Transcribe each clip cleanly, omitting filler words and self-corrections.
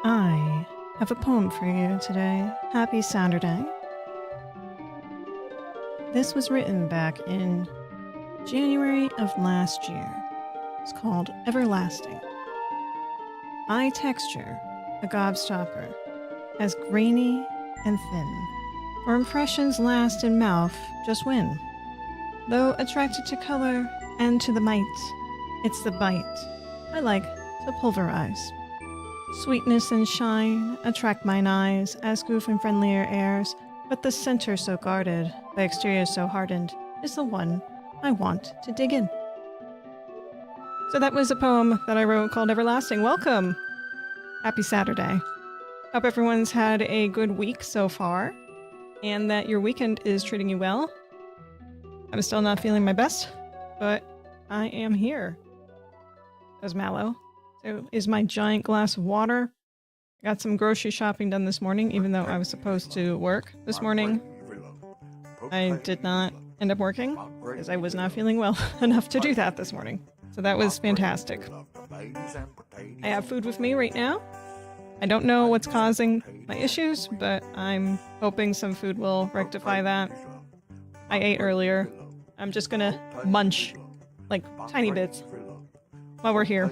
I have a poem for you today. Happy Saturday. This was written back in January of last year. It's called Everlasting. Eye texture, a gobstopper, as grainy and thin. For impressions last in mouth, just win. Though attracted to color and to the might, it's the bite I like to pulverize. Sweetness and shine attract mine eyes, as goof and friendlier airs, but the center so guarded, by exterior so hardened, is the one I want to dig in. So that was a poem that I wrote called Everlasting. Welcome! Happy Saturday. Hope everyone's had a good week so far, and that your weekend is treating you well. I'm still not feeling my best, but I am here. As mallow. So is my giant glass of water. Got some grocery shopping done this morning, even though I was supposed to work this morning. I did not end up working, because I was not feeling well enough to do that this morning. So that was fantastic. I have food with me right now. I don't know what's causing my issues, but I'm hoping some food will rectify that. I ate earlier. I'm just gonna munch, like, tiny bits while we're here.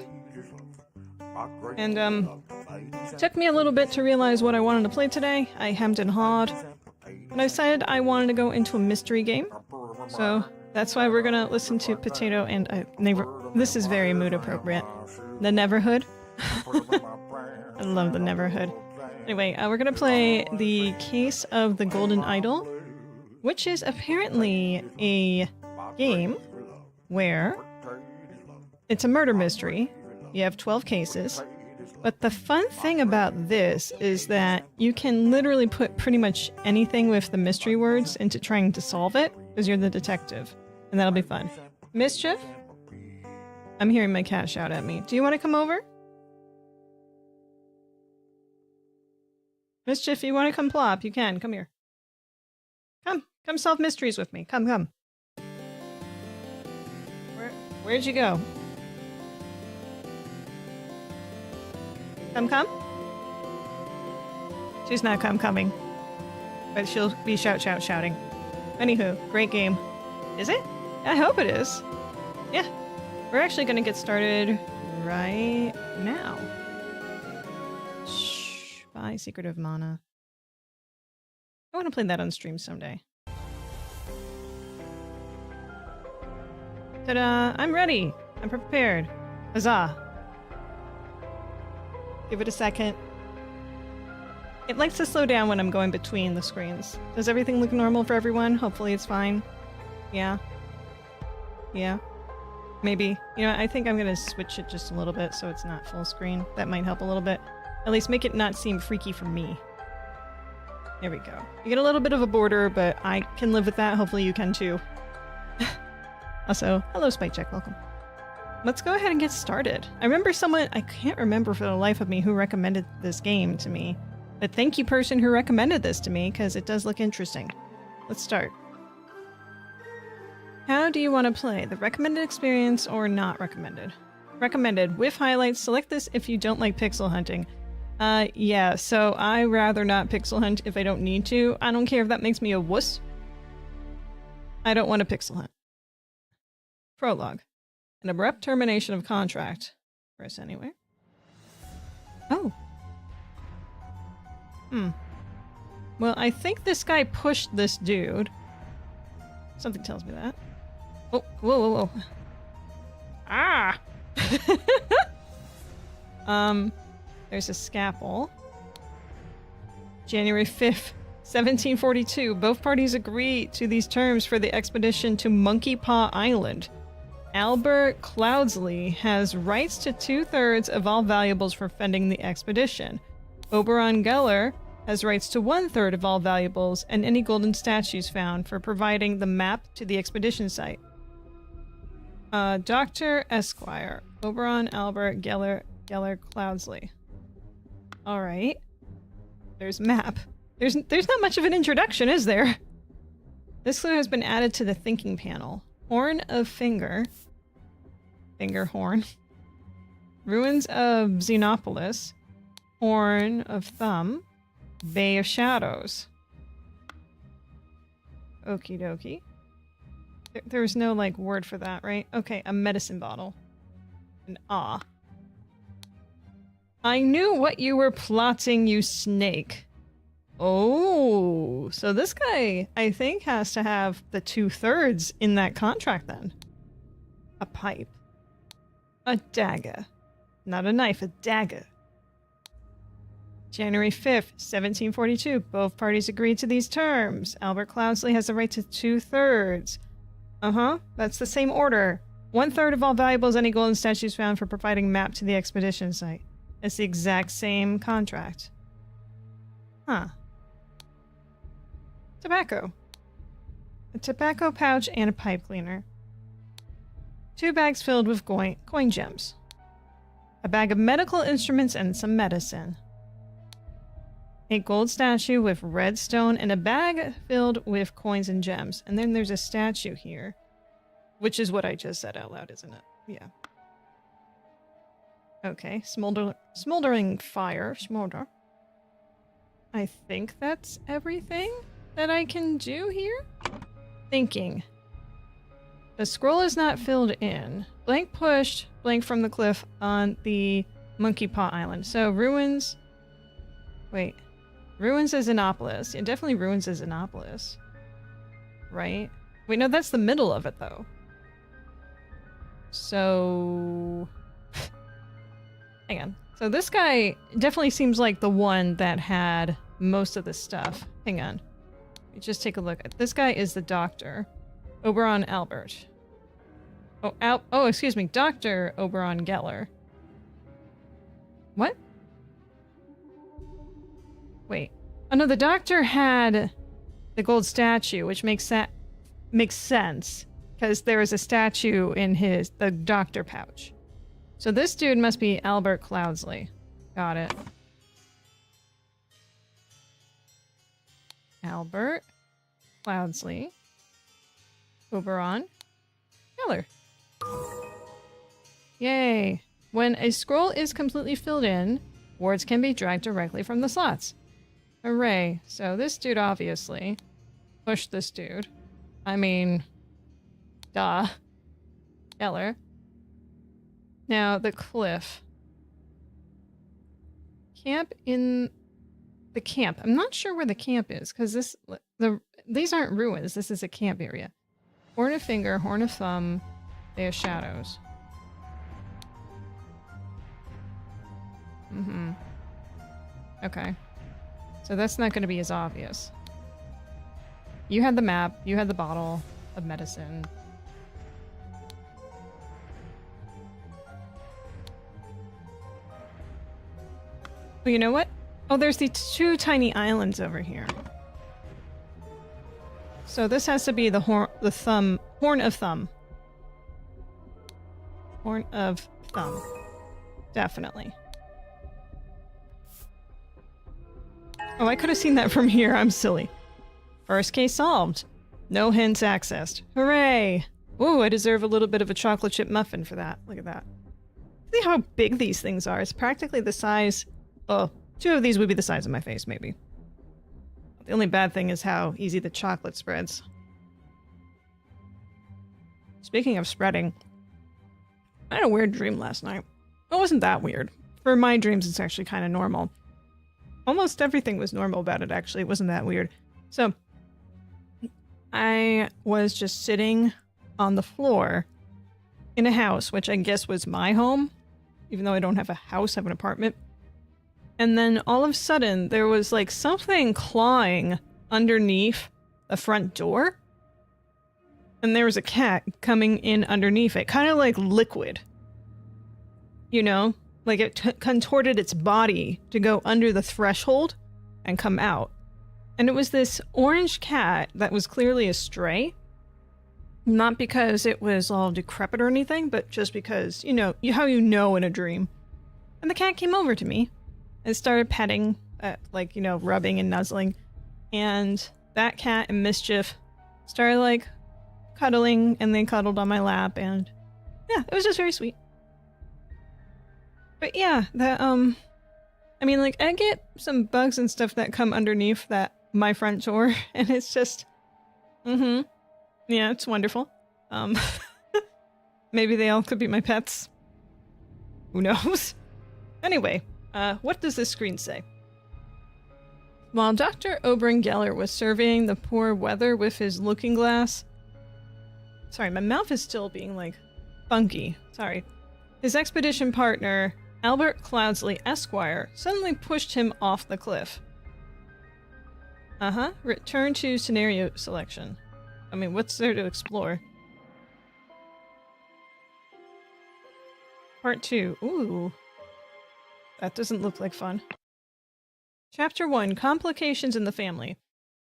And, it took me a little bit to realize what I wanted to play today. I hemmed and hawed. But I decided I wanted to go into a mystery game. So that's why we're gonna listen to Potato and this is very mood appropriate. The Neverhood. I love the Neverhood. Anyway, we're gonna play The Case of the Golden Idol, which is apparently a game where it's a murder mystery. You have 12 cases. But the fun thing about this is that you can literally put pretty much anything with the mystery words into trying to solve it, because you're the detective. And that'll be fun. Mischief? I'm hearing my cat shout at me. Do you want to come over? Mischief, you want to come plop? You can. Come here. Come solve mysteries with me. Come. Where'd you go? Come? She's not coming. But she'll be shouting. Anywho, great game. Is it? I hope it is. Yeah. We're actually gonna get started right now. Shh. Bye, Secretive Mana. I want to play that on stream someday. Ta-da! I'm ready! I'm prepared. Huzzah! Give it a second. It likes to slow down when I'm going between the screens. Does everything look normal for everyone? Hopefully it's fine. Yeah. Maybe. You know, I think I'm gonna switch it just a little bit so it's not full screen. That might help a little bit. At least make it not seem freaky for me. There we go. You get a little bit of a border, but I can live with that. Hopefully you can too. Also, hello Spike Check, welcome. Let's go ahead and get started. I remember someone, I can't remember for the life of me who recommended this game to me. But thank you, person who recommended this to me, because it does look interesting. Let's start. How do you want to play? The recommended experience or not recommended? Recommended. With highlights, select this if you don't like pixel hunting. Yeah, so I rather not pixel hunt if I don't need to. I don't care if that makes me a wuss. I don't want to pixel hunt. Prologue. An abrupt termination of contract. Press anywhere. Oh. Well, I think this guy pushed this dude. Something tells me that. Oh, whoa. Ah! There's a scalpel. January 5th, 1742. Both parties agree to these terms for the expedition to Monkey Paw Island. Albert Cloudsley has rights to 2/3 of all valuables for funding the expedition. Oberon Geller has rights to 1/3 of all valuables and any golden statues found for providing the map to the expedition site. Dr. Esquire. Oberon Albert Geller Cloudsley. Alright. There's map. There's not much of an introduction, is there? This clue has been added to the thinking panel. Horn of Finger. Finger horn. Ruins of Xenopolis. Horn of Thumb, Bay of Shadows. Okie dokie. There's no, like, word for that, right? Okay, a medicine bottle. An ah. I knew what you were plotting, you snake. Oh, so this guy, I think, has to have the 2/3 in that contract then. A pipe. A dagger. Not a knife, a dagger. January 5th, 1742. Both parties agreed to these terms. Albert Cloudsley has the right to 2/3. Uh-huh, that's the same order. 1/3 of all valuables, any golden statues found for providing map to the expedition site. It's the exact same contract. Huh. Tobacco. A tobacco pouch and a pipe cleaner. 2 bags filled with coin gems. A bag of medical instruments and some medicine. A gold statue with red stone and a bag filled with coins and gems. And then there's a statue here. Which is what I just said out loud, isn't it? Yeah. Okay, smoldering fire. Smolder. I think that's everything that I can do here? Thinking. The scroll is not filled in. Blank pushed, blank from the cliff on the Monkey Paw Island. So ruins... Wait. Ruins is Innopolis. Yeah, definitely ruins is Innopolis. Right? Wait, no, that's the middle of it, though. So... Hang on. So this guy definitely seems like the one that had most of the stuff. Hang on. Let me just take a look. This guy is the doctor. Oberon Albert. Oh, excuse me. Dr. Oberon Geller. What? Wait. Oh no, the doctor had the gold statue, which makes sense. Because there is a statue in the doctor pouch. So this dude must be Albert Cloudsley. Got it. Albert Cloudsley. Oberon Geller. Yay. When a scroll is completely filled in, words can be dragged directly from the slots. Hooray. So this dude obviously pushed this dude. I mean, duh. Geller. Now, the cliff. Camp in the camp. I'm not sure where the camp is, because these aren't ruins. This is a camp area. Horn of Finger, Horn of Thumb, Bay of Shadows. Mm-hmm. Okay. So that's not going to be as obvious. You had the map. You had the bottle of medicine. Well, you know what? Oh, there's the 2 tiny islands over here. So this has to be the Horn of Thumb. Horn of Thumb. Definitely. Oh, I could have seen that from here. I'm silly. First case solved. No hints accessed. Hooray! Ooh, I deserve a little bit of a chocolate chip muffin for that. Look at that. See how big these things are. It's practically the size... Oh, 2 of these would be the size of my face, maybe. The only bad thing is how easy the chocolate spreads. Speaking of spreading, I had a weird dream last night. It wasn't that weird. For my dreams, it's actually kind of normal. Almost everything was normal about it, actually. It wasn't that weird. So, I was just sitting on the floor in a house, which I guess was my home. Even though I don't have a house, I have an apartment. And then all of a sudden, there was like something clawing underneath the front door. And there was a cat coming in underneath it, kind of like liquid. You know? Like it contorted its body to go under the threshold and come out. And it was this orange cat that was clearly a stray. Not because it was all decrepit or anything, but just because, you know, how you know in a dream. And the cat came over to me and started petting, like, you know, rubbing and nuzzling. And that cat in mischief started, like, cuddling, and they cuddled on my lap, and yeah, it was just very sweet. But yeah, I mean, like, I get some bugs and stuff that come underneath my front door, and it's just... yeah, it's wonderful. Maybe they all could be my pets. Who knows? Anyway, what does this screen say? While Dr. Oberon Geller was surveying the poor weather with his looking glass... Sorry, my mouth is still being, like, funky. Sorry. His expedition partner, Albert Cloudsley Esquire, suddenly pushed him off the cliff. Return to scenario selection. I mean, what's there to explore? Part 2. Ooh. That doesn't look like fun. Chapter 1. Complications in the Family.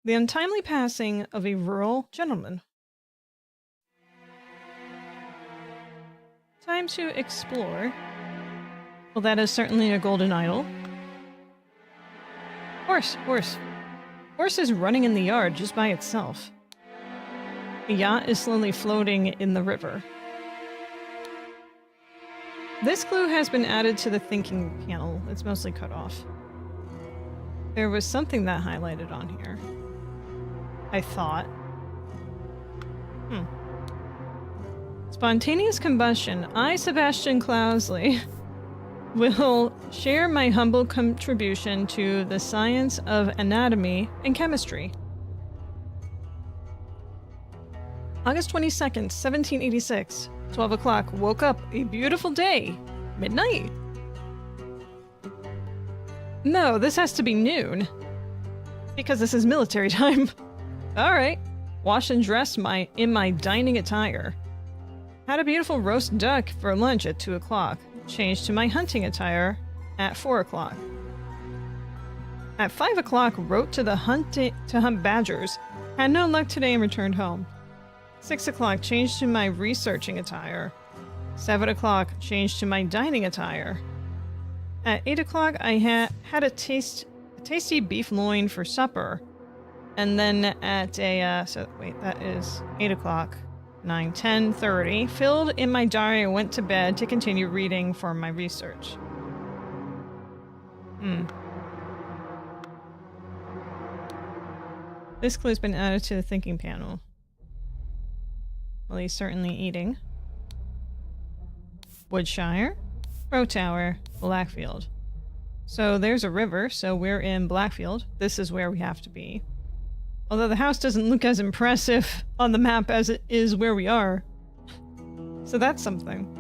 The untimely passing of a rural gentleman. Time to explore. Well, that is certainly a golden idol. Horse. Horse is running in the yard just by itself. A yacht is slowly floating in the river. This clue has been added to the thinking panel. It's mostly cut off. There was something that highlighted on here. I thought. Spontaneous combustion. I, Sebastian Cloudsley, will share my humble contribution to the science of anatomy and chemistry. August 22nd, 1786. 12 o'clock. Woke up. A beautiful day. Midnight. No, this has to be noon. Because this is military time. Alright. Wash and dress in my dining attire. Had a beautiful roast duck for lunch at 2 o'clock. Changed to my hunting attire at 4 o'clock. At 5 o'clock, wrote to hunt badgers. Had no luck today and returned home. 6 o'clock, changed to my researching attire. 7 o'clock, changed to my dining attire. At 8 o'clock, I had a tasty beef loin for supper. And then at that is 8 o'clock. 9, 10, 30. Filled in my diary and went to bed to continue reading for my research. This clue's been added to the thinking panel. Well, he's certainly eating. Woodshire, Row Tower, Blackfield. So there's a river, so we're in Blackfield. This is where we have to be. Although the house doesn't look as impressive on the map as it is where we are. So that's something.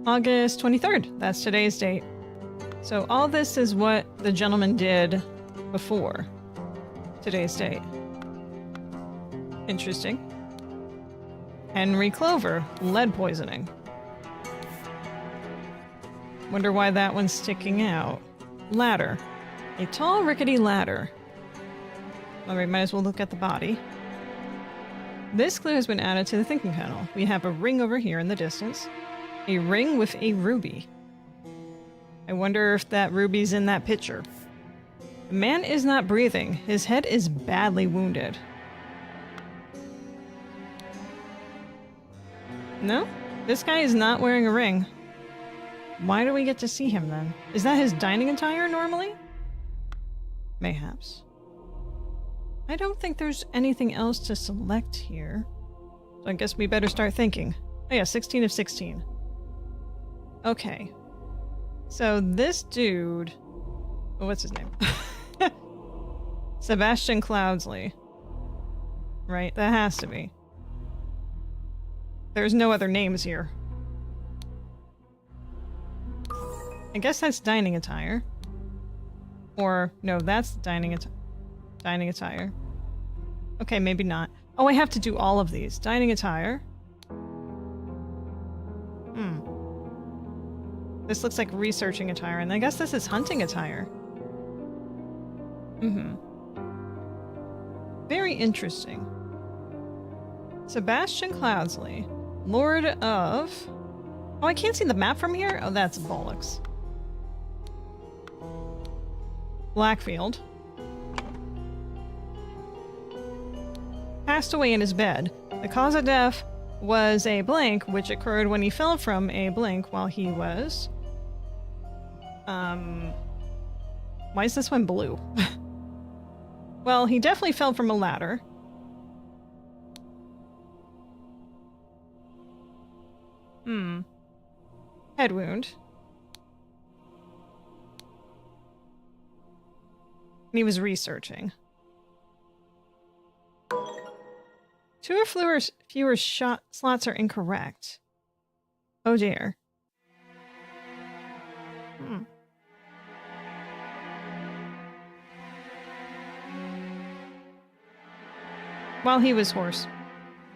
August 23rd. That's today's date. So all this is what the gentleman did before today's date. Interesting. Henry Clover, lead poisoning. Wonder why that one's sticking out. Ladder. A tall, rickety ladder. Alright, might as well look at the body. This clue has been added to the thinking panel. We have a ring over here in the distance. A ring with a ruby. I wonder if that ruby's in that picture. The man is not breathing. His head is badly wounded. No? This guy is not wearing a ring. Why do we get to see him then? Is that his dining attire normally? Mayhaps. I don't think there's anything else to select here. So I guess we better start thinking. Oh yeah, 16 of 16. Okay. So this dude... what's his name? Sebastian Cloudsley. Right, that has to be. There's no other names here. I guess that's dining attire. Or, no, that's dining attire. Okay, maybe not. Oh, I have to do all of these. Dining attire. This looks like researching attire, and I guess this is hunting attire. Very interesting. Sebastian Cloudsley, Lord of... Oh, I can't see the map from here? Oh, that's bollocks. Blackfield. Passed away in his bed. The cause of death, was a blank, which occurred when he fell from a blank while he was... Why is this one blue? Well, he definitely fell from a ladder. Head wound. And he was researching. 2 or fewer shot slots are incorrect. Oh dear. While he was horse.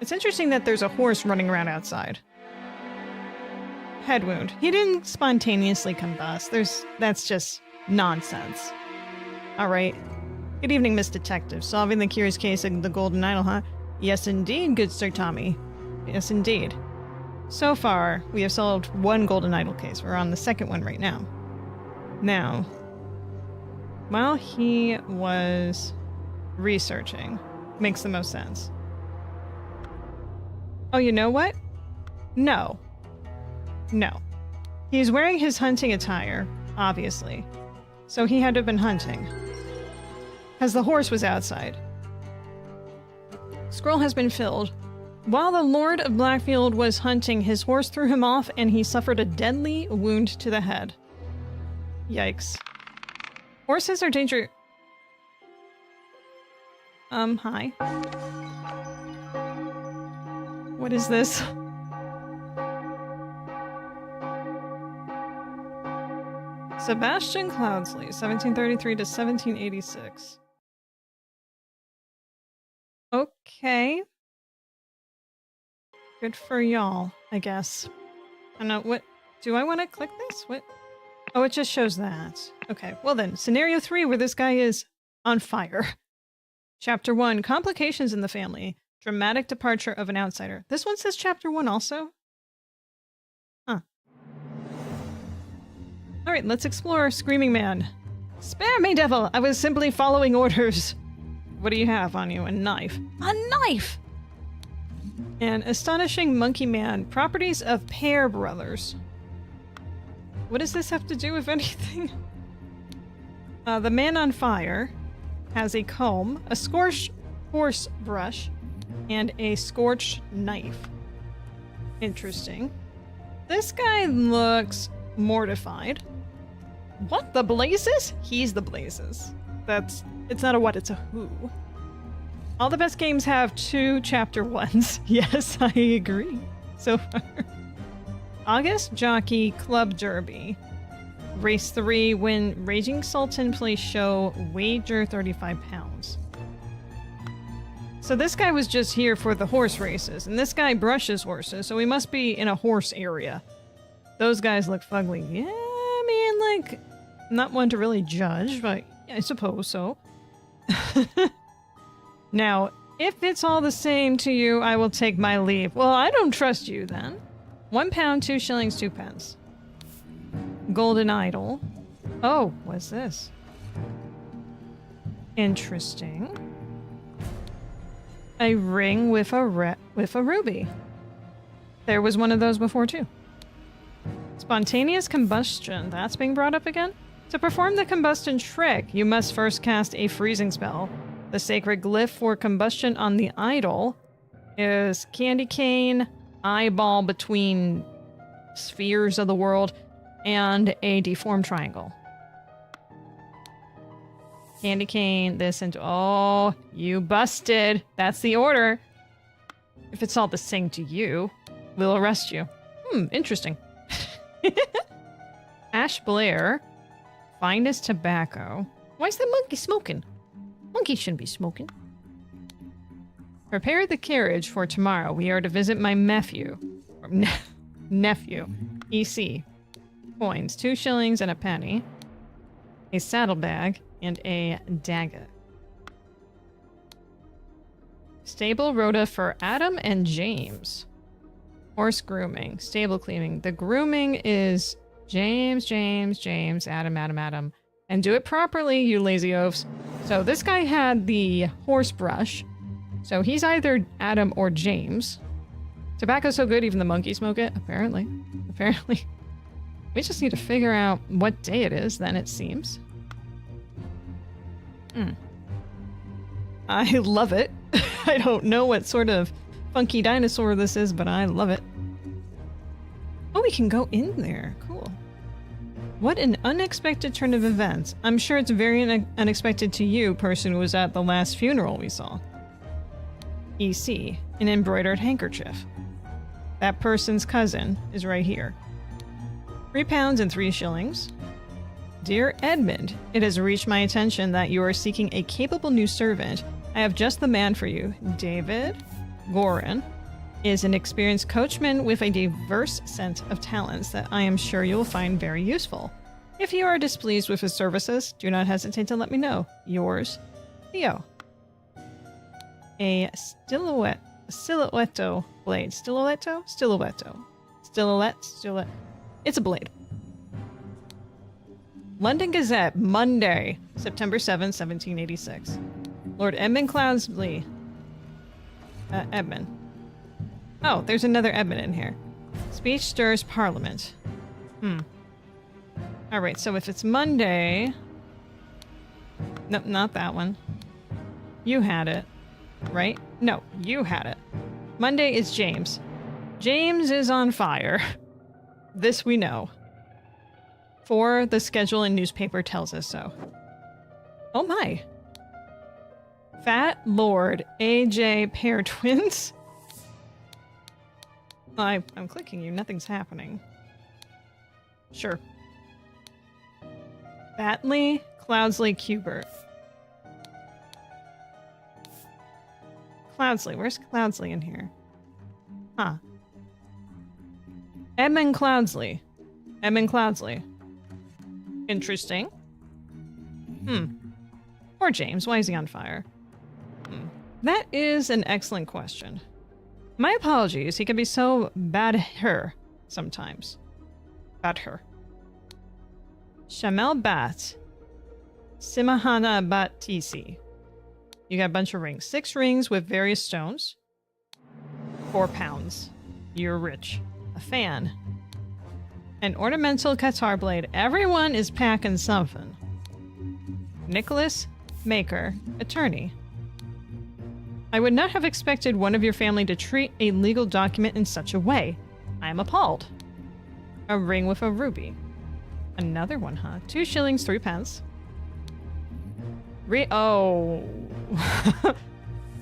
It's interesting that there's a horse running around outside. Head wound. He didn't spontaneously combust. That's just nonsense. Alright. Good evening, Miss Detective. Solving the curious case of the Golden Idol, huh? Yes, indeed, good Sir Tommy. Yes, indeed. So far, we have solved 1 Golden Idol case. We're on the 2nd one right now. Now, while he was researching, makes the most sense. Oh, you know what? No. No. He's wearing his hunting attire, obviously. So he had to have been hunting. Because the horse was outside. Scroll has been filled. While the Lord of Blackfield was hunting, his horse threw him off and he suffered a deadly wound to the head. Yikes. Horses are dangerous. Hi. What is this? Sebastian Cloudsley, 1733 to 1786. Okay. Good for y'all, I guess. I don't know, what... Do I want to click this? What? Oh, it just shows that. Okay, well then, scenario 3 where this guy is on fire. Chapter 1, Complications in the Family. Dramatic Departure of an Outsider. This one says Chapter 1 also? Huh. Alright, let's explore Screaming Man. Spare me, devil! I was simply following orders. What do you have on you? A knife. A knife! And Astonishing Monkey Man. Properties of Pear Brothers. What does this have to do with anything? The Man on Fire has a comb, a scorched horse brush, and a scorched knife. Interesting. This guy looks mortified. What the blazes? He's the blazes. It's not a what, it's a who. All the best games have 2 chapter 1s. Yes, I agree. So far. August Jockey Club Derby. Race 3, win Raging Sultan Place Show, wager 35 pounds. So this guy was just here for the horse races, and this guy brushes horses, so he must be in a horse area. Those guys look fugly. Yeah, I mean, like, not one to really judge, but I suppose so. Now, if it's all the same to you, I will take my leave. Well, I don't trust you then. 1 pound, 2 shillings, 2 pence. Golden Idol. Oh, what's this? Interesting. A ring with a ruby. There was one of those before too. Spontaneous combustion. That's being brought up again? To perform the combustion trick, you must first cast a freezing spell. The sacred glyph for combustion on the idol is candy cane, eyeball between spheres of the world, and a deformed triangle. Candy cane, this, and... Oh, you busted. That's the order. If it's all the same to you, we'll arrest you. Interesting. Ash Blair. Finest tobacco. Why is the monkey smoking? Monkey shouldn't be smoking. Prepare the carriage for tomorrow. We are to visit my nephew. Nephew. EC. Coins. 2 shillings and a penny. A saddlebag. And a dagger. Stable rota for Adam and James. Horse grooming. Stable cleaning. The grooming is James, Adam. And do it properly, you lazy oafs. So this guy had the horse brush. So he's either Adam or James. Tobacco's so good, even the monkeys smoke it. Apparently. Apparently. We just need to figure out what day it is, then, it seems. I love it. I don't know what sort of funky dinosaur this is, but I love it. Oh, we can go in there. Cool. What an unexpected turn of events. I'm sure it's very unexpected to you, person who was at the last funeral we saw. EC, an embroidered handkerchief. That person's cousin is right here. £3 and 3 shillings. Dear Edmund, it has reached my attention that you are seeking a capable new servant. I have just the man for you. David Gorin is an experienced coachman with a diverse set of talents that I am sure you will find very useful. If you are displeased with his services, do not hesitate to let me know. Yours, Theo. A stiletto blade. Stiletto? Stiletto. Stiletto. It's a blade. London Gazette, Monday, September 7, 1786. Lord Edmund Cloudsley. Edmund. Oh, there's another Edmund in here. Speech stirs Parliament. Alright, so if it's Monday... No, not that one. You had it. Right? No, you had it. Monday is James. James is on fire. This we know. For the schedule and newspaper tells us so. Oh my. Fat Lord AJ pair twins? I'm clicking you, nothing's happening. Sure. Batley, Cloudsley, Cubert. Cloudsley, where's Cloudsley in here? Huh. Edmund Cloudsley. Edmund Cloudsley. Interesting. Or James, why is he on fire? That is an excellent question. My apologies, he can be so bad-her sometimes. Bad-her. Shamel Bat. Simahana Batisi. You got a bunch of rings. 6 rings with various stones. £4. You're rich. A fan. An ornamental guitar blade. Everyone is packing something. Nicholas Maker, attorney. I would not have expected one of your family to treat a legal document in such a way. I am appalled. A ring with a ruby. Another one, huh? 2 shillings, 3 pence.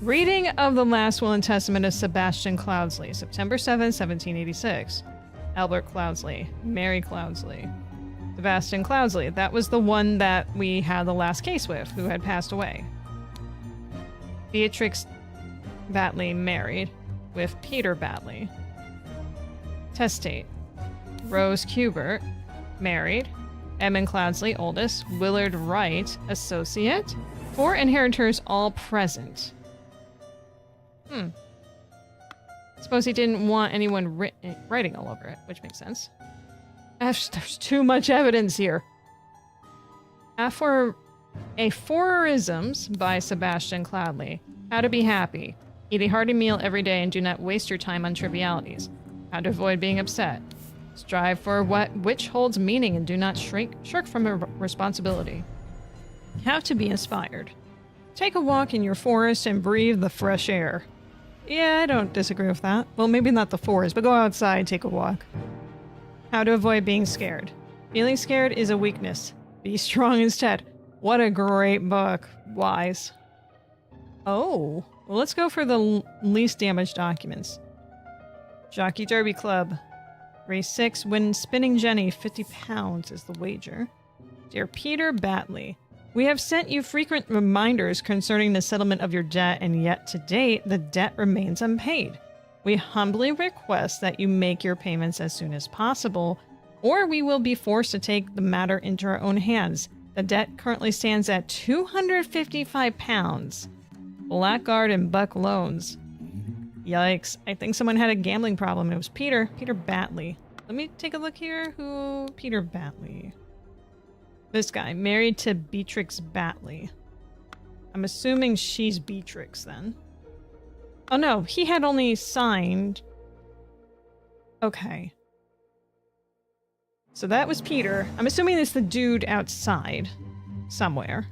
Reading of the last will and testament of Sebastian Cloudsley, September 7, 1786. Albert Cloudsley, Mary Cloudsley. Sebastian Cloudsley, that was the one that we had the last case with, who had passed away. Beatrix Batley married with Peter Batley. Testate. Rose Cubert, married. Edmund Cloudsley, oldest. Willard Wright, associate. 4 inheritors, all present. Suppose he didn't want anyone writing all over it, which makes sense. There's too much evidence here. Aphorisms by Sebastian Cloudsley. How to be happy. Eat a hearty meal every day and do not waste your time on trivialities. How to avoid being upset. Strive for which holds meaning and do not shirk from a responsibility. How to be inspired. Take a walk in your forest and breathe the fresh air. Yeah, I don't disagree with that. Well, maybe not the forest, but go outside, take a walk. How to avoid being scared. Feeling scared is a weakness. Be strong instead. What a great book. Wise. Oh, well, let's go for the least damaged documents. Jockey Derby Club. Race 6, win spinning Jenny, £50 is the wager. Dear Peter Batley, we have sent you frequent reminders concerning the settlement of your debt, and yet to date, the debt remains unpaid. We humbly request that you make your payments as soon as possible, or we will be forced to take the matter into our own hands. The debt currently stands at £255. Blackguard and Buck loans. Yikes. I think someone had a gambling problem. It was Peter Batley. Let me take a look here. Who? Peter Batley. This guy. Married to Beatrix Batley. I'm assuming she's Beatrix then. Oh no, he had only signed Okay. So that was Peter. I'm assuming it's the dude outside somewhere.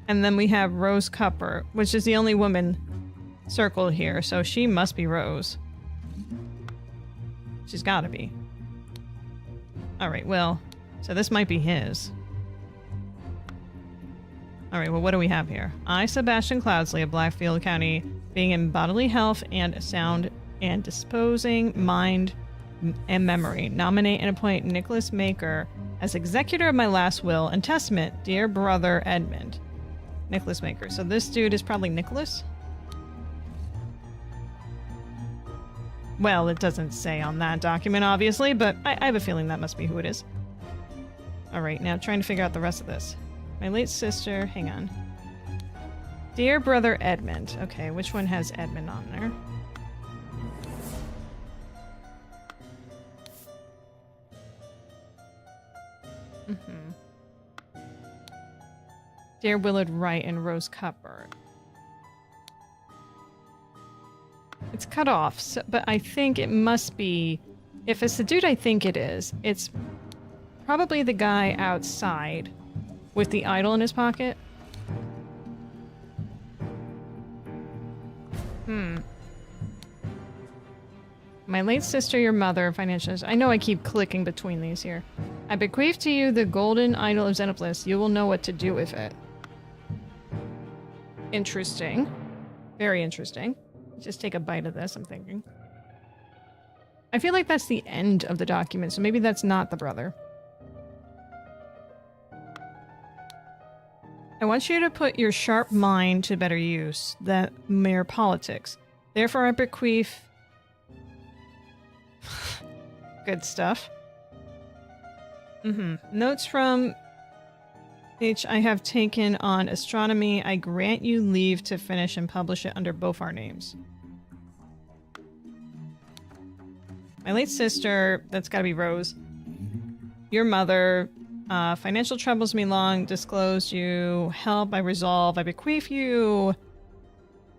And then we have Rose Cupper, which is the only woman circled here, so she must be Rose. She's gotta be. Alright, well, so this might be his. Alright, well, what do we have here? I, Sebastian Cloudsley of Blackfield County, being in bodily health and sound and disposing mind and memory, nominate and appoint Nicholas Maker as executor of my last will and testament, dear brother Edmund. Nicholas Maker. So this dude is probably Nicholas? Well, it doesn't say on that document, obviously, but I have a feeling that must be who it is. Alright, now trying to figure out the rest of this. My late sister, hang on. Dear brother Edmund. Okay, which one has Edmund on there? Dear Willard Wright and Rose Cuthbert. It's cut off, so, but I think it must be... If it's the dude I think it is, it's probably the guy outside with the idol in his pocket. My late sister, your mother, financial... I know I keep clicking between these here. I bequeath to you the golden idol of Xenopolis. You will know what to do with it. Interesting. Very interesting. Just take a bite of this, I'm thinking. I feel like that's the end of the document, so maybe that's not the brother. I want you to put your sharp mind to better use than mere politics. Therefore, I bequeath... Good stuff. Notes from H. I have taken on astronomy. I grant you leave to finish and publish it under both our names. My late sister, that's gotta be Rose. Your mother, financial troubles me long, disclosed you, help, I resolve, I bequeath you,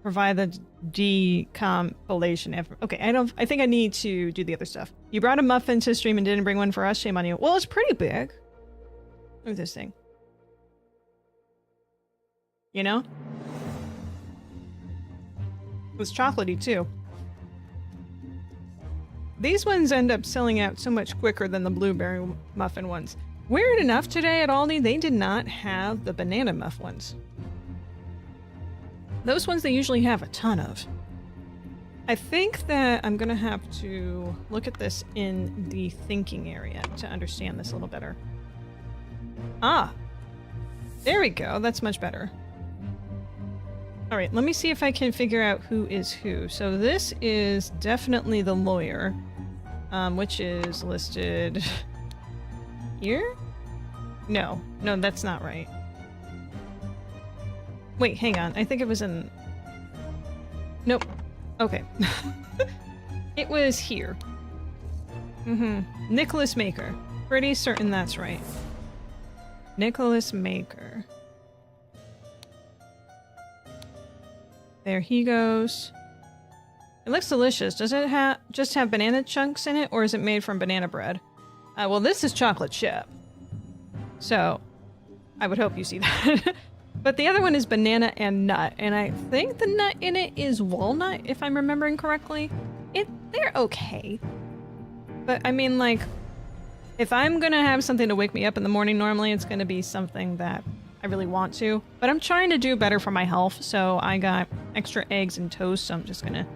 provide the decompilation. Okay, I think I need to do the other stuff. You brought a muffin to stream and didn't bring one for us, shame on you. Well, it's pretty big. Look at this thing. You know? It was chocolatey too. These ones end up selling out so much quicker than the blueberry muffin ones. Weird enough, today at Aldi, they did not have the banana muff ones. Those ones they usually have a ton of. I think that I'm gonna have to look at this in the thinking area to understand this a little better. Ah! There we go, that's much better. Alright, let me see if I can figure out who is who. So this is definitely the lawyer, which is listed here? No, that's not right. Wait, hang on. I think it was in... Nope. Okay. It was here. Nicholas Maker. Pretty certain that's right. Nicholas Maker. There he goes. It looks delicious. Does it just have banana chunks in it, or is it made from banana bread? Well, this is chocolate chip. So, I would hope you see that. But the other one is banana and nut, and I think the nut in it is walnut, if I'm remembering correctly. They're okay. But, I mean, like, if I'm gonna have something to wake me up in the morning, normally it's gonna be something that I really want to. But I'm trying to do better for my health, so I got extra eggs and toast, so I'm just gonna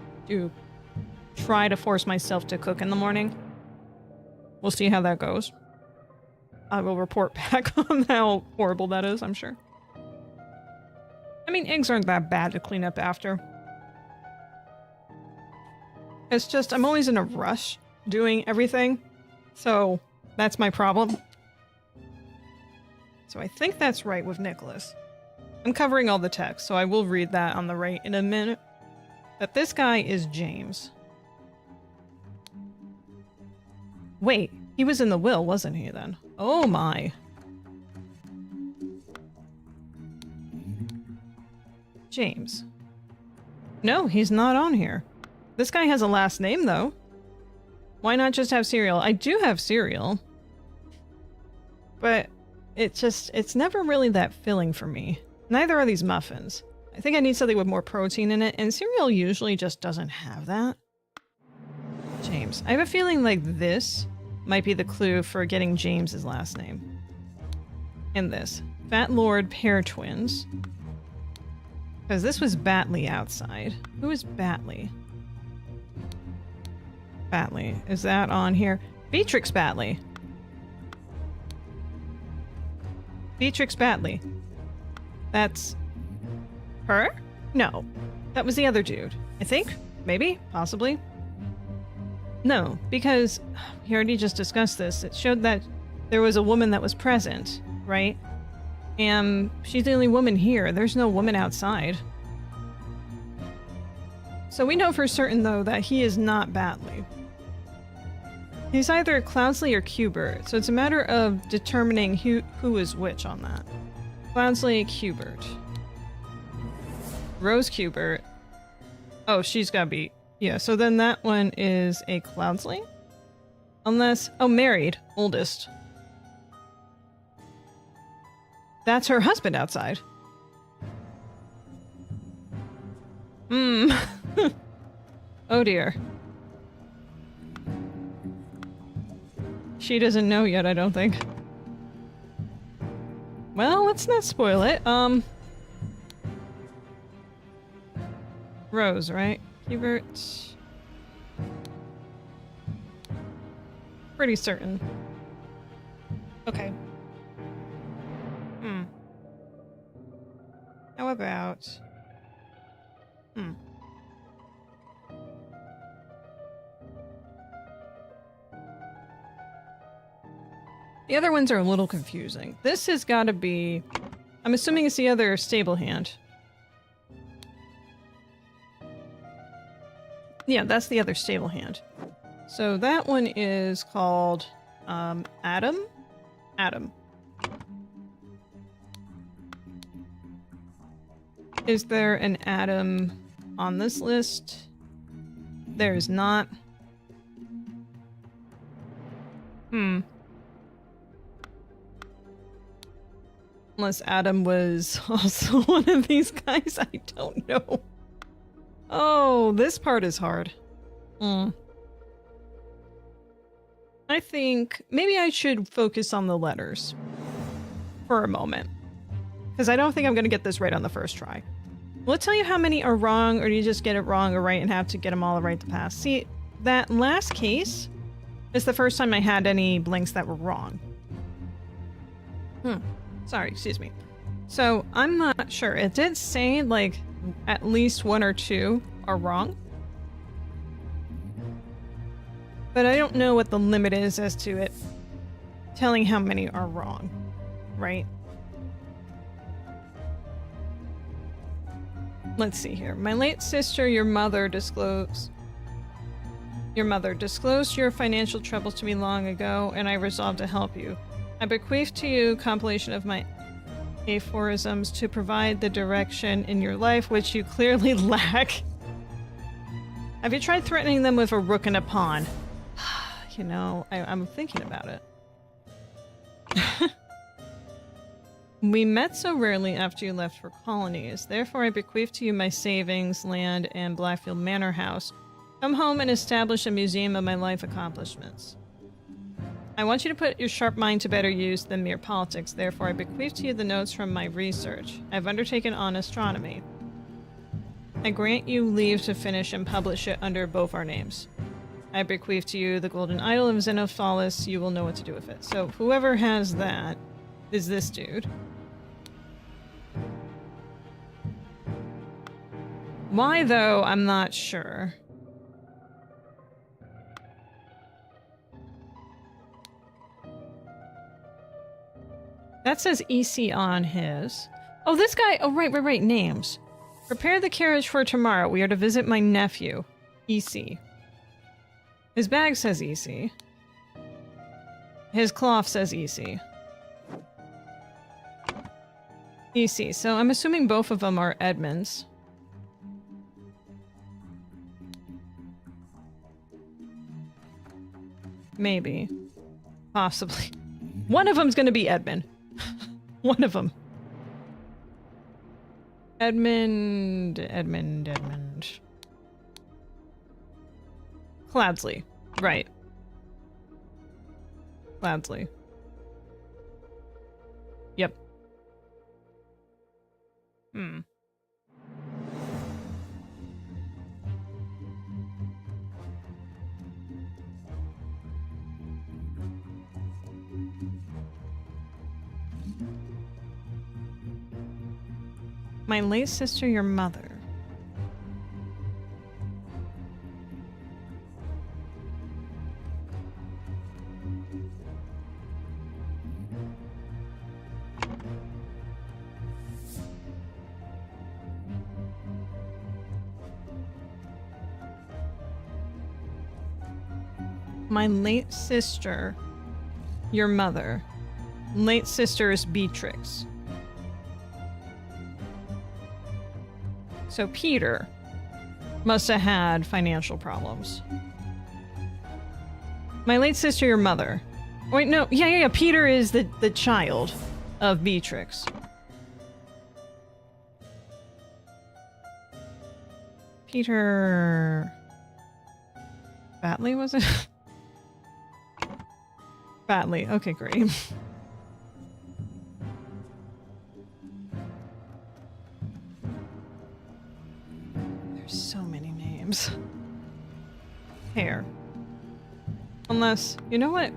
try to force myself to cook in the morning. We'll see how that goes. I will report back on how horrible that is, I'm sure. I mean, eggs aren't that bad to clean up after. It's just, I'm always in a rush doing everything, so that's my problem. So I think that's right with Nicholas. I'm covering all the text, so I will read that on the right in a minute. But this guy is James. Wait, he was in the will, wasn't he then? Oh my. James. No, he's not on here. This guy has a last name, though. Why not just have cereal? I do have cereal. But it's never really that filling for me. Neither are these muffins. I think I need something with more protein in it, and cereal usually just doesn't have that. James. I have a feeling like this might be the clue for getting James's last name. In this. Fat Lord Pair Twins. Because this was Batley outside. Who is Batley? Batley. Is that on here? Beatrix Batley. Beatrix Batley. That's her? No. That was the other dude. I think? Maybe? Possibly? No, because we already just discussed this. It showed that there was a woman that was present, right? And she's the only woman here. There's no woman outside. So we know for certain, though, that he is not Batley. He's either Cloudsley or Cubert, so it's a matter of determining who is which on that. Cloudsley, Cubert. Rose Cubert. Oh, she's gotta be... Yeah, so then that one is a Cloudsley? Unless... Oh, married. Oldest. That's her husband outside. Hmm. Oh dear. She doesn't know yet, I don't think. Well, let's not spoil it. Rose, right? Hubert. Pretty certain. Okay. How about... The other ones are a little confusing. This has got to be... I'm assuming it's the other stable hand. Yeah, that's the other stable hand. So that one is called Adam? Adam. Is there an Adam on this list? There is not. Unless Adam was also one of these guys, I don't know. Oh, this part is hard. I think maybe I should focus on the letters for a moment. Because I don't think I'm going to get this right on the first try. Will it tell you how many are wrong, or do you just get it wrong or right and have to get them all right to pass? See, that last case is the first time I had any blinks that were wrong. Sorry, excuse me. So, I'm not sure. It did say, like, at least one or two are wrong. But I don't know what the limit is as to it telling how many are wrong, right? Let's see here. My late sister, your mother disclosed your financial troubles to me long ago, and I resolved to help you. I bequeath to you a compilation of my aphorisms to provide the direction in your life which you clearly lack. Have you tried threatening them with a rook and a pawn? You know, I'm thinking about it. We met so rarely after you left for colonies. Therefore, I bequeath to you my savings, land, and Blackfield Manor House. Come home and establish a museum of my life accomplishments. I want you to put your sharp mind to better use than mere politics. Therefore, I bequeath to you the notes from my research. I've undertaken on astronomy. I grant you leave to finish and publish it under both our names. I bequeath to you the golden idol of Xenophalos. You will know what to do with it. So, whoever has that is this dude. Why, though, I'm not sure. That says EC on his. Oh, this guy. Oh, right. Names. Prepare the carriage for tomorrow. We are to visit my nephew. EC. His bag says EC. His cloth says EC. EC. So I'm assuming both of them are Edmonds. Maybe. Possibly. One of them's gonna be Edmund. One of them. Edmund. Cloudsley. Right. Cloudsley. Yep. Hmm. My late sister, your mother. My late sister, your mother. Late sister is Beatrix. So Peter must have had financial problems. My late sister, your mother. Wait, no. Yeah. Peter is the child of Beatrix. Peter... Batley, was it? Batley. Okay, great. There's so many names. Pear. Unless, you know what?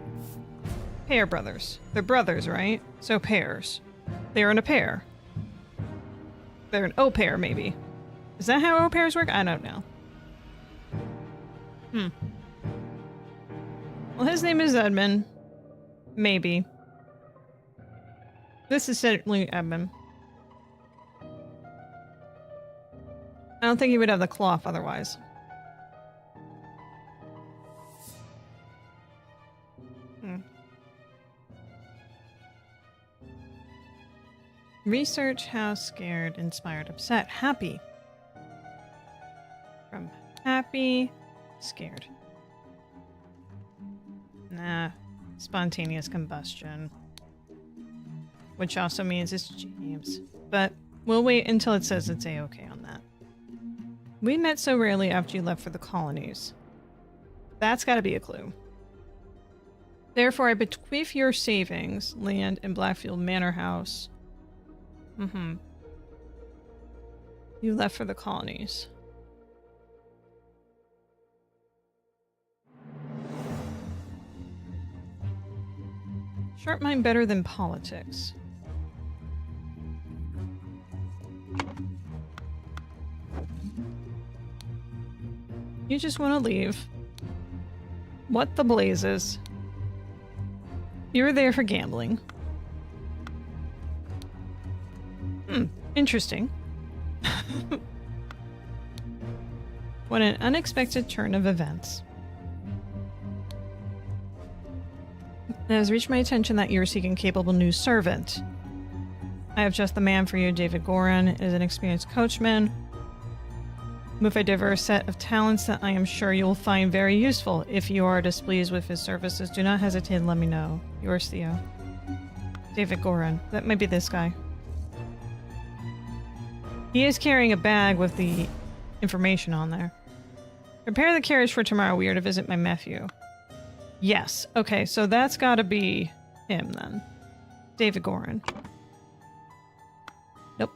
Pear brothers. They're brothers, right? So pairs. They're in a pair. They're an au pair, maybe. Is that how au pairs work? I don't know. Well, his name is Edmund. Maybe. This is certainly Edmund. I don't think he would have the cloth otherwise. Research how scared, inspired, upset, happy. From happy, scared. Nah, spontaneous combustion. Which also means it's James. But we'll wait until it says it's A-okay on that. We met so rarely after you left for the colonies. That's gotta be a clue. Therefore, I bequeath your savings, land in Blackfield Manor House. You left for the colonies. Sharp mind better than politics. You just want to leave. What the blazes? You were there for gambling. Interesting. What an unexpected turn of events. It has reached my attention that you are seeking a capable new servant. I have just the man for you. David Goran is an experienced coachman with a diverse set of talents that I am sure you will find very useful. If you are displeased with his services, do not hesitate and let me know. Yours, Theo. David Goran. That might be this guy. He is carrying a bag with the information on there. Prepare the carriage for tomorrow. We are to visit my nephew. Yes. Okay, so that's gotta be him then. David Goran. Nope.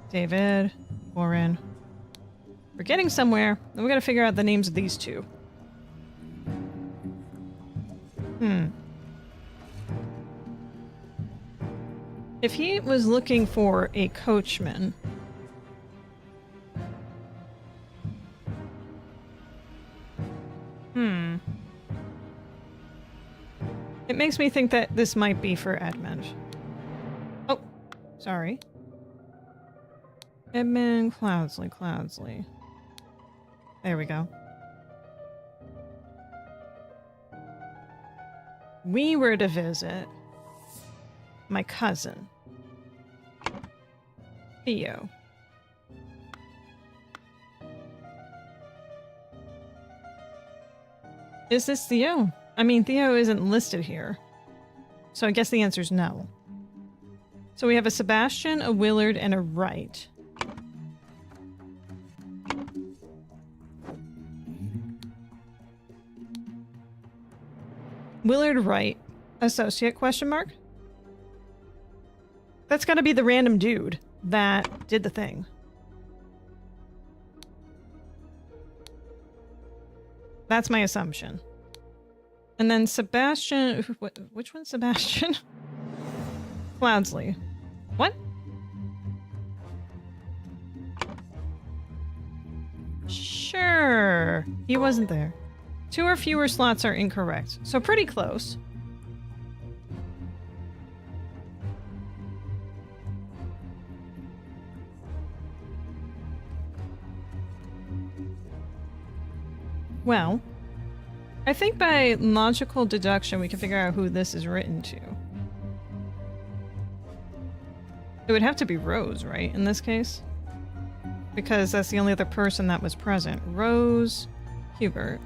David Goran. We're getting somewhere. Then we gotta figure out the names of these two. If he was looking for a coachman... It makes me think that this might be for Edmund. Oh, sorry. Edmund Cloudsley. There we go. We were to visit my cousin, Theo. Is this Theo? I mean, Theo isn't listed here. So I guess the answer is no. So we have a Sebastian, a Willard, and a Wright. Willard Wright, associate, question mark? That's gotta be the random dude that did the thing. That's my assumption. And then Sebastian... Which one's Sebastian? Cloudsley. What? Sure. He wasn't there. 2 or fewer slots are incorrect. So pretty close. Well, I think by logical deduction we can figure out who this is written to. It would have to be Rose, right, in this case? Because that's the only other person that was present. Rose, Hubert.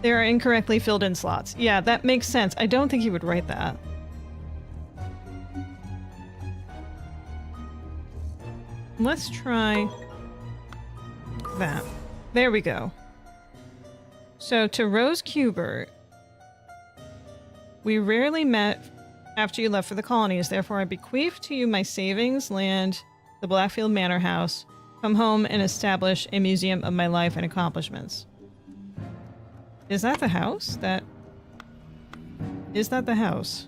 There are incorrectly filled in slots. Yeah, that makes sense. I don't think he would write that. Let's try that. There we go. So to Rose Hubert, we rarely met after you left for the colonies. Therefore, I bequeath to you my savings, land, the Blackfield Manor House, come home and establish a museum of my life and accomplishments. Is that the house? Is that the house?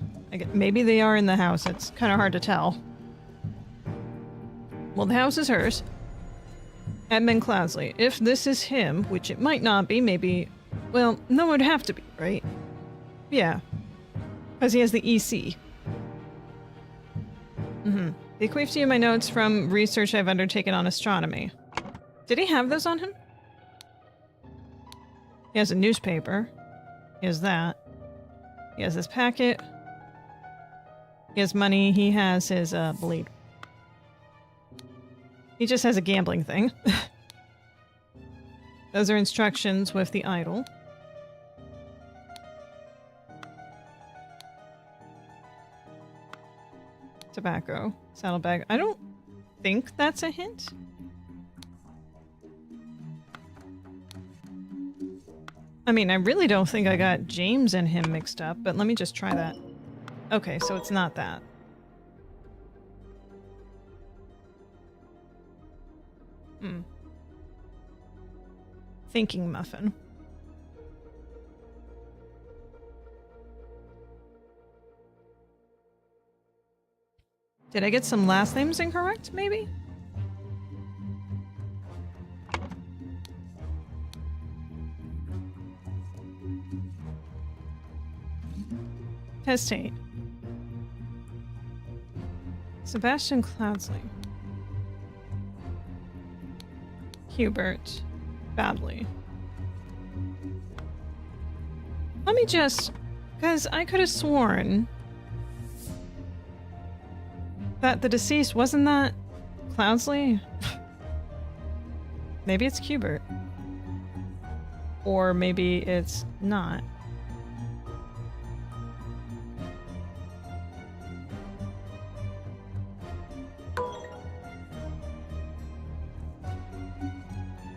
Maybe they are in the house. It's kind of hard to tell. Well, the house is hers. Edmund Cloudsley. If this is him, which it might not be, maybe... Well, no, it would have to be, right? Yeah. Because he has the EC. Bequeath to you my notes from research I've undertaken on astronomy. Did he have those on him? He has a newspaper. He has that. He has his packet. He has money. He has his blade. He just has a gambling thing. Those are instructions with the idol. Tobacco. Saddlebag. I don't think that's a hint. I mean, I really don't think I got James and him mixed up, but let me just try that. Okay, so it's not that. Thinking muffin. Did I get some last names incorrect, maybe? Testate. Sebastian Cloudsley. Hubert. Badly. Let me just... Because I could have sworn that the deceased wasn't that Cloudsley? Maybe it's Hubert. Or maybe it's not.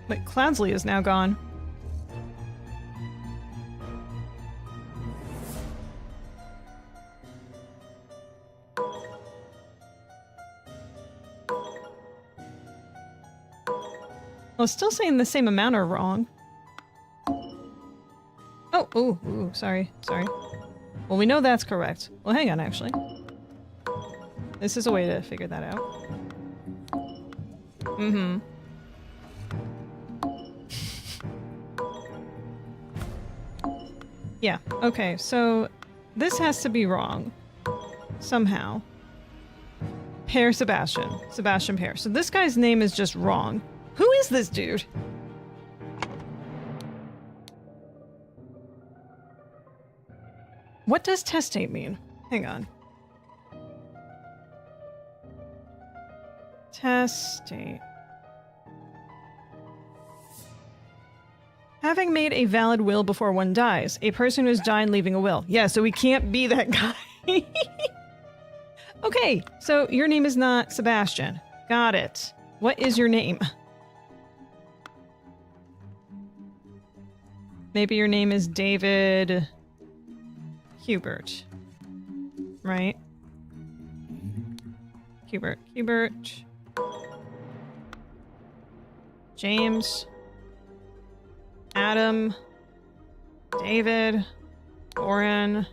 But Cloudsley is now gone. Well, still saying the same amount are wrong. Oh, ooh, sorry. Well, we know that's correct. Well, hang on, actually. This is a way to figure that out. Yeah, okay, so this has to be wrong. Somehow. Pear Sebastian. Sebastian Pear. So this guy's name is just wrong. Who is this dude? What does testate mean? Hang on. Testate. Having made a valid will before one dies. A person who has died leaving a will. Yeah, so we can't be that guy. Okay, so your name is not Sebastian. Got it. What is your name? Maybe your name is David Hubert. Right? Hubert. James. Adam. David. Oren.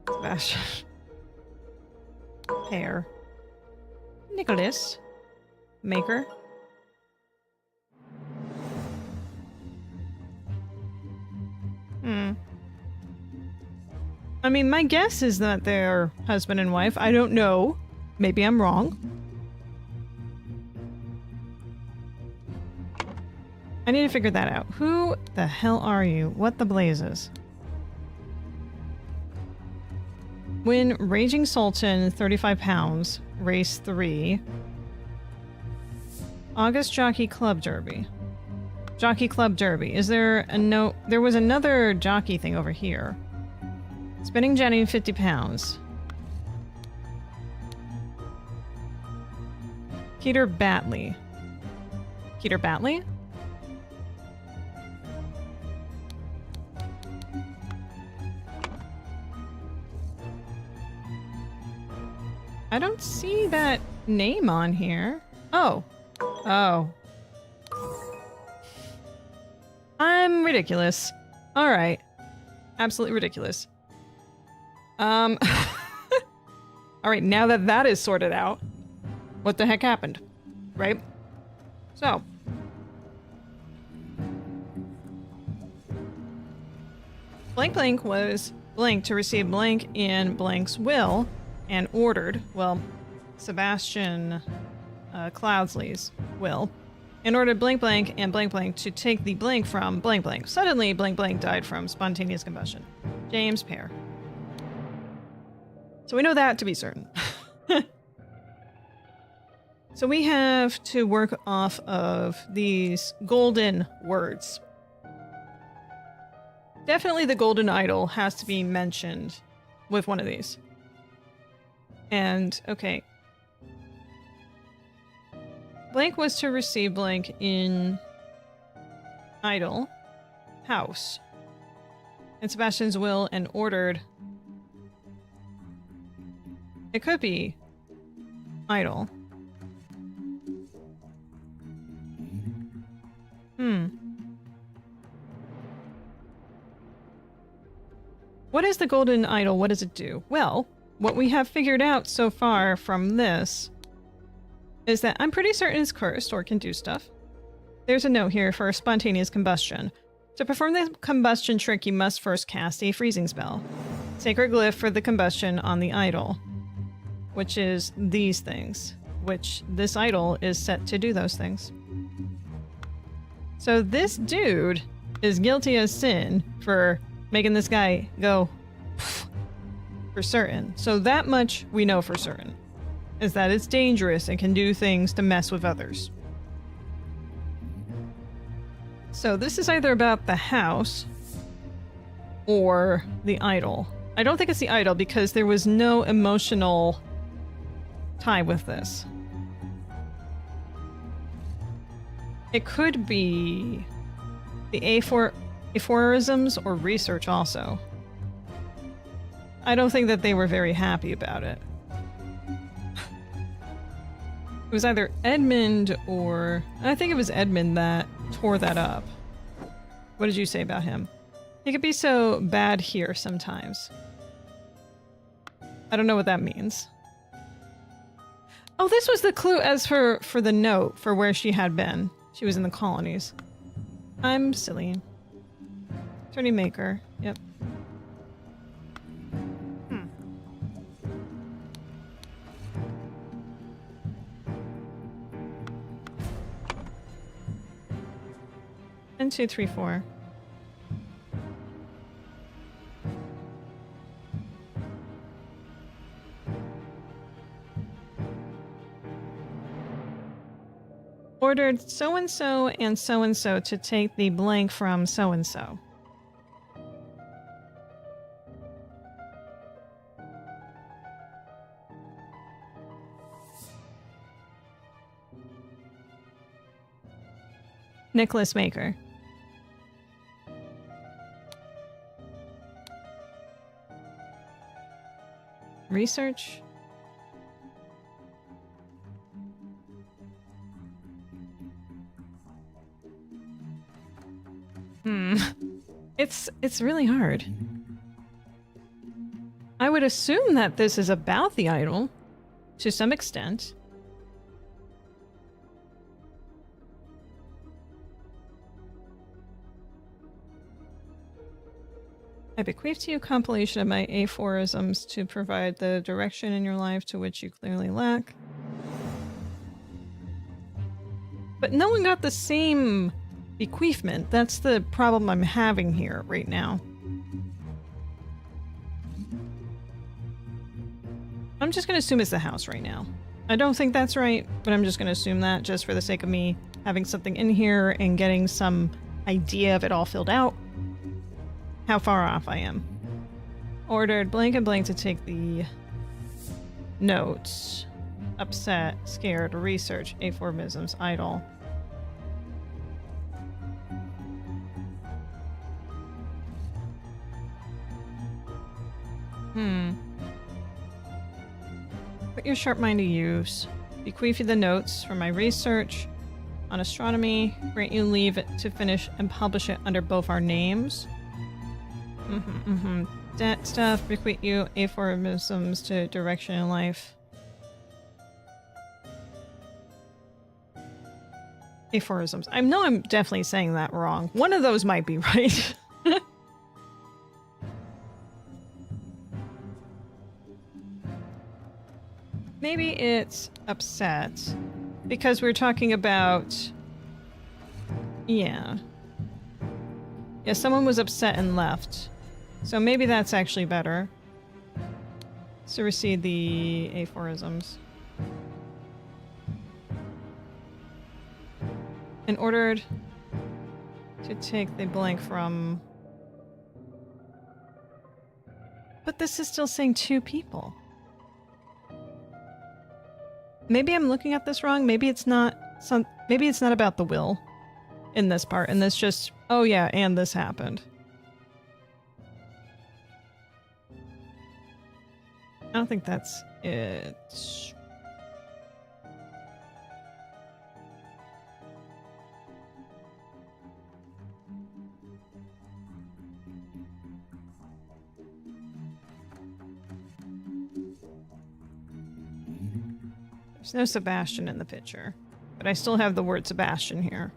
Sebastian. Pear. Nicholas. Maker. I mean, my guess is that they're husband and wife. I don't know. Maybe I'm wrong. I need to figure that out. Who the hell are you? What the blazes? Win Raging Sultan, 35 pounds, race 3. August Jockey Club Derby. Jockey Club Derby. Is there a note? There was another jockey thing over here. Spinning Jenny, 50 pounds. Peter Batley. Peter Batley? I don't see that name on here. Oh. Oh. I'm ridiculous. Alright. Absolutely ridiculous. Alright, now that that is sorted out, what the heck happened? Right? So. Blank Blank was blank to receive blank in blank's will and ordered, well, Sebastian Cloudsley's will, and ordered blank blank and blank blank to take the blank from blank blank. Suddenly, blank blank died from spontaneous combustion. James Pear. So we know that to be certain. So we have to work off of these golden words. Definitely the golden idol has to be mentioned with one of these. And, okay. Blank was to receive blank in idol, house, and Sebastian's will and ordered. It could be idol. What is the golden idol? What does it do? Well, what we have figured out so far from this is that I'm pretty certain it's cursed or can do stuff. There's a note here for spontaneous combustion. To perform the combustion trick, you must first cast a freezing spell. Sacred glyph for the combustion on the idol, which is these things, which this idol is set to do those things. So this dude is guilty as sin for making this guy go for certain. So that much we know for certain, is that it's dangerous and can do things to mess with others. So this is either about the house or the idol. I don't think it's the idol because there was no emotional tie with this. It could be the aphorisms or research also. I don't think that they were very happy about it. It was either Edmund or... I think it was Edmund that tore that up. What did you say about him? He could be so bad here sometimes. I don't know what that means. Oh, this was the clue as for the note for where she had been. She was in the colonies. I'm silly. Attorney Maker. Yep. And 2, 3, 4. Ordered so-and-so and so-and-so to take the blank from so-and-so. Nicholas Maker. Research. It's really hard. I would assume that this is about the idol, to some extent. I bequeath to you a compilation of my aphorisms to provide the direction in your life to which you clearly lack. But no one got the same bequeathment. That's the problem I'm having here right now. I'm just going to assume it's the house right now. I don't think that's right, but I'm just going to assume that just for the sake of me having something in here and getting some idea of it all filled out. How far off I am. Ordered blank and blank to take the notes. Upset, scared, research, aphorisms, idle. Put your sharp mind to use. Bequeath you the notes from my research on astronomy. Grant you leave to finish and publish it under both our names. That stuff. Bequeath you aphorisms to direction in life. Aphorisms. I know I'm definitely saying that wrong. One of those might be right. Maybe it's upset because we're talking about... Yeah, someone was upset and left. So maybe that's actually better. So receive the aphorisms. And ordered to take the blank from... But this is still saying 2 people. Maybe I'm looking at this wrong. Maybe it's not maybe it's not about the will in this part, and this just, oh yeah, and this happened. I don't think that's it. There's no Sebastian in the picture, but I still have the word Sebastian here.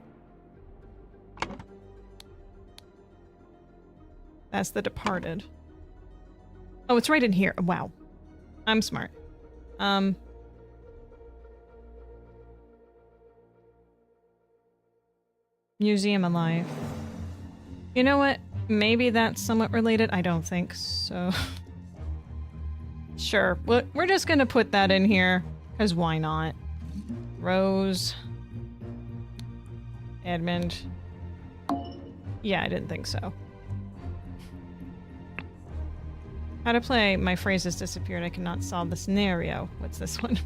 That's The Departed. Oh, it's right in here. Wow. I'm smart. Museum Alive. You know what? Maybe that's somewhat related. I don't think so. Sure. We're just gonna put that in here. Because why not? Rose. Edmund. Yeah, I didn't think so. How to play. My phrase has disappeared. I cannot solve the scenario. What's this one?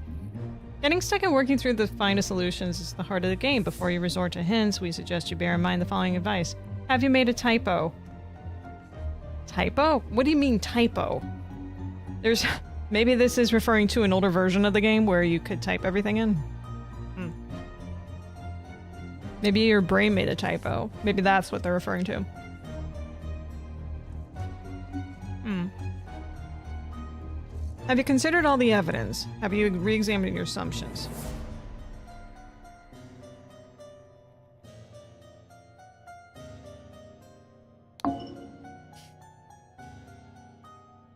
Getting stuck and working through the finest solutions is the heart of the game. Before you resort to hints, we suggest you bear in mind the following advice. Have you made a typo? Typo? What do you mean typo? There's... Maybe this is referring to an older version of the game where you could type everything in. Maybe your brain made a typo. Maybe that's what they're referring to. Have you considered all the evidence? Have you re-examined your assumptions?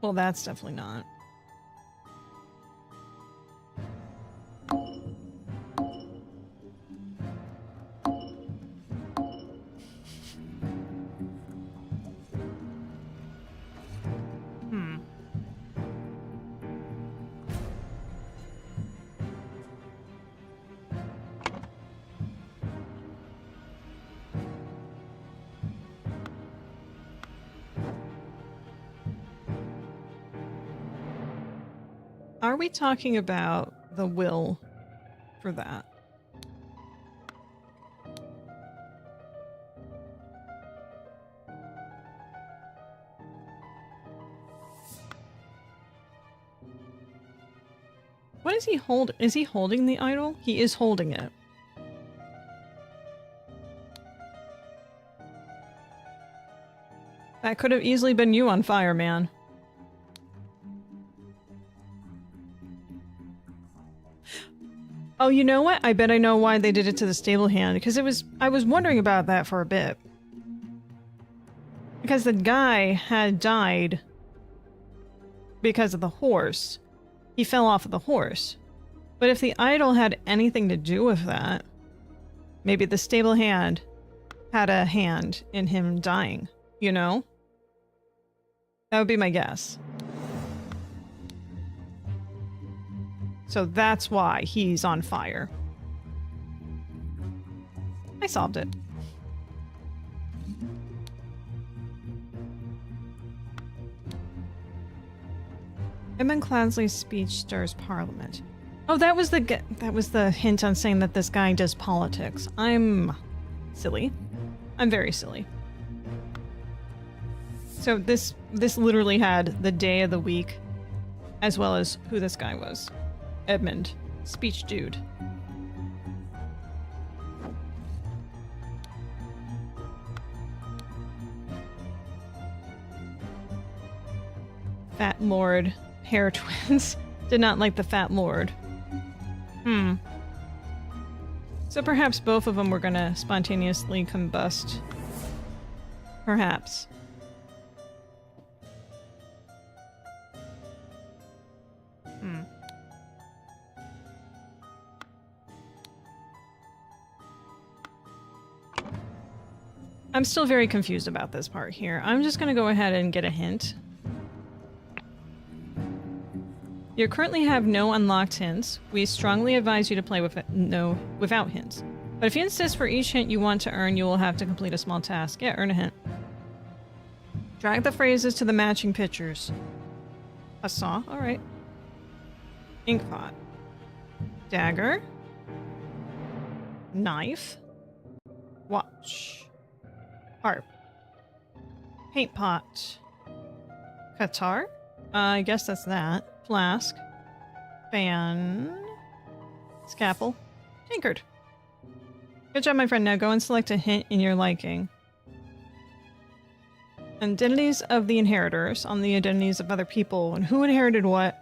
Well, that's definitely not. Are we talking about the will for that? What is he hold? Is he holding the idol? He is holding it. That could have easily been you on fire, man. Oh, you know what? I bet I know why they did it to the stable hand, because I was wondering about that for a bit. Because the guy had died because of the horse. He fell off of the horse. But if the idol had anything to do with that, maybe the stable hand had a hand in him dying, you know? That would be my guess. So that's why he's on fire. I solved it. Edmund Clansley's speech stirs Parliament. Oh, that was the hint on saying that this guy does politics. I'm silly. I'm very silly. So this literally had the day of the week, as well as who this guy was. Edmund, speech dude. Fat Lord, hair twins. Did not like the Fat Lord. So perhaps both of them were gonna spontaneously combust. Perhaps. I'm still very confused about this part here. I'm just gonna go ahead and get a hint. You currently have no unlocked hints. We strongly advise you to play without hints. But if you insist for each hint you want to earn, you will have to complete a small task. Yeah, earn a hint. Drag the phrases to the matching pictures. A saw? Alright. Inkpot. Dagger. Knife. Watch. Harp. Paint pot. Qatar? I guess that's that. Flask. Fan. Scalpel. Tankard. Good job, my friend. Now go and select a hint in your liking. Identities of the inheritors. On the identities of other people. And who inherited what.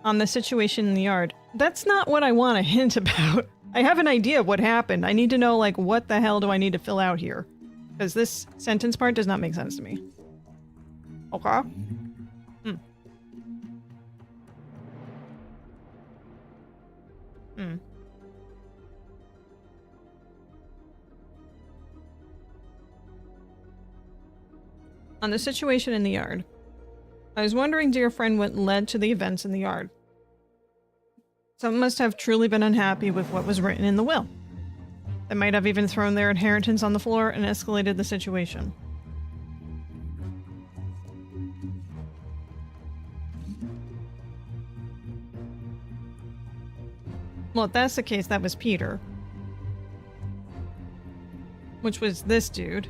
On the situation in the yard. That's not what I want a hint about. I have an idea of what happened. I need to know, like, what the hell do I need to fill out here? Because this sentence part does not make sense to me. Okay. On the situation in the yard. I was wondering, dear friend, what led to the events in the yard. Some must have truly been unhappy with what was written in the will. They might have even thrown their inheritance on the floor and escalated the situation. Well, if that's the case, that was Peter. Which was this dude.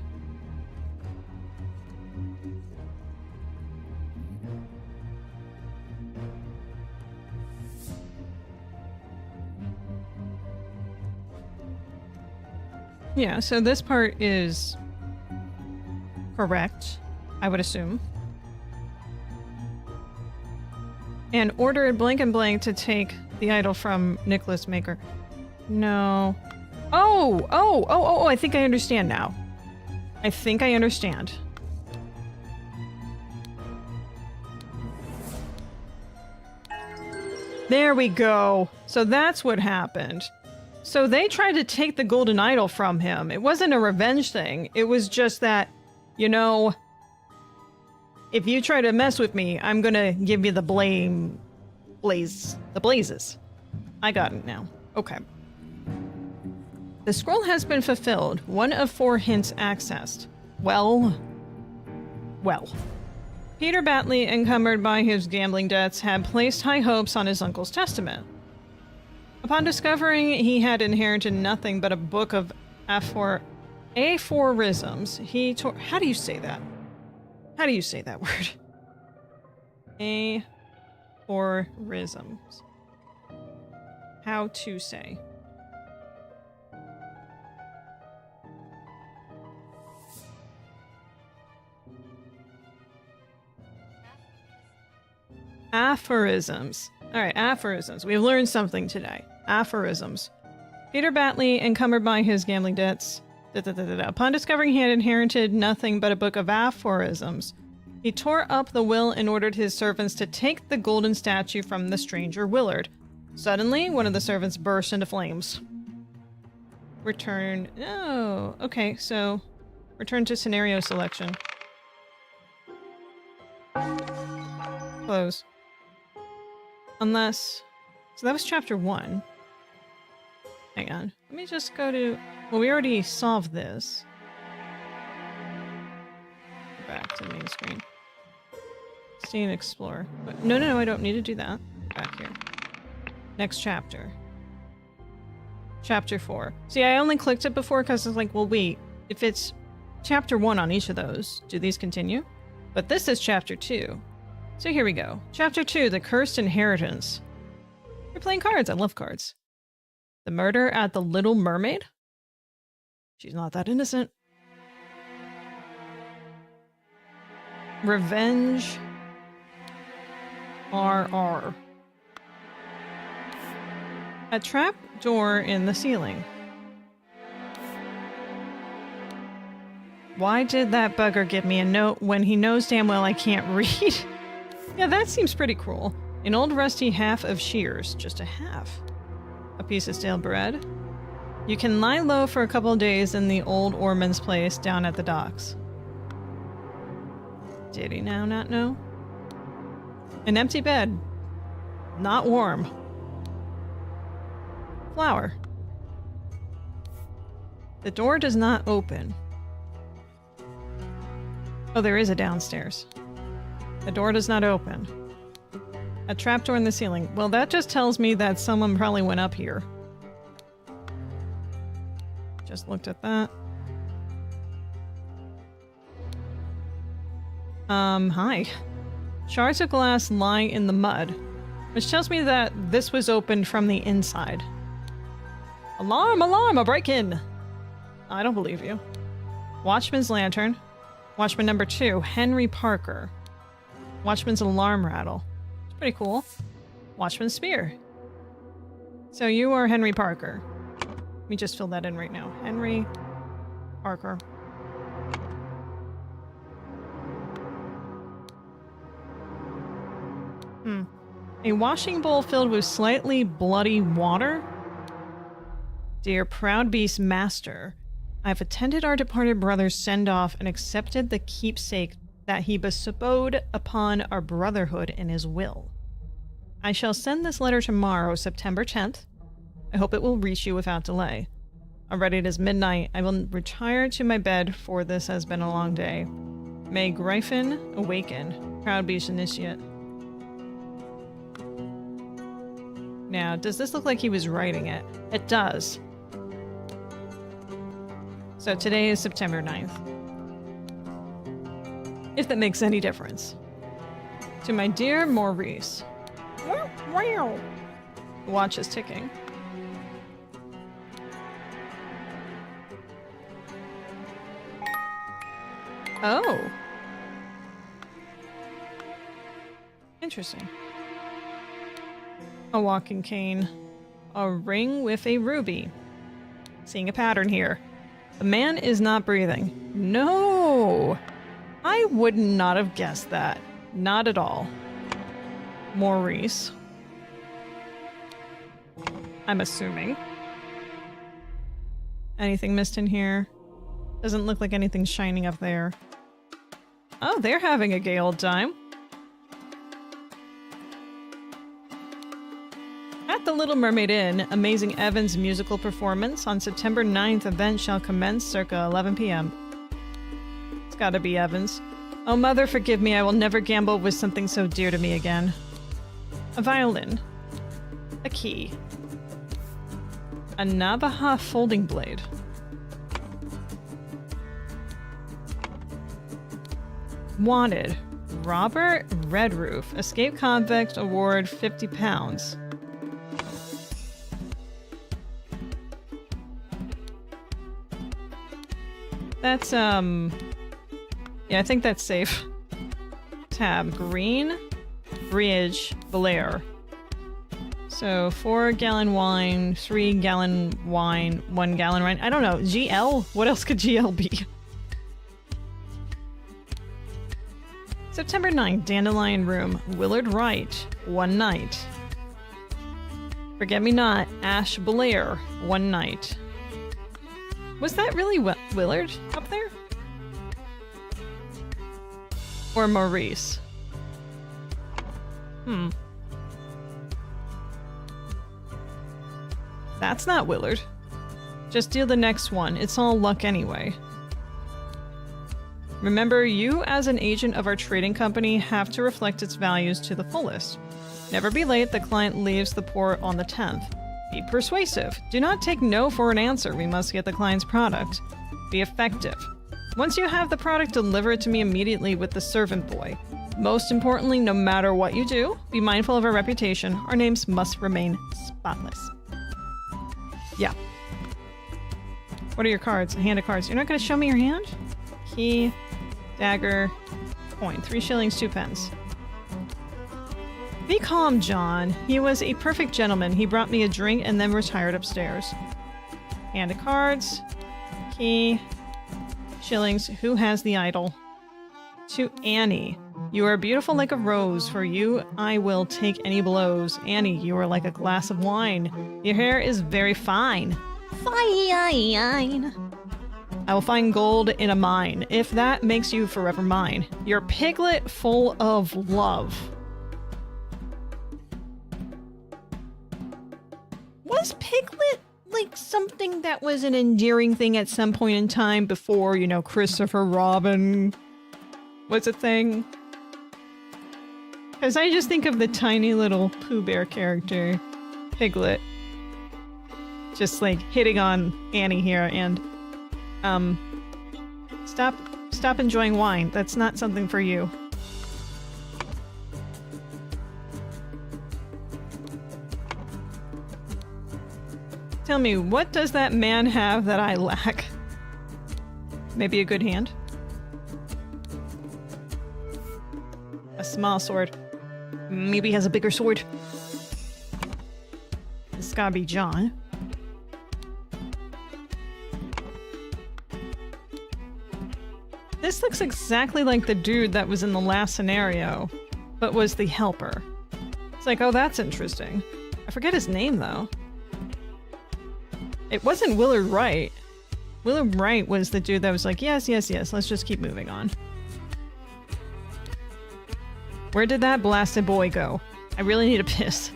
Yeah, so this part is correct, I would assume. And ordered blank and blank to take the idol from Nicholas Maker. No. Oh, I think I understand now. I think I understand. There we go. So that's what happened. So they tried to take the golden idol from him. It wasn't a revenge thing. It was just that, you know, if you try to mess with me, I'm gonna give you the blazes. I got it now. Okay. The scroll has been fulfilled. 1 of 4 hints accessed. Well. Peter Batley, encumbered by his gambling debts, had placed high hopes on his uncle's testament. Upon discovering he had inherited nothing but a book of aphorisms, he tore... How do you say that? How do you say that word? Aphorisms. How to say. Aphorisms. Alright, aphorisms. We've learned something today. Aphorisms. Peter Batley, encumbered by his gambling debts. Upon discovering he had inherited nothing but a book of aphorisms, he tore up the will and ordered his servants to take the golden statue from the stranger Willard. Suddenly, one of the servants burst into flames. Return... Oh, okay, so... Return to scenario selection. Close. Unless... So that was chapter 1. Hang on. Let me just go to... Well, we already solved this. Go back to the main screen. Stay and explore. But no, I don't need to do that. Back here. Next chapter. Chapter 4. See, I only clicked it before because I was like, well, wait. If it's chapter 1 on each of those, do these continue? But this is chapter 2. So here we go. Chapter 2, The Cursed Inheritance. You're playing cards. I love cards. The murder at the Little Mermaid? She's not that innocent. Revenge. RR. A trap door in the ceiling. Why did that bugger give me a note when he knows damn well I can't read? Yeah, that seems pretty cruel. An old rusty half of shears. Just a half. A piece of stale bread. You can lie low for a couple of days in the old oarman's place down at the docks. Did he now not know? An empty bed. Not warm. Flower. The door does not open. Oh, there is a downstairs. The door does not open. A trapdoor in the ceiling. Well, that just tells me that someone probably went up here. Just looked at that. Hi. Shards of glass lie in the mud, which tells me that this was opened from the inside. Alarm! Alarm! A break-in! I don't believe you. Watchman's lantern. Watchman number 2, Henry Parker. Watchman's alarm rattle. It's pretty cool. Watchman's spear. So you are Henry Parker. Let me just fill that in right now. Henry Parker. A washing bowl filled with slightly bloody water? Dear proud beast master, I have attended our departed brother's send-off and accepted the keepsake that he bestowed upon our brotherhood in his will. I shall send this letter tomorrow, September 10th. I hope it will reach you without delay. Already it is midnight. I will retire to my bed, for this has been a long day. May Gryphon awaken. Proud beast initiate. Now, does this look like he was writing it? It does. So today is September 9th. If that makes any difference. To my dear Maurice. The watch is ticking. Oh. Interesting. A walking cane. A ring with a ruby. Seeing a pattern here. The man is not breathing. No! I would not have guessed that. Not at all. Maurice. I'm assuming. Anything missed in here? Doesn't look like anything's shining up there. Oh, they're having a gay old time. At the Little Mermaid Inn, Amazing Evan's musical performance on September 9th event shall commence circa 11 p.m. It's gotta be Evans. Oh, mother, forgive me. I will never gamble with something so dear to me again. A violin. A key. A Navaja folding blade. Wanted. Robert Redroof. Escape convict. Award £50. That's, yeah, I think that's safe. Tab. Green. Bridge. Belair. So, 4-gallon wine, 3-gallon wine, 1-gallon wine. I don't know. GL? What else could GL be? September 9th, Dandelion Room. Willard Wright. 1 night. Forget Me Not. Ash Belair. 1 night. Was that really Willard up there? Or Maurice? That's not Willard. Just deal the next one. It's all luck anyway. Remember, you as an agent of our trading company have to reflect its values to the fullest. Never be late. The client leaves the port on the 10th. Be persuasive. Do not take no for an answer. We must get the client's product. Be effective. Once you have the product, deliver it to me immediately with the servant boy. Most importantly, no matter what you do, be mindful of our reputation. Our names must remain spotless. Yeah. What are your cards? A hand of cards. You're not going to show me your hand? Key, dagger, coin. 3 shillings, 2 pence. Be calm, John. He was a perfect gentleman. He brought me a drink and then retired upstairs. Hand of cards. Key. Shillings. Who has the idol? To Annie. You are beautiful like a rose. For you, I will take any blows. Annie, you are like a glass of wine. Your hair is very fine. Fine. I will find gold in a mine, if that makes you forever mine. Your piglet full of love. Was Piglet like something that was an endearing thing at some point in time before, you know, Christopher Robin was a thing? Because I just think of the tiny little Pooh Bear character, Piglet, just like hitting on Annie here and, stop enjoying wine. That's not something for you. Tell me, what does that man have that I lack? Maybe a good hand? A small sword. Maybe he has a bigger sword. It's gotta be John. This looks exactly like the dude that was in the last scenario, but was the helper. It's like, oh, that's interesting. I forget his name, though. It wasn't Willard Wright. Willard Wright was the dude that was like, yes, yes, yes, let's just keep moving on. Where did that blasted boy go? I really need a piss.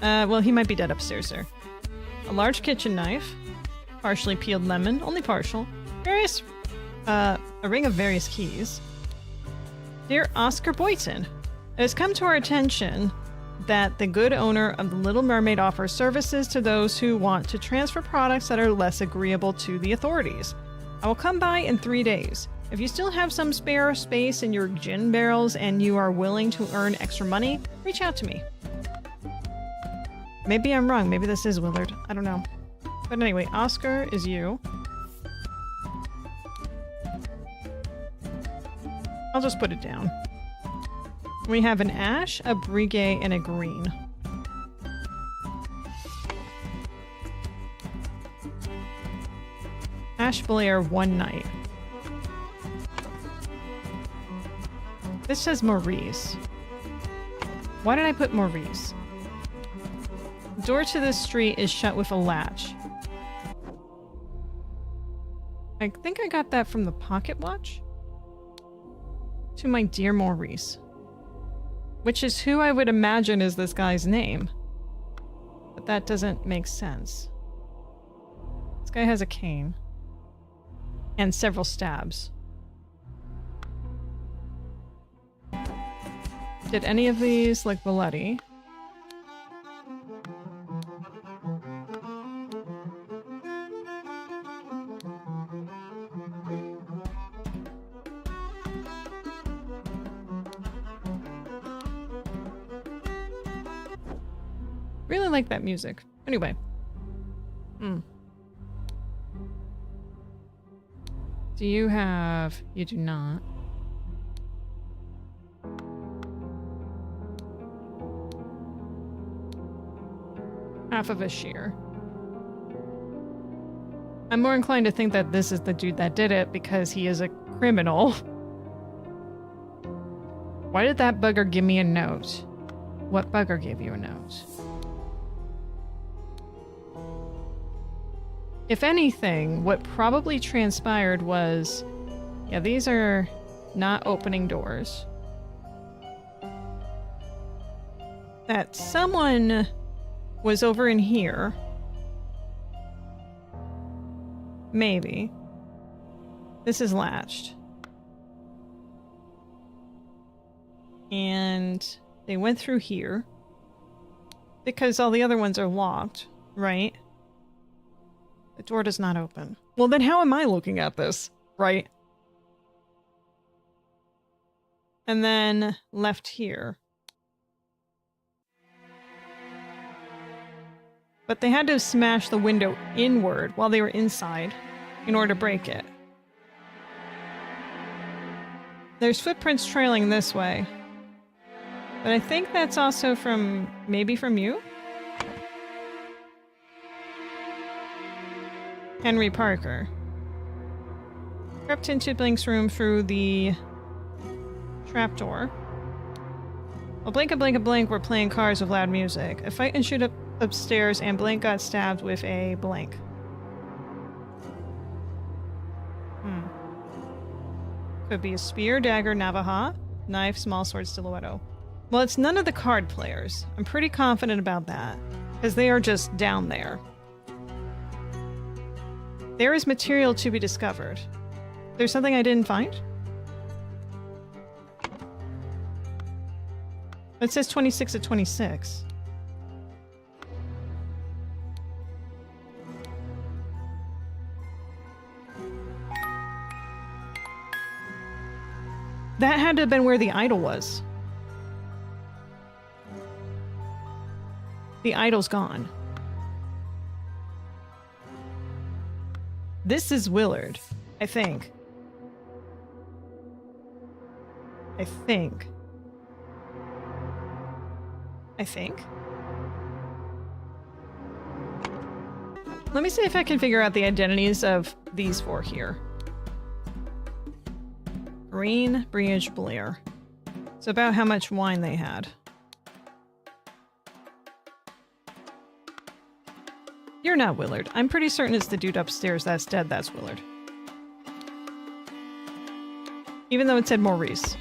Well, he might be dead upstairs, sir. A large kitchen knife. Partially peeled lemon. Only partial. Various... a ring of various keys. Dear Oscar Boyton, it has come to our attention that the good owner of the Little Mermaid offers services to those who want to transfer products that are less agreeable to the authorities. I will come by in 3 days. If you still have some spare space in your gin barrels and you are willing to earn extra money, reach out to me. Maybe I'm wrong. Maybe this is Willard. I don't know. But anyway, Oscar is you. I'll just put it down. We have an ash, a brigay, and a green. Ash Blair, 1 night. This says Maurice. Why did I put Maurice? The door to this street is shut with a latch. I think I got that from the pocket watch. To my dear Maurice. Which is who I would imagine is this guy's name. But that doesn't make sense. This guy has a cane. And several stabs. Did any of these look bloody? Really like that music. Anyway. Do you have... You do not. Half of a shear. I'm more inclined to think that this is the dude that did it because he is a criminal. Why did that bugger give me a note? What bugger gave you a note? If anything, what probably transpired was, yeah, these are not opening doors. That someone was over in here. Maybe. This is latched. And they went through here. Because all the other ones are locked, right? The door does not open. Well, then how am I looking at this? Right? And then left here. But they had to smash the window inward while they were inside in order to break it. There's footprints trailing this way. But I think that's also from... maybe from you? Henry Parker. Crept into Blink's room through the trapdoor. While Blink and Blink and Blink were playing cards with loud music, a fight ensued upstairs and Blink got stabbed with a blank. Could be a spear, dagger, navaja, knife, small sword, stiletto. Well, it's none of the card players. I'm pretty confident about that, because they are just down there. There is material to be discovered. There's something I didn't find? It says 26 of 26. That had to have been where the idol was. The idol's gone. This is Willard, I think. I think. Let me see if I can figure out the identities of these four here. Green, Bridge, Blair. It's about how much wine they had. You're not Willard. I'm pretty certain it's the dude upstairs that's dead that's Willard. Even though it said Maurice.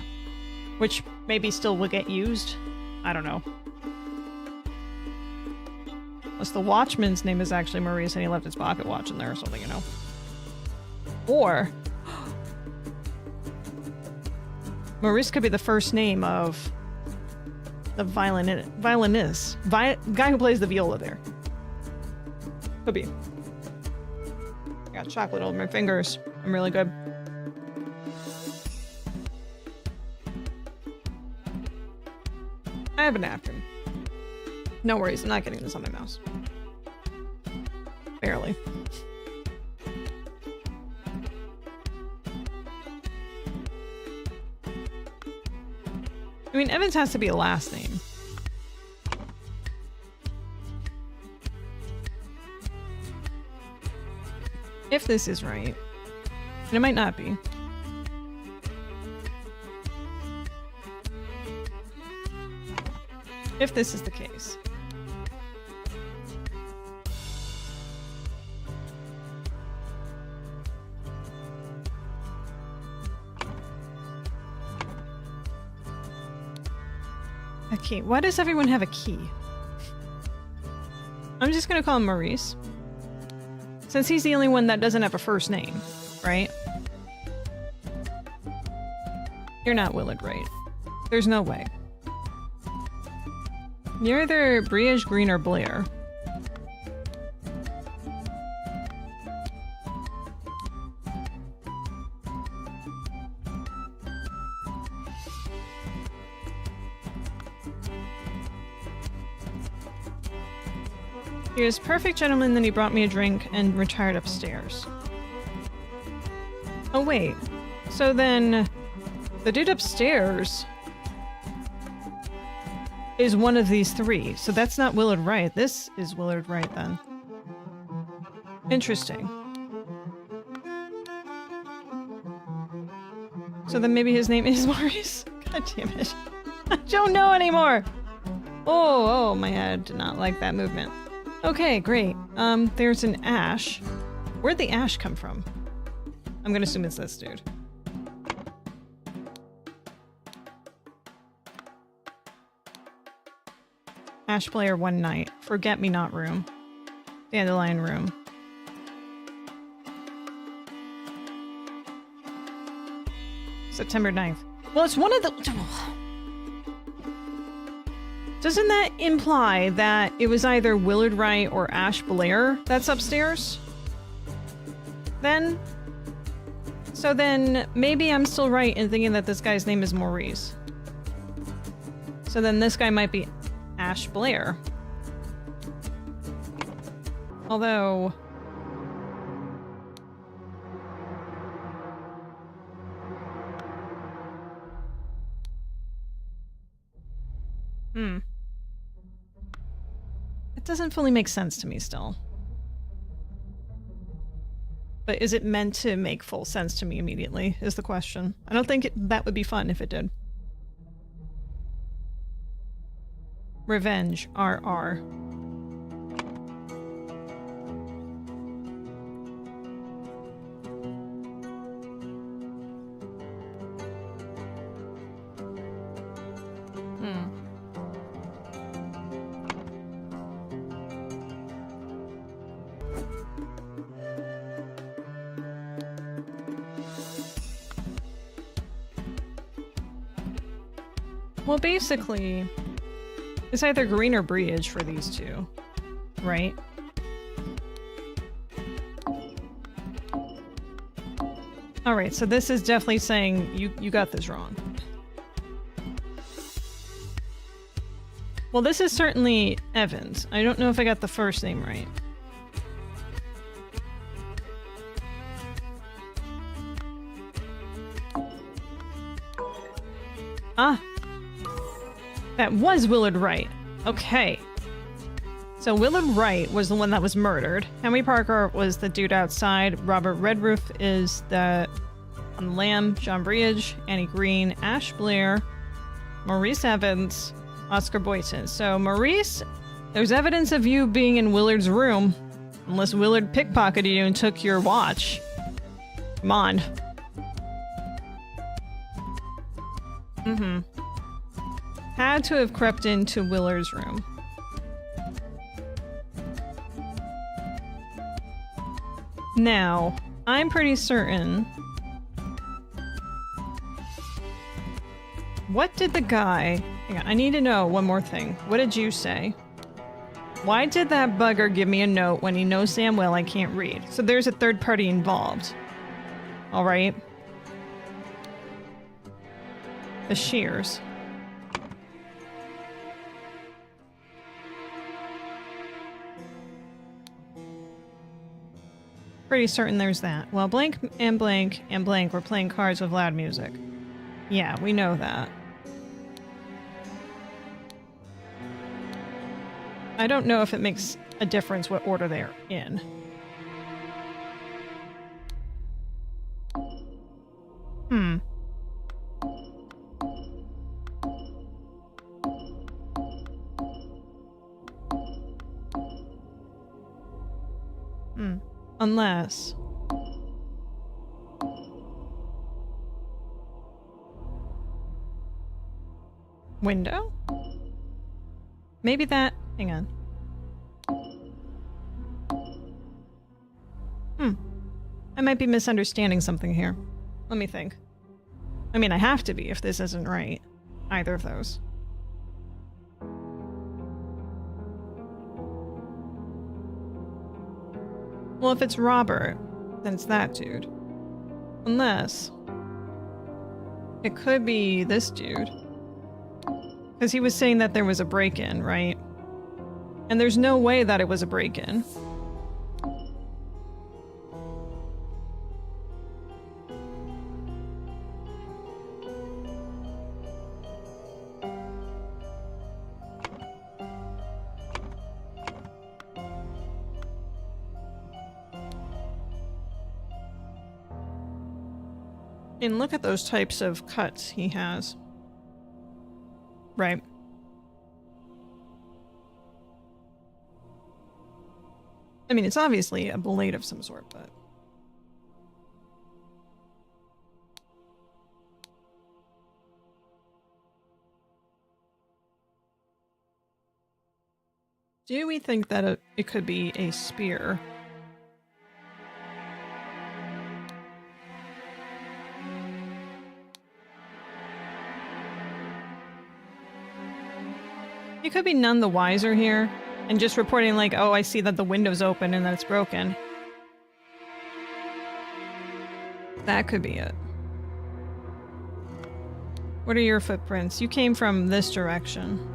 Which maybe still will get used. I don't know. Unless the watchman's name is actually Maurice and he left his pocket watch in there or something, you know. Or... Maurice could be the first name of the violinist. Guy who plays the viola there. Could be. I got chocolate all over my fingers. I'm really good. I have a napkin. No worries, I'm not getting this on my mouse. Barely. I mean, Evans has to be a last name. If this is right. And it might not be. If this is the case. A key. Why does everyone have a key? I'm just gonna call him Maurice. Since he's the only one that doesn't have a first name, right? You're not Willard, right? There's no way. You're either Briege, Green, or Blair. He was a perfect gentleman, then he brought me a drink and retired upstairs. Oh wait, so then the dude upstairs is one of these three, so that's not Willard Wright. This is Willard Wright then. Interesting. So then maybe his name is Maurice? God damn it. I don't know anymore! Oh, my head did not like that movement. Okay, great. There's an ash. Where'd the ash come from? I'm gonna assume it's this dude. Ash player one night. Forget-me-not room. Dandelion room. September 9th. Well, it's one of the... Doesn't that imply that it was either Willard Wright or Ash Blair that's upstairs? Then? So then, maybe I'm still right in thinking that this guy's name is Maurice. So then this guy might be Ash Blair. Although... It doesn't fully make sense to me still. But is it meant to make full sense to me immediately, is the question. I don't think that would be fun if it did. Revenge, RR. Well, basically, it's either Green or Briege for these two, right? Alright, so this is definitely saying you got this wrong. Well, this is certainly Evans. I don't know if I got the first name right. Ah! That was Willard Wright. Okay. So Willard Wright was the one that was murdered. Henry Parker was the dude outside. Robert Redroof is the on the lam. John Briege, Annie Green, Ash Blair, Maurice Evans, Oscar Boyton. So Maurice, there's evidence of you being in Willard's room. Unless Willard pickpocketed you and took your watch. Come on. Had to have crept into Willard's room. Now, I'm pretty certain... What did the guy... Hang on, I need to know one more thing. What did you say? Why did that bugger give me a note when he knows damn well I can't read? So there's a third party involved. Alright. The shears. Pretty certain there's that. Well, blank and blank and blank were playing cards with loud music. Yeah, we know that. I don't know if it makes a difference what order they're in. Unless... Window? Maybe that... Hang on. I might be misunderstanding something here. Let me think. I mean, I have to be if this isn't right. Either of those. Well, if it's Robert, then it's that dude. Unless it could be this dude. Because he was saying that there was a break-in, right? And there's no way that it was a break-in. And look at those types of cuts he has. Right. I mean, it's obviously a blade of some sort, but... Do we think that it could be a spear? You could be none the wiser here, and just reporting like, oh, I see that the window's open and that it's broken. That could be it. What are your footprints? You came from this direction.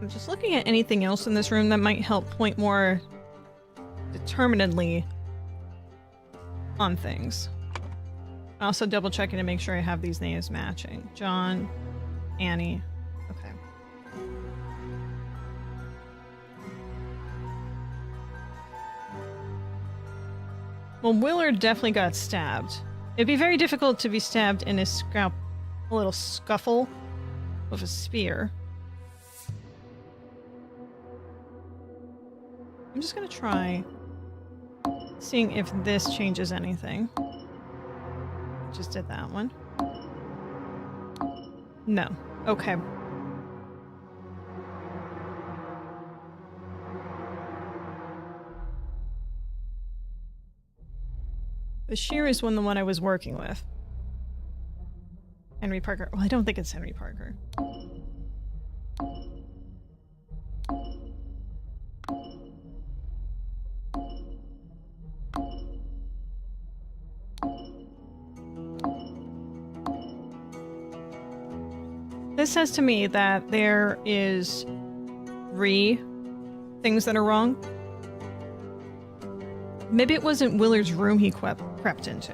I'm just looking at anything else in this room that might help point more determinedly on things. Also double checking to make sure I have these names matching. John, Annie. Okay. Well, Willard definitely got stabbed. It'd be very difficult to be stabbed in a little scuffle with a spear. I'm just gonna try seeing if this changes anything. Just did that one. No. Okay. The shear is the one I was working with. Henry Parker. Well, I don't think it's Henry Parker. This says to me that there is 3 things that are wrong. Maybe it wasn't Willard's room he crept into.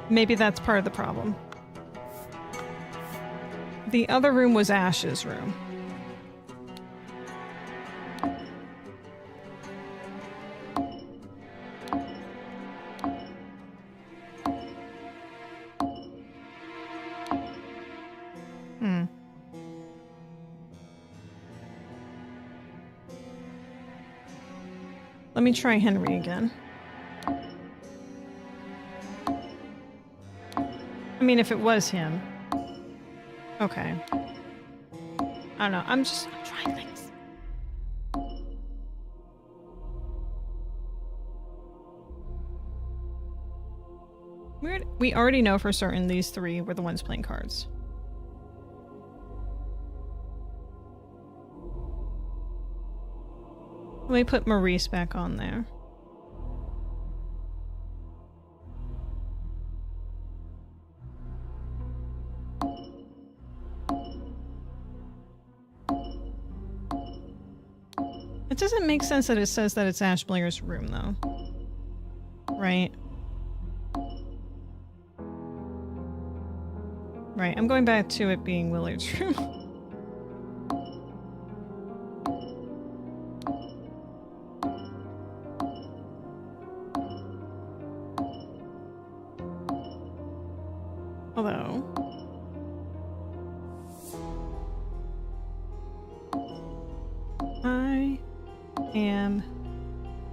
Maybe that's part of the problem. The other room was Ash's room. Let me try Henry again. I mean, if it was him. Okay. I don't know. I'm trying things. Weird. We already know for certain these 3 were the ones playing cards. Let me put Maurice back on there. It doesn't make sense that it says that it's Ash Blair's room, though. Right? Right, I'm going back to it being Willard's room. Although... I am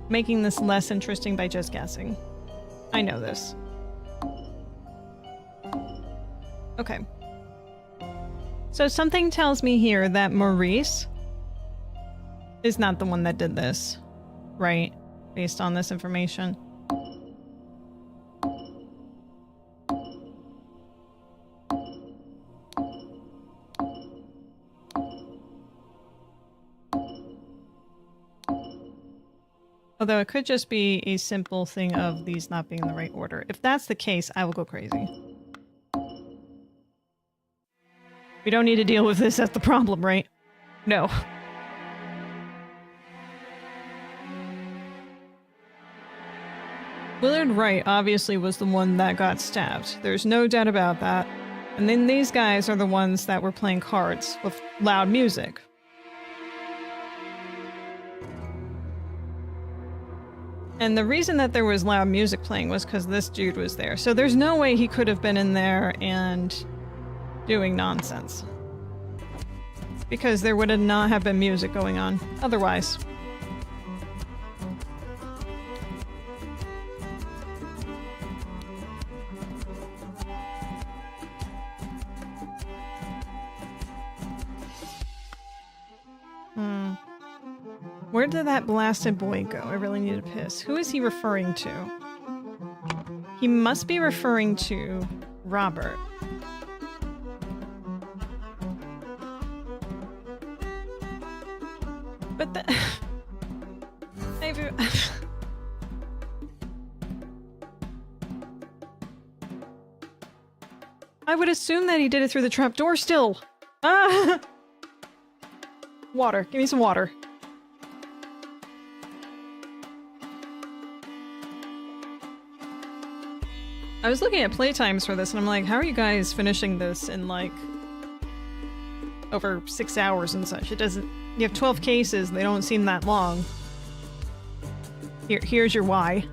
making this less interesting by just guessing. I know this. Okay. So something tells me here that Maurice is not the one that did this, right? Based on this information. Although it could just be a simple thing of these not being in the right order. If that's the case, I will go crazy. We don't need to deal with this as the problem, right? No. Willard Wright obviously was the one that got stabbed. There's no doubt about that. And then these guys are the ones that were playing cards with loud music. And the reason that there was loud music playing was because this dude was there. So there's no way he could have been in there and doing nonsense. Because there would not have been music going on otherwise. Where did that blasted boy go? I really need to piss. Who is he referring to? He must be referring to Robert. But the... I would assume that he did it through the trapdoor still. Ah! Water. Give me some water. I was looking at playtimes for this and I'm like, how are you guys finishing this in like over 6 hours and such? It doesn't... You have 12 cases, they don't seem that long. Here's your why.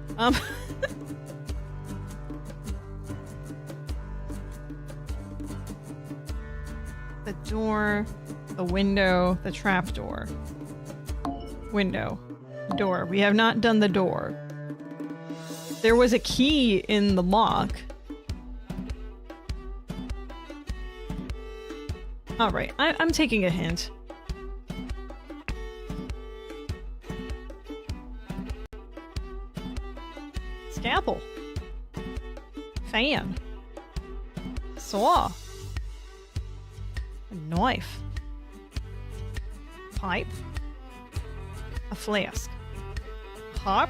The door, the window, the trapdoor. Window. Door. We have not done the door. There was a key in the lock. Alright, I'm taking a hint. Scalpel. Fan. Saw. A knife. Pipe. A flask. Harp.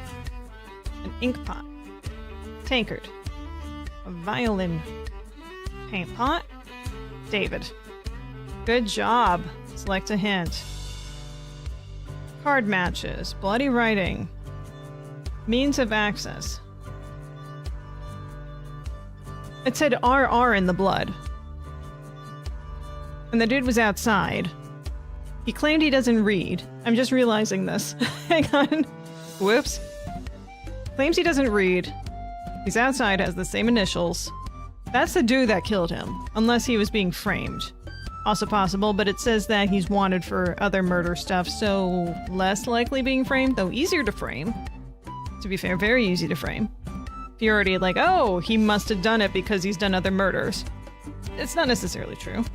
An ink pot. Tankard. A violin. Paint pot. David. Good job. Select a hint. Card matches. Bloody writing. Means of access. It said RR in the blood. And the dude was outside. He claimed he doesn't read. I'm just realizing this. Hang on. Whoops. Claims he doesn't read. He's outside, has the same initials. That's the dude that killed him, unless he was being framed. Also possible, but it says that he's wanted for other murder stuff, so less likely being framed, though easier to frame. To be fair, very easy to frame. If you're already like, oh, he must have done it because he's done other murders. It's not necessarily true.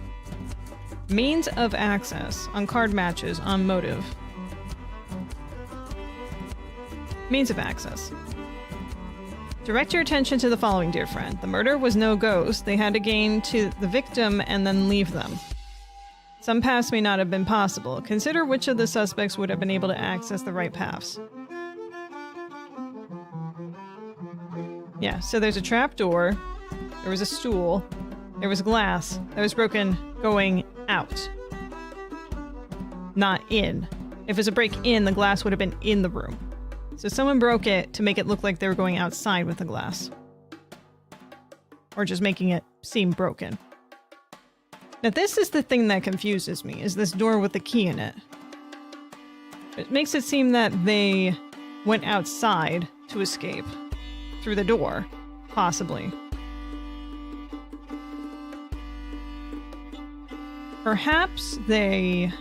Means of access on card matches on motive. Means of access. Direct your attention to the following, dear friend. The murder was no ghost. They had to gain to the victim and then leave them. Some paths may not have been possible. Consider which of the suspects would have been able to access the right paths. Yeah, so there's a trap door. There was a stool. There was glass that was broken going out. Not in. If it was a break-in, the glass would have been in the room. So someone broke it to make it look like they were going outside with the glass. Or just making it seem broken. Now this is the thing that confuses me, is this door with the key in it. It makes it seem that they went outside to escape. Through the door. Possibly. Perhaps they...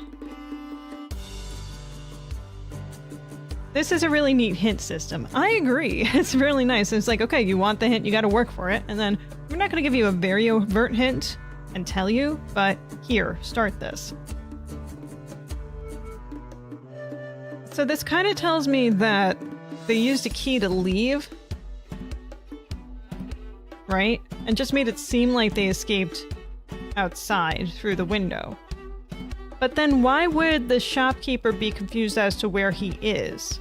This is a really neat hint system. I agree. It's really nice. It's like, okay, you want the hint, you gotta work for it. And then we're not gonna give you a very overt hint and tell you, but here, start this. So this kind of tells me that they used a key to leave, right? And just made it seem like they escaped outside through the window. But then why would the shopkeeper be confused as to where he is?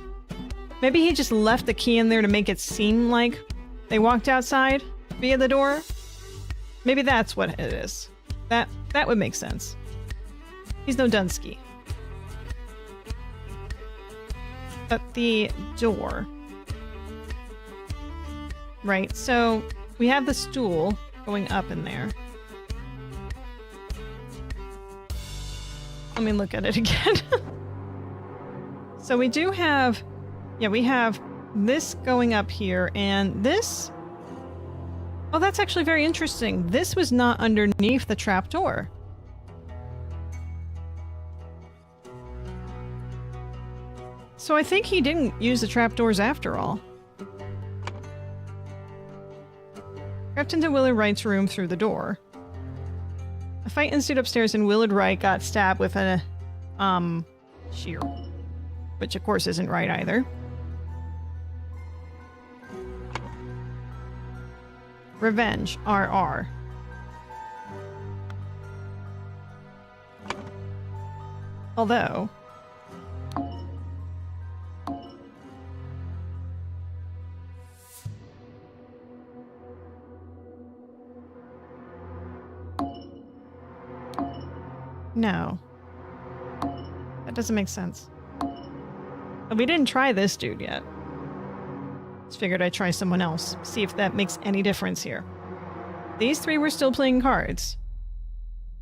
Maybe he just left the key in there to make it seem like they walked outside via the door? Maybe that's what it is. That would make sense. He's no Dunsky. But the door. Right, so we have the stool going up in there. Let me look at it again. So we do have... Yeah, we have this going up here, and this... Oh, that's actually very interesting. This was not underneath the trapdoor. So I think he didn't use the trapdoors after all. Crept into Willard Wright's room through the door. A fight ensued upstairs and Willard Wright got stabbed with a, shear. Which of course isn't right either. Revenge, RR. Although... No. That doesn't make sense. But we didn't try this dude yet. Just figured I'd try someone else, see if that makes any difference here. These three were still playing cards.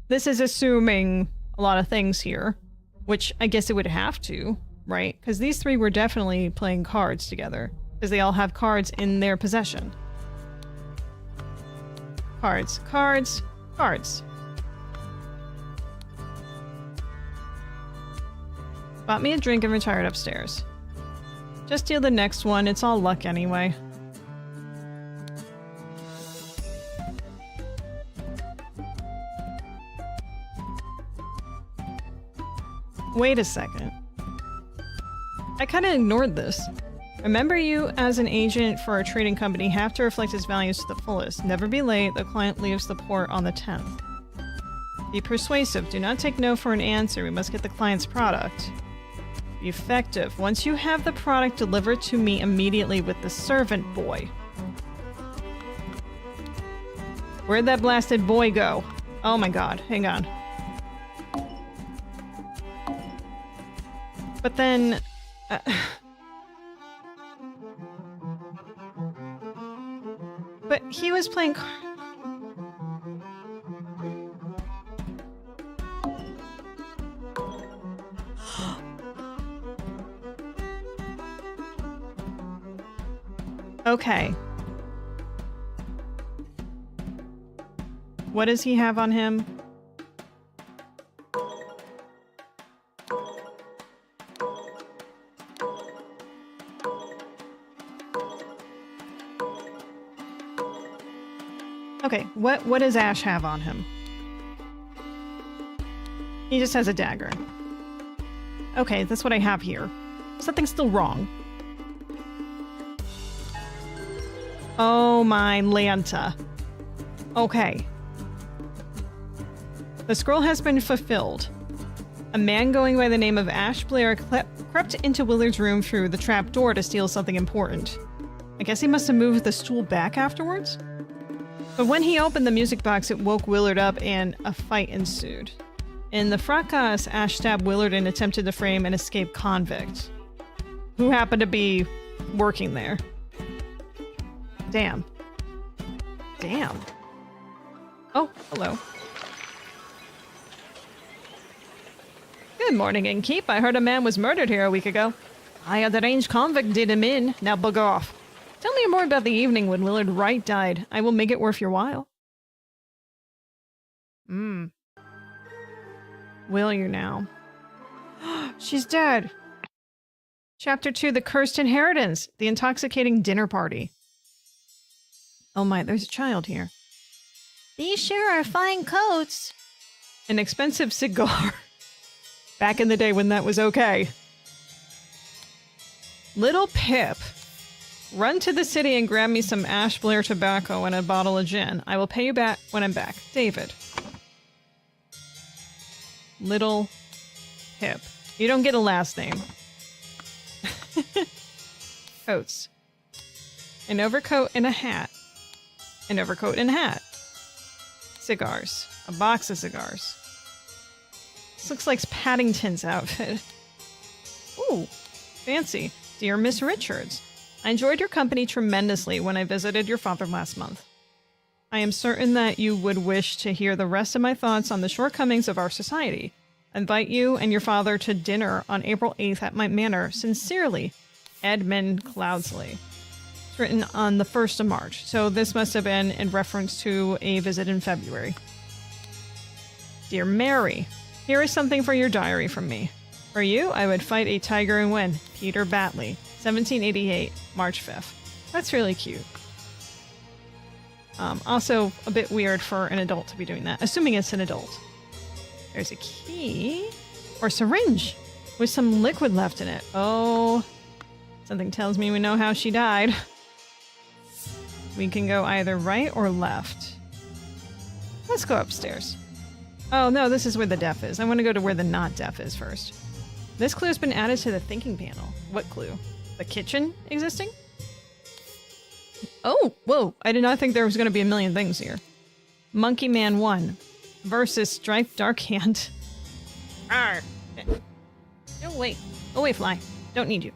This is assuming a lot of things here, which I guess it would have to, right? Because these three were definitely playing cards together, because they all have cards in their possession. Cards, cards, cards. Bought me a drink and retired upstairs. Just deal the next one, it's all luck anyway. Wait a second. I kinda ignored this. Remember, you as an agent for a trading company have to reflect its values to the fullest. Never be late, the client leaves the port on the 10th. Be persuasive, do not take no for an answer, we must get the client's product. Be effective. Once you have the product, deliver to me immediately with the servant boy. Where'd that blasted boy go? Oh my god, hang on. But then... But he was playing... Okay. What does he have on him? Okay, what does Ash have on him? He just has a dagger. Okay, that's what I have here. Something's still wrong. Oh my Lanta. Okay. The scroll has been fulfilled. A man going by the name of Ash Blair crept into Willard's room through the trap door to steal something important. I guess he must have moved the stool back afterwards? But when he opened the music box, it woke Willard up and a fight ensued. In the fracas, Ash stabbed Willard and attempted to frame an escaped convict, who happened to be working there. Damn. Damn. Oh, hello. Good morning, Innkeep. I heard a man was murdered here a week ago. A deranged convict did him in. Now bug off. Tell me more about the evening when Willard Wright died. I will make it worth your while. Will you now? She's dead. Chapter 2, The Cursed Inheritance, the intoxicating dinner party. Oh my, there's a child here. These sure are fine coats. An expensive cigar. Back in the day when that was okay. Little Pip. Run to the city and grab me some Ash Blair tobacco and a bottle of gin. I will pay you back when I'm back. David. Little Pip. You don't get a last name. Coats. An overcoat and a hat. An overcoat and a hat. Cigars. A box of cigars. This looks like Paddington's outfit. Ooh, fancy. Dear Miss Richards, I enjoyed your company tremendously when I visited your father last month. I am certain that you would wish to hear the rest of my thoughts on the shortcomings of our society. I invite you and your father to dinner on April 8th at my manor. Sincerely, Edmund Cloudsley. It's written on the 1st of March, so this must have been in reference to a visit in February. Dear Mary, here is something for your diary from me. For you, I would fight a tiger and win. Peter Batley, 1788, March 5th. That's really cute. Also, a bit weird for an adult to be doing that, assuming it's an adult. There's a key. Or syringe with some liquid left in it. Oh, something tells me we know how she died. We can go either right or left. Let's go upstairs. Oh no, this is where the deaf is. I want to go to where the not deaf is first. This clue has been added to the thinking panel. What clue? The kitchen existing? Oh, whoa. I did not think there was going to be a million things here. Monkey Man 1 versus Striped Darkhand. Arr. No, wait. Oh, wait, Fly. Don't need you.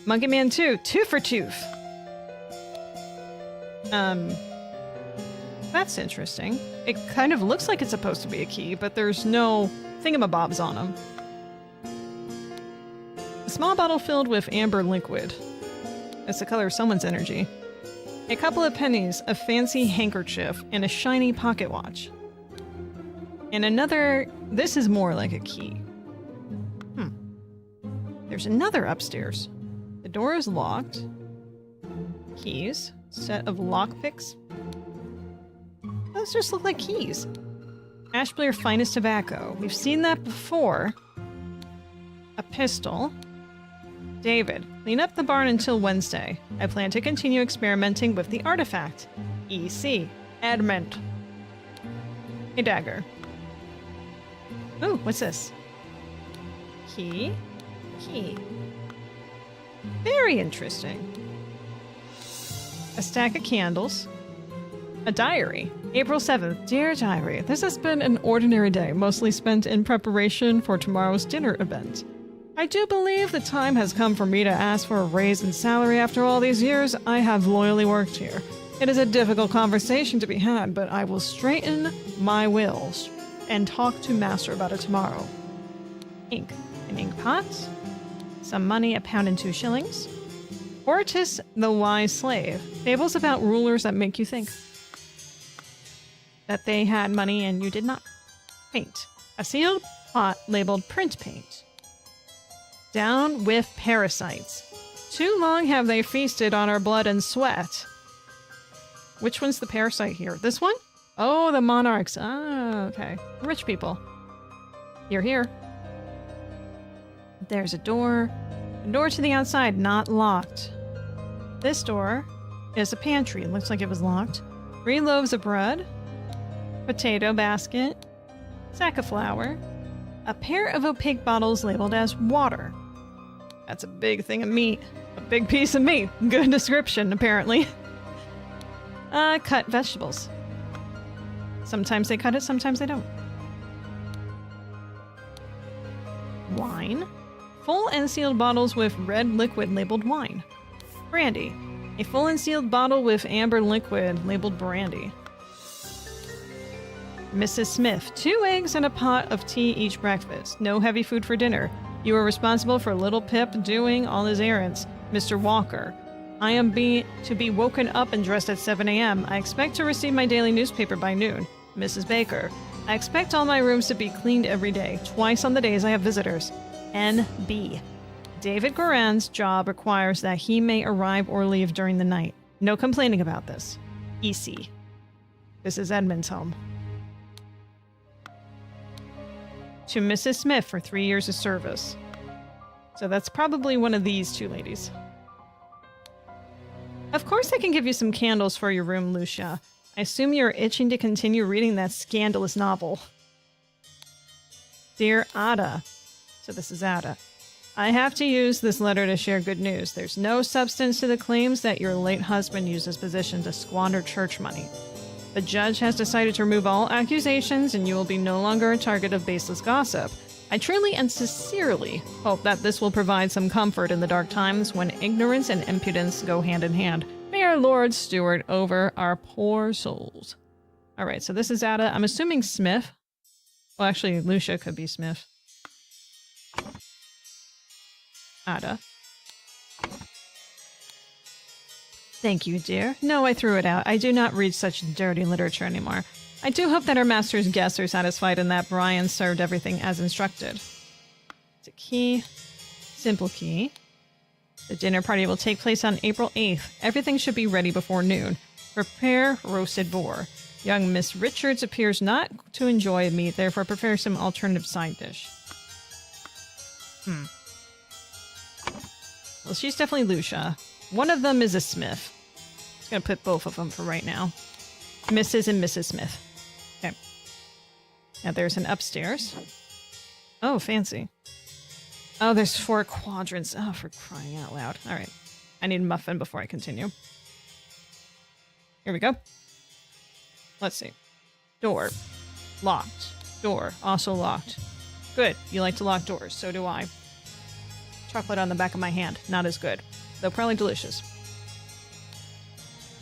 Monkey Man 2, Tooth for Tooth. That's interesting. It kind of looks like it's supposed to be a key, but there's no thingamabobs on them. A small bottle filled with amber liquid. That's the color of someone's energy. A couple of pennies, a fancy handkerchief, and a shiny pocket watch. And another... This is more like a key. There's another upstairs. The door is locked. Keys. Set of lockpicks. Those just look like keys. Ash Blair Finest Tobacco. We've seen that before. A pistol. David, clean up the barn until Wednesday. I plan to continue experimenting with the artifact. EC. Edmund. A dagger. Ooh, what's this? Key? Key. Very interesting. A stack of candles. A diary. April 7th. Dear Diary, this has been an ordinary day, mostly spent in preparation for tomorrow's dinner event. I do believe the time has come for me to ask for a raise in salary after all these years I have loyally worked here. It is a difficult conversation to be had, but I will straighten my wills and talk to Master about it tomorrow. Ink. An ink pot. Some money, £1 and 2 shillings. Ortis the Wise Slave. Fables about rulers that make you think that they had money and you did not. Paint. A sealed pot labeled print paint. Down with parasites. Too long have they feasted on our blood and sweat. Which one's the parasite here? This one? Oh, the monarchs. Ah, okay. Rich people. You're here. There's a door. A door to the outside, not locked. This door is a pantry. It looks like it was locked. 3 loaves of bread. Potato basket. Sack of flour. A pair of opaque bottles labeled as water. That's a big thing of meat. A big piece of meat. Good description, apparently. Cut vegetables. Sometimes they cut it, sometimes they don't. Wine. Full and sealed bottles with red liquid labeled wine. Brandy. A full and sealed bottle with amber liquid labeled brandy. Mrs. Smith. 2 eggs and a pot of tea each breakfast. No heavy food for dinner. You are responsible for little Pip doing all his errands. Mr. Walker. I am to be woken up and dressed at 7 a.m. I expect to receive my daily newspaper by noon. Mrs. Baker. I expect all my rooms to be cleaned every day, twice on the days I have visitors. NB. David Goran's job requires that he may arrive or leave during the night. No complaining about this. EC. This is Edmund's home. To Mrs. Smith for 3 years of service. So that's probably one of these two ladies. Of course I can give you some candles for your room, Lucia. I assume you're itching to continue reading that scandalous novel. Dear Ada. So this is Ada. I have to use this letter to share good news. There's no substance to the claims that your late husband used his position to squander church money. The judge has decided to remove all accusations, and you will be no longer a target of baseless gossip. I truly and sincerely hope that this will provide some comfort in the dark times when ignorance and impudence go hand in hand. May our Lord steward over our poor souls. All right, so this is Ada. I'm assuming Smith. Well, actually, Lucia could be Smith. Ada. Thank you, dear. No, I threw it out. I do not read such dirty literature anymore. I do hope that our master's guests are satisfied and that Brian served everything as instructed. It's a key. Simple key. The dinner party will take place on April 8th. Everything should be ready before noon. Prepare roasted boar. Young Miss Richards appears not to enjoy meat, therefore prepare some alternative side dish. Well, she's definitely Lucia. One of them is a Smith. Just gonna put both of them for right now. Mrs. and Mrs. Smith. Okay. Now there's an upstairs. Oh, fancy. Oh, there's 4 quadrants. Oh, for crying out loud. All right. I need a muffin before I continue. Here we go. Let's see. Door. Locked. Door. Also locked. Good. You like to lock doors. So do I. Chocolate on the back of my hand. Not as good. Though probably delicious.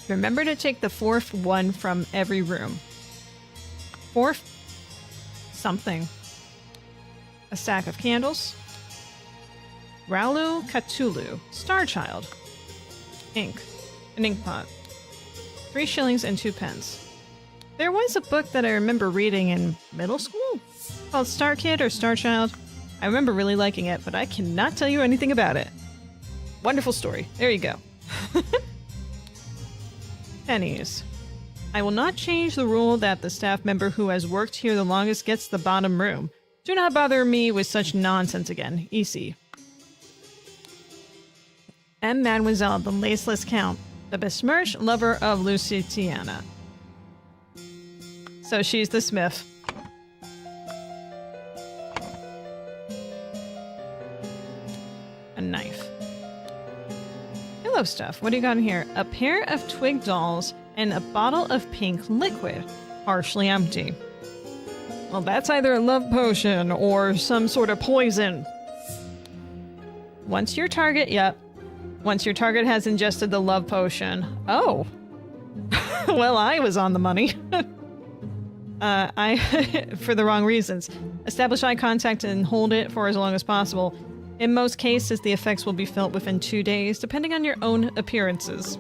Remember to take the 4th one from every room. 4th something. A stack of candles. Raulu Cthulhu. Star Child. Ink. An ink pot. 3 shillings and 2 pence. There was a book that I remember reading in middle school called Star Kid or Star Child. I remember really liking it, but I cannot tell you anything about it. Wonderful story. There you go. Pennies. I will not change the rule that the staff member who has worked here the longest gets the bottom room. Do not bother me with such nonsense again. EC. And Mademoiselle, the laceless count, the besmirched lover of Lusitiana. So she's the Smith. A knife. Hello stuff. What do you got in here? A pair of twig dolls and a bottle of pink liquid. Partially empty. Well, that's either a love potion or some sort of poison. Once your target has ingested the love potion. Oh. Well, I was on the money. For the wrong reasons. Establish eye contact and hold it for as long as possible. In most cases, the effects will be felt within 2 days, depending on your own appearances.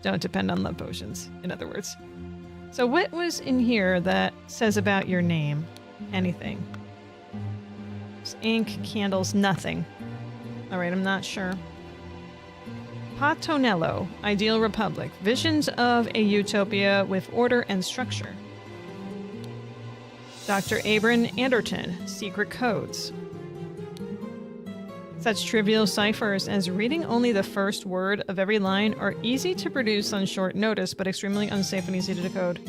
Don't depend on love potions, in other words. So what was in here that says about your name? Anything. There's ink, candles, nothing. Alright, I'm not sure. Patonello, Ideal Republic. Visions of a utopia with order and structure. Dr. Abram Anderton, Secret Codes. Such trivial ciphers as reading only the first word of every line are easy to produce on short notice, but extremely unsafe and easy to decode.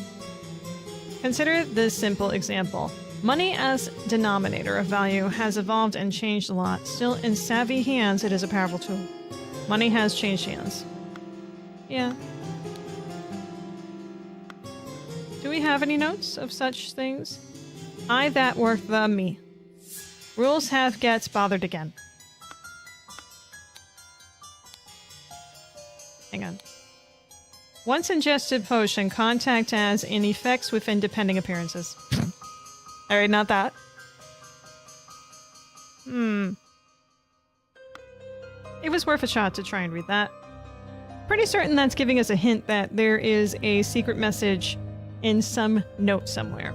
Consider this simple example. Money as denominator of value has evolved and changed a lot. Still, in savvy hands, it is a powerful tool. Money has changed hands. Yeah. Do we have any notes of such things? I that work the me. Rules have gets bothered again. Hang on. Once ingested potion, contact as in effects with independent appearances. Alright, not that. It was worth a shot to try and read that. Pretty certain that's giving us a hint that there is a secret message in some note somewhere.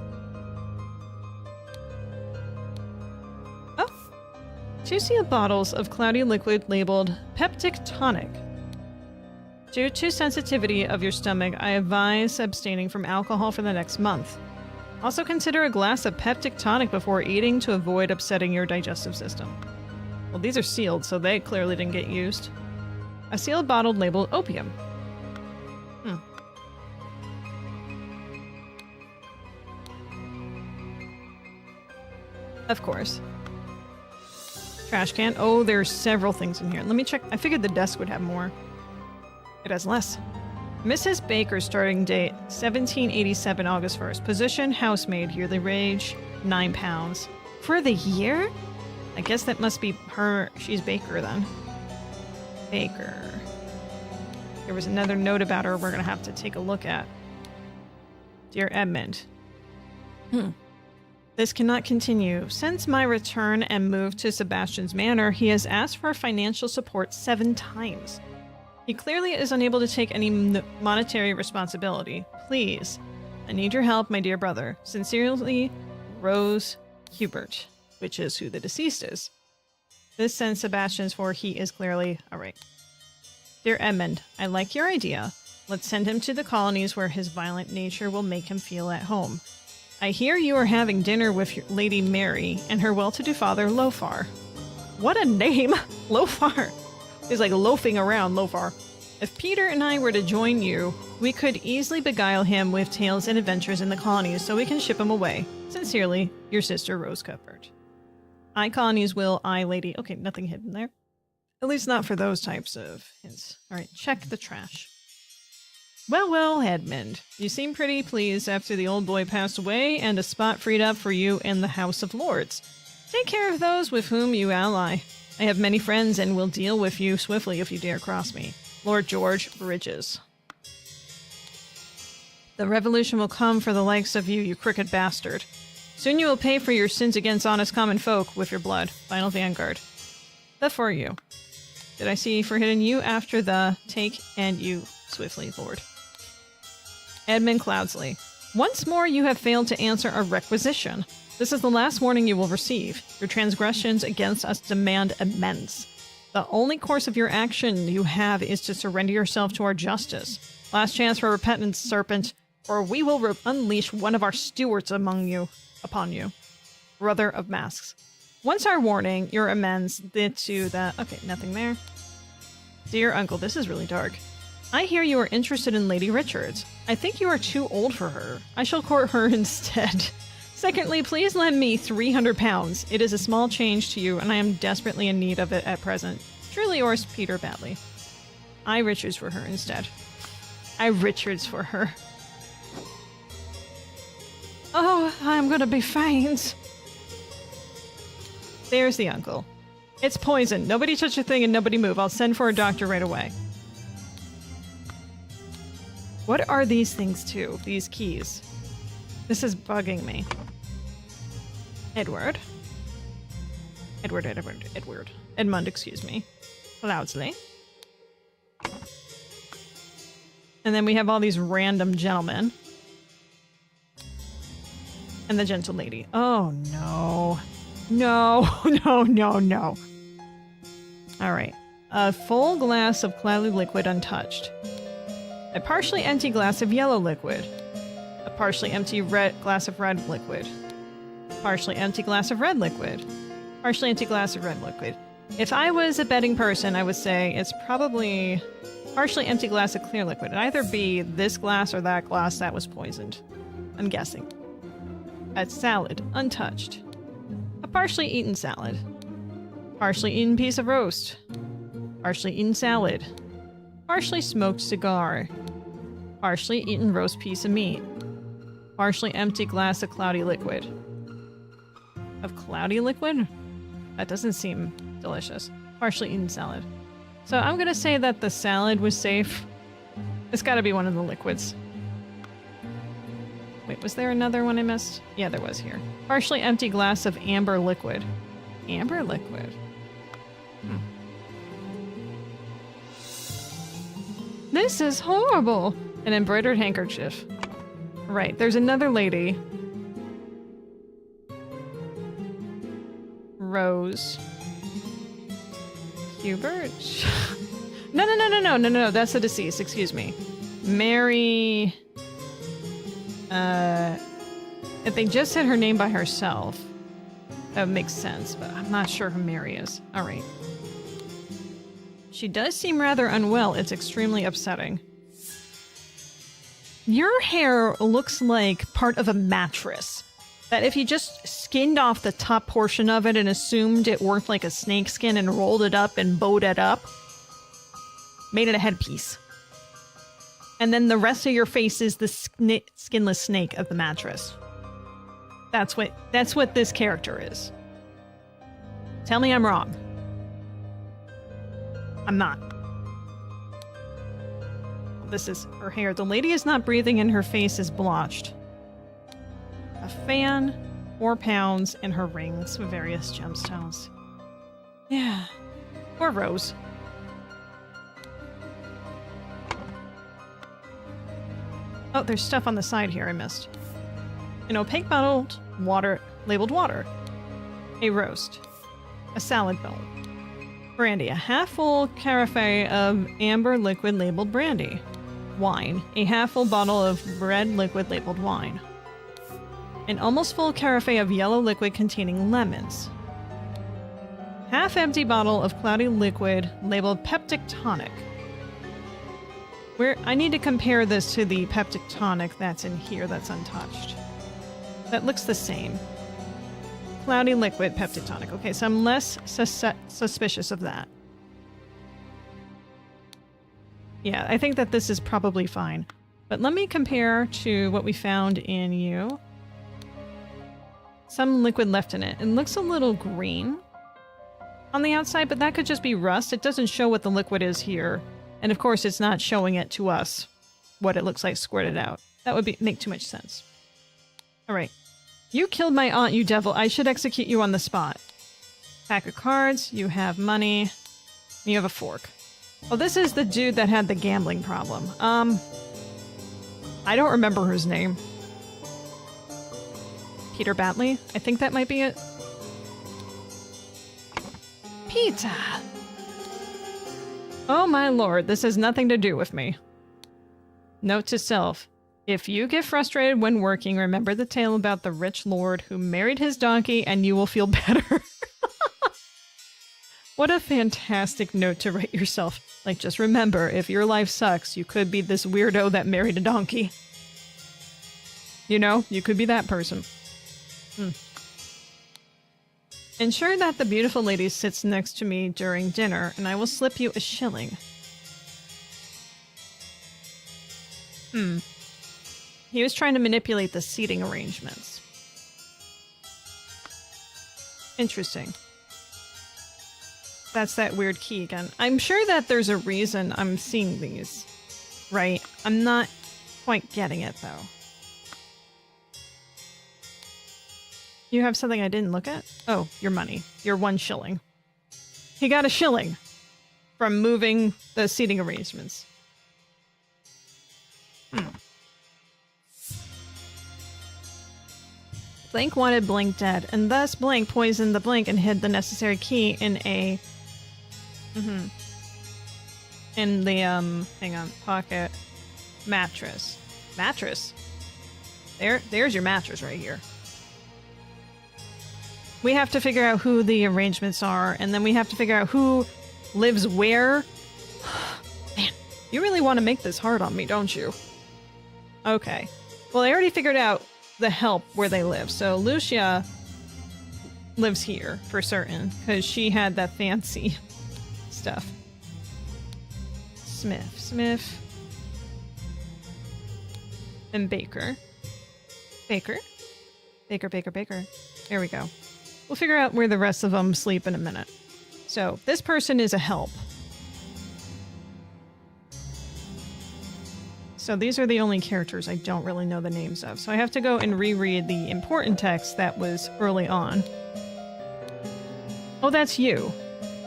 2 sealed bottles of cloudy liquid labeled peptic tonic. Due to sensitivity of your stomach, I advise abstaining from alcohol for the next month. Also consider a glass of peptic tonic before eating to avoid upsetting your digestive system. Well, these are sealed, so they clearly didn't get used. A sealed bottle labeled opium. Of course. Trash can. Oh, there's several things in here. Let me check. I figured the desk would have more. It has less. Mrs. Baker, starting date 1787, August 1st. Position housemaid, yearly wage £9. For the year? I guess that must be her. She's Baker then. Baker. There was another note about her we're going to have to take a look at. Dear Edmund. This cannot continue. Since my return and move to Sebastian's Manor, he has asked for financial support 7 times. He clearly is unable to take any monetary responsibility. Please, I need your help, my dear brother. Sincerely, Rose Hubert, which is who the deceased is. This sends Sebastian's for he is clearly alright. Dear Edmund, I like your idea. Let's send him to the colonies where his violent nature will make him feel at home. I hear you are having dinner with your Lady Mary and her well-to-do father, Lofar. What a name! Lofar! He's like loafing around, Lofar. If Peter and I were to join you, we could easily beguile him with tales and adventures in the colonies so we can ship him away. Sincerely, your sister, Rose Cuthbert. I colonies will, I lady... Okay, nothing hidden there. At least not for those types of hints. Alright, check the trash. Well, Edmund. You seem pretty pleased after the old boy passed away and a spot freed up for you in the House of Lords. Take care of those with whom you ally. I have many friends and will deal with you swiftly if you dare cross me. Lord George Bridges. The revolution will come for the likes of you, you crooked bastard. Soon you will pay for your sins against honest common folk with your blood. Final Vanguard. That for you. Did I see for hitting you after the take and you swiftly, Lord? Edmund Cloudsley. Once more you have failed to answer a requisition. This is the last warning you will receive. Your transgressions against us demand amends. The only course of your action you have is to surrender yourself to our justice. Last chance for repentance, serpent, or we will unleash one of our stewards upon you. Brother of Masks. Once our warning, your amends to the... Okay, nothing there. Dear Uncle, this is really dark. I hear you are interested in Lady Richards. I think you are too old for her. I shall court her instead. Secondly, please lend me £300. It is a small change to you, and I am desperately in need of it at present. Truly yours, Peter Badley. I Richards for her instead. I Richards for her. Oh, I'm gonna be faint. There's the uncle. It's poison. Nobody touch a thing and nobody move. I'll send for a doctor right away. What are these things too? These keys. This is bugging me. Edmund, excuse me. Cloudsley. And then we have all these random gentlemen. And the gentle lady. Oh no. No, no. Alright. A full glass of cloudy liquid untouched. A partially empty glass of yellow liquid. A partially empty glass of red liquid. Partially empty glass of red liquid. Partially empty glass of red liquid. If I was a betting person, I would say it's probably partially empty glass of clear liquid. It'd either be this glass or that glass that was poisoned. I'm guessing. A salad, untouched. A partially eaten salad. Partially eaten piece of roast. Partially eaten salad. Partially smoked cigar. Partially eaten roast piece of meat. Partially empty glass of cloudy liquid. Of cloudy liquid? That doesn't seem delicious. Partially eaten salad. So I'm gonna say that the salad was safe. It's gotta be one of the liquids. Wait, was there another one I missed? Yeah, there was here. Partially empty glass of amber liquid. Amber liquid? This is horrible! An embroidered handkerchief. Right, there's another lady. Rose. Hubert? No, that's the deceased, excuse me. Mary... if they just said her name by herself, that makes sense, but I'm not sure who Mary is. Alright. She does seem rather unwell. It's extremely upsetting. Your hair looks like part of a mattress. That if you just skinned off the top portion of it and assumed it worked like a snake skin and rolled it up and bowed it up, made it a headpiece. And then the rest of your face is the skinless snake of the mattress. That's what this character is. Tell me I'm wrong. I'm not. This is her hair. The lady is not breathing and her face is blotched. A fan, 4 pounds, and her rings with various gemstones. Yeah. Poor Rose. Oh, there's stuff on the side here I missed. An opaque bottled water, labeled water. A roast. A salad bowl. Brandy, a half-full carafe of amber liquid labeled brandy. Wine, a half-full bottle of red liquid labeled wine. An almost full carafe of yellow liquid containing lemons. Half-empty bottle of cloudy liquid labeled peptic tonic. I need to compare this to the peptic tonic that's in here that's untouched. That looks the same. Cloudy liquid peptic tonic. Okay, so I'm less suspicious of that. Yeah, I think that this is probably fine. But let me compare to what we found in you. Some liquid left in it. It looks a little green on the outside, but that could just be rust. It doesn't show what the liquid is here. And of course, it's not showing it to us, what it looks like squirted out. That would make too much sense. Alright. You killed my aunt, you devil. I should execute you on the spot. Pack of cards. You have money. And you have a fork. Oh, this is the dude that had the gambling problem. I don't remember his name. Peter Batley? I think that might be it. Pizza! Oh my lord, this has nothing to do with me. Note to self. If you get frustrated when working, remember the tale about the rich lord who married his donkey and you will feel better. What a fantastic note to write yourself. Like, just remember, if your life sucks, you could be this weirdo that married a donkey. You know, you could be that person. Ensure that the beautiful lady sits next to me during dinner, and I will slip you a shilling. He was trying to manipulate the seating arrangements. Interesting. That's that weird key again. I'm sure that there's a reason I'm seeing these, right? I'm not quite getting it, though. You have something I didn't look at? Oh, your money. Your 1 shilling. He got a shilling from moving the seating arrangements. Blank wanted Blink dead, and thus Blink poisoned the Blink and hid the necessary key in a... in the, hang on, pocket mattress. Mattress? There's your mattress right here. We have to figure out who the arrangements are, and then we have to figure out who lives where. Man, you really want to make this hard on me, don't you? Okay. Well, I already figured out the help where they live. So Lucia lives here for certain, because she had that fancy stuff. Smith. And Baker. Baker. There we go. We'll figure out where the rest of them sleep in a minute. So, this person is a help. So these are the only characters I don't really know the names of. So I have to go and reread the important text that was early on. Oh, that's you.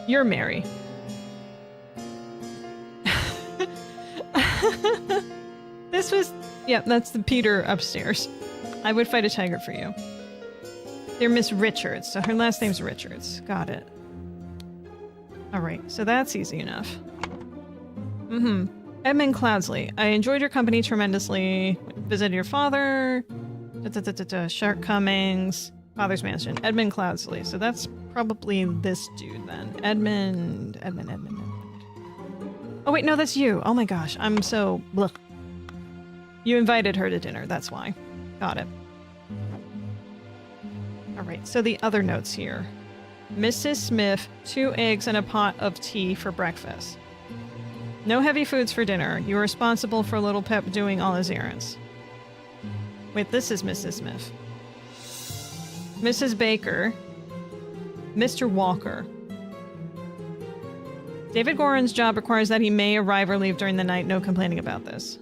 You're Mary. This was... Yeah, that's the Peter upstairs. I would fight a tiger for you. They're Miss Richards, so her last name's Richards. Got it. Alright, so that's easy enough. Edmund Cloudsley. I enjoyed your company tremendously. Visited your father. Shark Cummings. Father's Mansion. Edmund Cloudsley. So that's probably this dude then. Edmund. Oh wait, no, that's you. Oh my gosh, I'm so... Blech. You invited her to dinner, that's why. Got it. Alright, so the other notes here. Mrs. Smith, 2 eggs and a pot of tea for breakfast. No heavy foods for dinner. You're responsible for little Pep doing all his errands. Wait, this is Mrs. Smith. Mrs. Baker. Mr. Walker. David Goran's job requires that he may arrive or leave during the night. No complaining about this.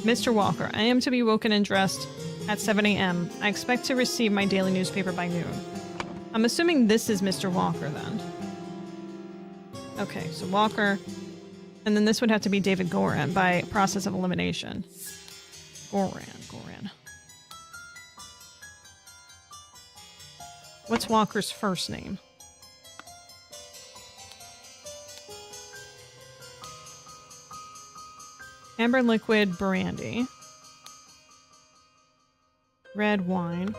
Mr. Walker, I am to be woken and dressed at 7 a.m. I expect to receive my daily newspaper by noon. I'm assuming this is Mr. Walker then. Okay, so Walker. And then this would have to be David Goran by process of elimination. Goran. What's Walker's first name? Amber liquid brandy. Red wine.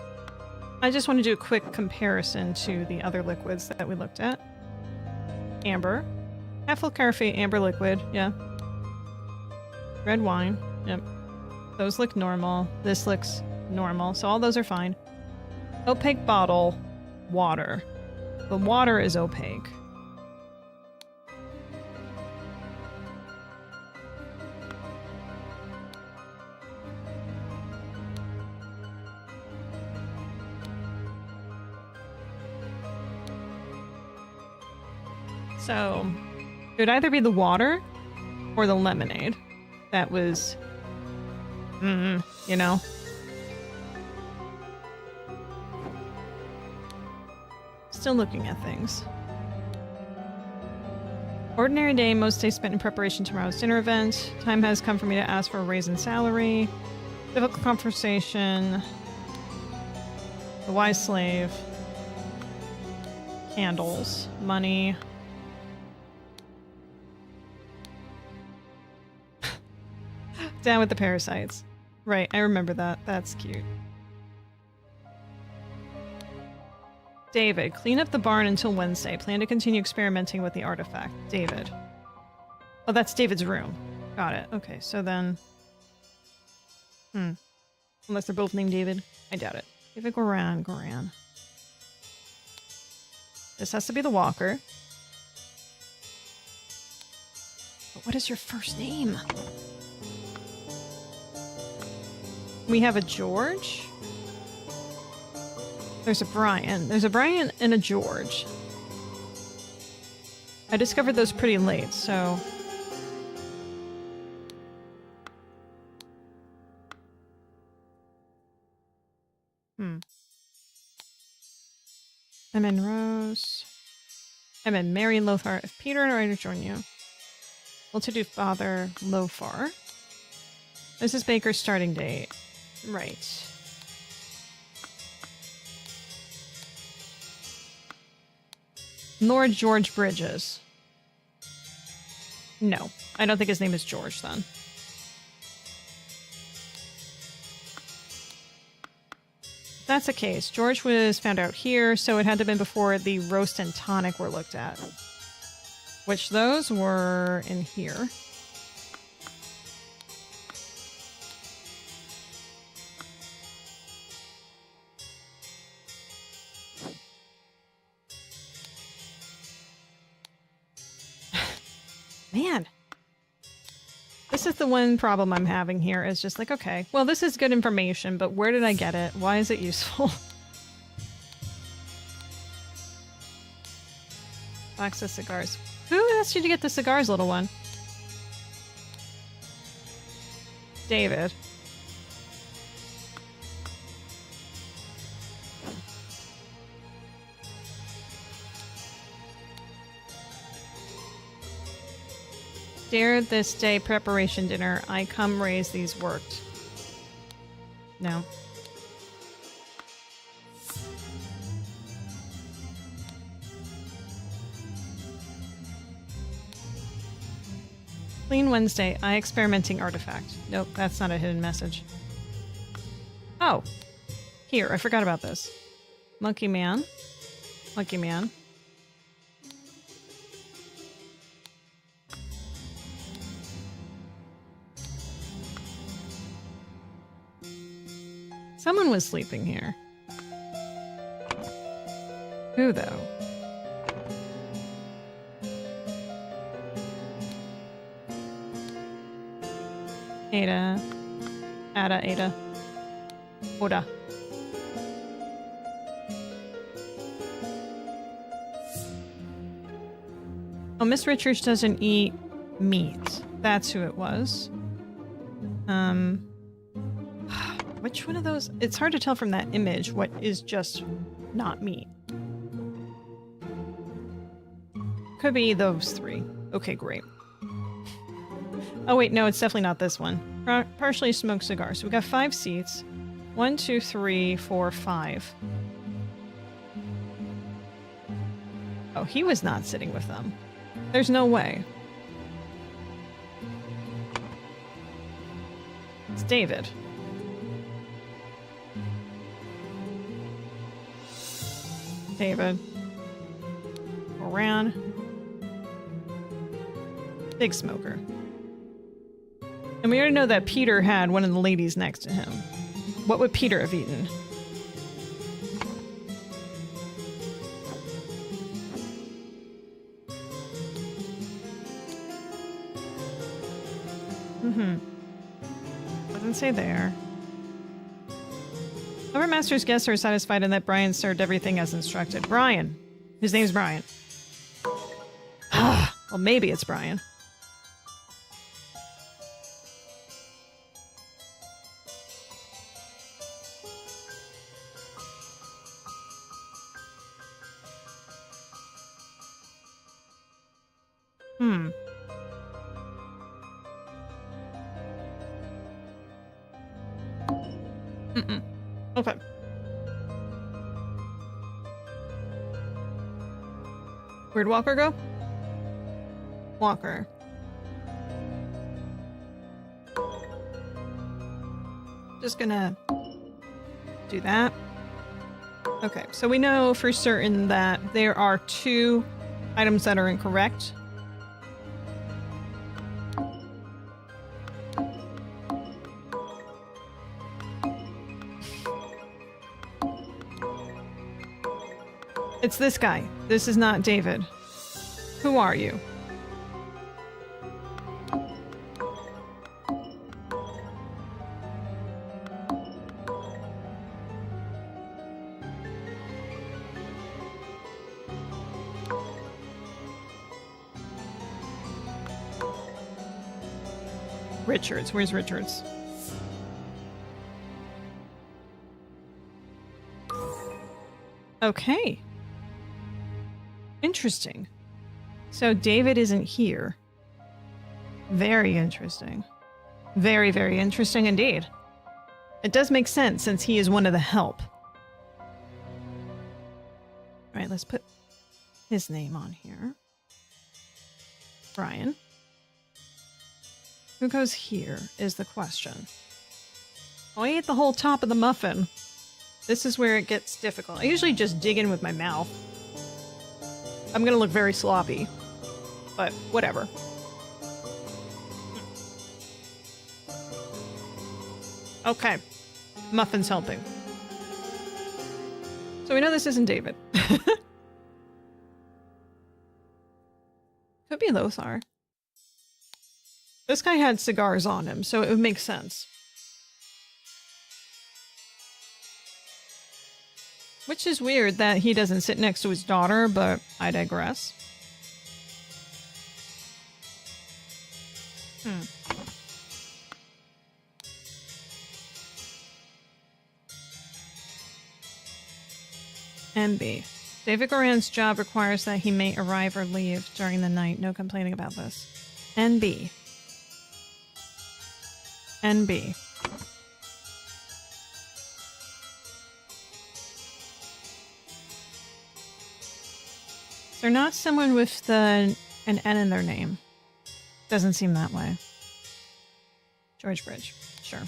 I just want to do a quick comparison to the other liquids that we looked at. Amber. Ethyl Carafate, amber liquid, yeah. Red wine, yep. Those look normal. This looks normal, so all those are fine. Opaque bottle, water. The water is opaque. So, it would either be the water or the lemonade. That was, you know. Still looking at things. Ordinary day, most days spent in preparation to tomorrow's dinner event. Time has come for me to ask for a raise in salary. Difficult conversation. The wise slave. Candles. Money. Down with the parasites. Right, I remember that. That's cute. David, clean up the barn until Wednesday. Plan to continue experimenting with the artifact. David. Oh, that's David's room. Got it. Okay, so then... Unless they're both named David. I doubt it. David Goran. This has to be the walker. But what is your first name? We have a George. There's a Brian. There's a Brian and a George. I discovered those pretty late, so... M.N. Rose. M.N. Mary Lothar. If Peter and I join you. Well, to do Father Lothar. This is Baker's starting date. Right. Lord George Bridges. No, I don't think his name is George then. If that's the case, George was found out here, so it had to have been before the roast and tonic were looked at. Which those were in here. Man, this is the one problem I'm having here is just like, okay, well, this is good information, but where did I get it? Why is it useful? Box of cigars. Who asked you to get the cigars, little one? David. Dare this day preparation dinner. I come raise these worked. No. Clean Wednesday. Eye experimenting artifact. Nope, that's not a hidden message. Oh. Here, I forgot about this. Monkey man. Monkey man. Someone was sleeping here. Who, though? Ada. Ada. Oda. Oh, Miss Richards doesn't eat meat. That's who it was. Which one of those? It's hard to tell from that image what is just not meat. Could be those three. Okay, great. Oh wait, no, it's definitely not this one. Partially smoked cigar. So we got 5 seats. 1, 2, 3, 4, 5. Oh, he was not sitting with them. There's no way. It's David. David. Around. Big smoker. And we already know that Peter had one of the ladies next to him. What would Peter have eaten? Doesn't say there. Overmaster's guests are satisfied in that Brian served everything as instructed. Brian. His name's Brian. Well, maybe it's Brian. Okay. Where'd Walker go? Walker. Just gonna do that. Okay, so we know for certain that there are 2 items that are incorrect. It's this guy. This is not David. Who are you? Richards. Where's Richards? Okay. Interesting. So David isn't here. Very interesting. Very, very interesting indeed. It does make sense since he is one of the help. All right, let's put his name on here. Brian. Who goes here is the question. Oh, I ate the whole top of the muffin. This is where it gets difficult. I usually just dig in with my mouth. I'm gonna look very sloppy, but whatever. Okay, muffin's helping. So we know this isn't David. Could be Lothar. This guy had cigars on him, so it would make sense. Which is weird that he doesn't sit next to his daughter, but I digress. MB. David Goran's job requires that he may arrive or leave during the night. No complaining about this. NB. NB. They're not someone with an N in their name. Doesn't seem that way. George Bridge. Sure.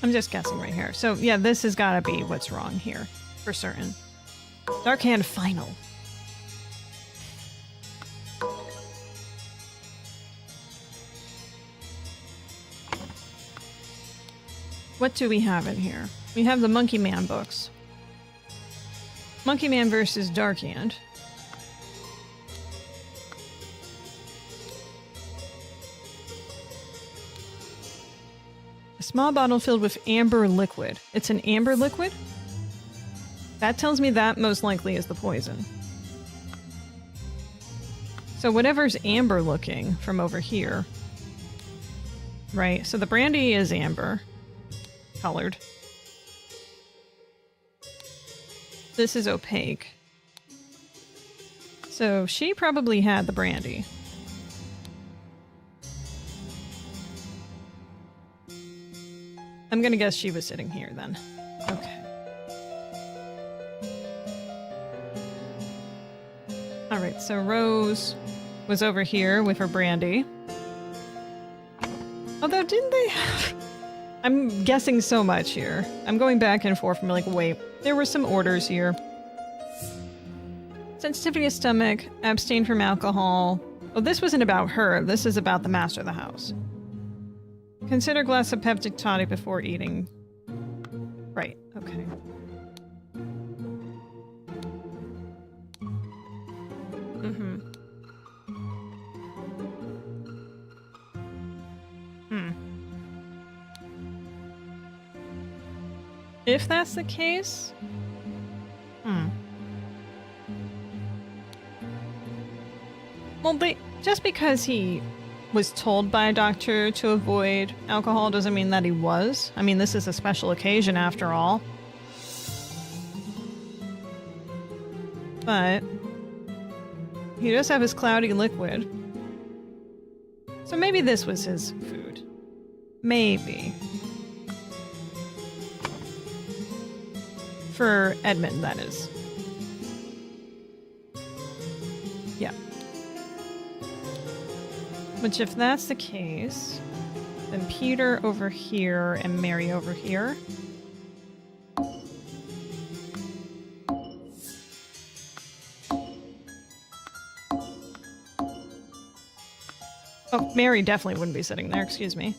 I'm just guessing right here. So, yeah, this has got to be what's wrong here. For certain. Dark Hand Final. What do we have in here? We have the Monkey Man books. Monkey Man versus Dark Hand. A small bottle filled with amber liquid. It's an amber liquid? That tells me that most likely is the poison. So whatever's amber looking from over here. Right, so the brandy is amber colored. This is opaque. So she probably had the brandy. I'm gonna guess she was sitting here then. Okay. Alright, so Rose was over here with her brandy. Although, didn't they have... I'm guessing so much here. I'm going back and forth from like, wait, there were some orders here. Sensitivity of stomach, abstain from alcohol. Oh, this wasn't about her. This is about the master of the house. Consider a glass of peptic tonic before eating. Right, okay. Mm-hmm. If that's the case... Well, just because he was told by a doctor to avoid alcohol doesn't mean that he was. I mean, this is a special occasion after all. But he does have his cloudy liquid. So maybe this was his food. Maybe. For Edmund, that is. Yeah. Which, if that's the case, then Peter over here and Mary over here. Oh, Mary definitely wouldn't be sitting there, excuse me.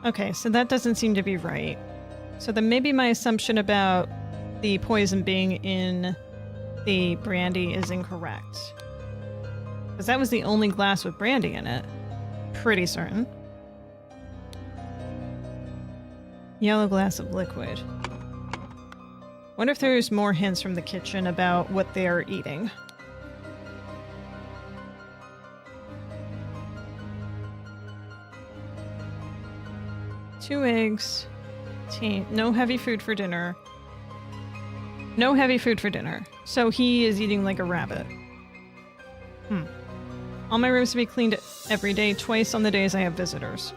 Okay, so that doesn't seem to be right. So then maybe my assumption about the poison being in the brandy is incorrect. Because that was the only glass with brandy in it. Pretty certain. Yellow glass of liquid. Wonder if there's more hints from the kitchen about what they're eating. Two eggs. No heavy food for dinner. No heavy food for dinner. So he is eating like a rabbit. All my rooms to be cleaned every day, twice on the days I have visitors.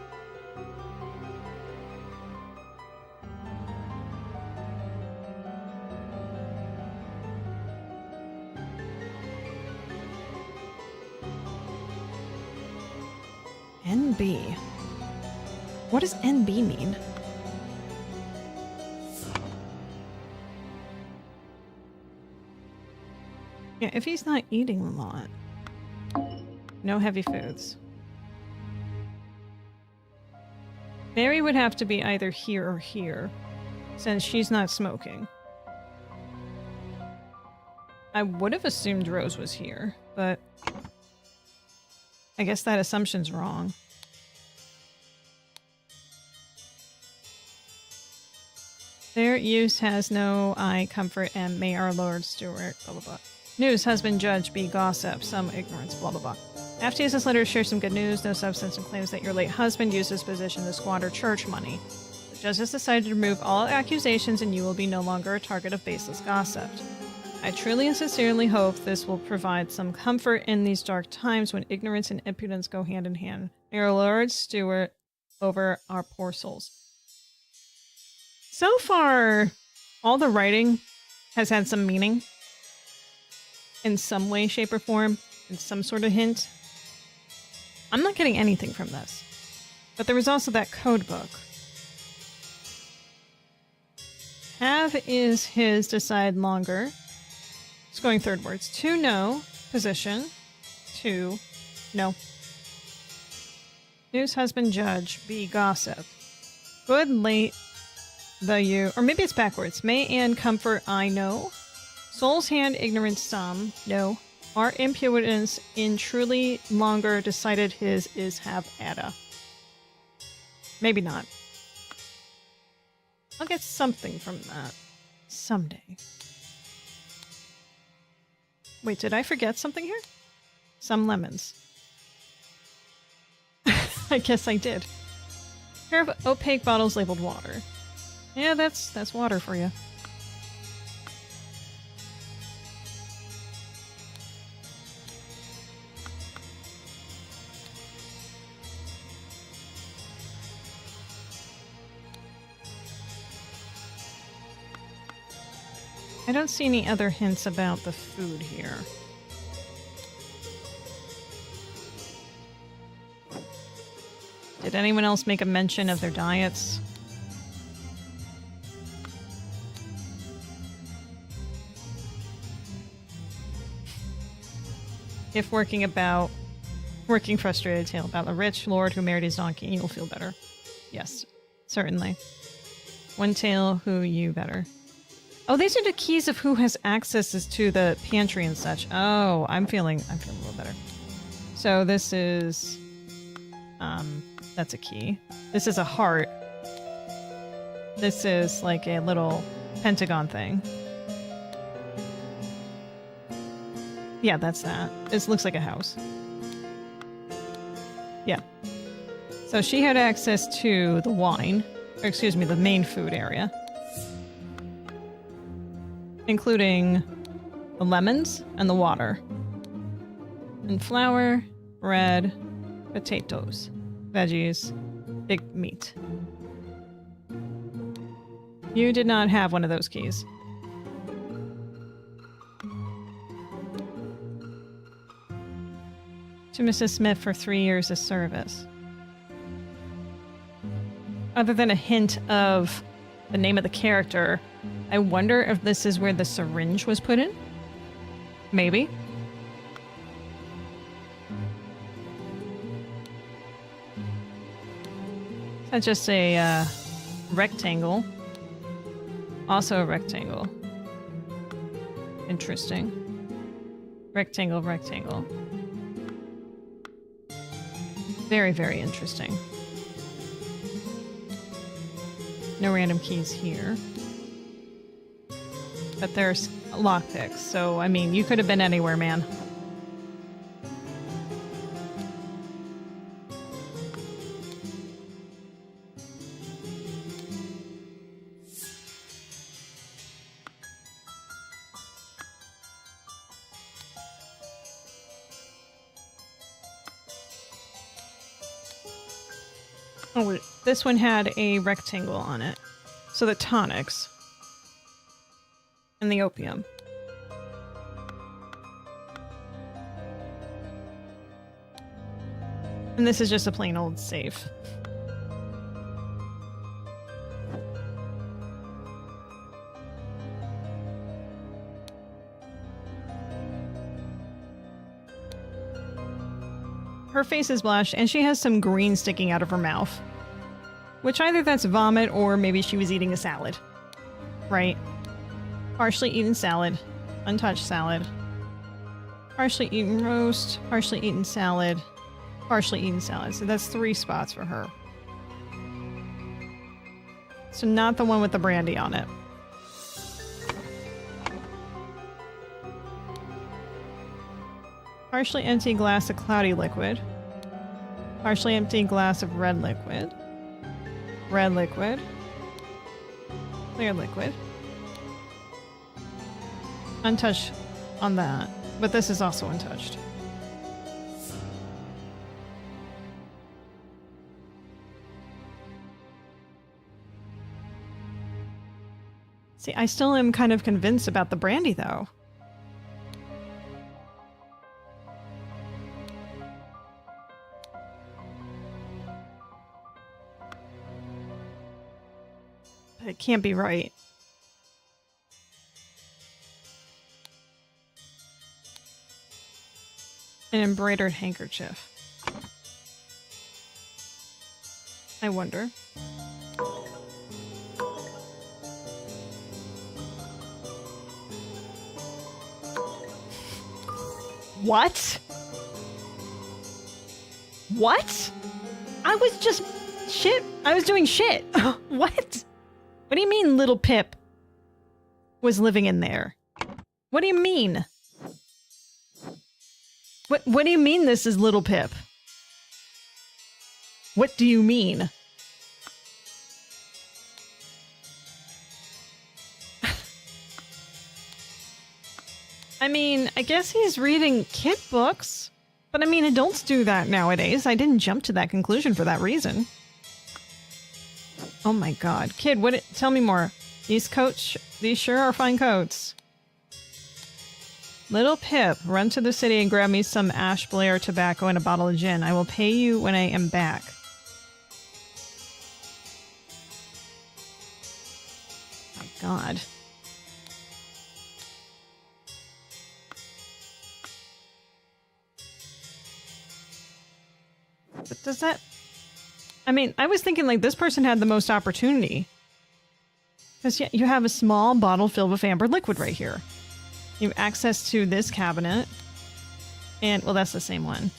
NB. What does NB mean? Yeah, if he's not eating a lot. No heavy foods. Mary would have to be either here or here, since she's not smoking. I would have assumed Rose was here, but I guess that assumption's wrong. Their use has no eye comfort, and may our Lord Stewart, blah blah blah. News, husband, judge, be gossip, some ignorance, blah blah blah. After this letter, share some good news, no substance, and claims that your late husband used his position to squander church money. The judge has decided to remove all accusations, and you will be no longer a target of baseless gossip. I truly and sincerely hope this will provide some comfort in these dark times when ignorance and impudence go hand in hand. May our Lord steward over our poor souls. So far, all the writing has had some meaning in some way, shape, or form, in some sort of hint. I'm not getting anything from this. But there was also that code book. Have is his, decide longer. It's going third words. To know, position. To no. News, husband, judge. Be gossip. Good, late, the you. Or maybe it's backwards. May and comfort, I know. Soul's hand, ignorance, some. No. Our impudence in truly longer decided his is have Ada. Maybe not. I'll get something from that. Someday. Wait, did I forget something here? Some lemons. I guess I did. Pair of opaque bottles labeled water. Yeah, that's water for you. I don't see any other hints about the food here. Did anyone else make a mention of their diets? If working frustrated tale about the rich lord who married his donkey, you'll feel better. Yes, certainly. One tale who you better. Oh, these are the keys of who has access to the pantry and such. Oh, I'm feeling a little better. So this is, that's a key. This is a heart. This is like a little pentagon thing. Yeah, that's that. This looks like a house. Yeah. So she had access to the wine, or excuse me, the main food area. Including the lemons and the water. And flour, bread, potatoes, veggies, big meat. You did not have one of those keys. To Mrs. Smith for 3 years of service. Other than a hint of the name of the character, I wonder if this is where the syringe was put in? Maybe. That's just a rectangle. Also a rectangle. Interesting. Rectangle, rectangle. Very, very interesting. No random keys here. But there's lockpicks, so I mean, you could have been anywhere, man. Oh, wait. This one had a rectangle on it. So the tonics. And the opium. And this is just a plain old safe. Her face is blushed, and she has some green sticking out of her mouth. Which either that's vomit, or maybe she was eating a salad. Right? Partially eaten salad. Untouched salad. Partially eaten roast. Partially eaten salad. Partially eaten salad. So that's 3 spots for her. So not the one with the brandy on it. Partially empty glass of cloudy liquid. Partially empty glass of red liquid. Red liquid. Clear liquid. untouched on that, but this is also untouched. See, I still am kind of convinced about the brandy, though. But it can't be right. An embroidered handkerchief. I wonder. What? What? I was just shit. I was doing shit. What? What do you mean little Pip was living in there? What do you mean? What do you mean this is little Pip? What do you mean? I mean, I guess he's reading kid books. But I mean, adults do that nowadays. I didn't jump to that conclusion for that reason. Oh my god. Kid, tell me more. These sure are fine coats. Little Pip, run to the city and grab me some ash blair tobacco and a bottle of gin. I will pay you when I am back. My god. But does that... I mean, I was thinking like this person had the most opportunity. Because yeah, you have a small bottle filled with amber liquid right here. You have access to this cabinet. And, well, that's the same one.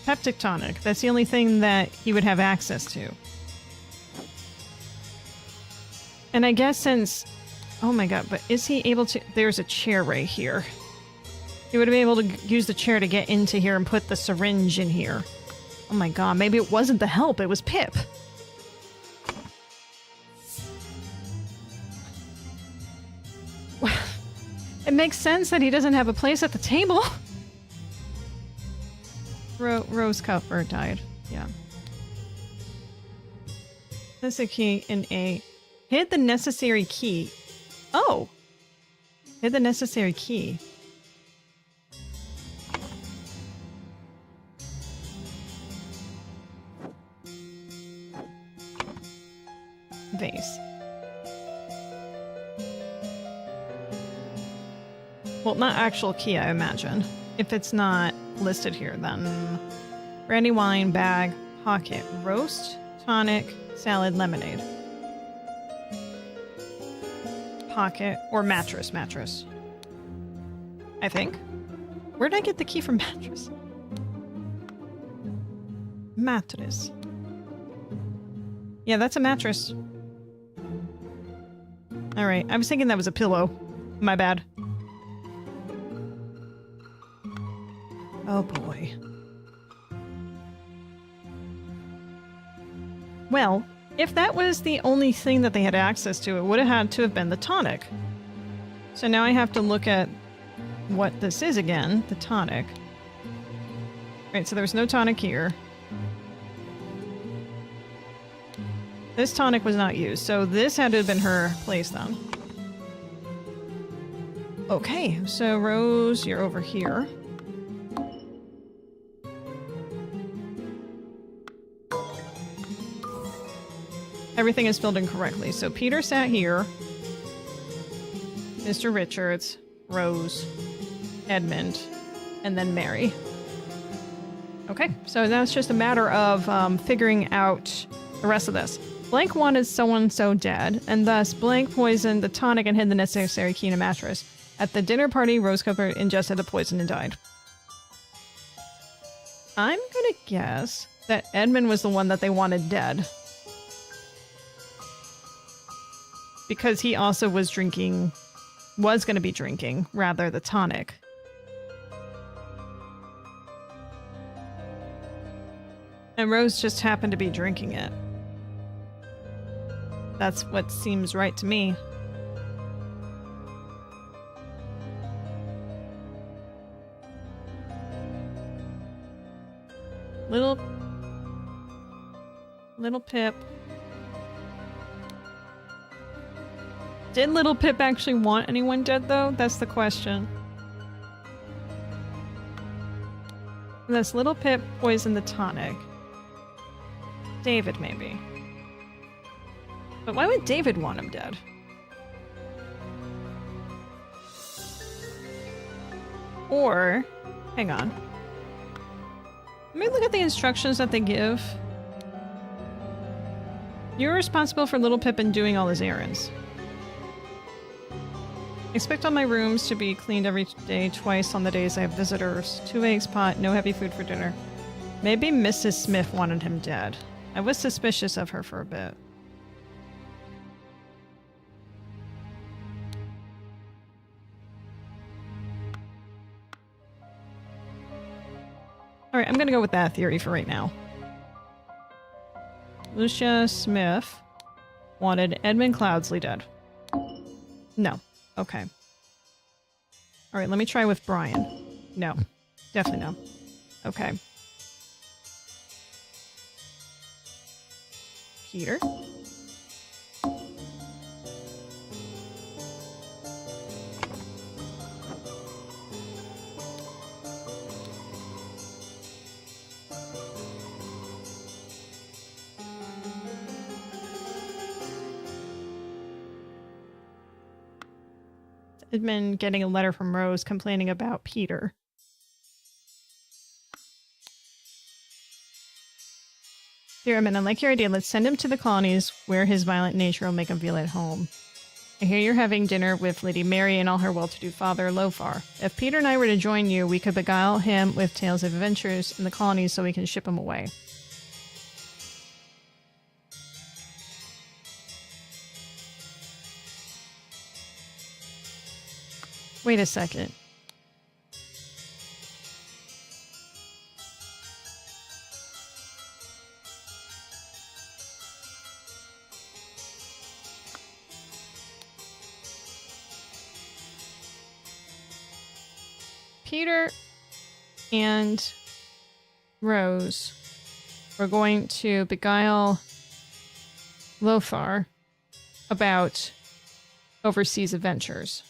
Peptic tonic. That's the only thing that he would have access to. And I guess since... Oh my god, but is he able to... There's a chair right here. He would have been able to use the chair to get into here and put the syringe in here. Oh my god, maybe it wasn't the help, it was Pip. It makes sense that he doesn't have a place at the table. Rose Cuthbert died. Yeah. That's a key in A. Hid the necessary key. Oh! Hid the necessary key. Vase. Well, not actual key, I imagine. If it's not listed here, then... Brandy wine, bag, pocket, roast, tonic, salad, lemonade. Pocket, or mattress. I think. Where did I get the key from mattress? Mattress. Yeah, that's a mattress. Alright, I was thinking that was a pillow. My bad. Oh boy. Well, if that was the only thing that they had access to, it would have had to have been the tonic. So now I have to look at what this is again, the tonic. Right, so there's no tonic here. This tonic was not used, so this had to have been her place then. Okay, so Rose, you're over here. Everything is filled in correctly. So Peter sat here. Mr. Richards, Rose, Edmund, and then Mary. Okay, so now it's just a matter of figuring out the rest of this. Blank wanted so-and-so dead, and thus Blank poisoned the tonic and hid the necessary key in a mattress. At the dinner party, Rose Cuthbert ingested the poison and died. I'm gonna guess that Edmund was the one that they wanted dead. Because he also was drinking, was going to be drinking, rather, the tonic. And Rose just happened to be drinking it. That's what seems right to me. Little Pip. Did Little Pip actually want anyone dead, though? That's the question. Unless Little Pip poisoned the tonic. David, maybe. But why would David want him dead? Or, hang on. Let me look at the instructions that they give. You're responsible for Little Pip and doing all his errands. Expect all my rooms to be cleaned every day, twice on the days I have visitors. 2 eggs pot, no heavy food for dinner. Maybe Mrs. Smith wanted him dead. I was suspicious of her for a bit. Alright, I'm gonna go with that theory for right now. Lucia Smith wanted Edmund Cloudsley dead. No. Okay. Alright, let me try with Brian. No. Definitely no. Okay. Peter? Edmund getting a letter from Rose complaining about Peter. Dear Edmund, I like your idea. Let's send him to the colonies where his violent nature will make him feel at home. I hear you're having dinner with Lady Mary and all her well-to-do father, Lofar. If Peter and I were to join you, we could beguile him with tales of adventures in the colonies so we can ship him away. Wait a second. Peter and Rose were going to beguile Lothar about overseas adventures.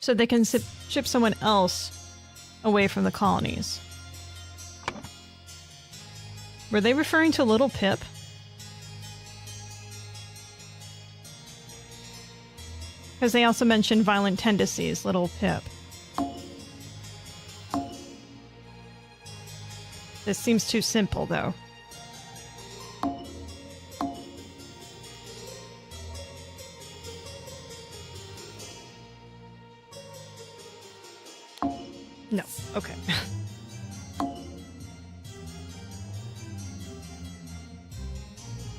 So they can ship someone else away from the colonies. Were they referring to Little Pip? Because they also mentioned violent tendencies, Little Pip. This seems too simple, though. No. Okay.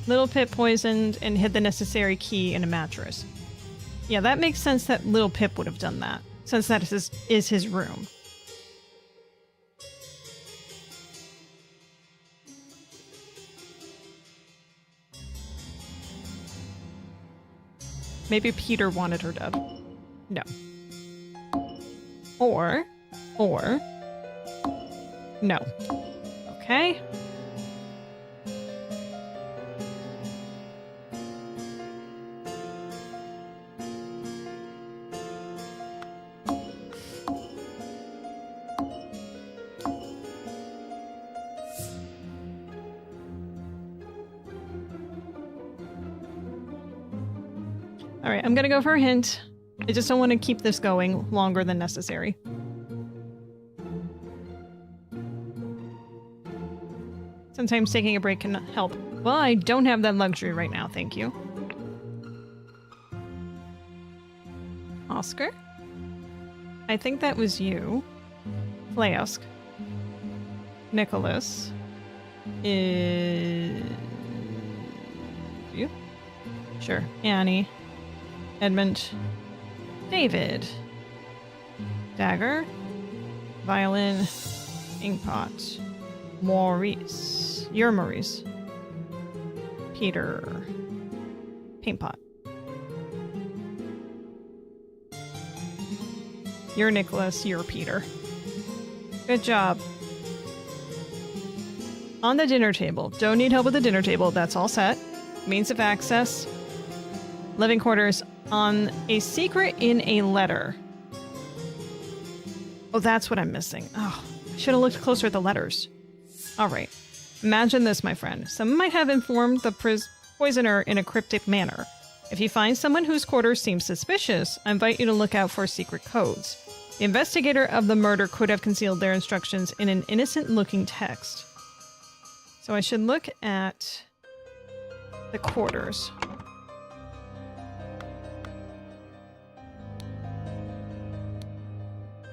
Little Pip poisoned and hid the necessary key in a mattress. Yeah, that makes sense that Little Pip would have done that, since that is his room. Maybe Peter wanted her dead. No. Or... No. Okay. Alright, I'm gonna go for a hint. I just don't want to keep this going longer than necessary. Sometimes taking a break can help. Well, I don't have that luxury right now, thank you. Oscar? I think that was you. Flask. Nicholas. Is... you? Sure. Annie. Edmund. David. Dagger. Violin. Inkpot. Maurice. You're Maurice. Peter. paint pot. You're Nicholas, you're Peter. Good job. On the dinner table. Don't need help with the dinner table. That's all set. Means of access. Living quarters. On a secret in a letter. Oh, that's what I'm missing. Oh, I should have looked closer at the letters. All right. Imagine this, my friend. Someone might have informed the poisoner in a cryptic manner. If you find someone whose quarters seem suspicious, I invite you to look out for secret codes. The investigator of the murder could have concealed their instructions in an innocent-looking text. So I should look at the quarters.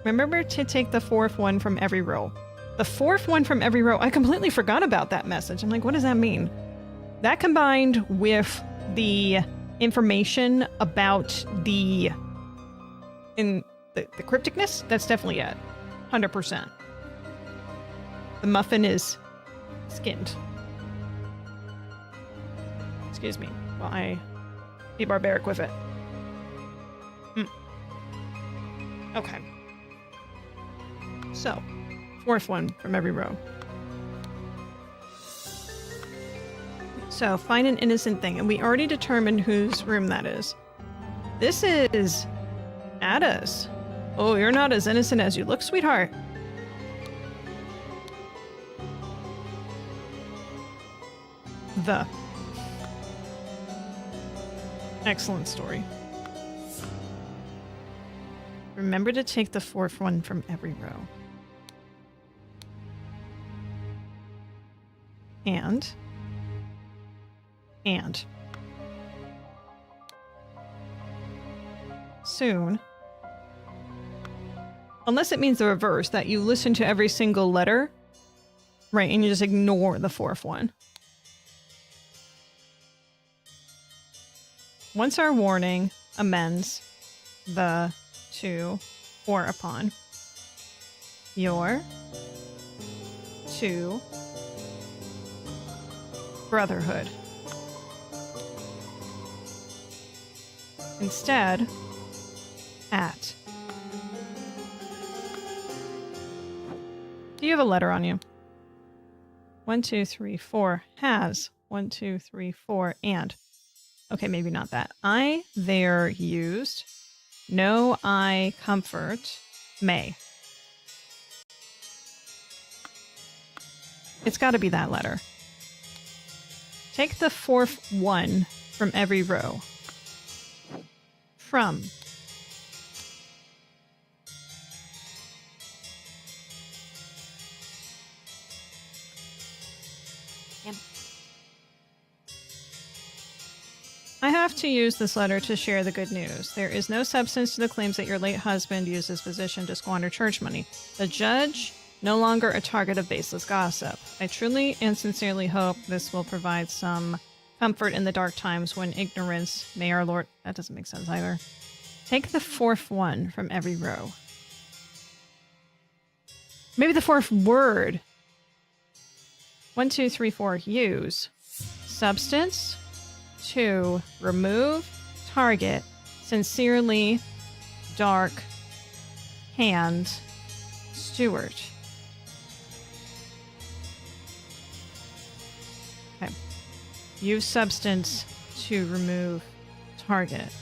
Remember to take the fourth one from every row. The fourth one from every row. I completely forgot about that message. I'm like, what does that mean? That combined with the information about the crypticness, that's definitely it. 100%. The muffin is skinned. Excuse me while I be barbaric with it. Okay. So, fourth one from every row. So, find an innocent thing. And we already determined whose room that is. This is Ada's. Oh, you're not as innocent as you look, sweetheart. The. Excellent story. Remember to take the fourth one from every row. And. Soon. Unless it means the reverse, that you listen to every single letter. Right, and you just ignore the fourth one. Once our warning amends the to or upon your to brotherhood. Instead, at. Do you have a letter on you? 1, 2, 3, 4 has 1, 2, 3, 4 and. Okay, maybe not that. I there used. No, I comfort. May. It's got to be that letter. Take the fourth one from every row. From. I have to use this letter to share the good news. There is no substance to the claims that your late husband used his position to squander church money. The judge, no longer a target of baseless gossip. I truly and sincerely hope this will provide some comfort in the dark times when ignorance, may our Lord... That doesn't make sense either. Take the fourth one from every row. Maybe the fourth word. 1, 2, 3, 4, use. Substance. 2, remove, target, sincerely, dark, hand, steward. Okay. Use substance to remove target.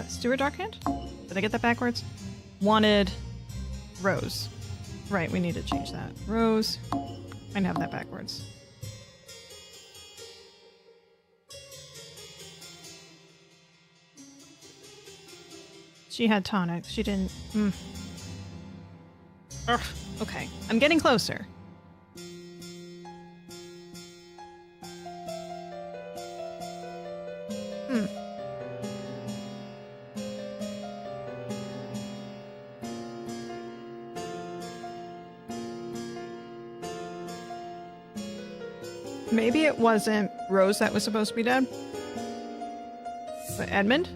Steward Darkhand? Did I get that backwards? Wanted Rose. Right, we need to change that. Rose. I have that backwards. She had tonic. She didn't... Ugh, okay. I'm getting closer. Maybe it wasn't Rose that was supposed to be dead. But Edmund?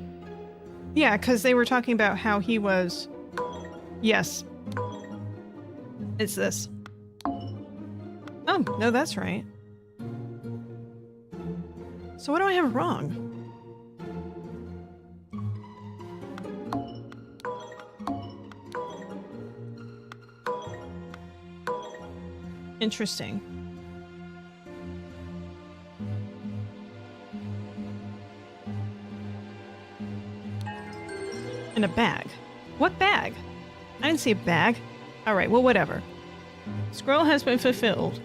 Yeah, because they were talking about how he was... Yes. It's this. Oh, no, that's right. So what do I have wrong? Interesting. In a bag. What bag? I didn't see a bag. Alright, well, whatever. Scroll has been fulfilled.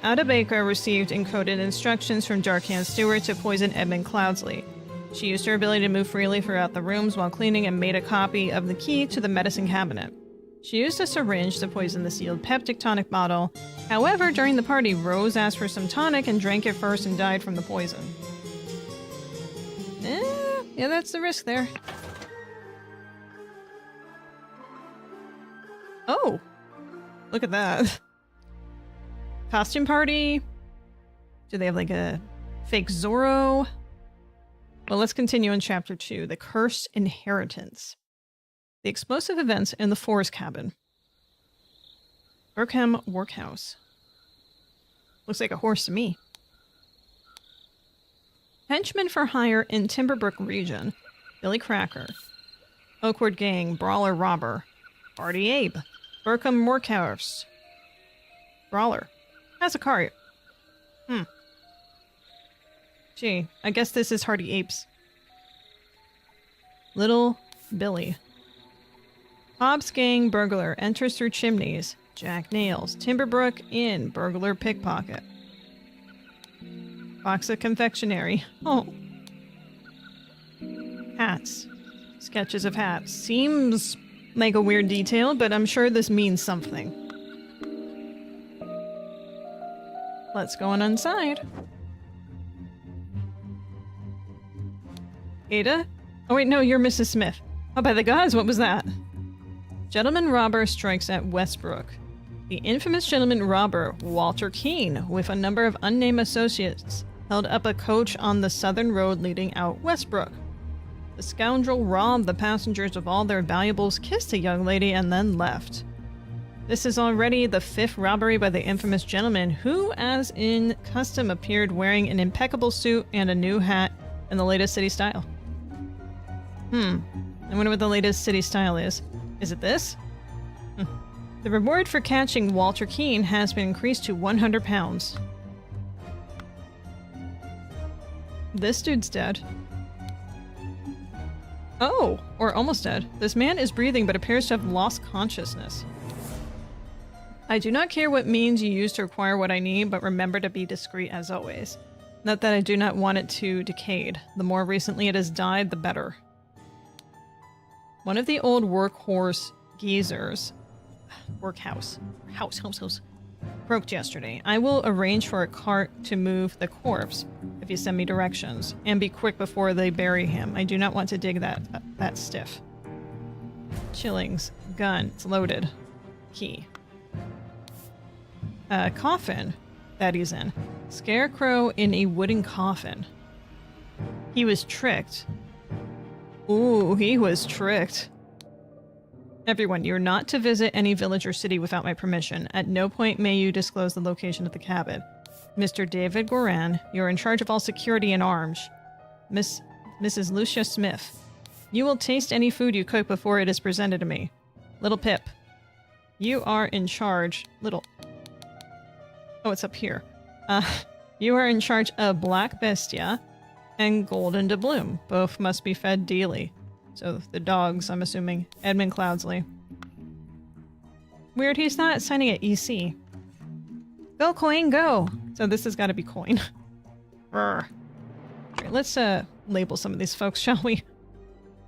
Ada Baker received encoded instructions from Darkhand Stewart to poison Edmund Cloudsley. She used her ability to move freely throughout the rooms while cleaning and made a copy of the key to the medicine cabinet. She used a syringe to poison the sealed peptic tonic bottle. However, during the party, Rose asked for some tonic and drank it first and died from the poison. Yeah, that's the risk there. Oh! Look at that. Costume party? Do they have like a fake Zorro? Well, let's continue in chapter 2, The Cursed Inheritance. The explosive events in the forest cabin. Burkham Workhouse. Looks like a horse to me. Henchman for hire in Timberbrook region. Billy Cracker. Oakwood Gang, Brawler Robber. Party Abe. Burkham Workhouse. Brawler. Has a cart. Gee, I guess this is Hardy Apes. Little Billy. Hobbs Gang burglar enters through chimneys. Jack Nails. Timberbrook Inn burglar pickpocket. Box of confectionery. Oh. Hats. Sketches of hats. Seems like a weird detail, but I'm sure this means something. Let's go on inside. Ada? Oh wait, no, you're Mrs. Smith. Oh, by the gods, what was that? Gentleman robber strikes at Westbrook. The infamous gentleman robber, Walter Keene, with a number of unnamed associates, held up a coach on the southern road leading out Westbrook. The scoundrel robbed the passengers of all their valuables, kissed a young lady, and then left. This is already the 5th robbery by the infamous gentleman who, as in custom, appeared wearing an impeccable suit and a new hat in the latest city style. I wonder what the latest city style is. Is it this? The reward for catching Walter Keene has been increased to 100 pounds. This dude's dead. Oh, or almost dead. This man is breathing but appears to have lost consciousness. I do not care what means you use to acquire what I need, but remember to be discreet as always. Not that I do not want it to decayed. The more recently it has died, the better. One of the old workhorse geezers... Workhouse. House. Broke yesterday. I will arrange for a cart to move the corpse if you send me directions. And be quick before they bury him. I do not want to dig that stiff. Chillings. Gun. It's loaded. Key. Coffin that he's in. Scarecrow in a wooden coffin. He was tricked. Ooh, he was tricked. Everyone, you're not to visit any village or city without my permission. At no point may you disclose the location of the cabin. Mr. David Goran, you're in charge of all security and arms. Mrs. Lucia Smith, you will taste any food you cook before it is presented to me. Little Pip, you are in charge. Oh, it's up here. You are in charge of Black Bestia and Golden Doubloon. Both must be fed daily. So the dogs, I'm assuming. Edmund Cloudsley. Weird, he's not signing at EC. Go, coin, go! So this has got to be coin. Right, let's label some of these folks, shall we?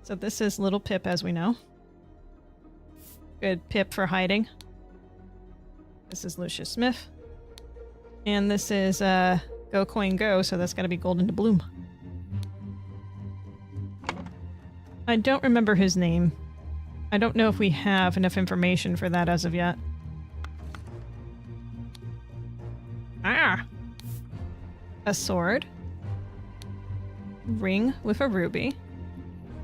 So this is Little Pip, as we know. Good Pip for hiding. This is Lucia Smith. And this is Go, coin, go, so that's got to be Golden Doubloon. I don't remember his name. I don't know if we have enough information for that as of yet. Ah! a sword, ring with a ruby,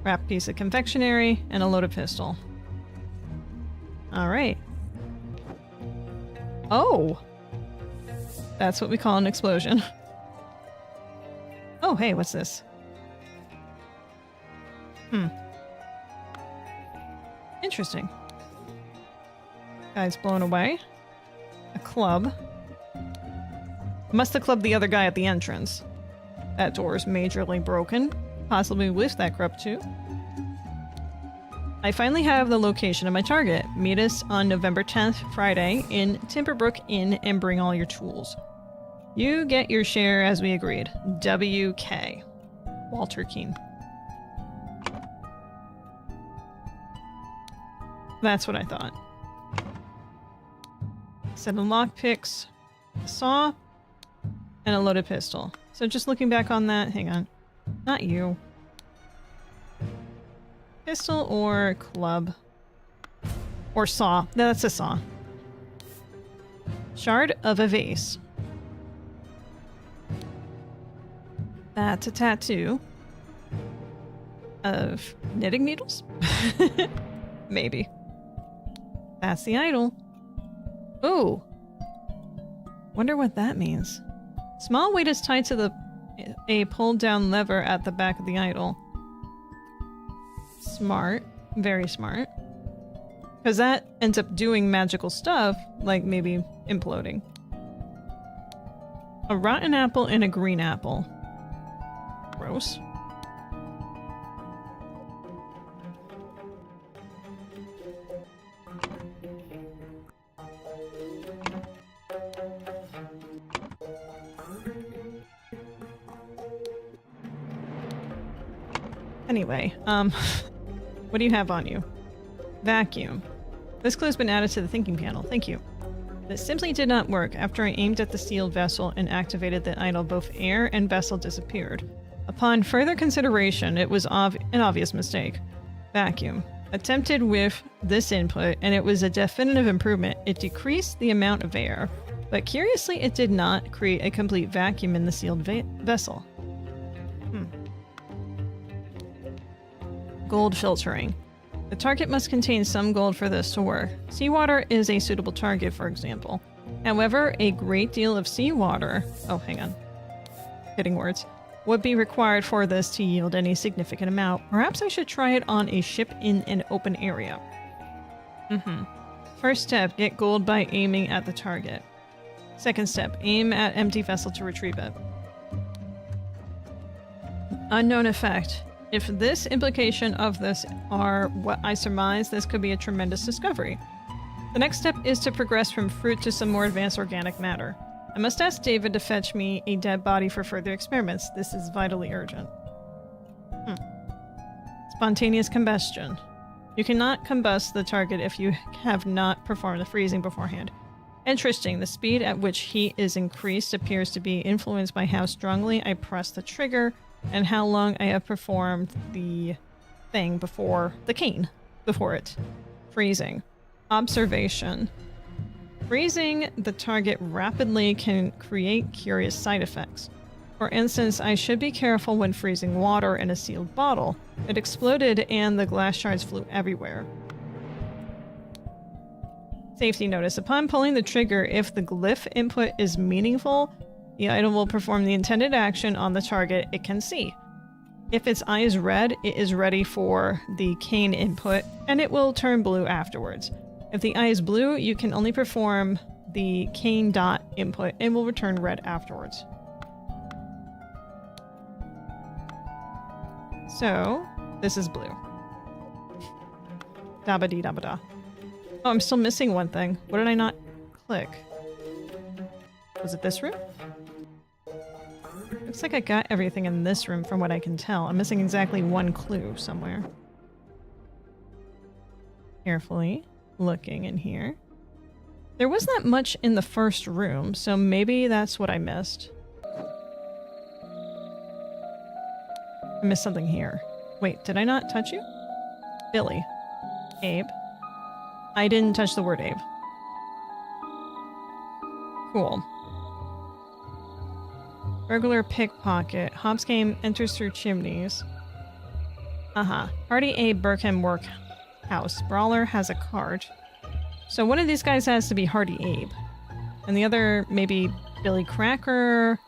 wrapped piece of confectionery, and a loaded pistol. Alright. Oh! That's what we call an explosion. Oh, hey, what's this? Interesting. Guy's blown away. A club. Must have clubbed the other guy at the entrance. That door is majorly broken. Possibly with that grub too. I finally have the location of my target. Meet us on November 10th, Friday, in Timberbrook Inn and bring all your tools. You get your share as we agreed. WK. Walter Keane. That's what I thought. Set of lockpicks, a saw, and a loaded pistol. So just looking back on that, hang on. Not you. Pistol or club? Or saw. No, that's a saw. Shard of a vase. That's a tattoo. Of knitting needles? Maybe. That's the idol. Ooh. Wonder what that means. Small weight is tied to a pulled down lever at the back of the idol. Smart. Very smart. Because that ends up doing magical stuff, like maybe imploding. A rotten apple and a green apple. Gross. Anyway, what do you have on you? Vacuum. This clue's been added to the thinking panel. Thank you. This simply did not work. After I aimed at the sealed vessel and activated the idol, both air and vessel disappeared. Upon further consideration, it was an obvious mistake. Vacuum. Attempted with this input, and it was a definitive improvement. It decreased the amount of air, but curiously, it did not create a complete vacuum in the sealed vessel. Gold filtering. The target must contain some gold for this to work. Seawater is a suitable target, for example. However, a great deal of seawater... Oh, hang on. Getting words. Would be required for this to yield any significant amount. Perhaps I should try it on a ship in an open area. First step, get gold by aiming at the target. Second step, aim at empty vessel to retrieve it. Unknown effect. If this implication of this are what I surmise, this could be a tremendous discovery. The next step is to progress from fruit to some more advanced organic matter. I must ask David to fetch me a dead body for further experiments. This is vitally urgent. Spontaneous combustion. You cannot combust the target if you have not performed the freezing beforehand. Interesting, the speed at which heat is increased appears to be influenced by how strongly I press the trigger and how long I have performed the thing before the cane before it. Freezing. Observation. Freezing the target rapidly can create curious side effects. For instance, I should be careful when freezing water in a sealed bottle. It exploded and the glass shards flew everywhere. Safety notice. Upon pulling the trigger, if the glyph input is meaningful, the item will perform the intended action on the target it can see. If its eye is red, it is ready for the cane input, and it will turn blue afterwards. If the eye is blue, you can only perform the cane dot input and will return red afterwards. So, this is blue. Dabba-dee-dabba-da. Oh, I'm still missing one thing. What did I not click? Was it this room? Looks like I got everything in this room from what I can tell. I'm missing exactly one clue somewhere. Carefully looking in here. There wasn't that much in the first room, so maybe that's what I missed. I missed something here. Wait, did I not touch you? Billy. Abe. I didn't touch the word Abe. Cool. Regular pickpocket. Hobbs game enters through chimneys. Hardy Abe Burkham workhouse. Brawler has a cart. So one of these guys has to be Hardy Abe. And the other maybe Billy Cracker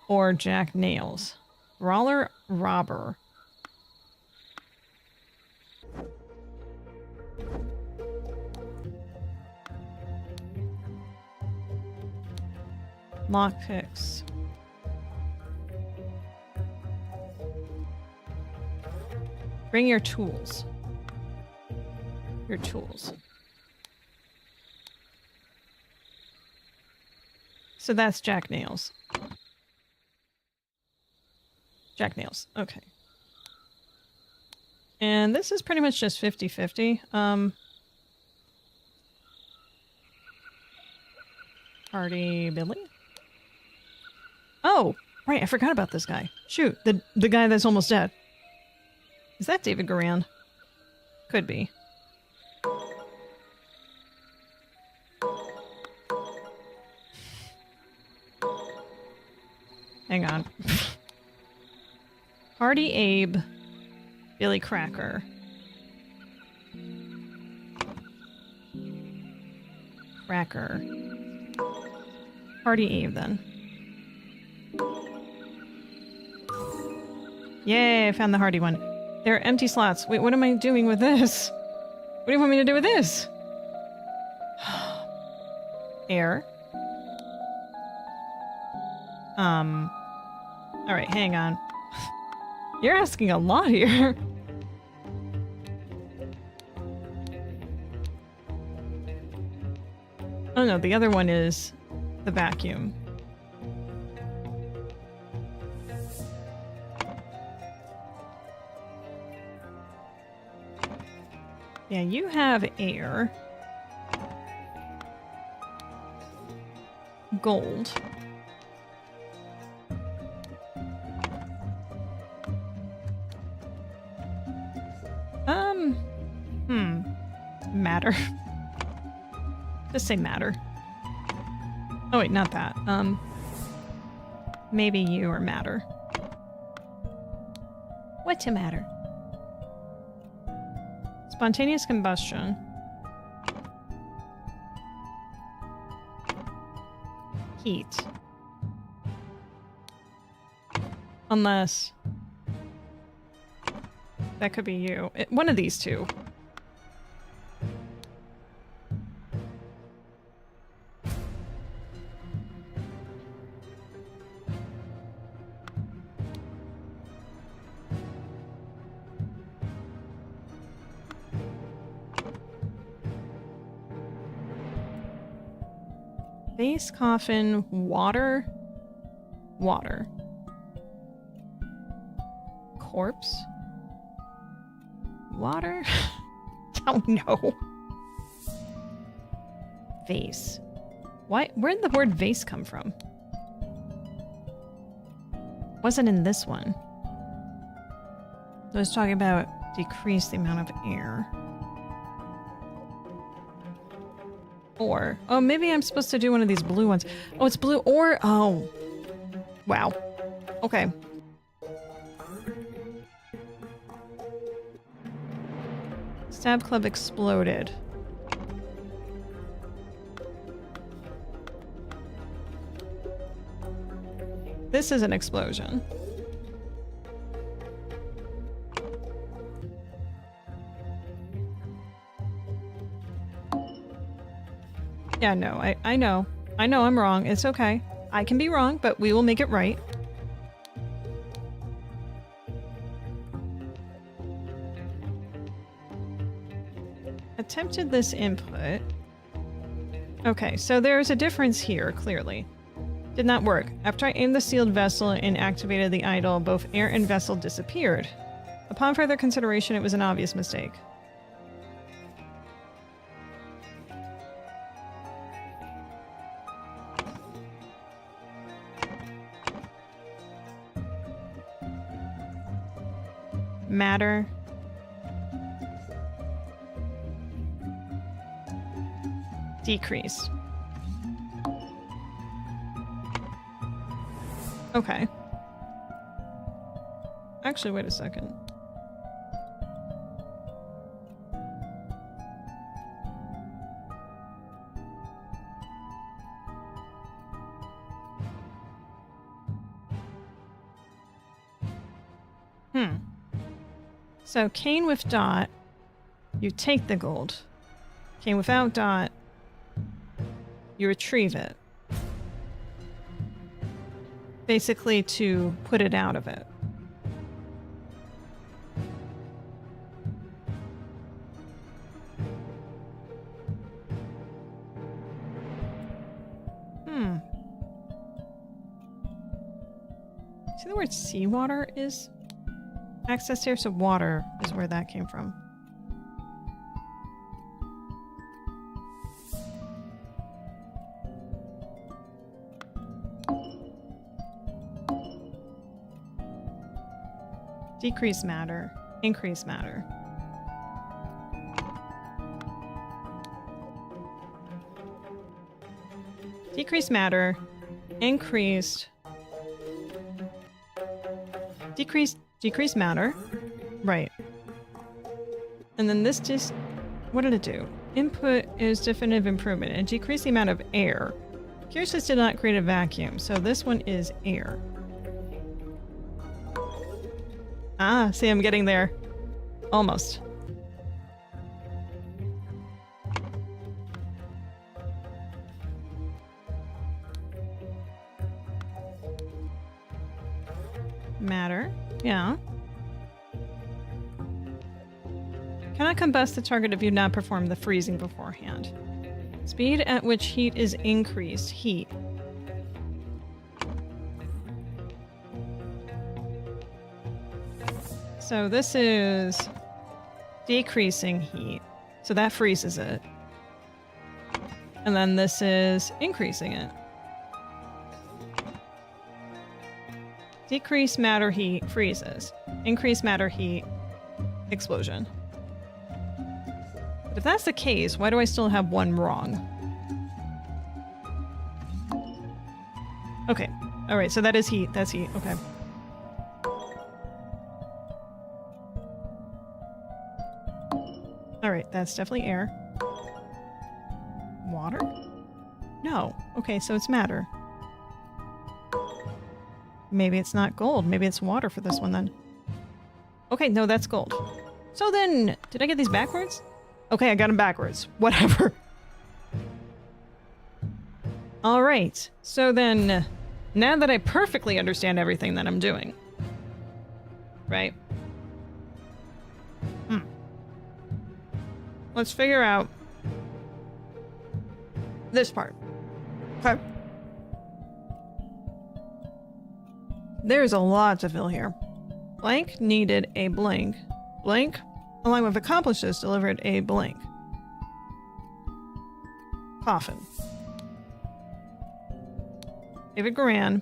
or Jack Nails. Brawler Robber. Lockpicks. Bring your tools. Your tools. So that's Jack Nails. Jack Nails. Okay. And this is pretty much just 50-50. Hardy Billy? Oh, right, I forgot about this guy. Shoot, the guy that's almost dead. Is that David Garand? Could be. Hang on. Hardy Abe. Billy Cracker. Cracker. Hardy Abe, then. Yay, I found the Hardy one. There are empty slots. Wait, what am I doing with this? What do you want me to do with this? Air. Alright, hang on. You're asking a lot here. Oh no, the other one is the vacuum. Yeah, you have air. Gold. Matter. Just say matter. Oh wait, not that. Maybe you or matter. What's the matter? Spontaneous combustion. Heat. Unless... that could be you. One of these two. Base coffin, water, water. Corpse? Water? Oh no. Vase. Why? Where'd the word vase come from? Wasn't in this one. I was talking about decrease the amount of air. Or, oh, maybe I'm supposed to do one of these blue ones. Oh, it's blue or, oh. Wow. Okay. Stab club exploded. This is an explosion. Yeah, no, I know. I know I'm wrong. It's okay. I can be wrong, but we will make it right. Attempted this input. Okay, so there's a difference here, clearly. Did not work. After I aimed the sealed vessel and activated the idol, both air and vessel disappeared. Upon further consideration, it was an obvious mistake. Matter. Decrease. Okay. Actually, wait a second. So cane with dot, you take the gold. Cane without dot, you retrieve it. Basically to put it out of it. See the word seawater is? Access here, so water is where that came from. Decrease matter, increase matter. Decrease matter, increased. Decrease matter. Right. And then this just... What did it do? Input is definitive improvement and decrease the amount of air. Curiously did not create a vacuum, so this one is air. Ah, see, I'm getting there. Almost. Matter. Yeah. Cannot combust the target if you not perform the freezing beforehand. Speed at which heat is increased. Heat. So this is decreasing heat. So that freezes it. And then this is increasing it. Decrease matter heat freezes. Increase matter heat explosion. But if that's the case, why do I still have one wrong? Okay. Alright, so that is heat. That's heat. Okay. Alright, that's definitely air. Water? No. Okay, so it's matter. Maybe it's not gold. Maybe it's water for this one then. Okay, no, that's gold. So then, did I get these backwards? Okay, I got them backwards. Whatever. Alright, so then, now that I perfectly understand everything that I'm doing, right? Let's figure out this part. Okay. There's a lot to fill here. Blank needed a blank. Blank, along with accomplishes, delivered a blank. Coffin. David Goran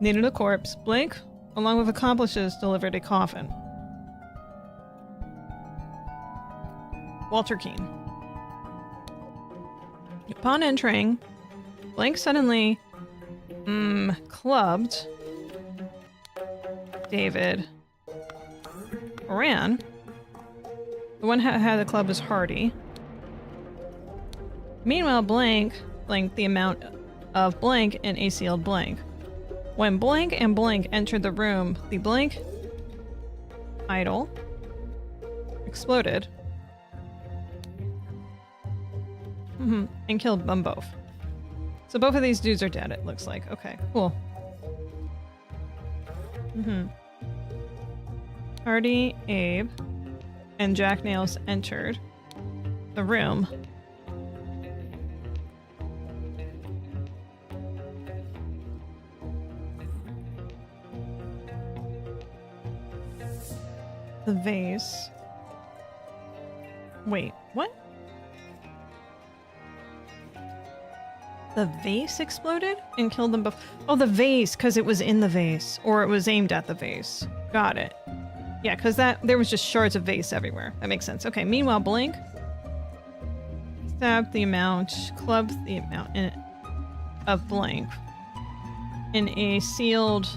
needed a corpse. Blank, along with accomplishes, delivered a coffin. Walter Keane. Upon entering, Blank suddenly clubbed David Moran. The one who had the club was Hardy. Meanwhile, Blank blanked the amount of Blank and ACL'd Blank. When Blank and Blank entered the room, the Blank idol exploded. And killed them both. So both of these dudes are dead, it looks like. Okay, cool. Hardy, Abe, and Jack Nails entered the room. The vase. Wait, what? The vase exploded and killed them both. Oh, the vase, because it was in the vase. Or it was aimed at the vase. Got it. Yeah, because there was just shards of vase everywhere. That makes sense. Okay, meanwhile, Blink stabbed the amount, clubbed the amount of Blank. in a sealed...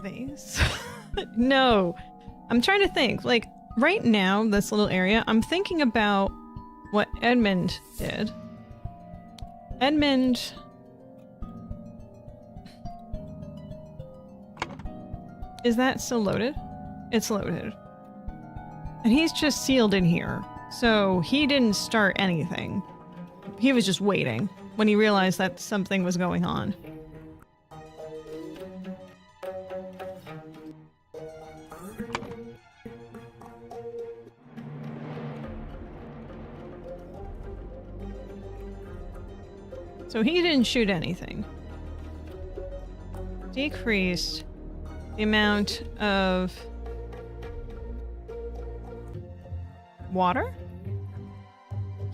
Vase? No. I'm trying to think. Like, right now, this little area, I'm thinking about what Edmund did. Edmund... Is that still loaded? It's loaded. And he's just sealed in here. So he didn't start anything. He was just waiting when he realized that something was going on. So he didn't shoot anything. Decreased the amount of water?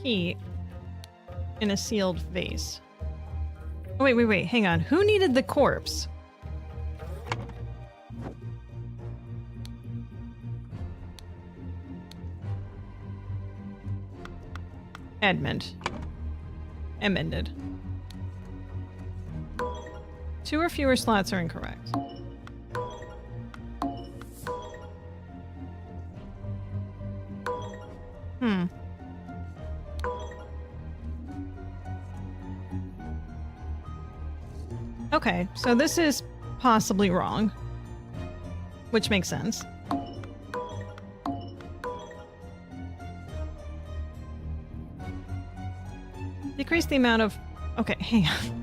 Heat in a sealed vase. Oh, wait, hang on. Who needed the corpse? Edmund. Amended. 2 or fewer slots are incorrect. Okay, so this is possibly wrong. Which makes sense. Decrease the amount of... Okay, hang on.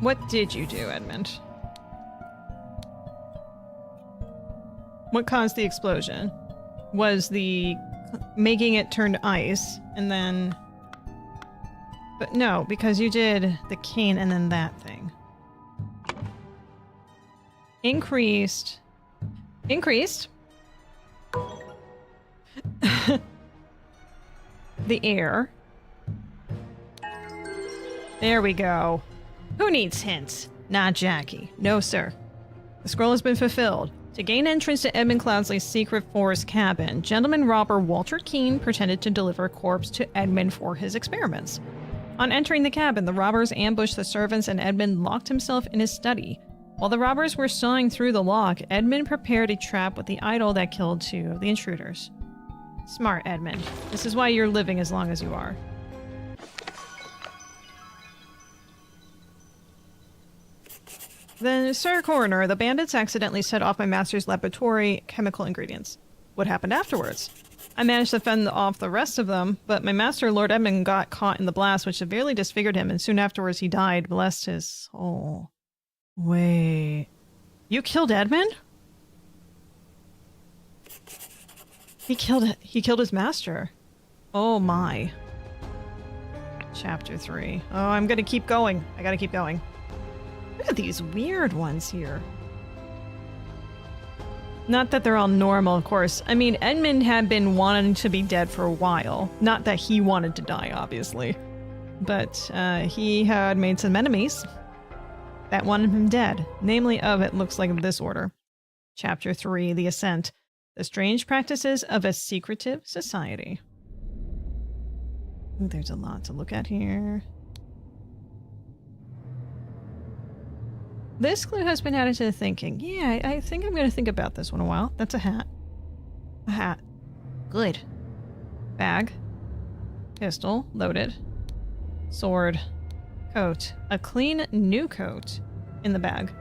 What did you do, Edmund? What caused the explosion? Was the making it turn to ice, and then... But no, because you did the cane and then that thing. Increased... the air. There we go. Who needs hints? Not Jacki. No, sir. The scroll has been fulfilled. To gain entrance to Edmund Cloudsley's secret forest cabin, gentleman robber Walter Keene pretended to deliver a corpse to Edmund for his experiments. On entering the cabin, the robbers ambushed the servants and Edmund locked himself in his study. While the robbers were sawing through the lock, Edmund prepared a trap with the idol that killed 2 of the intruders. Smart, Edmund. This is why you're living as long as you are. Then, Sir Coroner, the bandits accidentally set off my master's laboratory chemical ingredients. What happened afterwards? I managed to fend off the rest of them, but my master, Lord Edmund, got caught in the blast, which severely disfigured him, and soon afterwards he died, blessed his soul. Wait... You killed Edmund? He killed his master. Oh my. Chapter 3. Oh, I'm gonna keep going. I gotta keep going. Look at these weird ones here. Not that they're all normal, of course. I mean, Edmund had been wanting to be dead for a while. Not that he wanted to die, obviously. But he had made some enemies that wanted him dead. Namely of, it looks like, this order. Chapter 3, The Ascent. The strange practices of a secretive society. Ooh, there's a lot to look at here. This clue has been added to the thinking. Yeah, I think I'm going to think about this one a while. That's a hat. A hat. Good. Bag. Pistol. Loaded. Sword. Coat. A clean new coat in the bag.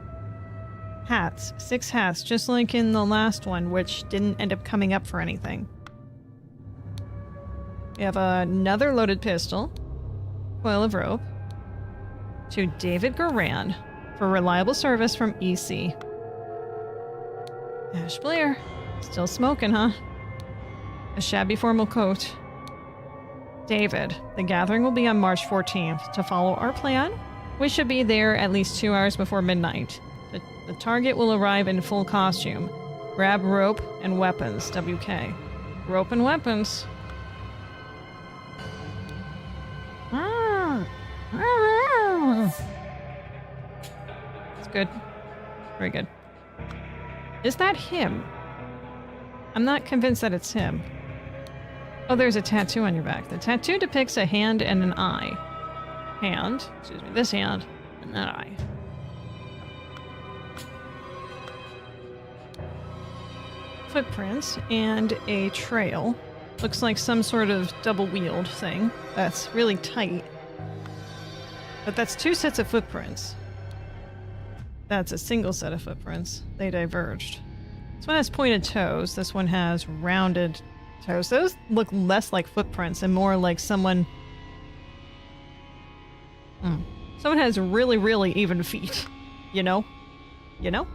Hats. 6 hats, just like in the last one, which didn't end up coming up for anything. We have another loaded pistol. Coil of rope. to David Goran for reliable service from EC. Ash Blair. Still smoking, huh? A shabby formal coat. David, the gathering will be on March 14th. To follow our plan, we should be there at least 2 hours before midnight. The target will arrive in full costume. Grab rope and weapons, WK. Rope and weapons. It's good. Very good. Is that him? I'm not convinced that it's him. Oh, there's a tattoo on your back. The tattoo depicts a hand and an eye. Hand, excuse me, this hand and that eye. Footprints and a trail. Looks like some sort of double-wheeled thing. That's really tight. But that's 2 sets of footprints. That's a single set of footprints. They diverged. This one has pointed toes. This one has rounded toes. Those look less like footprints and more like someone... Someone has really, really even feet. You know? You know?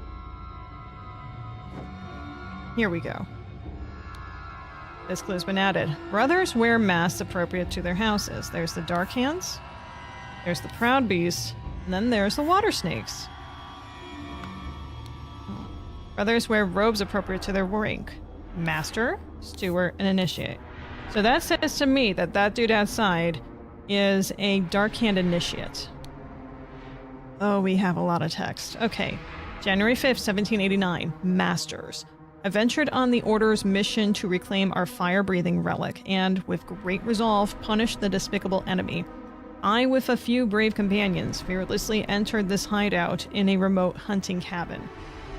Here we go. This clue's been added. Brothers wear masks appropriate to their houses. There's the Dark Hands, there's the Proud Beast, and then there's the Water Snakes. Brothers wear robes appropriate to their rank. Master, Steward, and Initiate. So that says to me that that dude outside is a Dark Hand Initiate. Oh, we have a lot of text. Okay. January 5th, 1789. Masters. I ventured on the Order's mission to reclaim our fire-breathing relic, and, with great resolve, punish the despicable enemy. I, with a few brave companions, fearlessly entered this hideout in a remote hunting cabin.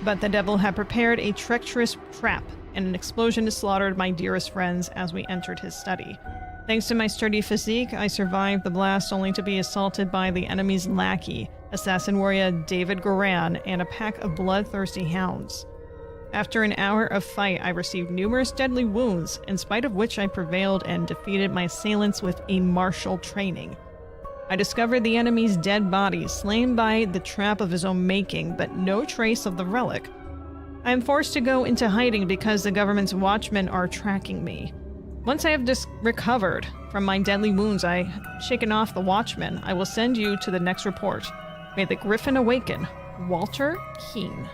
But the devil had prepared a treacherous trap, and an explosion slaughtered my dearest friends as we entered his study. Thanks to my sturdy physique, I survived the blast only to be assaulted by the enemy's lackey, assassin warrior David Goran, and a pack of bloodthirsty hounds. After an hour of fight, I received numerous deadly wounds, in spite of which I prevailed and defeated my assailants with a martial training. I discovered the enemy's dead body, slain by the trap of his own making, but no trace of the relic. I am forced to go into hiding because the government's watchmen are tracking me. Once I have recovered from my deadly wounds, I have shaken off the watchmen. I will send you to the next report. May the Griffin awaken. Walter Keene.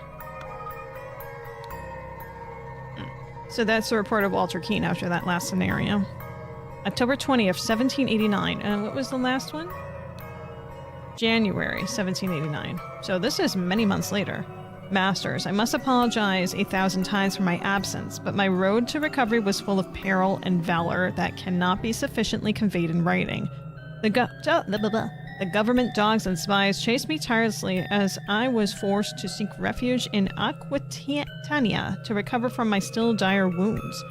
So that's the report of Walter Keene after that last scenario. October 20th, 1789. And what was the last one? January 1789. So this is many months later. Masters, I must apologize 1,000 times for my absence, but my road to recovery was full of peril and valor that cannot be sufficiently conveyed in writing. The government dogs and spies chased me tirelessly as I was forced to seek refuge in Aquitania to recover from my still dire wounds.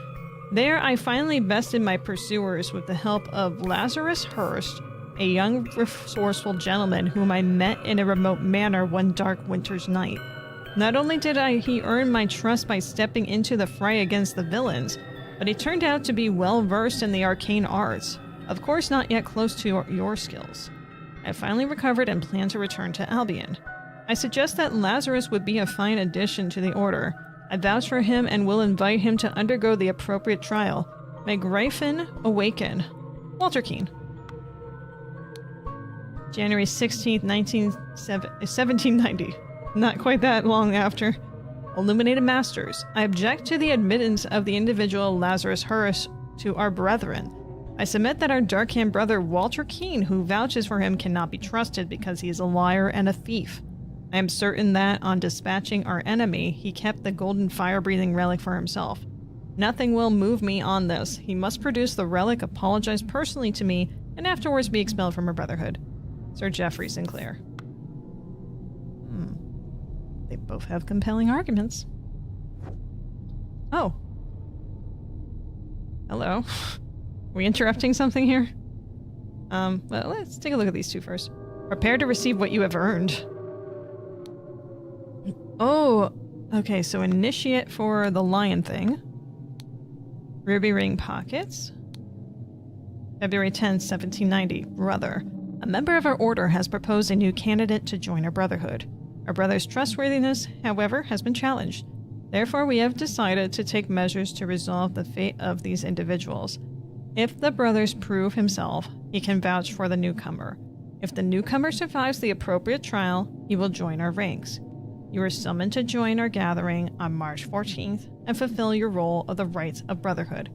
There I finally bested my pursuers with the help of Lazarus Hurst, a young resourceful gentleman whom I met in a remote manor one dark winter's night. Not only did he earn my trust by stepping into the fray against the villains, but he turned out to be well versed in the arcane arts, of course not yet close to your skills. I finally recovered and plan to return to Albion. I suggest that Lazarus would be a fine addition to the Order. I vouch for him and will invite him to undergo the appropriate trial. May Griffin awaken. Walter Keene. January 16th, 1790. Not quite that long after. Illuminated Masters. I object to the admittance of the individual Lazarus Hurst to our brethren. I submit that our Darkhand brother Walter Keene, who vouches for him, cannot be trusted because he is a liar and a thief. I am certain that, on dispatching our enemy, he kept the golden fire-breathing relic for himself. Nothing will move me on this. He must produce the relic, apologize personally to me, and afterwards be expelled from our brotherhood. Sir Geoffrey Sinclair. They both have compelling arguments. Oh. Hello. Are we interrupting something here? Well, let's take a look at these two first. Prepare to receive what you have earned. Oh, okay, so initiate for the lion thing. Ruby ring pockets. February 10th, 1790. Brother. A member of our order has proposed a new candidate to join our brotherhood. Our brother's trustworthiness, however, has been challenged. Therefore, we have decided to take measures to resolve the fate of these individuals. If the brothers prove himself, he can vouch for the newcomer. If the newcomer survives the appropriate trial, he will join our ranks. You are summoned to join our gathering on March 14th and fulfill your role of the rites of brotherhood.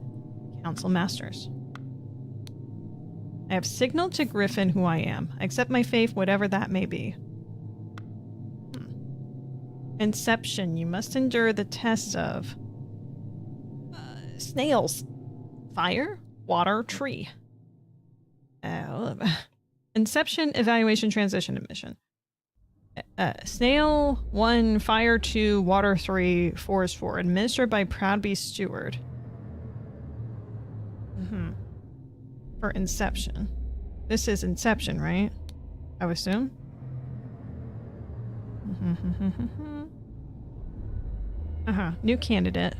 Council Masters. I have signaled to Griffin who I am. I accept my fate, whatever that may be. Inception. You must endure the test of snails. Fire, water, tree. Inception, evaluation, transition, admission. Snail 1, fire 2, water 3, forest 4. Administered by Proud Beast Steward. For Inception. This is Inception, right? I would assume. New candidate.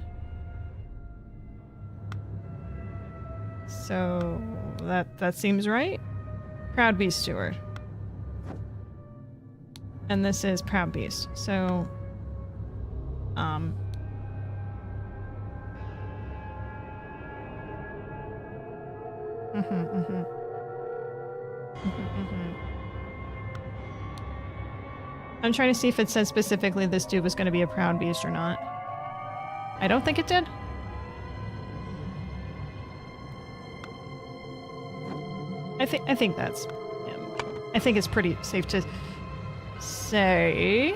So that seems right. Proud Beast Steward. And this is Proud Beast. So I'm trying to see if it said specifically this dude was going to be a Proud Beast or not. I don't think it did. I think that's him. I think it's pretty safe to say.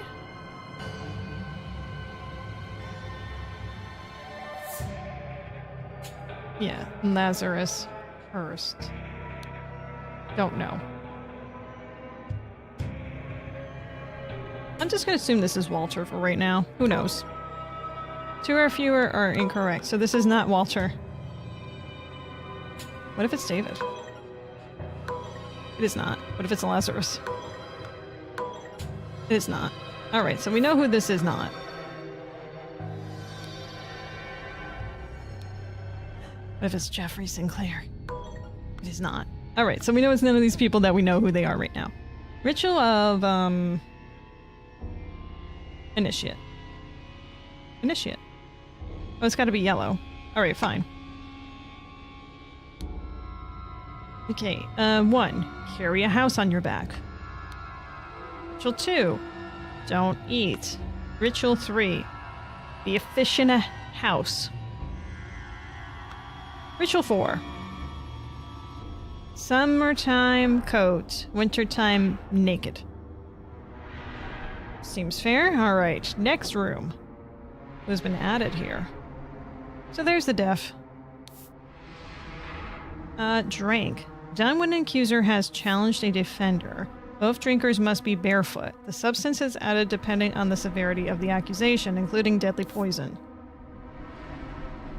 Yeah, Lazarus Hurst. Don't know. I'm just gonna assume this is Walter for right now. Who knows? 2 or fewer are incorrect, so this is not Walter. What if it's David? It is not. What if it's Lazarus? It is not. Alright, so we know who this is not. What if it's Jeffrey Sinclair? It is not. Alright, so we know it's none of these people that we know who they are right now. Ritual of, Initiate. Initiate. Oh, it's gotta be yellow. Alright, fine. Okay, 1. Carry a house on your back. Ritual 2. Don't eat. Ritual 3. Be a fish in a house. Ritual 4. Summertime coat. Wintertime naked. Seems fair. Alright, next room. Who's been added here? So there's the deaf. Drink. Done when an accuser has challenged a defender. Both drinkers must be barefoot. The substance is added depending on the severity of the accusation, including deadly poison.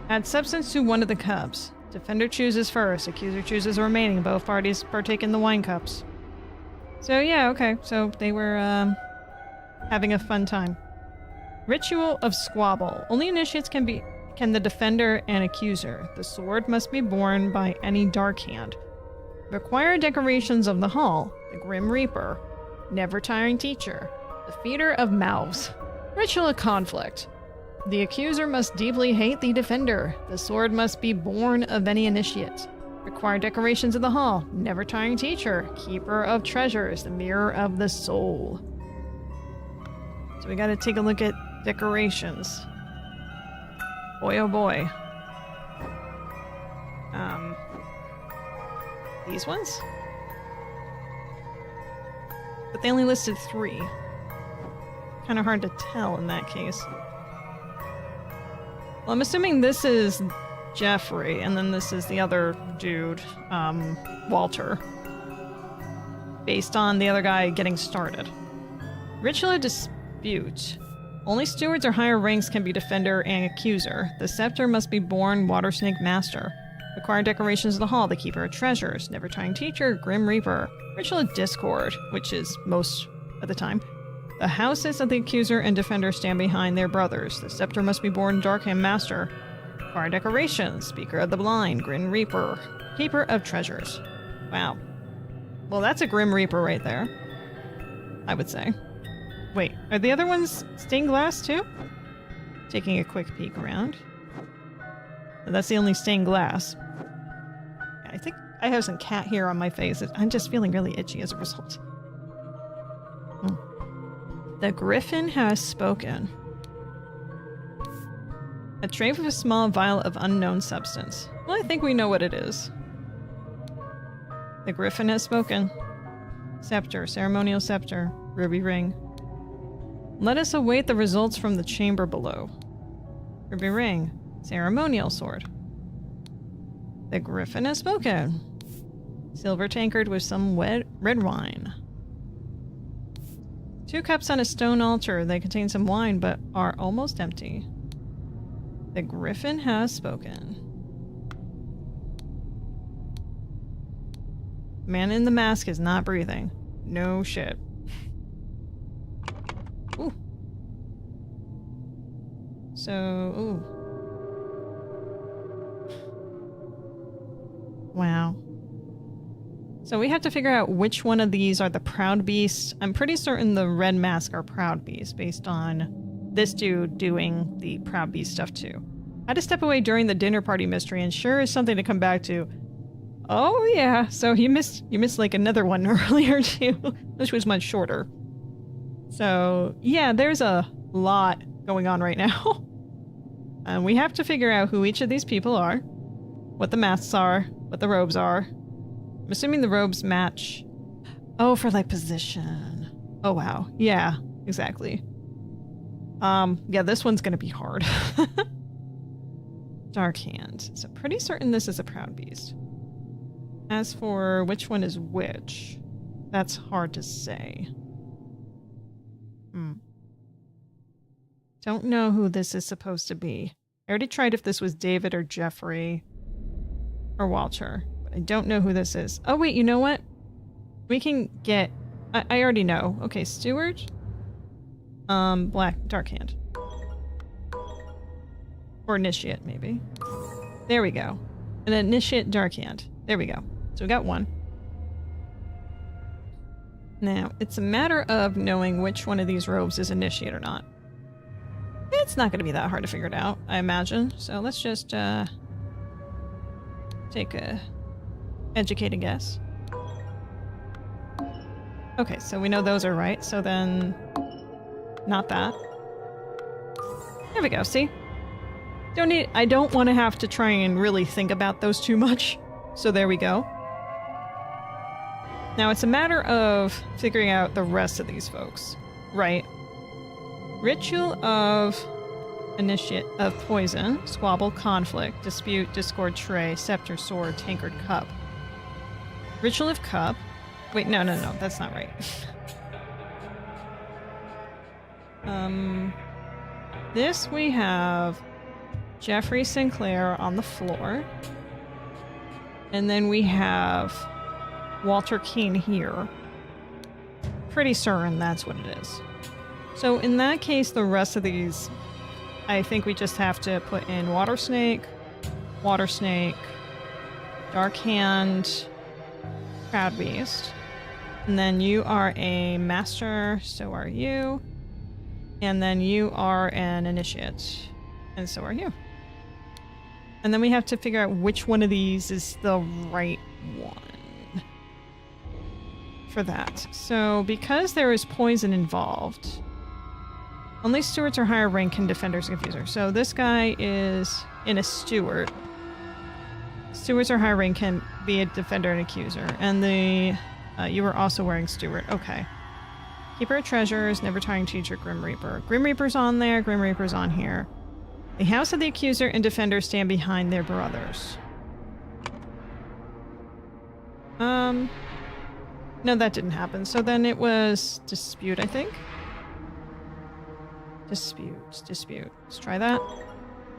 Add substance to one of the cups. Defender chooses first. Accuser chooses the remaining. Both parties partake in the wine cups. So yeah, okay. So they were having a fun time. Ritual of Squabble. Only initiates can the defender and accuser. The sword must be borne by any dark hand. Required decorations of the hall. The Grim Reaper. Never tiring teacher. The feeder of mouths. Ritual of Conflict. The accuser must deeply hate the defender. The sword must be born of any initiate. Required decorations of the hall. Never tiring teacher. Keeper of treasures. The mirror of the soul. So we gotta take a look at decorations. Boy oh boy. These ones? But they only listed 3. Kind of hard to tell in that case. Well, I'm assuming this is Jeffrey, and then this is the other dude, Walter. Based on the other guy getting started. Ritual of Dispute. Only stewards or higher ranks can be defender and accuser. The scepter must be born Water Snake Master. Required decorations of the hall. The Keeper of Treasures. Never tiring teacher. Grim Reaper. Ritual of Discord, which is most of the time. The houses of the accuser and defender stand behind their brothers. The scepter must be born Darkhand Master. Required decorations. Speaker of the Blind. Grim Reaper. Keeper of Treasures. Wow. Well, that's a Grim Reaper right there. I would say. Wait, are the other ones stained glass too? Taking a quick peek around. That's the only stained glass. I think I have some cat hair on my face. I'm just feeling really itchy as a result. The Griffin has spoken. A tray with a small vial of unknown substance. Well, I think we know what it is. The Griffin has spoken. Scepter, ceremonial scepter, ruby ring. Let us await the results from the chamber below. Ruby ring, ceremonial sword. The Griffin has spoken. Silver tankard with some red wine. 2 cups on a stone altar. They contain some wine, but are almost empty. The Griffin has spoken. Man in the mask is not breathing. No shit. Ooh. So, ooh. Wow. So we have to figure out which one of these are the Proud Beasts. I'm pretty certain the red mask are Proud Beasts based on this dude doing the Proud Beast stuff too. I had to step away during the dinner party mystery and sure is something to come back to. Oh yeah, so you missed like another one earlier too, which was much shorter. So yeah, there's a lot going on right now. And we have to figure out who each of these people are, what the masks are, what the robes are. I'm assuming the robes match. Oh, for like position. Oh wow, yeah, exactly. Yeah, this one's gonna be hard. Dark Hand. So pretty certain this is a Proud Beast. As for which one is which, that's hard to say. Don't know who this is supposed to be. I already tried if this was David or Jeffrey or Walter. But I don't know who this is. Oh wait, you know what? We can get... I already know. Okay, Steward. Dark Hand. Or Initiate, maybe. There we go. An Initiate Dark Hand. There we go. So we got one. Now, it's a matter of knowing which one of these robes is Initiate or not. It's not going to be that hard to figure it out, I imagine. So let's just take a educated guess. Okay, so we know those are right. So then, not that. There we go. See, I don't want to have to try and really think about those too much. So there we go. Now it's a matter of figuring out the rest of these folks, right? Ritual of Initiate of Poison, Squabble, Conflict, Dispute, Discord, Tray, Scepter, Sword, Tankard, Cup. Ritual of Cup. Wait, no, that's not right. This we have Jeffrey Sinclair on the floor. And then we have Walter Keane here. Pretty certain that's what it is. So in that case, the rest of these, I think we just have to put in Water Snake, Dark Hand, Proud Beast. And then you are a Master, so are you. And then you are an Initiate, and so are you. And then we have to figure out which one of these is the right one for that. So because there is poison involved, only stewards or higher rank can defenders and confuser. So this guy is in a steward. Stewards or higher rank can be a defender and accuser. And you were also wearing steward. Okay. Keeper of treasures, never tiring teacher, Grim Reaper. Grim Reaper's on there, Grim Reaper's on here. The House of the Accuser and Defender stand behind their brothers. No, that didn't happen. So then it was Dispute, I think. Dispute. Let's try that.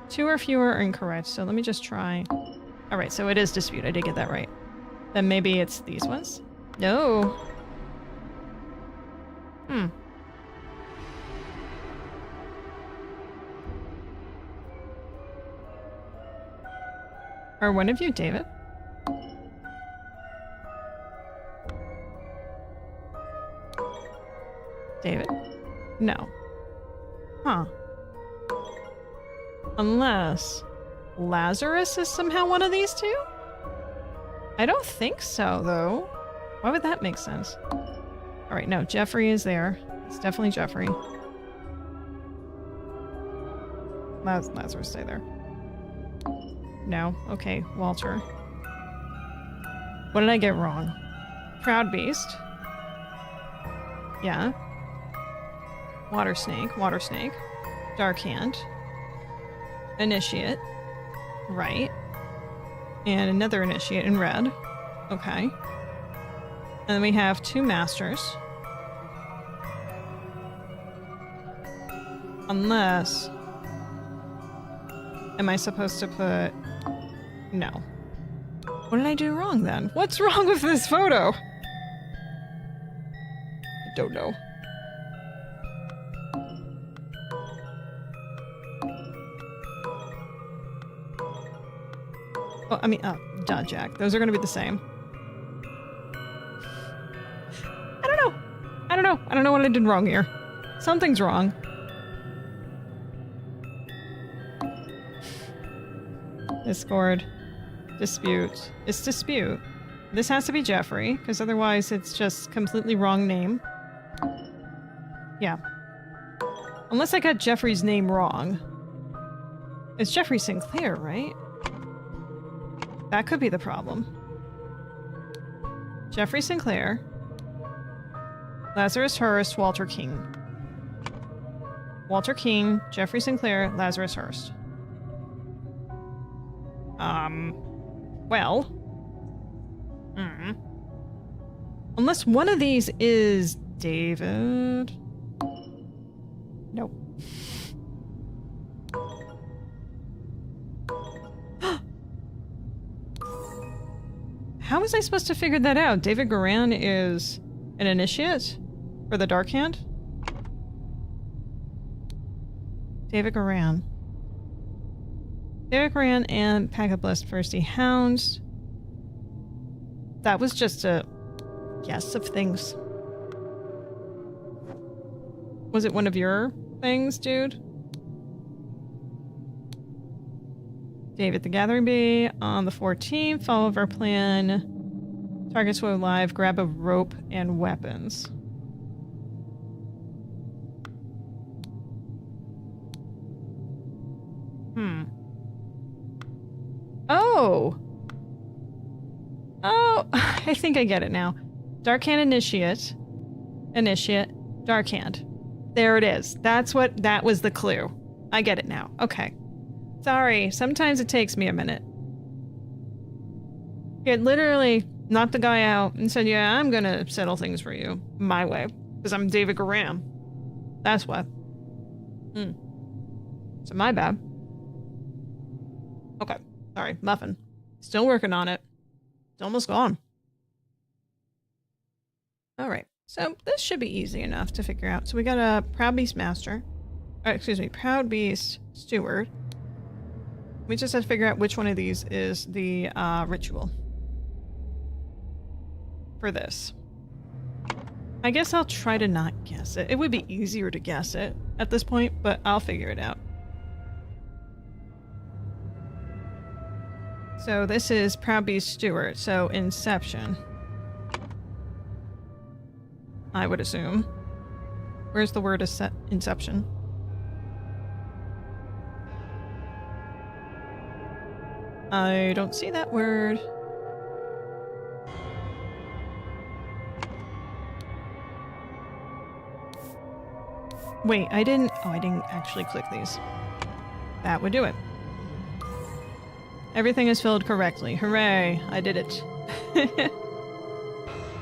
2 or fewer are incorrect, so let me just try. Alright, so it is Dispute. I did get that right. Then maybe it's these ones? No. Are one of you David? David? No. Huh. Unless Lazarus is somehow one of these two? I don't think so, though. Why would that make sense? Alright, no, Jeffrey is there. It's definitely Jeffrey. Lazarus, stay there. No. Okay, Walter. What did I get wrong? Proud Beast. Yeah. Water Snake. Dark Hand. Initiate. Right. And another Initiate in red. Okay. And then we have 2 Masters. Unless... Am I supposed to put... No. What did I do wrong then? What's wrong with this photo? I don't know. Well, I mean, duh, Jack. Those are gonna be the same. I don't know. I don't know what I did wrong here. Something's wrong. Discord. Dispute. It's dispute. This has to be Jeffrey, because otherwise it's just completely wrong name. Yeah. Unless I got Jeffrey's name wrong. It's Jeffrey Sinclair, right? That could be the problem. Jeffrey Sinclair. Lazarus Hurst, Walter King. Walter King, Jeffrey Sinclair, Lazarus Hurst. Well. Unless one of these is David. Nope. How was I supposed to figure that out? David Garan is an initiate for the Dark Hand? David Garan. David Garan and Pack of Blessed Thirsty Hounds. That was just a guess of things. Was it one of your things, dude? David the Gathering Bee on the 14th. Follow our plan. Targets will alive. Grab a rope and weapons. Oh! Oh! I think I get it now. Dark Hand Initiate. Initiate. Dark Hand. There it is. That was the clue. I get it now. Okay. Sorry, sometimes it takes me a minute. It literally knocked the guy out and said, yeah, I'm gonna settle things for you. My way. Because I'm David Garam. That's what. So my bad. Okay. Sorry, muffin. Still working on it. It's almost gone. Alright, so this should be easy enough to figure out. So we got a Proud Beast Master. Proud Beast Steward. We just have to figure out which one of these is the ritual. For this. I guess I'll try to not guess it. It would be easier to guess it at this point, but I'll figure it out. So this is Proud Beast Steward, so Inception. I would assume. Where's the word Inception? I don't see that word. Wait, I didn't actually click these. That would do it. Everything is filled correctly. Hooray, I did it.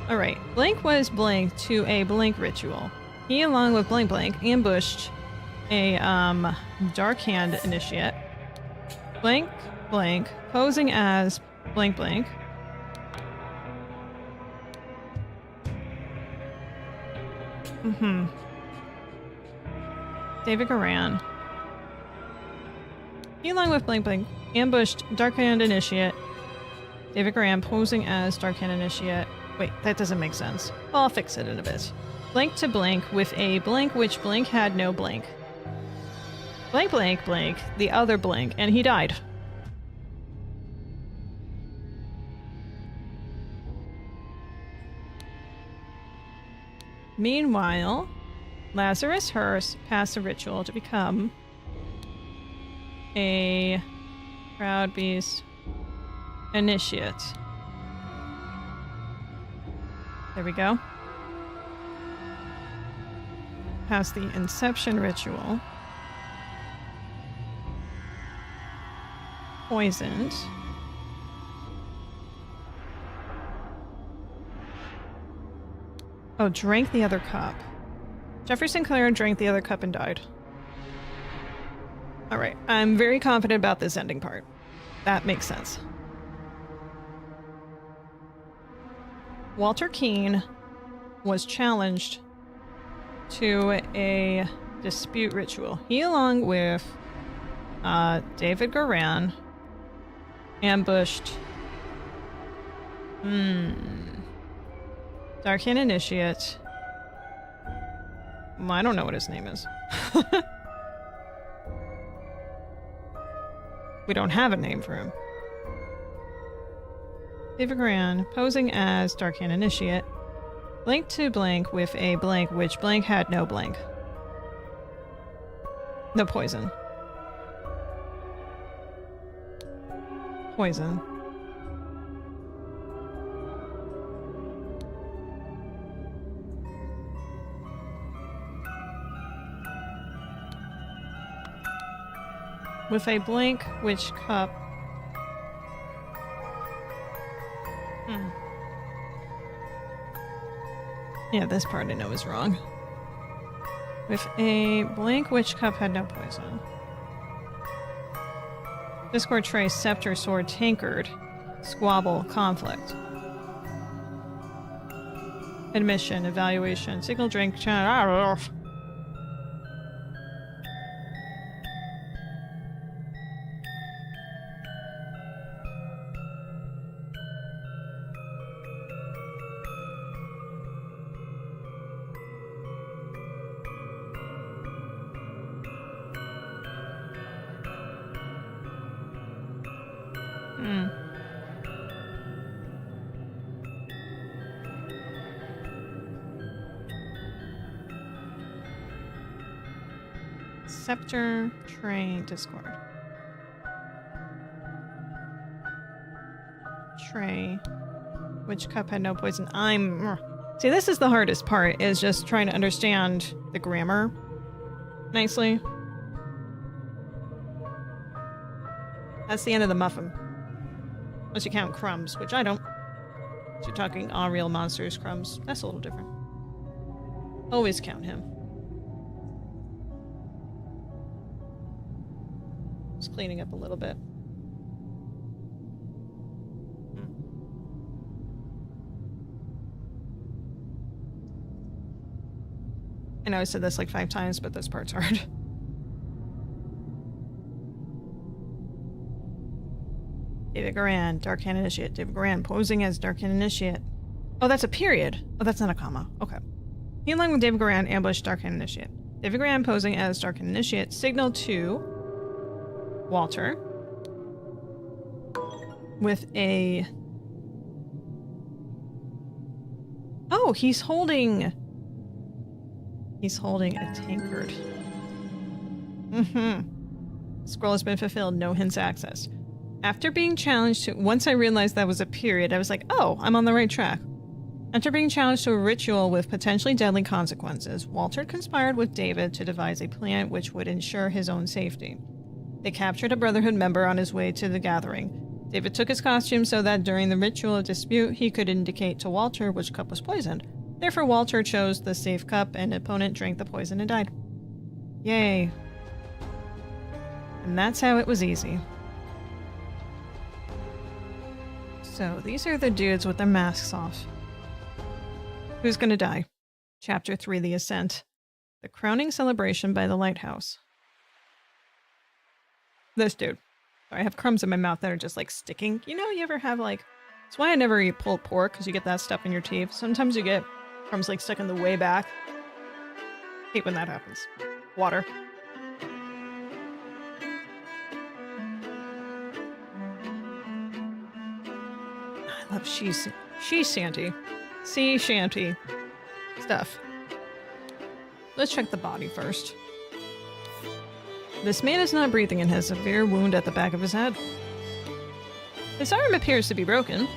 Alright, Blank was blanked to a blank ritual. He, along with Blank Blank, ambushed a Dark Hand Initiate. Blank Blank, posing as Blank Blank. David Garan. He, along with Blank Blank, ambushed Dark Hand Initiate. David Garan posing as Dark Hand Initiate. Wait, that doesn't make sense. Well, I'll fix it in a bit. Blank to blank with a blank which blank had no blank. Blank, blank, blank, the other blank, and he died. Meanwhile, Lazarus Hearst passed a ritual to become a Proud Beast initiate. There we go. Passed the Inception ritual. Poisoned. Oh, drank the other cup. Jeffrey Sinclair drank the other cup and died. Alright, I'm very confident about this ending part. That makes sense. Walter Keane was challenged to a dispute ritual. He, along with David Goran, ambushed Darkan Initiate. I don't know what his name is. We don't have a name for him. David Goran, posing as Darkan Initiate. Blank to blank with a blank which blank had no blank. No poison. Poison. With a blank which cup. Yeah, this part I know is wrong. With a blank which cup had no poison. Discord, tray, scepter, sword, tankard, squabble, conflict. Admission, evaluation, signal, drink, Scepter, tray, Discord. Tray. Which cup had no poison? See, this is the hardest part, is just trying to understand the grammar nicely. That's the end of the muffin. Unless you count crumbs, which I don't. So you're talking all real monsters, crumbs. That's a little different. Always count him. Just cleaning up a little bit. I know I said this like 5 times, but this part's hard. David Goran, Darkan Initiate. David Goran, posing as Darkan Initiate. Oh, that's a period. Oh, that's not a comma. Okay. He, along with David Goran, ambushed Darkan Initiate. David Goran, posing as Darkan Initiate, signaled to Walter with a... Oh, he's holding a tankard. Scroll has been fulfilled. No hints accessed. After being challenged to... Once I realized that was a period, I was like, oh, I'm on the right track. After being challenged to a ritual with potentially deadly consequences, Walter conspired with David to devise a plan which would ensure his own safety. They captured a Brotherhood member on his way to the gathering. David took his costume so that during the ritual of dispute, he could indicate to Walter which cup was poisoned. Therefore, Walter chose the safe cup, and opponent drank the poison and died. Yay. And that's how it was easy. So, these are the dudes with their masks off. Who's gonna die? Chapter 3, The Ascent. The crowning celebration by the lighthouse. This dude. I have crumbs in my mouth that are just like sticking. You know, you ever have like... That's why I never eat pulled pork, because you get that stuff in your teeth. Sometimes you get Arms like stuck in the way back. Hate when that happens. Water. I love she shanty. Sea shanty stuff. Let's check the body first. This man is not breathing and has a severe wound at the back of his head. His arm appears to be broken.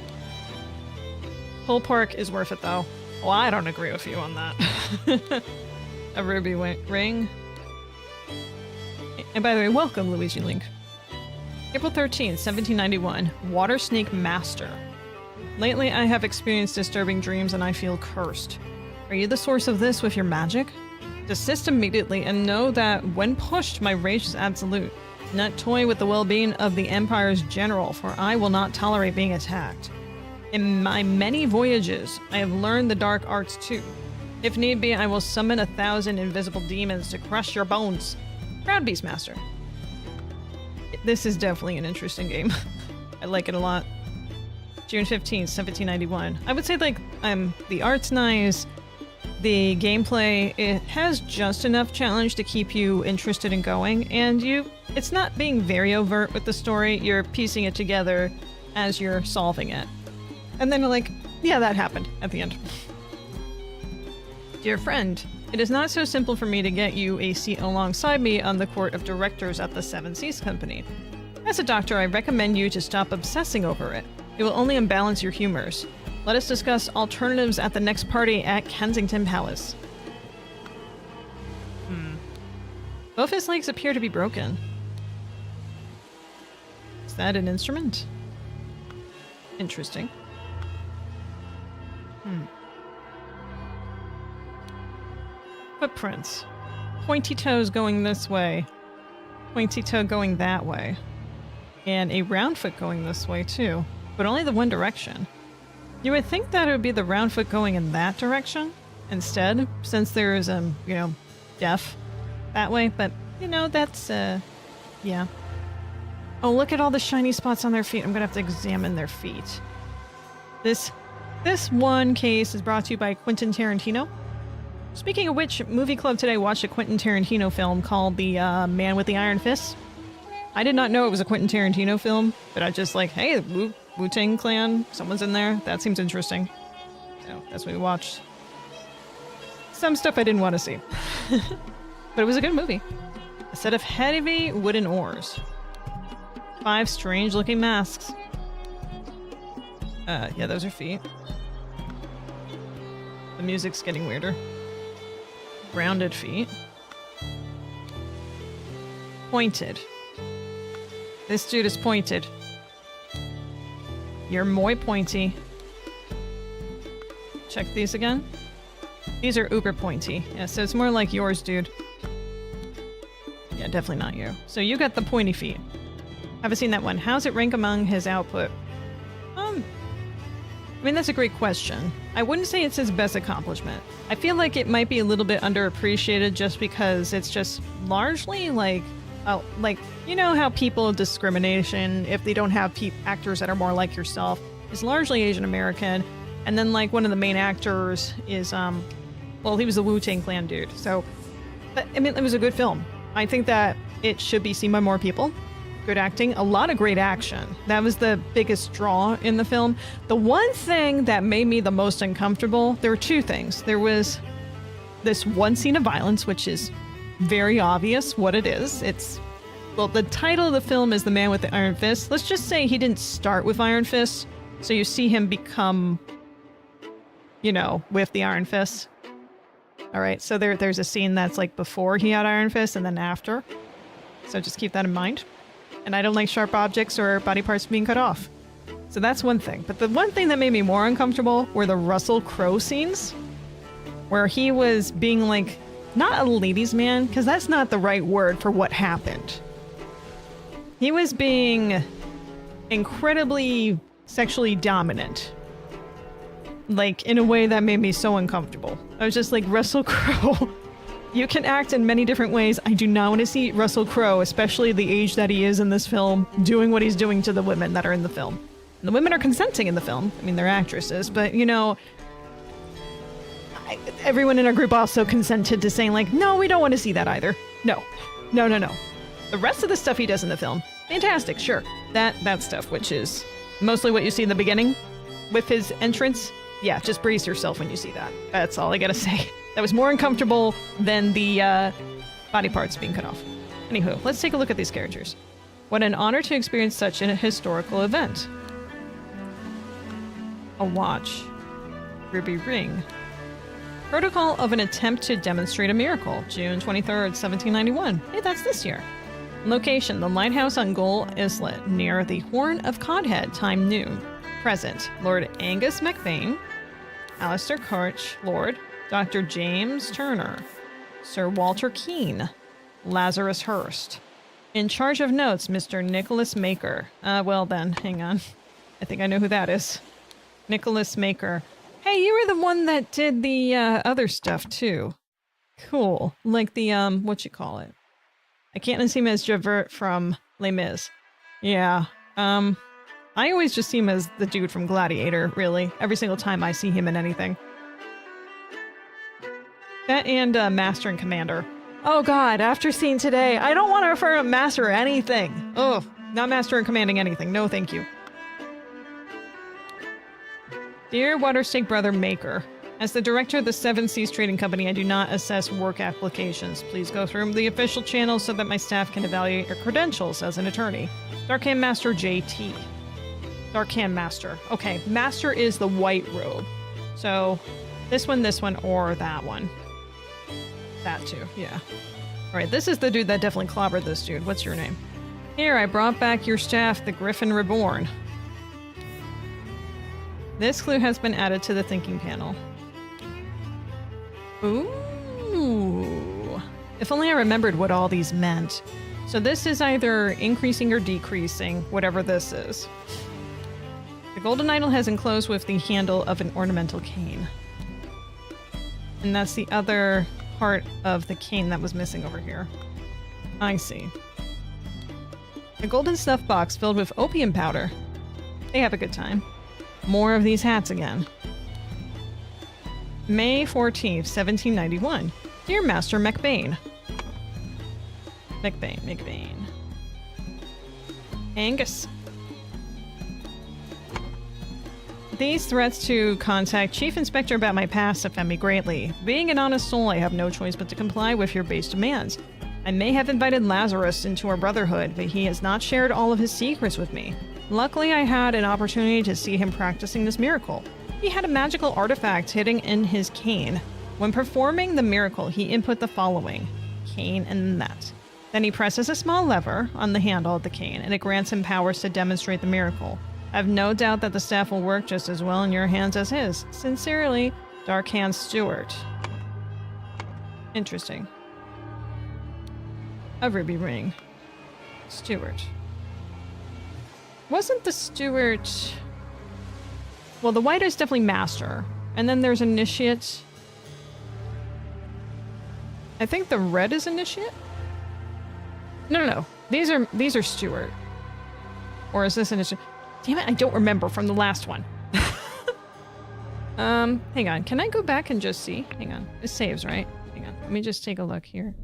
Pulled pork is worth it though. Well, I don't agree with you on that. A ruby ring. And by the way, welcome, Luigi Link. April 13th, 1791. Water Snake Master. Lately, I have experienced disturbing dreams and I feel cursed. Are you the source of this with your magic? Desist immediately and know that when pushed, my rage is absolute. Do not toy with the well-being of the Empire's general, for I will not tolerate being attacked. In my many voyages, I have learned the dark arts too. If need be, I will summon 1,000 invisible demons to crush your bones. Proud Beastmaster. This is definitely an interesting game. I like it a lot. June 15th, 1791. I would say, like, the art's nice. The gameplay, it has just enough challenge to keep you interested in going, and it's not being very overt with the story. You're piecing it together as you're solving it. And then, like, yeah, that happened at the end. Dear friend, it is not so simple for me to get you a seat alongside me on the court of directors at the Seven Seas Company. As a doctor, I recommend you to stop obsessing over it. It will only imbalance your humors. Let us discuss alternatives at the next party at Kensington Palace. Both his legs appear to be broken. Is that an instrument? Interesting. Footprints. Pointy toes going this way. Pointy toe going that way. And a round foot going this way too. But only the one direction. You would think that it would be the round foot going in that direction instead, since there is, deaf that way. But, that's, yeah. Oh, look at all the shiny spots on their feet. I'm gonna have to examine their feet. This one case is brought to you by Quentin Tarantino. Speaking of which, Movie Club today watched a Quentin Tarantino film called The Man with the Iron Fist. I did not know it was a Quentin Tarantino film, but I just like, hey, Wu-Tang Clan, someone's in there. That seems interesting. So that's what we watched. Some stuff I didn't want to see. But it was a good movie. A set of heavy wooden oars. 5 strange looking masks. Yeah, those are feet. The music's getting weirder. Rounded feet. Pointed. This dude is pointed. You're muy pointy. Check these again. These are uber pointy. Yeah, so it's more like yours, dude. Yeah, definitely not you. So you got the pointy feet. Haven't seen that one. How's it rank among his output? I mean, that's a great question. I wouldn't say it's his best accomplishment. I feel like it might be a little bit underappreciated just because it's just largely like, you know how people discrimination, if they don't have actors that are more like yourself, is largely Asian American. And then like one of the main actors is, well, he was a Wu-Tang Clan dude. So, I mean, it was a good film. I think that it should be seen by more people. Good acting, a lot of great action. That was the biggest draw in the film. The one thing that made me the most uncomfortable, there were 2 things. There was this one scene of violence, which is very obvious what it is. Well, the title of the film is The Man with the Iron Fist. Let's just say he didn't start with Iron Fist, so you see him become, with the Iron Fist. All right, so there's a scene that's like before he had Iron Fist and then after. So just keep that in mind. And I don't like sharp objects or body parts being cut off. So that's one thing. But the one thing that made me more uncomfortable were the Russell Crowe scenes. Where he was being like, not a ladies' man, because that's not the right word for what happened. He was being incredibly sexually dominant. Like, in a way that made me so uncomfortable. I was just like, Russell Crowe... You can act in many different ways. I do not want to see Russell Crowe, especially the age that he is in this film, doing what he's doing to the women that are in the film. And the women are consenting in the film. I mean, they're actresses, but, everyone in our group also consented to saying, like, no, we don't want to see that either. No. No, no, no. The rest of the stuff he does in the film, fantastic, sure. That stuff, which is mostly what you see in the beginning with his entrance, yeah, just brace yourself when you see that. That's all I gotta say. That was more uncomfortable than the body parts being cut off. Anywho, let's take a look at these characters. What an honor to experience such an historical event. A watch. Ruby ring. Protocol of an attempt to demonstrate a miracle. June 23rd, 1791. Hey, that's this year. Location, the lighthouse on Gull Islet, near the Horn of Codhead, time noon. Present, Lord Angus MacBain, Alistair Kirch, Lord, Dr. James Turner, Sir Walter Keane, Lazarus Hurst. In charge of notes, Mr. Nicholas Maker. Well then, hang on. I think I know who that is. Nicholas Maker. Hey, you were the one that did the other stuff too. Cool. Like the, what you call it? I can't see him as Javert from Les Mis. Yeah. I always just see him as the dude from Gladiator, really. Every single time I see him in anything. That and Master and Commander. Oh god, after seeing today, I don't want to refer to Master or anything. Oh, not Master and Commanding anything. No, thank you. Dear Waterstake Brother Maker, as the director of the Seven Seas Trading Company, I do not assess work applications. Please go through the official channels so that my staff can evaluate your credentials as an attorney. Darkhand Master JT. Darkhand Master. Okay, Master is the white robe. So, this one, or that one. That too, yeah. Alright, this is the dude that definitely clobbered this dude. What's your name? Here, I brought back your staff, the Griffin Reborn. This clue has been added to the thinking panel. Ooh. If only I remembered what all these meant. So this is either increasing or decreasing, whatever this is. The golden idol has enclosed with the handle of an ornamental cane. And that's the other part of the cane that was missing over here. I see. A golden snuff box filled with opium powder. They have a good time. More of these hats again. May 14th, 1791. Dear Master MacBain. MacBain. Angus. These threats to contact Chief Inspector about my past offend me greatly. Being an honest soul, I have no choice but to comply with your base demands. I may have invited Lazarus into our brotherhood, but he has not shared all of his secrets with me. Luckily, I had an opportunity to see him practicing this miracle. He had a magical artifact hidden in his cane. When performing the miracle, he input the following: cane and net. Then he presses a small lever on the handle of the cane, and it grants him powers to demonstrate the miracle. I have no doubt that the staff will work just as well in your hands as his. Sincerely, Darkhand Stewart. Interesting. A ruby ring. Stewart. Wasn't the Stewart... Well, the white is definitely Master. And then there's Initiate. I think the red is Initiate? No. These are Stewart. Or is this Initiate? Damn it, I don't remember from the last one. Hang on. Can I go back and just see? Hang on. It saves, right? Hang on. Let me just take a look here.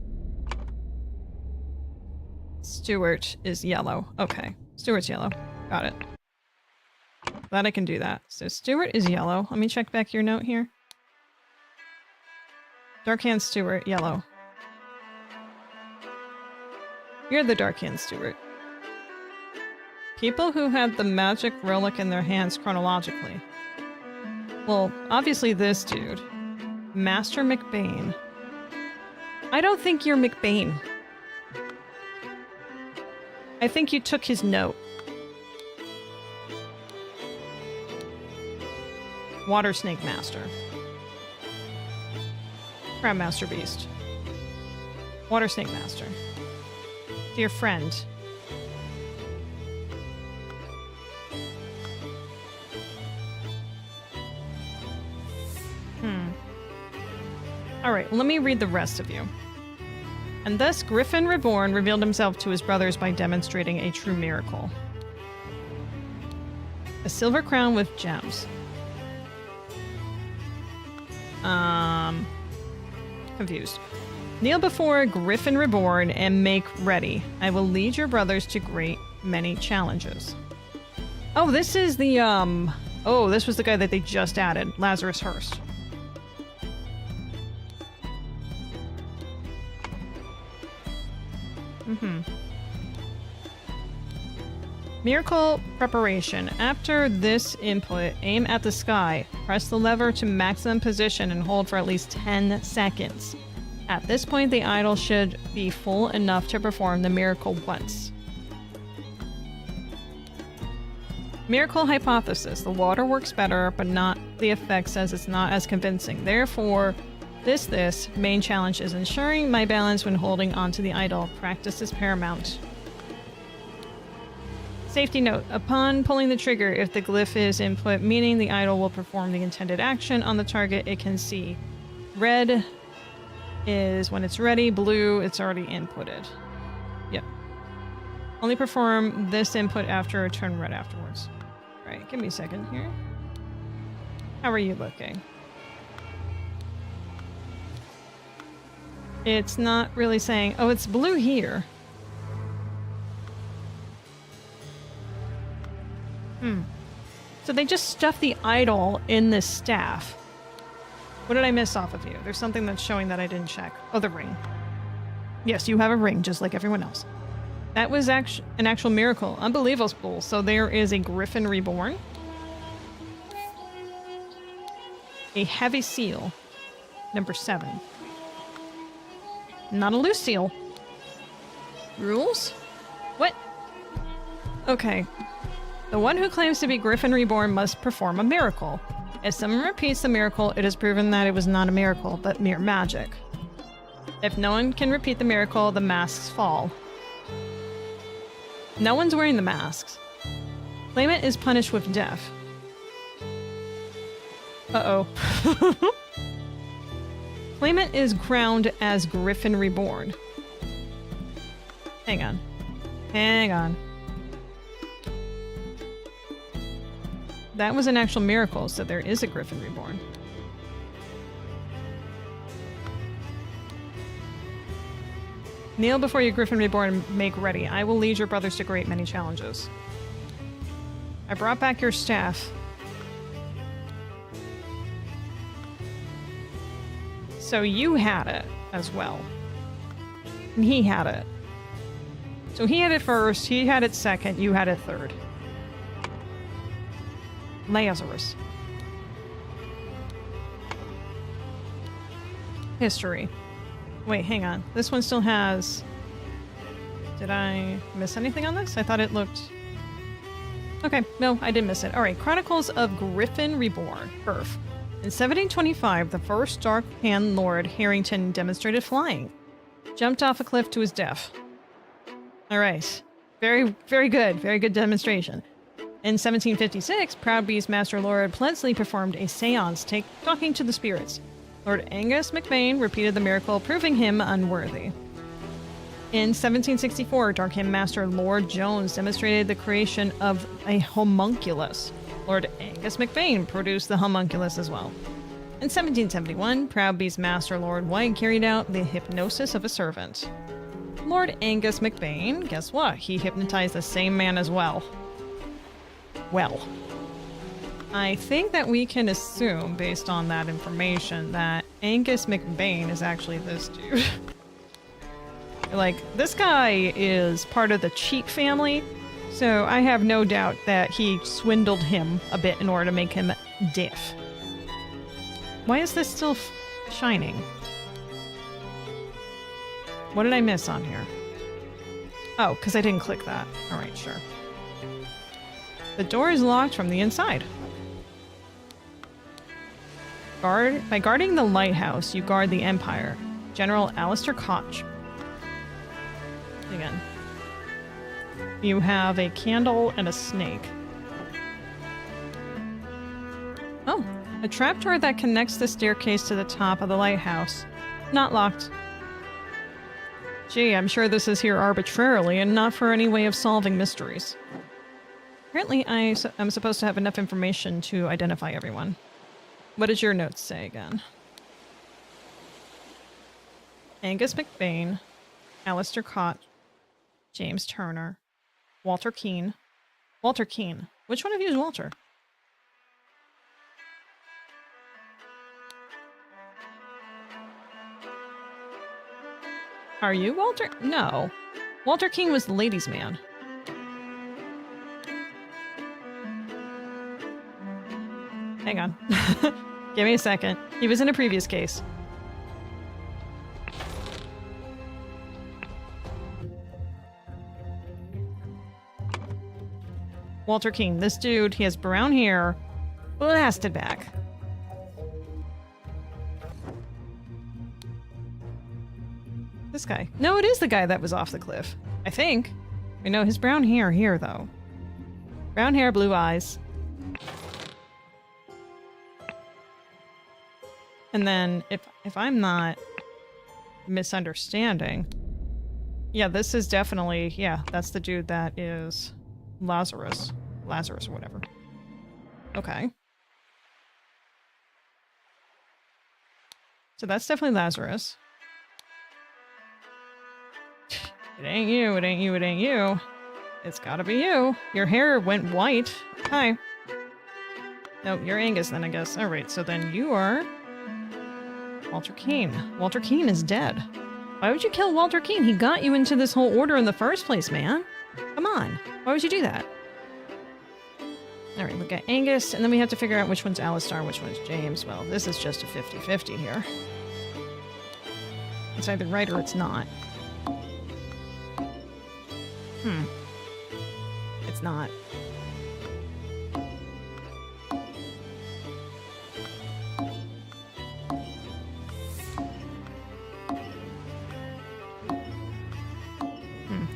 Stewart is yellow. Okay. Stewart's yellow. Got it. Glad I can do that. So Stewart is yellow. Let me check back your note here. Darkhand Stewart, yellow. You're the Darkhand Stewart. People who had the magic relic in their hands chronologically. Well, obviously this dude. Master MacBain. I don't think you're MacBain. I think you took his note. Water Snake Master. Crab Master Beast. Water Snake Master. Dear friend. Alright, let me read the rest of you. And thus Griffin Reborn revealed himself to his brothers by demonstrating a true miracle. A silver crown with gems. confused. Kneel before Griffin Reborn and make ready. I will lead your brothers to great many challenges. Oh, this is the, oh, this was the guy that they just added. Lazarus Hurst. Miracle preparation. After this input, aim at the sky. Press the lever to maximum position and hold for at least 10 seconds. At this point, the idol should be full enough to perform the miracle once. Miracle hypothesis. The water works better, but not the effect says it's not as convincing. Therefore, this main challenge is ensuring my balance when holding onto the idol. Practice is paramount. Safety note. Upon pulling the trigger, if the glyph is input, meaning the idol will perform the intended action on the target it can see. Red is when it's ready. Blue, it's already inputted. Yep. Only perform this input after, turn red afterwards. Alright, give me a second here. How are you looking? It's not really saying... Oh, it's blue here. So they just stuffed the idol in this staff. What did I miss off of you? There's something that's showing that I didn't check. Oh, the ring. Yes, you have a ring, just like everyone else. That was an actual miracle. Unbelievable. So there is a Griffin Reborn. A heavy seal. Number 7. Not a loose seal. Rules? What? Okay. The one who claims to be Griffin Reborn must perform a miracle. If someone repeats the miracle, it is proven that it was not a miracle, but mere magic. If no one can repeat the miracle, the masks fall. No one's wearing the masks. Claimant is punished with death. Uh-oh. Claimant is crowned as Griffin Reborn. Hang on. Hang on. That was an actual miracle, so there is a Griffin Reborn. Kneel before your Griffin Reborn and make ready. I will lead your brothers to great many challenges. I brought back your staff. So you had it as well. And he had it. So he had it first, he had it second, you had it third. Lazarus. History. Wait, hang on. This one still has... Did I miss anything on this? I thought it looked... Okay, no, I didn't miss it. Alright, Chronicles of Griffin Reborn. Birth. In 1725, the first Dark Hand Lord Harrington demonstrated flying. Jumped off a cliff to his death. Alright. Very, very good. Very good demonstration. In 1756, Proud Beast Master Lord Plensley performed a seance talking to the spirits. Lord Angus MacBain repeated the miracle, proving him unworthy. In 1764, Darkham Master Lord Jones demonstrated the creation of a homunculus. Lord Angus MacBain produced the homunculus as well. In 1771, Proud Beast Master Lord White carried out the hypnosis of a servant. Lord Angus MacBain, guess what? He hypnotized the same man as well. Well, I think that we can assume, based on that information, that Angus MacBain is actually this dude. Like, this guy is part of the Cheat family, so I have no doubt that he swindled him a bit in order to make him deaf. Why is this still shining? What did I miss on here? Oh, because I didn't click that. Alright, sure. The door is locked from the inside. By guarding the lighthouse, you guard the Empire. General Alistair Koch. Again. You have a candle and a snake. Oh, a trapdoor that connects the staircase to the top of the lighthouse. Not locked. Gee, I'm sure this is here arbitrarily and not for any way of solving mysteries. Apparently, I'm supposed to have enough information to identify everyone. What did your notes say again? Angus McBain, Alistair Cott, James Turner, Walter Keane. Walter Keane. Which one of you is Walter? Are you Walter? No. Walter Keane was the ladies' man. Hang on. Give me a second. He was in a previous case. Walter Keane. This dude, he has brown hair, blasted back. This guy. No, it is the guy that was off the cliff. I think. I know his brown hair here, though. Brown hair, blue eyes. And then, if I'm not misunderstanding... Yeah, this is definitely... Yeah, that's the dude that is Lazarus. Lazarus or whatever. Okay. So that's definitely Lazarus. It ain't you, it ain't you, it ain't you. It's gotta be you. Your hair went white. Hi. No, you're Angus then, I guess. Alright, so then you are... Walter Keane. Walter Keane is dead. Why would you kill Walter Keane? He got you into this whole order in the first place, man. Come on. Why would you do that? Alright, look at Angus, and then we have to figure out which one's Alistair, which one's James. Well, this is just a 50-50 here. It's either right or it's not. It's not.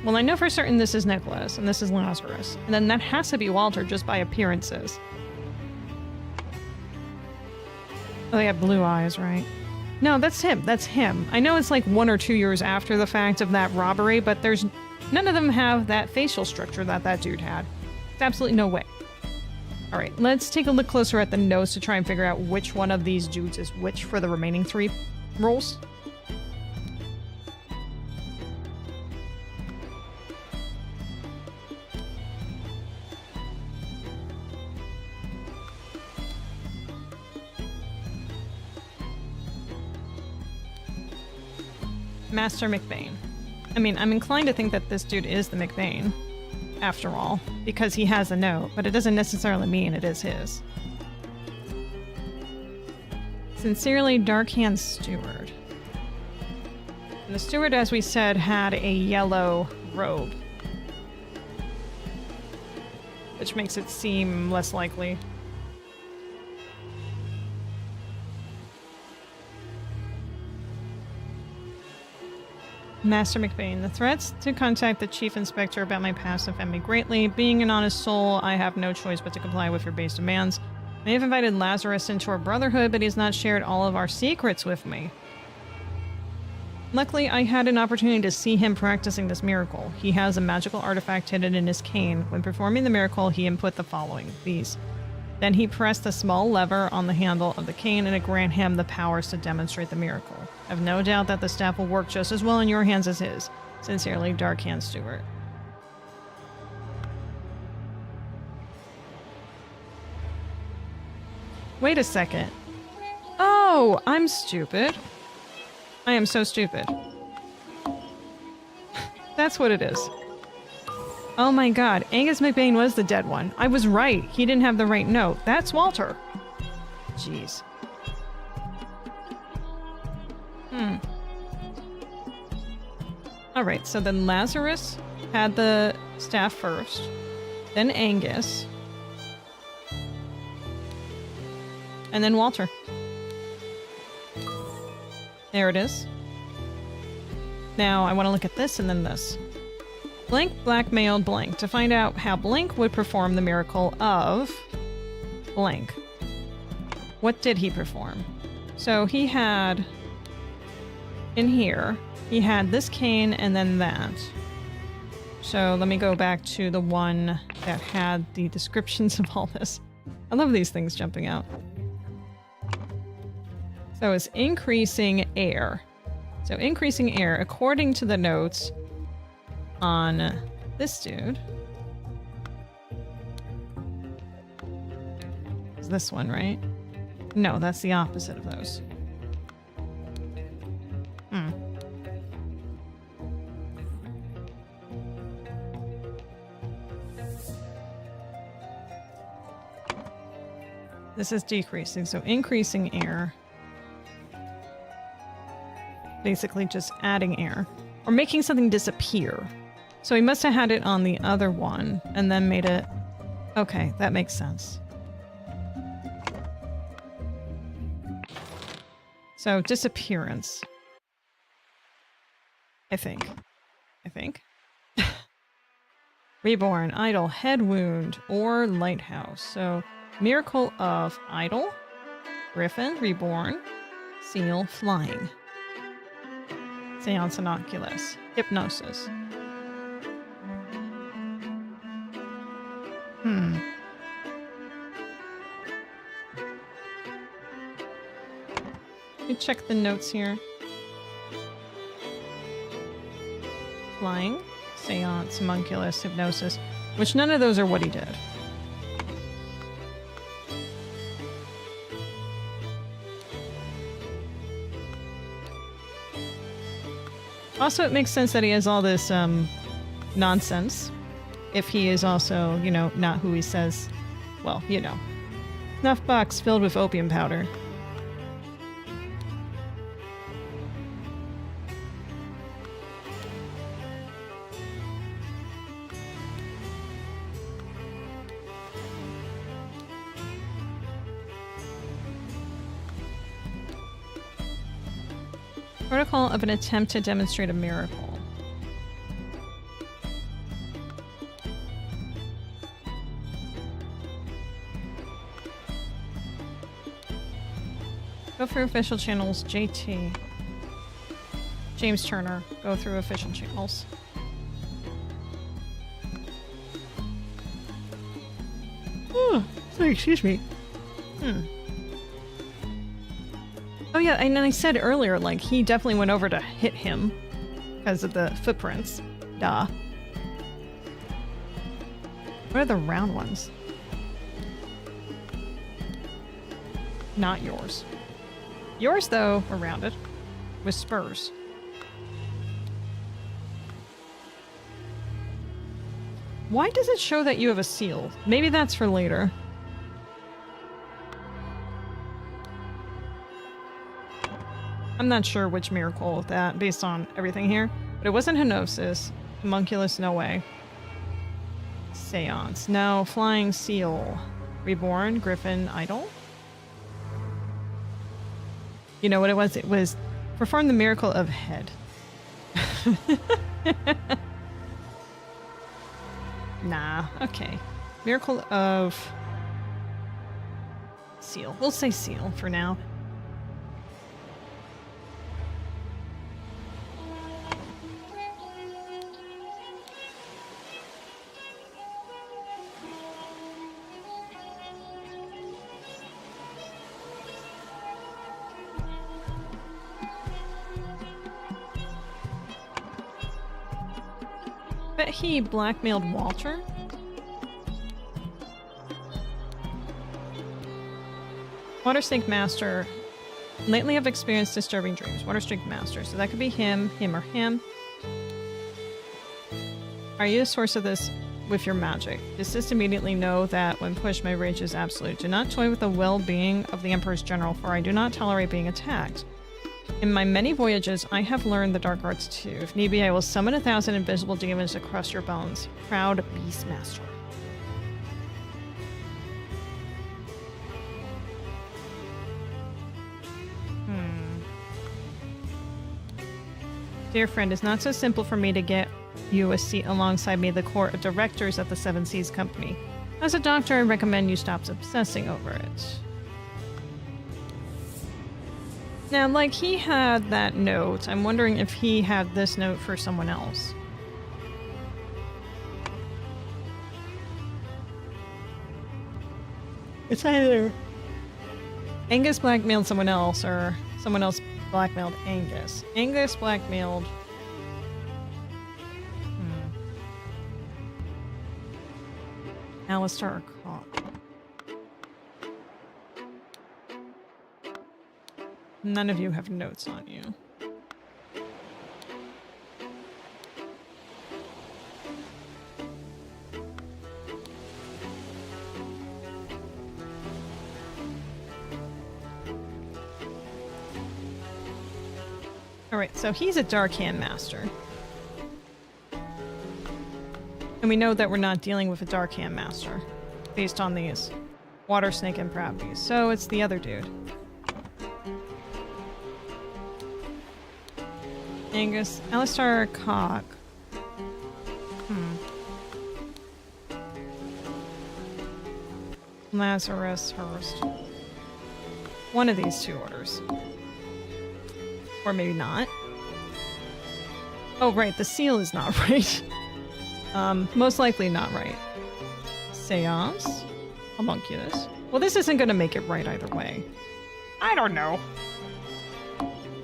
Well, I know for certain this is Nicholas, and this is Lazarus. And then that has to be Walter just by appearances. Oh, they have blue eyes, right? No, that's him. That's him. I know it's like 1 or 2 years after the fact of that robbery, but there's... None of them have that facial structure that that dude had. There's absolutely no way. Alright, let's take a look closer at the nose to try and figure out which one of these dudes is which for the remaining 3 rolls. Master McBain. I mean, I'm inclined to think that this dude is the McBain, after all, because he has a note, but it doesn't necessarily mean it is his. Sincerely, Darkhand Steward. And the steward, as we said, had a yellow robe, which makes it seem less likely. Master McBain, the threats to contact the Chief Inspector about my past offend me greatly. Being an honest soul, I have no choice but to comply with your base demands. I have invited Lazarus into our brotherhood, but he has not shared all of our secrets with me. Luckily, I had an opportunity to see him practicing this miracle. He has a magical artifact hidden in his cane. When performing the miracle, he input the following, these. Then he pressed a small lever on the handle of the cane and it granted him the powers to demonstrate the miracle. I have no doubt that the staff will work just as well in your hands as his. Sincerely, Darkhand Stewart. Wait a second. Oh, I'm stupid. I am so stupid. That's what it is. Oh my god, Angus McBain was the dead one. I was right. He didn't have the right note. That's Walter. Jeez. Alright, so then Lazarus had the staff first. Then Angus. And then Walter. There it is. Now, I want to look at this and then this. Blank blackmailed Blank to find out how Blank would perform the miracle of Blank. What did he perform? So he had... in here, he had this cane and then that. So let me go back to the one that had the descriptions of all this. I love these things jumping out. So it's increasing air. So increasing air, according to the notes on this dude. Is this one, right? No, that's the opposite of those. This is decreasing, so increasing air. Basically just adding air. Or making something disappear. So he must have had it on the other one and then made it... Okay, that makes sense. So, disappearance. I think. Reborn, idle, head wound, or lighthouse. So... Miracle of Idle, Griffin, Reborn, Seal, Flying. Seance Innocuous, Hypnosis. Let me check the notes here. Flying, Seance, Homunculus, Hypnosis, which none of those are what he did. Also, it makes sense that he has all this nonsense if he is also, you know, not who he says. Well, you know. Snuff box filled with opium powder. Protocol of an attempt to demonstrate a miracle. Go through official channels, JT. James Turner, go through official channels. Oh, sorry, excuse me. Oh yeah, and I said earlier, like, he definitely went over to hit him because of the footprints. Duh. What are the round ones? Not yours. Yours, though, are rounded. With spurs. Why does it show that you have a seal? Maybe that's for later. I'm not sure which miracle that, based on everything here. But it wasn't Hypnosis. Homunculus, no way. Seance. No. Flying Seal. Reborn. Griffin. Idle. You know what it was? It was perform the miracle of head. Nah. Okay. Miracle of seal. We'll say seal for now. Bet he blackmailed Walter. Water Snake Master. Lately I've experienced disturbing dreams. Water Snake Master. So that could be him, or him. Are you the source of this with your magic? Desist immediately. Know that when pushed, my rage is absolute. Do not toy with the well-being of the Emperor's general, for I do not tolerate being attacked. In my many voyages, I have learned the dark arts too. If need be, I will summon 1,000 invisible demons to crush your bones. Proud Beastmaster. Dear friend, it's not so simple for me to get you a seat alongside me at the court of directors at the Seven Seas Company. As a doctor, I recommend you stop obsessing over it. Now, like, he had that note. I'm wondering if he had this note for someone else. It's either Angus blackmailed someone else, or someone else blackmailed Angus. Angus blackmailed... Alistair Cock. None of you have notes on you. Alright, so he's a Dark Hand Master. And we know that we're not dealing with a Dark Hand Master based on these Water Snake improprieties. So it's the other dude. Angus, Alistair Cock. Lazarus Hurst. One of these two orders. Or maybe not. Oh, right, the seal is not right. Most likely not right. Seance? Homunculus. Well, this isn't gonna make it right either way. I don't know.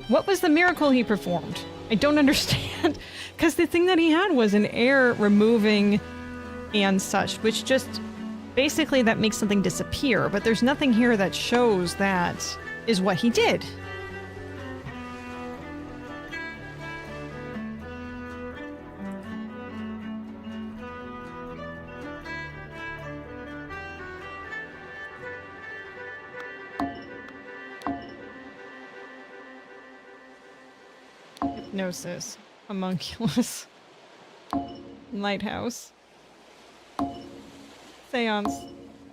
What was the miracle he performed? I don't understand. Because the thing that he had was an air removing and such, which just... Basically, that makes something disappear, but there's nothing here that shows that is what he did. Hypnosis. Homunculus. Lighthouse. Seance.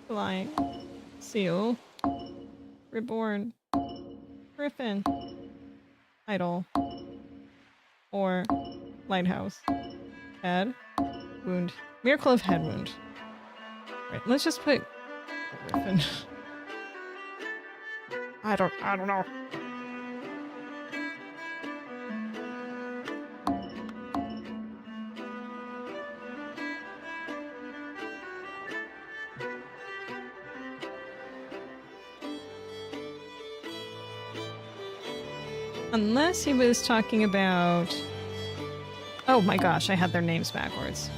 Flying. Seal. Reborn. Griffin. Idol. Or lighthouse. Head. Wound. Miracle of head wound. Right, let's just put Griffin. I don't know. Unless he was talking about... Oh my gosh, I had their names backwards.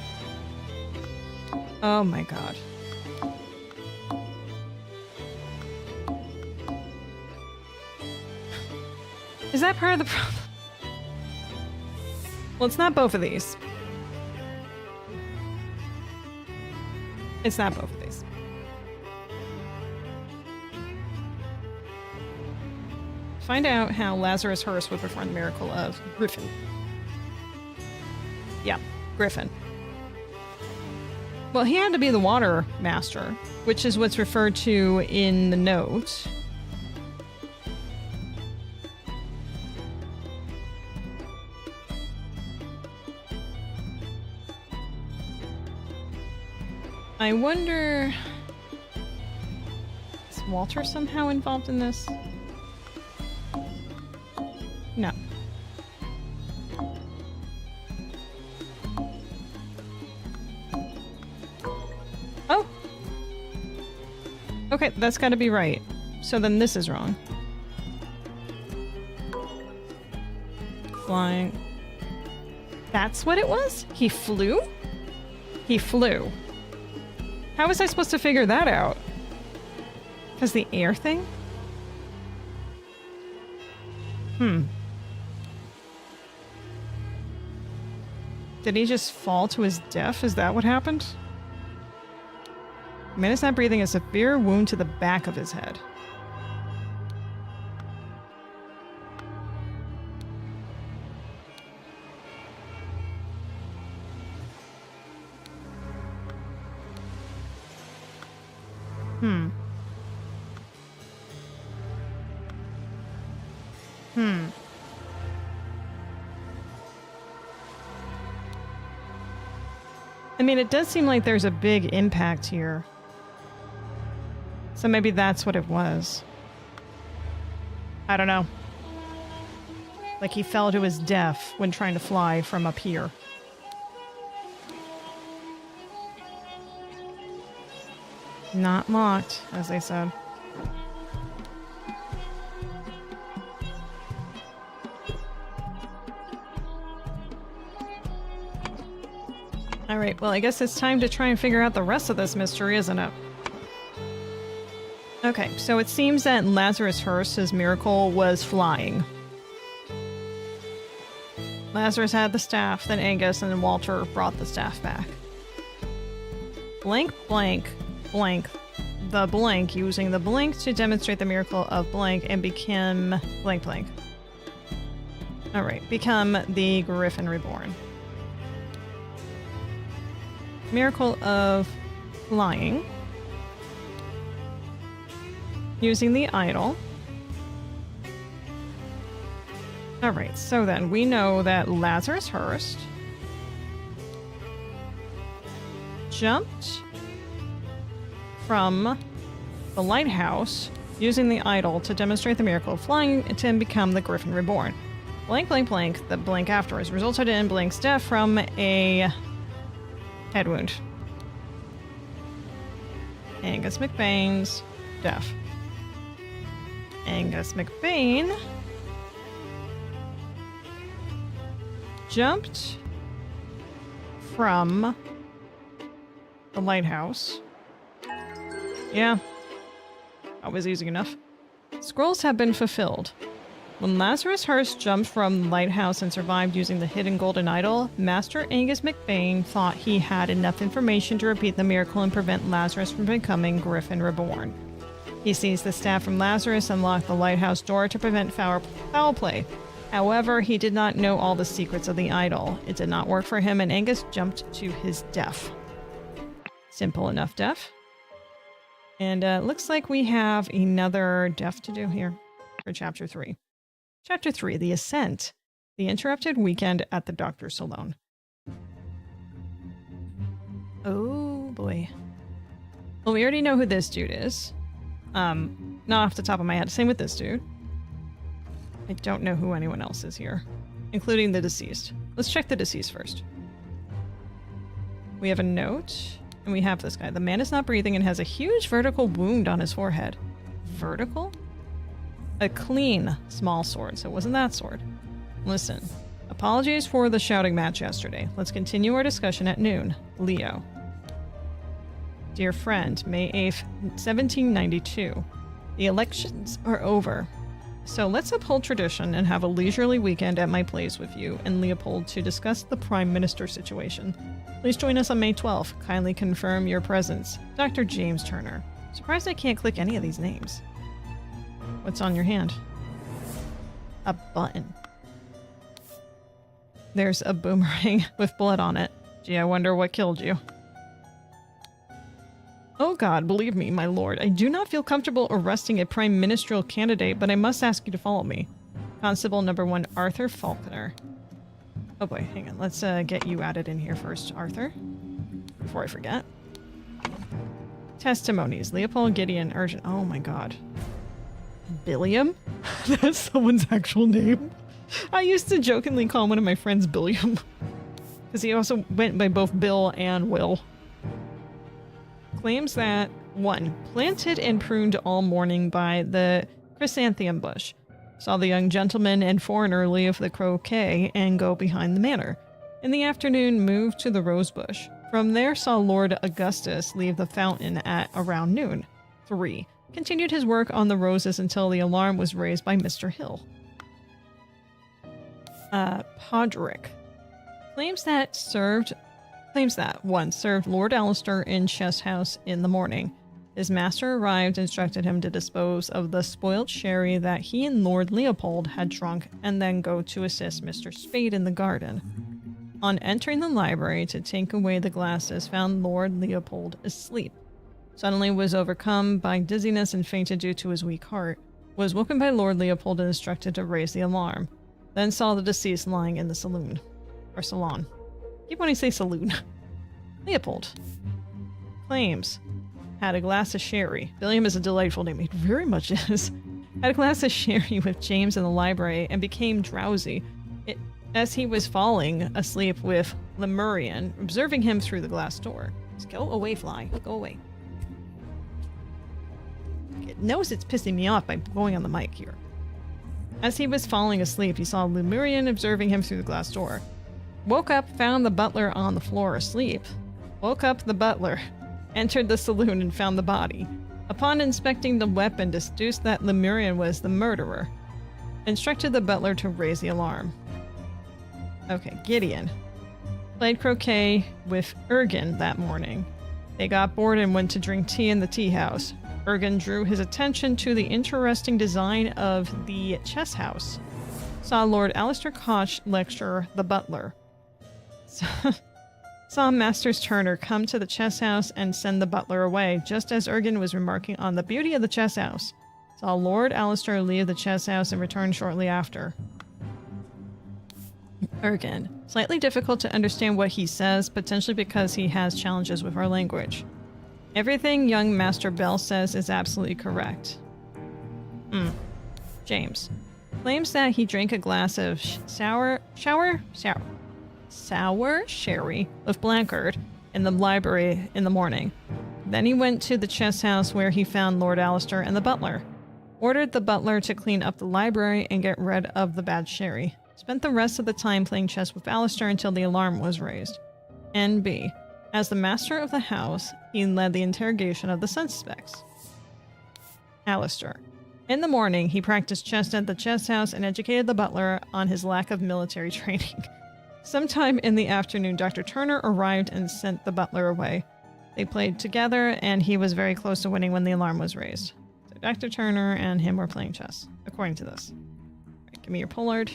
Oh my god. Is that part of the problem? Well, it's not both of these. It's not both of these. Find out how Lazarus Hurst would perform the miracle of Griffin. Yeah, Griffin. Well, he had to be the water master, which is what's referred to in the note. I wonder... Is Walter somehow involved in this? No. Oh! Okay, that's gotta be right. So then this is wrong. Flying. That's what it was? He flew? He flew. How was I supposed to figure that out? Because the air thing? Did he just fall to his death? Is that what happened? Man is not breathing, a severe wound to the back of his head. I mean, it does seem like there's a big impact here. So maybe that's what it was. I don't know. Like he fell to his death when trying to fly from up here. Not locked, as they said. Alright, well I guess it's time to try and figure out the rest of this mystery, isn't it? Okay, so it seems that Lazarus Hearst's miracle was flying. Lazarus had the staff, then Angus, and then Walter brought the staff back. Blank, blank, blank. The blank, using the blank to demonstrate the miracle of blank and become blank, blank. Alright, become the Griffin Reborn. Miracle of flying. Using the idol. Alright, so then we know that Lazarus Hearst jumped from the lighthouse using the idol to demonstrate the miracle of flying to become the Griffin Reborn. Blank, blank, blank, the blank afterwards resulted in blank's death from a head wound. Angus McBain's death. Angus McBain jumped from the lighthouse. Yeah, that was easy enough. Scrolls have been fulfilled. When Lazarus Hearst jumped from the lighthouse and survived using the hidden golden idol, Master Angus McBain thought he had enough information to repeat the miracle and prevent Lazarus from becoming Griffin Reborn. He seized the staff from Lazarus and locked the lighthouse door to prevent foul play. However, he did not know all the secrets of the idol. It did not work for him, and Angus jumped to his death. Simple enough death. And looks like we have another death to do here for Chapter 3. Chapter 3, The Ascent. The Interrupted Weekend at the Doctor's Salon. Oh, boy. Well, we already know who this dude is. Not off the top of my head. Same with this dude. I don't know who anyone else is here, including the deceased. Let's check the deceased first. We have a note, and we have this guy. The man is not breathing and has a huge vertical wound on his forehead. Vertical? A clean small sword, so it wasn't that sword. Listen, apologies for the shouting match yesterday. Let's continue our discussion at noon. Leo. Dear friend, May 8th, 1792. The elections are over. So let's uphold tradition and have a leisurely weekend at my place with you and Leopold to discuss the Prime Minister situation. Please join us on May 12th. Kindly confirm your presence. Dr. James Turner. Surprised I can't click any of these names. What's on your hand? A button. There's a boomerang with blood on it. Gee, I wonder what killed you. Oh God, believe me, my lord, I do not feel comfortable arresting a prime ministerial candidate, but I must ask you to follow me. Constable number 1, Arthur Faulkner. Oh boy, hang on, let's get you added in here first, Arthur. Before I forget. Testimonies, Leopold Gideon, urgent. Oh my God. Billiam? That's someone's actual name. I used to jokingly call one of my friends Billiam. Because he also went by both Bill and Will. Claims that 1. Planted and pruned all morning by the chrysanthemum bush. Saw the young gentleman and foreigner leave the croquet and go behind the manor. In the afternoon moved to the rose bush. From there saw Lord Augustus leave the fountain at around noon. 3. Continued his work on the roses until the alarm was raised by Mr. Hill. Podrick. Claims that 1. Served Lord Alistair in Chest House in the morning. His master arrived and instructed him to dispose of the spoiled sherry that he and Lord Leopold had drunk and then go to assist Mr. Spade in the garden. On entering the library to take away the glasses, found Lord Leopold asleep. Suddenly was overcome by dizziness and fainted due to his weak heart. Was woken by Lord Leopold and instructed to raise the alarm. Then saw the deceased lying in the saloon. Or salon. Keep wanting to say saloon. Leopold. Claims. Had a glass of sherry. Billiam is a delightful name. It very much is. Had a glass of sherry with James in the library and became drowsy as he was falling asleep with Lemurian, observing him through the glass door. Just go away, fly. Go away. It knows it's pissing me off by going on the mic here. As he was falling asleep, he saw Lemurian observing him through the glass door. Woke up, found the butler on the floor asleep. Woke up the butler. Entered the saloon and found the body. Upon inspecting the weapon, deduced that Lemurian was the murderer. Instructed the butler to raise the alarm. Okay, Gideon. Played croquet with Ergen that morning. They got bored and went to drink tea in the tea house. Ergen drew his attention to the interesting design of the chess house. Saw Lord Alistair Koch lecture the butler. Saw Masters Turner come to the chess house and send the butler away, just as Ergen was remarking on the beauty of the chess house. Saw Lord Alistair leave the chess house and return shortly after. Ergen. Slightly difficult to understand what he says, potentially because he has challenges with our language. Everything young Master Bell says is absolutely correct. James. Claims that he drank a glass of sour sherry with Blankard in the library in the morning. Then he went to the chess house where he found Lord Alistair and the butler. Ordered the butler to clean up the library and get rid of the bad sherry. Spent the rest of the time playing chess with Alistair until the alarm was raised. N.B. As the master of the house, he led the interrogation of the suspects. Alistair. In the morning, he practiced chess at the chess house and educated the butler on his lack of military training. Sometime in the afternoon, Dr. Turner arrived and sent the butler away. They played together, and he was very close to winning when the alarm was raised. So Dr. Turner and him were playing chess, according to this. All right, give me your Pollard.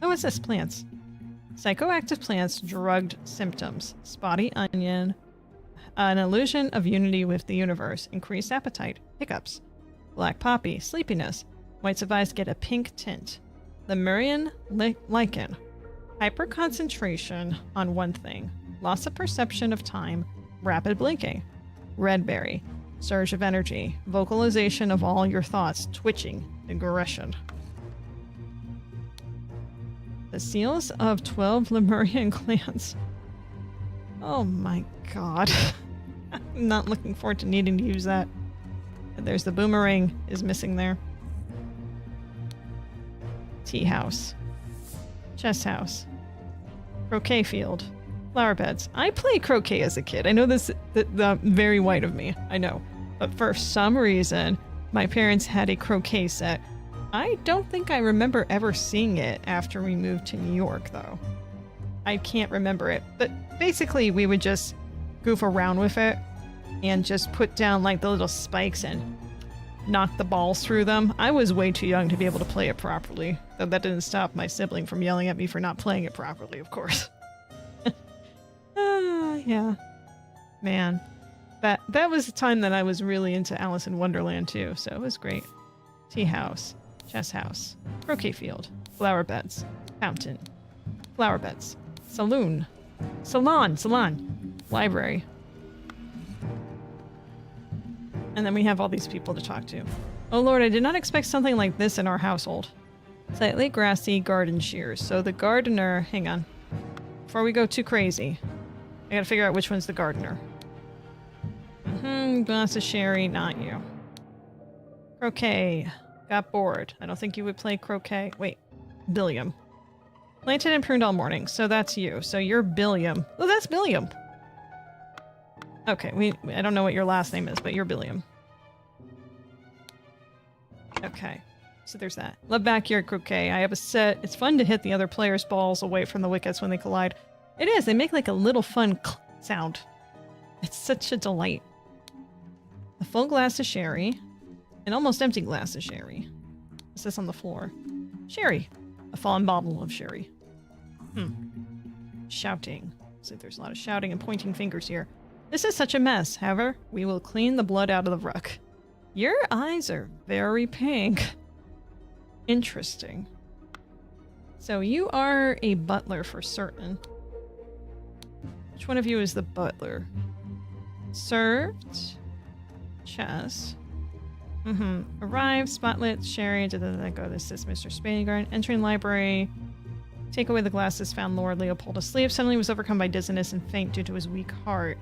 Oh, what's this? Plants. Psychoactive plants, drugged symptoms. Spotty onion. An illusion of unity with the universe. Increased appetite. Hiccups. Black poppy. Sleepiness. Whites of eyes get a pink tint. Lemurian lichen. Hyperconcentration on one thing. Loss of perception of time. Rapid blinking. Red berry. Surge of energy. Vocalization of all your thoughts. Twitching. Aggression. The seals of 12 Lemurian clans. Oh my god. I'm not looking forward to needing to use that. There's the boomerang is missing there. Tea house. Chess house. Croquet field. Flower beds. I played croquet as a kid. I know this the very white of me. I know. But for some reason, my parents had a croquet set. I don't think I remember ever seeing it after we moved to New York, though. I can't remember it. But basically, we would just goof around with it and just put down like the little spikes and knock the balls through them. I was way too young to be able to play it properly. Though that didn't stop my sibling from yelling at me for not playing it properly, of course. Yeah. Man. That was the time that I was really into Alice in Wonderland, too, so it was great. Tea house. Chess house. Croquet field. Flower beds. Fountain. Flower beds. Saloon. Salon. Library. And then we have all these people to talk to. Oh lord, I did not expect something like this in our household. Slightly grassy garden shears. So the gardener... Hang on. Before we go too crazy, I gotta figure out which one's the gardener. Glass of sherry, not you. Croquet. Got bored. I don't think you would play croquet. Wait. Billiam. Planted and pruned all morning. So that's you. So you're Billiam. Oh, that's Billiam. Okay, I don't know what your last name is, but you're Billiam. Okay. So there's that. Love backyard croquet. I have a set. It's fun to hit the other player's balls away from the wickets when they collide. It is. They make like a little fun sound. It's such a delight. A full glass of sherry. An almost empty glass of sherry. What's this on the floor? Sherry. A fallen bottle of sherry. Shouting. Looks like there's a lot of shouting and pointing fingers here. This is such a mess. However, we will clean the blood out of the ruck. Your eyes are very pink. Interesting. So you are a butler for certain. Which one of you is the butler? Served. Chess. Arrive, spotlit, sherry, go. This is Mr. Spaneygarden. Entering library. Take away the glasses, found Lord Leopold asleep. Suddenly was overcome by dizziness and faint due to his weak heart.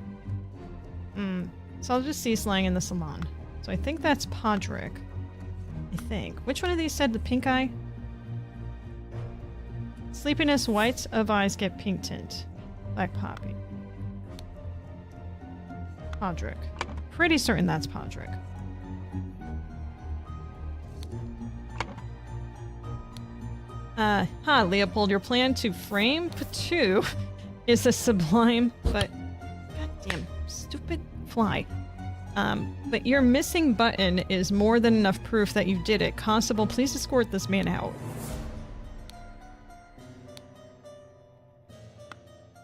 So I'll just cease lying in the salon. So I think that's Podrick. I think. Which one of these said the pink eye? Sleepiness, whites of eyes get pink tint. Black poppy. Podrick. Pretty certain that's Podrick. Leopold, your plan to frame Patu is a sublime, but goddamn stupid fly. But your missing button is more than enough proof that you did it. Constable, please escort this man out.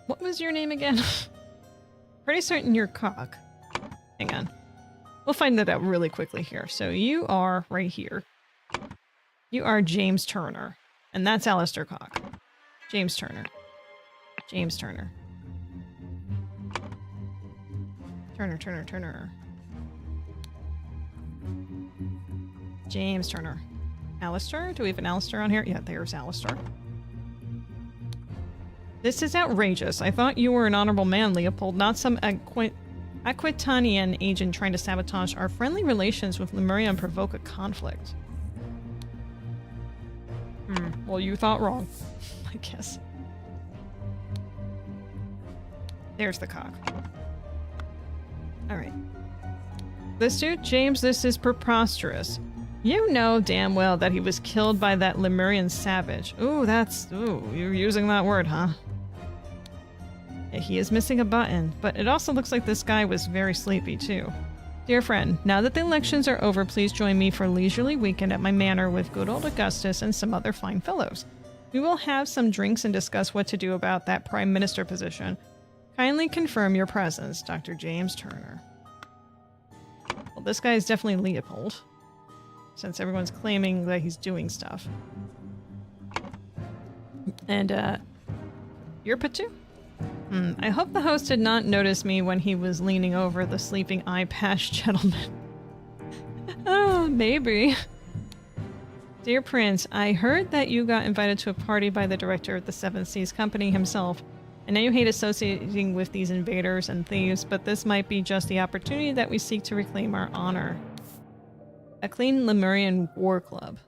What was your name again? Pretty certain you're Cock. Hang on. We'll find that out really quickly here. So you are right here. You are James Turner. And that's Alistair Cock. James Turner. James Turner. Turner. James Turner. Alistair? Do we have an Alistair on here? Yeah, there's Alistair. This is outrageous. I thought you were an honorable man, Leopold, not some Aquitanian agent trying to sabotage our friendly relations with Lemuria and provoke a conflict. Well, you thought wrong, I guess. There's the Cock. Alright. This dude? James, this is preposterous. You know damn well that he was killed by that Lemurian savage. Ooh, you're using that word, huh? Yeah, he is missing a button, but it also looks like this guy was very sleepy, too. Dear friend, now that the elections are over, please join me for a leisurely weekend at my manor with good old Augustus and some other fine fellows. We will have some drinks and discuss what to do about that prime minister position. Kindly confirm your presence, Dr. James Turner. Well, this guy is definitely Leopold, since everyone's claiming that he's doing stuff. And, you're Patu? I hope the host did not notice me when he was leaning over the sleeping eye-patched gentleman. Oh, maybe. Dear Prince, I heard that you got invited to a party by the director of the Seven Seas Company himself. I know you hate associating with these invaders and thieves, but this might be just the opportunity that we seek to reclaim our honor. A clean Lemurian war club.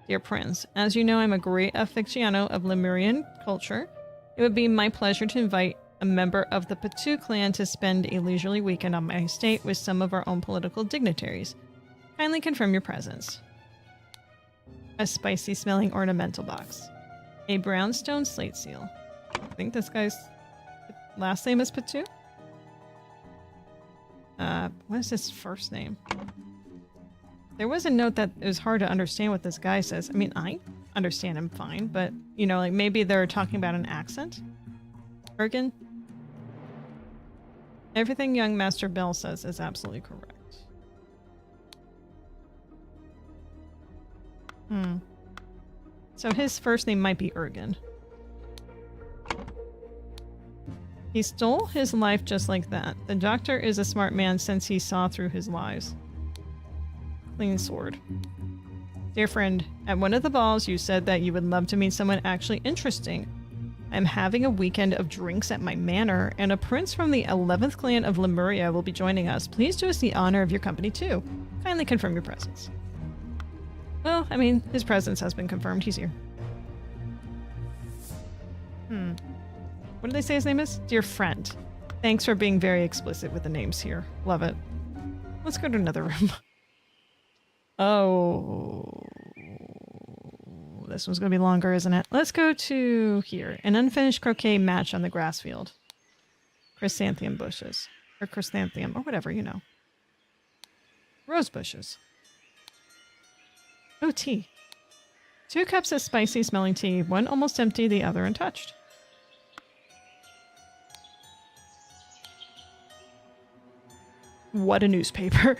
Dear Prince, as you know, I'm a great aficionado of Lemurian culture. It would be my pleasure to invite a member of the Patu clan to spend a leisurely weekend on my estate with some of our own political dignitaries. Kindly confirm your presence. A spicy-smelling ornamental box. A brownstone slate seal. I think this guy's last name is Patu? What is his first name? There was a note that it was hard to understand what this guy says. I mean, I understand him fine, but, you know, like maybe they're talking about an accent? Ergen? Everything young Master Bell says is absolutely correct. So his first name might be Ergen. He stole his life just like that. The doctor is a smart man since he saw through his lies. Clean sword. Dear friend, at one of the balls you said that you would love to meet someone actually interesting. I'm having a weekend of drinks at my manor, and a prince from the 11th clan of Lemuria will be joining us. Please do us the honor of your company too. Kindly confirm your presence. Well, I mean, his presence has been confirmed. He's here. What did they say his name is? Dear friend. Thanks for being very explicit with the names here. Love it. Let's go to another room. Oh. This one's going to be longer, isn't it? Let's go to here. An unfinished croquet match on the grass field. Chrysanthemum bushes. Or chrysanthemum, or whatever, you know. Rose bushes. Oh, tea. 2 cups of spicy smelling tea. One almost empty, the other untouched. What a newspaper.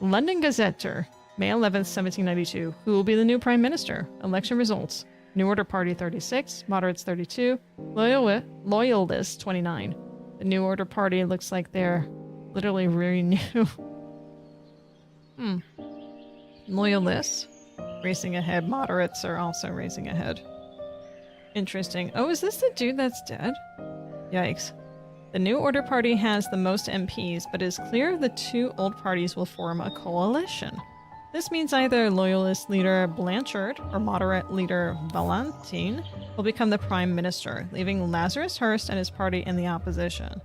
London Gazetteer. May 11th, 1792. Who will be the new Prime Minister? Election results. New Order Party 36, Moderates 32, Loyalists 29. The New Order Party looks like they're literally really new. Loyalists racing ahead. Moderates are also racing ahead. Interesting. Oh, is this the dude that's dead? Yikes. The New Order Party has the most MPs, but it is clear the 2 old parties will form a coalition. This means either loyalist leader Blanchard or moderate leader Valentine will become the prime minister, leaving Lazarus Hearst and his party in the opposition.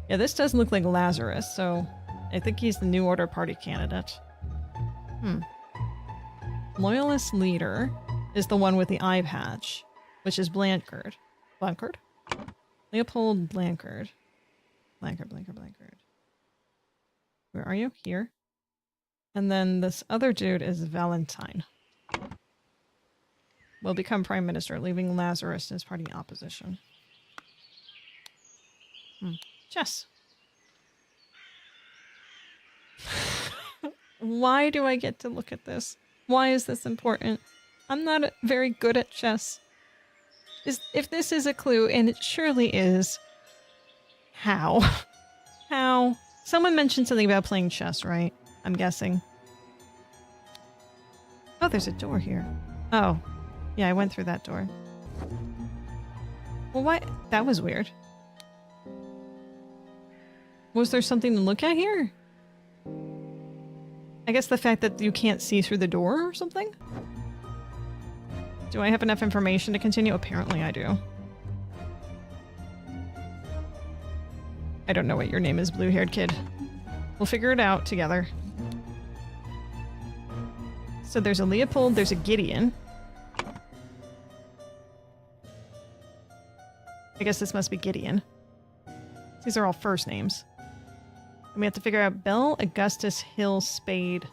Yeah, this does look like Lazarus, so I think he's the New Order party candidate. Loyalist leader is the one with the eye patch, which is Blanchard. Blanchard? Leopold Blanchard. Blanchard. Where are you? Here. And then this other dude is Valentine. Will become prime minister, leaving Lazarus and his party in opposition. Chess. Why do I get to look at this? Why is this important? I'm not very good at chess. If this is a clue, and it surely is, how? How? Someone mentioned something about playing chess, right? I'm guessing. Oh, there's a door here. Oh. Yeah, I went through that door. Well, why? That was weird. Was there something to look at here? I guess the fact that you can't see through the door or something? Do I have enough information to continue? Apparently I do. I don't know what your name is, blue-haired kid. We'll figure it out together. So there's a Leopold, there's a Gideon. I guess this must be Gideon. These are all first names. And we have to figure out Bell, Augustus, Hill, Spade.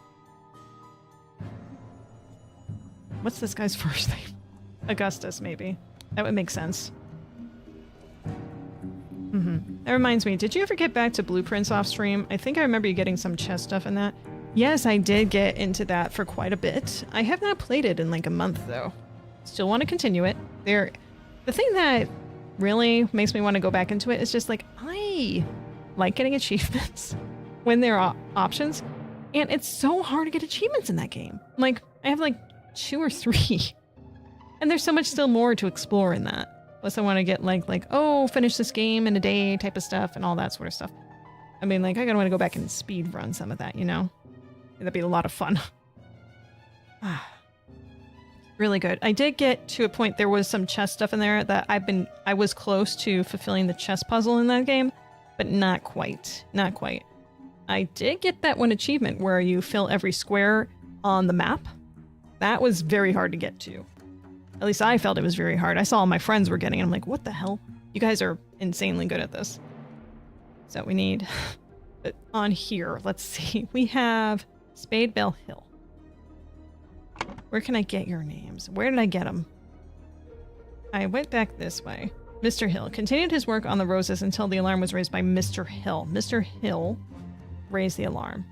What's this guy's first name? Augustus, maybe. That would make sense. That reminds me, did you ever get back to Blueprints off stream? I think I remember you getting some chess stuff in that. Yes, I did get into that for quite a bit. I have not played it in like a month, though. Still want to continue it. The thing that really makes me want to go back into it is just like, I like getting achievements when there are options, and it's so hard to get achievements in that game. Like, I have like 2 or 3, and there's so much still more to explore in that. Plus I want to get like, oh, finish this game in a day type of stuff and all that sort of stuff. I mean, like, I gotta want to go back and speed run some of that, you know? That'd be a lot of fun. Really good. I did get to a point, there was some chess stuff in there that I was close to fulfilling the chess puzzle in that game, but not quite. Not quite. I did get that one achievement where you fill every square on the map. That was very hard to get to. At least I felt it was very hard. I saw all my friends were getting it. I'm like, what the hell? You guys are insanely good at this. So we need... on here, let's see. We have Spade, Bell, Hill. Where can I get your names? Where did I get them? I went back this way. Mr. Hill continued his work on the roses until the alarm was raised by Mr. Hill. Mr. Hill raised the alarm.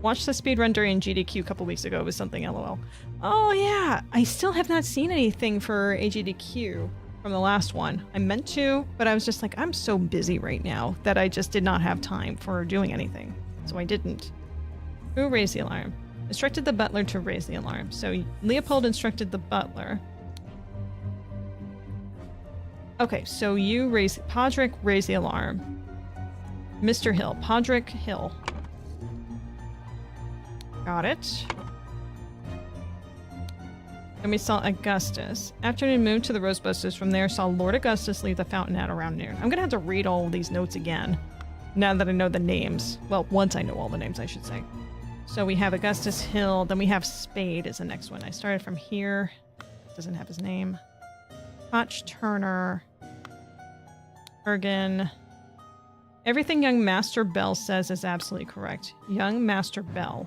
Watched the speedrun during GDQ a couple weeks ago. It was something LOL. Oh yeah, I still have not seen anything for AGDQ from the last one. I meant to, but I was just like, I'm so busy right now that I just did not have time for doing anything. So I didn't. Who raised the alarm? Instructed the butler to raise the alarm. So Leopold instructed the butler. Okay, so you raised... Podrick raised the alarm. Mr. Hill. Podrick Hill. Got it. And we saw Augustus. Afternoon moved to the Rosebusters. From there, saw Lord Augustus leave the fountain at around noon. I'm gonna have to read all these notes again, now that I know the names. Well, once I know all the names, I should say. So we have Augustus Hill, then we have Spade is the next one. I started from here. Doesn't have his name. Hotch Turner. Ergen. Everything young Master Bell says is absolutely correct. Young Master Bell.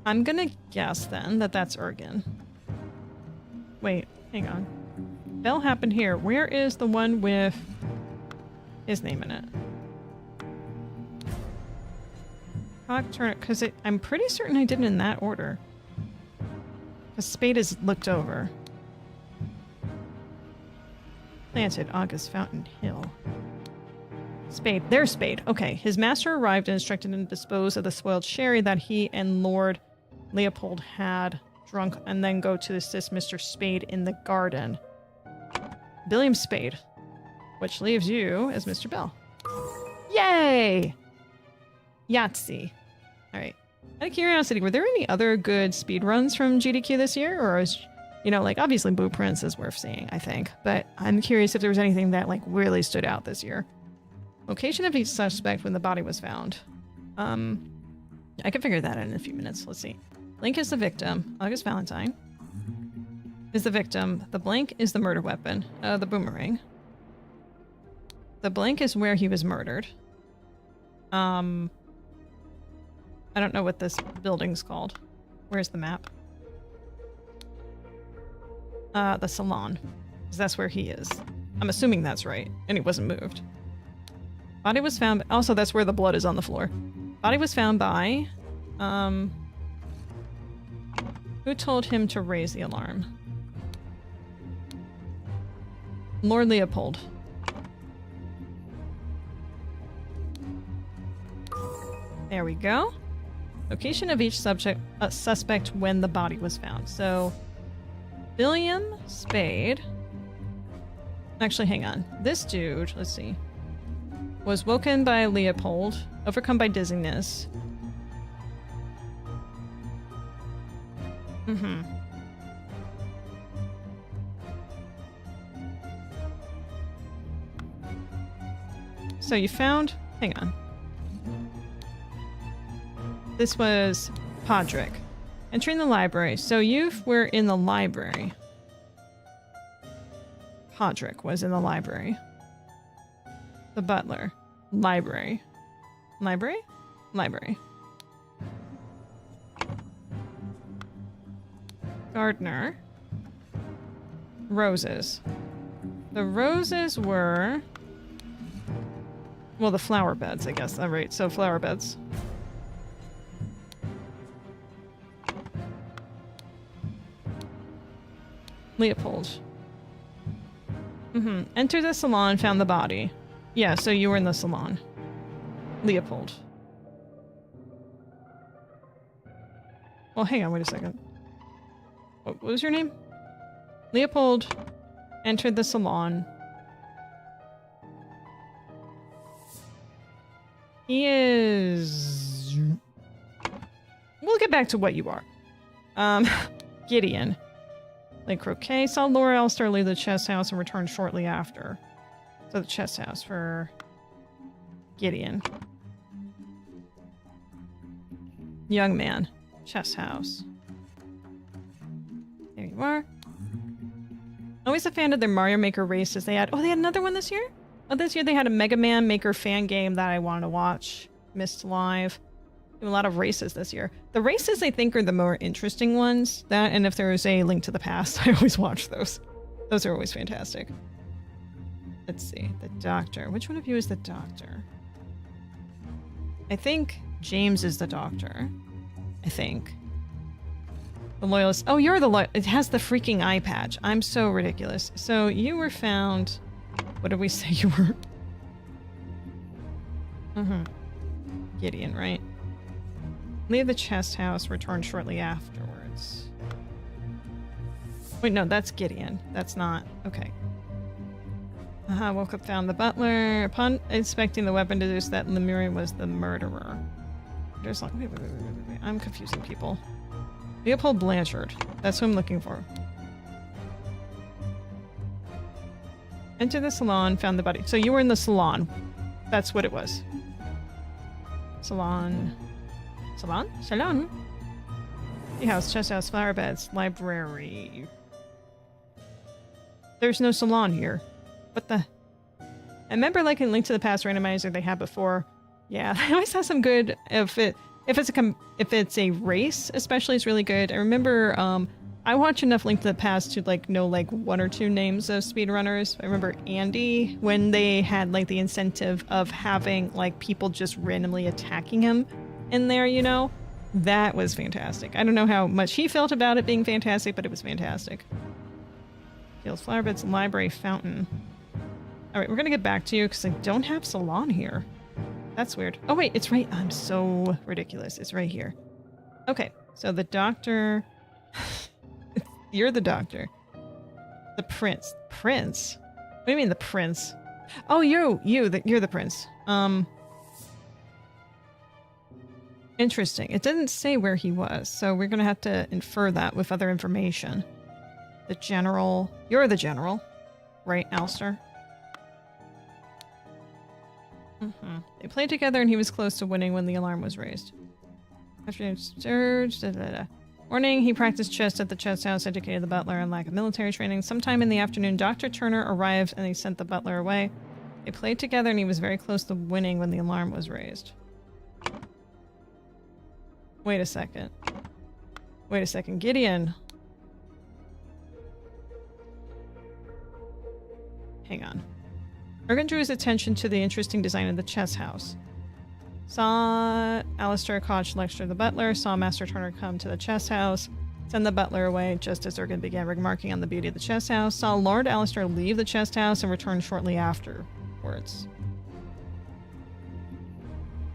I'm gonna guess then that that's Ergen. Wait, hang on. Bell happened here. Where is the one with his name in it? Hawk Turner, because I'm pretty certain I did it in that order. Because Spade is looked over. Planted, August, Fountain Hill. Spade. There's Spade. Okay. His master arrived and instructed him to dispose of the spoiled sherry that he and Lord Leopold had drunk, and then go to assist Mr. Spade in the garden. William Spade. Which leaves you as Mr. Bell. Yay! Yahtzee. All right. Out of curiosity, were there any other good speed runs from GDQ this year? Or is, you know, like, obviously Blueprints is worth seeing, I think. But I'm curious if there was anything that, like, really stood out this year. Location of each suspect when the body was found. I can figure that out in a few minutes. Let's see. Link is the victim. August Valentine is the victim. The blank is the murder weapon. The boomerang. The blank is where he was murdered. I don't know what this building's called. Where's the map? The salon. 'Cause that's where he is. I'm assuming that's right. And he wasn't moved. Body was found... Also, that's where the blood is on the floor. Body was found by... Who told him to raise the alarm? Lord Leopold. There we go. Location of each suspect when the body was found. So, William Spade. Actually, hang on. This dude, let's see, was woken by Leopold, overcome by dizziness. So you found... Hang on. This was Podrick. Entering the library. So you were in the library. Podrick was in the library. The butler. Library. Library? Library. Gardener. Roses. The roses were... Well, the flower beds, I guess. All right, so flower beds. Leopold. Enter the salon, found the body. Yeah, so you were in the salon. Leopold. Well, hang on, wait a second. What was your name? Leopold entered the salon. He is... We'll get back to what you are. Gideon. Like croquet, saw Laura Elster leave the chess house and return shortly after. So the chess house for Gideon. Young man. Chess house. There you are. Always a fan of their Mario Maker races. They had another one this year? Oh, this year they had a Mega Man Maker fan game that I wanted to watch. Missed live. A lot of races this year. The races I think are the more interesting ones. That, and if there is a Link to the Past, I always watch those. Those are always fantastic. Let's see. The doctor. Which one of you is the doctor? I think James is the doctor. I think. The loyalist. Oh, you're the loyalist. It has the freaking eye patch. I'm so ridiculous. So you were found... What did we say you were? Gideon, right? Leave the chest house, return shortly afterwards. Wait, no, that's Gideon. That's not... Okay. Woke up, found the butler. Upon inspecting the weapon, deduced that Lemurian was the murderer. There's like... Wait. I'm confusing people. Leopold Blanchard. That's who I'm looking for. Entered the salon, found the body. So you were in the salon. That's what it was. Salon... Salon? Salon? Tea house, chest house, flower beds, library. There's no salon here. What the... I remember like in Link to the Past randomizer they had before. Yeah, they always have some good... If it's a race, especially, it's really good. I remember, I watch enough Link to the Past to like know like one or two names of speedrunners. I remember Andy, when they had like the incentive of having like people just randomly attacking him in there, you know? That was fantastic. I don't know how much he felt about it being fantastic, but it was fantastic. Fields, flower beds, library, fountain. Alright, we're gonna get back to you because I don't have salon here. That's weird. Oh wait, it's right. I'm so ridiculous. It's right here. Okay, so the doctor... You're the doctor. The prince. Prince? What do you mean the prince? Oh, you're the prince. You're the prince. What do you mean the prince? Oh, you're the prince. What do you mean the prince? Oh, you're the prince. What do you mean the prince? Oh, you're the prince. What do you mean the prince? Oh, you're the prince. Oh, you're the prince. Oh, you're the prince. Oh, you're the prince. Interesting. It didn't say where he was, so we're going to have to infer that with other information. The general. You're the general, right, Alistair? They played together and he was close to winning when the alarm was raised. Afternoon surge. Morning, he practiced chess at the chess house, educated the butler on lack of military training. Sometime in the afternoon, Dr. Turner arrived and he sent the butler away. They played together and he was very close to winning when the alarm was raised. Wait a second. Wait a second. Gideon. Hang on. Ergen drew his attention to the interesting design of the chess house. Saw Alistair Koch lecture the butler, saw Master Turner come to the chess house, send the butler away just as Ergen began remarking on the beauty of the chess house, saw Lord Alistair leave the chess house and return shortly afterwards.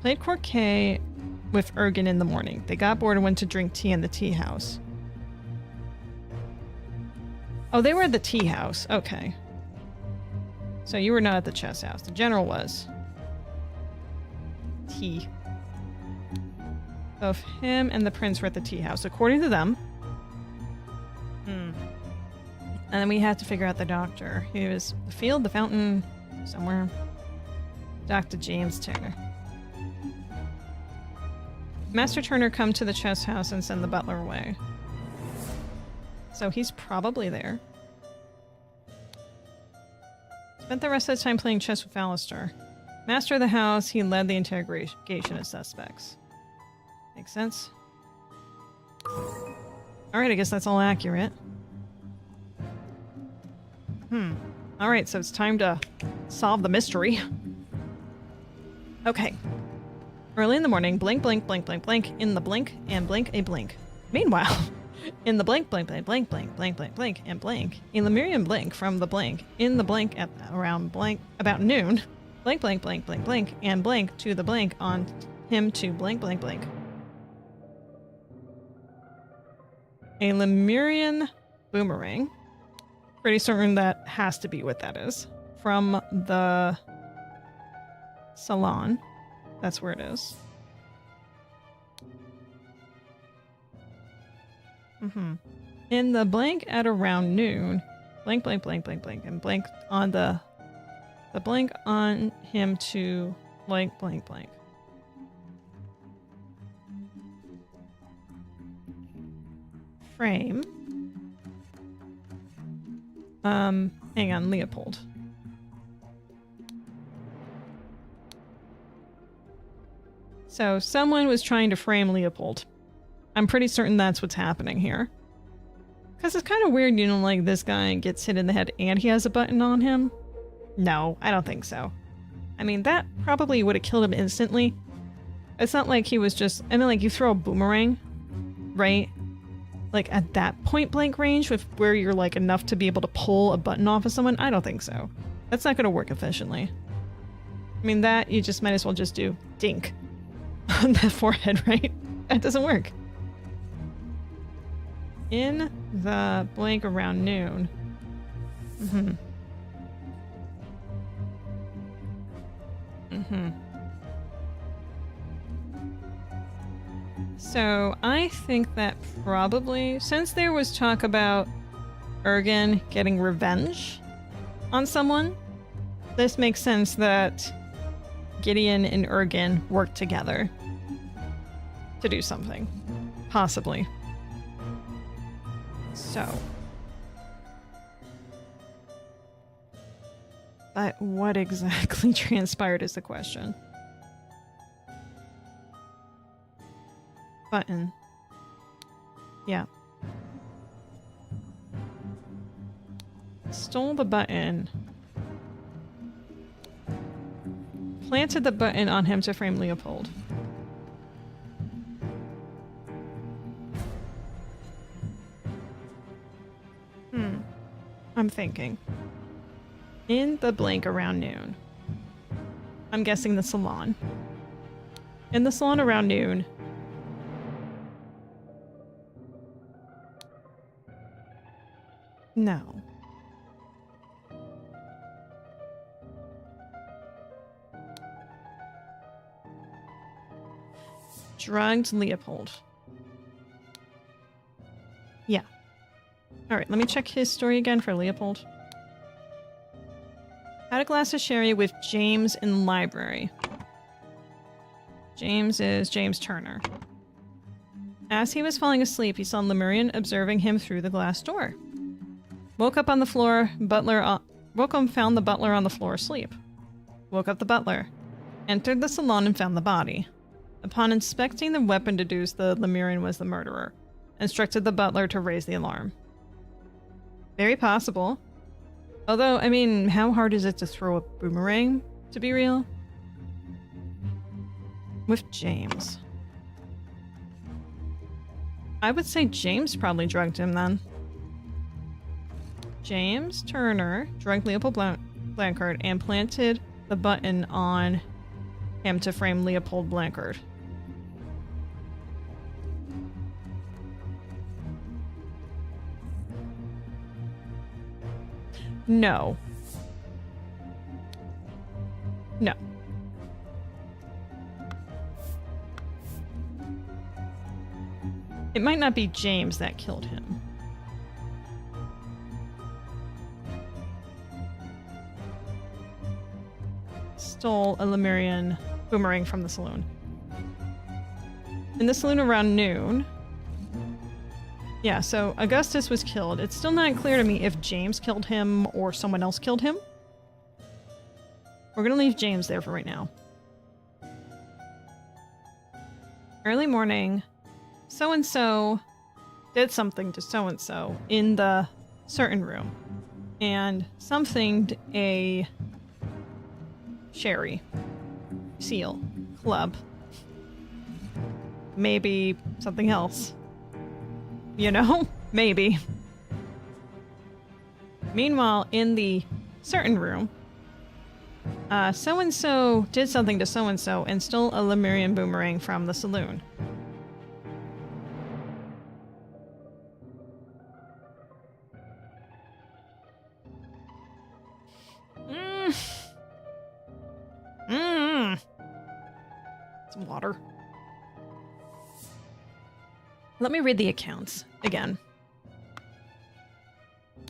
Played croquet with Ergen in the morning. They got bored and went to drink tea in the tea house. Oh, they were at the tea house. Okay. So you were not at the chess house. The general was. Tea. Both him and the prince were at the tea house, according to them. And then we had to figure out the doctor. He was the field, the fountain, somewhere. Dr. James Turner. Master Turner come to the chess house and send the butler away. So he's probably there. Spent the rest of the time playing chess with Alistair. Master of the house, he led the interrogation of suspects. Makes sense? Alright, I guess that's all accurate. Alright, so it's time to solve the mystery. Okay. Early in the morning, blink, blink, blink, blink, blink, in the blink, and blink a blink. Meanwhile, in the blink, blink, blink, blink, blink, blink, blink, blink, and blink, in the Miriam blink from the blink, in the blink at around blank, about noon, blink, blink, blink, blink, blink, and blink to the blink on him to blink, blink, blink. A Lemurian boomerang. Pretty certain that has to be what that is. From the salon. That's where it is. In the blank at around noon, blank, blank, blank, blank, blank, and blank on the blank on him to blank, blank, blank. Frame. Hang on, Leopold. So someone was trying to frame Leopold. I'm pretty certain that's what's happening here. Because it's kind of weird, you know, like this guy gets hit in the head and he has a button on him. No, I don't think so. I mean, that probably would have killed him instantly. It's not like he was just... I mean, like, you throw a boomerang, right? Like, at that point-blank range with where you're, like, enough to be able to pull a button off of someone? I don't think so. That's not going to work efficiently. I mean, that, you just might as well just do dink on the forehead, right? That doesn't work. In the blank around noon. So I think that probably, since there was talk about Ergen getting revenge on someone, this makes sense that Gideon and Ergen worked together to do something. Possibly. So. But what exactly transpired is the question. Button. Yeah. Stole the button. Planted the button on him to frame Leopold. I'm thinking. In the blank around noon. I'm guessing the salon. In the salon around noon. No. drugged Leopold. Yeah. Alright, let me check his story again for Leopold. Had a glass of sherry with James in the library. James is James Turner. As he was falling asleep, he saw Lemurian observing him through the glass door. Woke up, found the butler on the floor asleep. Woke up the butler. Entered the salon and found the body. Upon inspecting the weapon, deduced the Lemurian was the murderer. Instructed the butler to raise the alarm. Very possible. Although, I mean, how hard is it to throw a boomerang, to be real? With James. I would say James probably drugged him then. James Turner drugged Leopold Blancard and planted the button on him to frame Leopold Blancard. No. No. It might not be James that killed him. Stole a Lemurian boomerang from the saloon. In the saloon around noon. Yeah, so Augustus was killed. It's still not clear to me if James killed him or someone else killed him. We're gonna leave James there for right now. Early morning, so-and-so did something to so-and-so in the certain room. And somethinged a sherry, seal, club. Maybe something else. You know? Maybe. Meanwhile, in the certain room, so-and-so did something to so-and-so and stole a Lemurian boomerang from the saloon. Some water. Let me read the accounts again.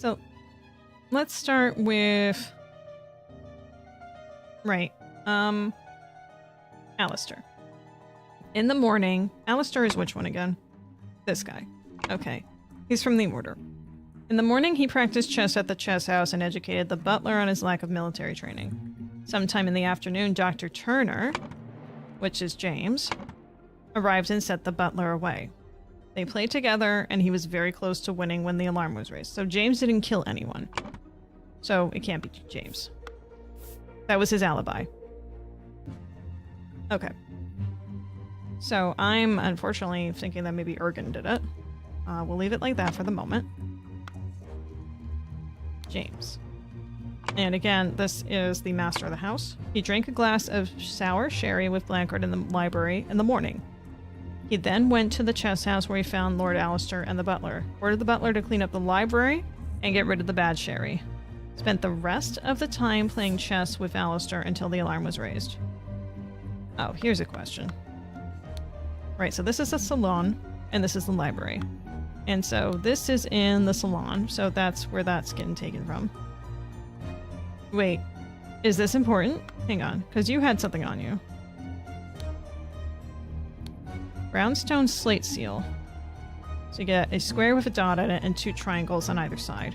So, let's start with... Right. Alistair. In the morning... Alistair is which one again? This guy. Okay. He's from the Order. In the morning, he practiced chess at the chess house and educated the butler on his lack of military training. Sometime in the afternoon, Dr. Turner, which is James, arrived and sent the butler away. They played together, and he was very close to winning when the alarm was raised. So James didn't kill anyone. So it can't be James. That was his alibi. Okay. So I'm unfortunately thinking that maybe Ergen did it. We'll leave it like that for the moment. James. And again, this is the master of the house. He drank a glass of sour sherry with Blancard in the library in the morning. He then went to the chess house where he found Lord Alistair and the butler. Ordered the butler to clean up the library and get rid of the bad sherry. Spent the rest of the time playing chess with Alistair until the alarm was raised. Oh, here's a question. Right, so this is the salon, and this is the library. And so this is in the salon, so that's where that's getting taken from. Wait, is this important? Hang on, because you had something on you. Brownstone slate seal. So you get a square with a dot in it and 2 triangles on either side.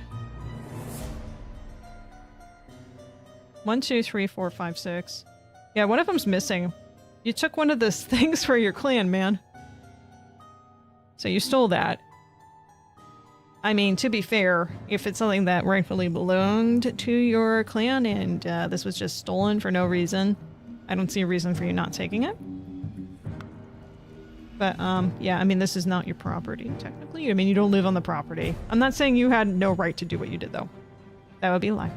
1, 2, 3, 4, 5, 6. Yeah, one of them's missing. You took one of those things for your clan, man. So you stole that. I mean, to be fair, if it's something that rightfully belonged to your clan and this was just stolen for no reason, I don't see a reason for you not taking it. But, yeah, I mean, this is not your property, technically. I mean, you don't live on the property. I'm not saying you had no right to do what you did, though. That would be a lie.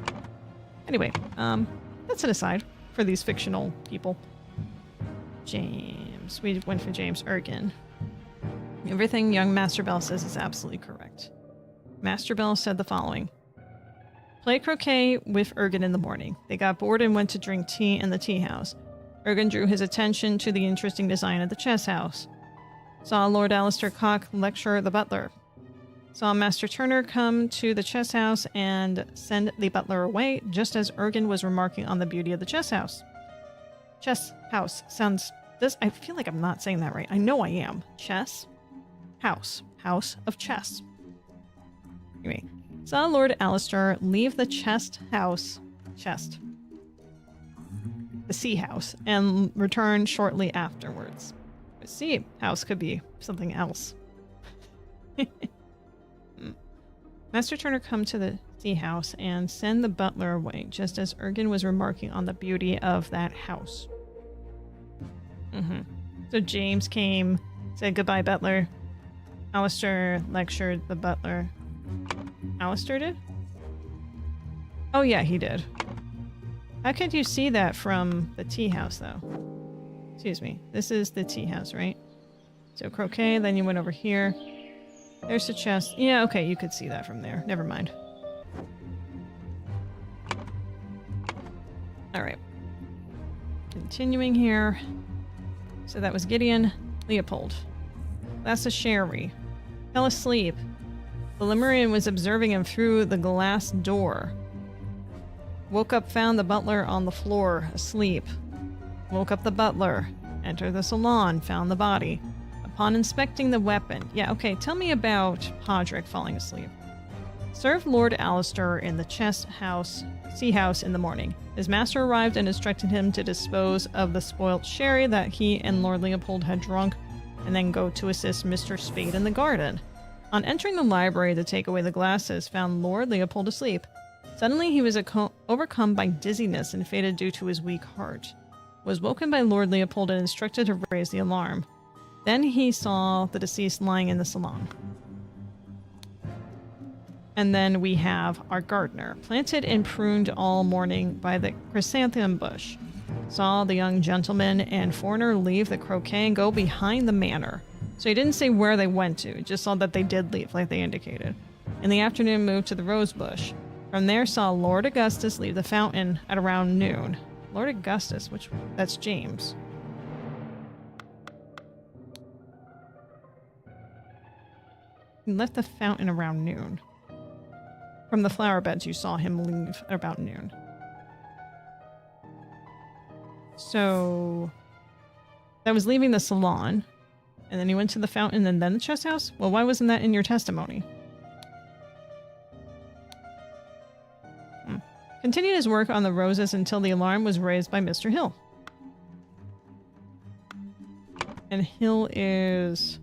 Anyway, that's an aside for these fictional people. James. We went for James Ergen. Everything young Master Bell says is absolutely correct. Master Bell said the following. Play croquet with Ergen in the morning. They got bored and went to drink tea in the tea house. Ergen drew his attention to the interesting design of the chess house. Saw Lord Alistair Cock lecture the butler. Saw Master Turner come to the chess house and send the butler away, just as Ergen was remarking on the beauty of the chess house. Chess house sounds... I feel like I'm not saying that right. I know I am. Chess house. House of chess. Anyway, saw Lord Alistair leave the chest house... the sea house, and return shortly afterwards. The sea house could be something else. Master Turner come to the sea house and send the butler away, just as Ergen was remarking on the beauty of that house. So James came, said goodbye, butler. Alistair lectured the butler. Alistair did? Oh yeah, he did. How could you see that from the tea house, though? Excuse me. This is the tea house, right? So croquet, then you went over here. There's the chest. Yeah, okay, you could see that from there. Never mind. Alright. Continuing here. So that was Gideon. Leopold. That's a Sherry. Fell asleep. The Lemurian was observing him through the glass door. Woke up, found the butler on the floor, asleep. Woke up the butler. Entered the salon, found the body. Upon inspecting the weapon... Yeah, okay, tell me about Podrick falling asleep. Served Lord Alistair in the sea house in the morning. His master arrived and instructed him to dispose of the spoilt sherry that he and Lord Leopold had drunk, and then go to assist Mr. Spade in the garden. On entering the library to take away the glasses, found Lord Leopold asleep. Suddenly he was overcome by dizziness and fainted due to his weak heart. Was woken by Lord Leopold and instructed to raise the alarm. Then he saw the deceased lying in the salon. And then we have our gardener, planted and pruned all morning by the chrysanthemum bush. Saw the young gentleman and foreigner leave the croquet and go behind the manor. So he didn't say where they went to, just saw that they did leave, like they indicated. In the afternoon moved to the rose bush. From there saw Lord Augustus leave the fountain at around noon. Lord Augustus, that's James. He left the fountain around noon. From the flower beds, you saw him leave at about noon. So that was leaving the salon, and then he went to the fountain and then the chess house? Well, why wasn't that in your testimony? Continued his work on the roses until the alarm was raised by Mr. Hill. And Hill is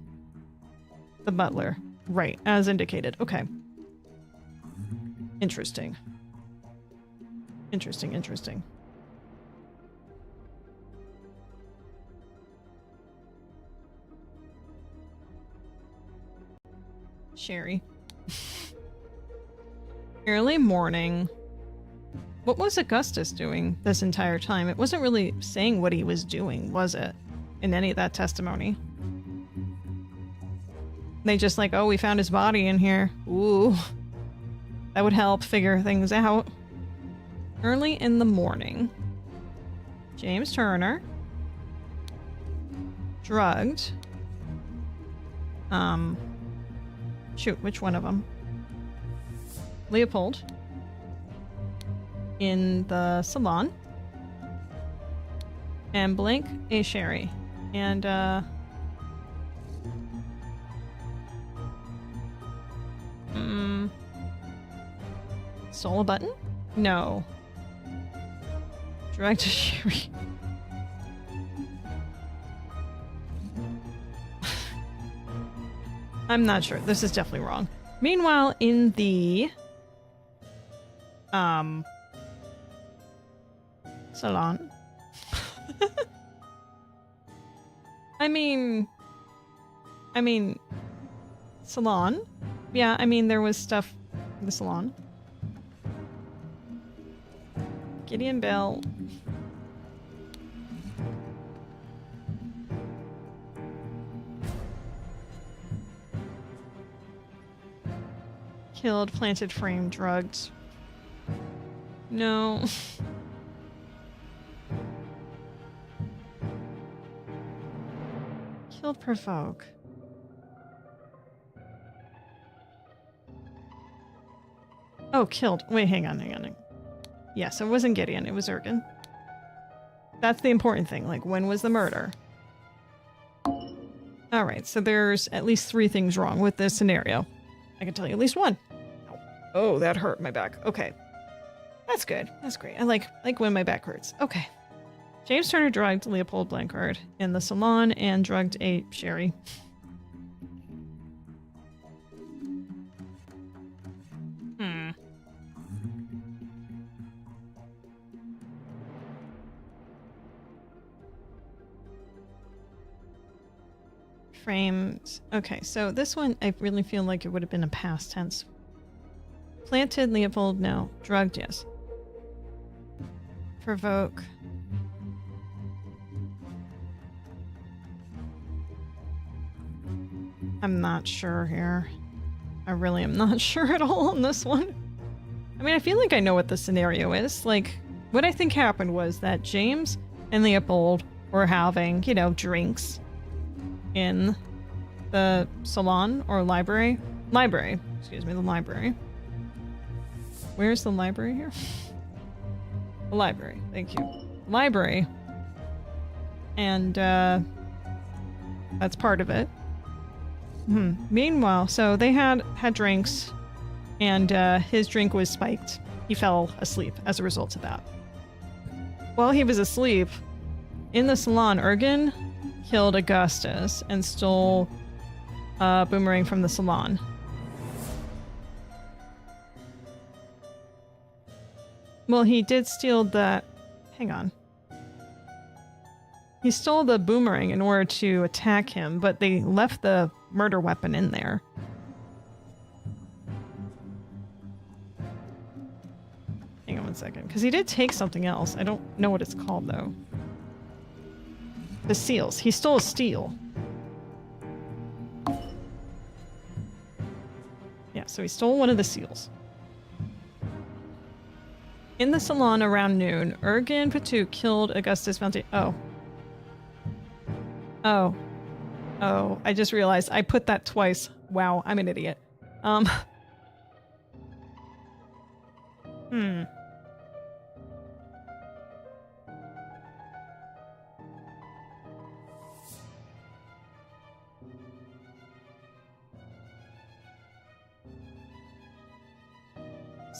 the butler. Right, as indicated. Okay. Interesting. Interesting. Sherry. Early morning. What was Augustus doing this entire time? It wasn't really saying what he was doing, was it? In any of that testimony. They just like, oh, we found his body in here. Ooh. That would help figure things out. Early in the morning. James Turner. Drugged. Shoot, which one of them? Leopold. In the salon. And blank a sherry. And, stole a button? No. Dragged a sherry. I'm not sure. This is definitely wrong. Meanwhile, in the salon. I mean salon. Yeah, I mean there was stuff in the salon. Gideon Bell. Killed, planted, framed, drugged. No. Killed, provoke. Oh, killed. Wait, hang on. Yes, it wasn't Gideon. It was Ergen. That's the important thing. Like, when was the murder? Alright, so there's at least 3 things wrong with this scenario. I can tell you at least 1. Oh, that hurt my back. Okay. That's good. That's great. I like when my back hurts. Okay. James Turner drugged Leopold Blancard in the salon and drugged a sherry. Frames. Okay, so this one, I really feel like it would have been a past tense. Planted, Leopold, no. Drugged, yes. Provoke. I'm not sure here. I really am not sure at all on this one. I mean, I feel like I know what the scenario is. Like, what I think happened was that James and Leopold were having, you know, drinks in the salon or library. Excuse me, the library. Where's the library here? The library, thank you. Library. And, that's part of it. Meanwhile, so they had drinks, and his drink was spiked. He fell asleep as a result of that. While he was asleep, in the salon, Ergen killed Augustus and stole a boomerang from the salon. Well, he did steal the... Hang on. He stole the boomerang in order to attack him, but they left the murder weapon in there. Hang on one second, because he did take something else. I don't know what it's called, though. The seals. He stole a steel. Yeah, so he stole one of the seals. In the salon around noon, Ergen Patu killed Augustus Valentine. Oh, I just realized I put that twice. Wow, I'm an idiot.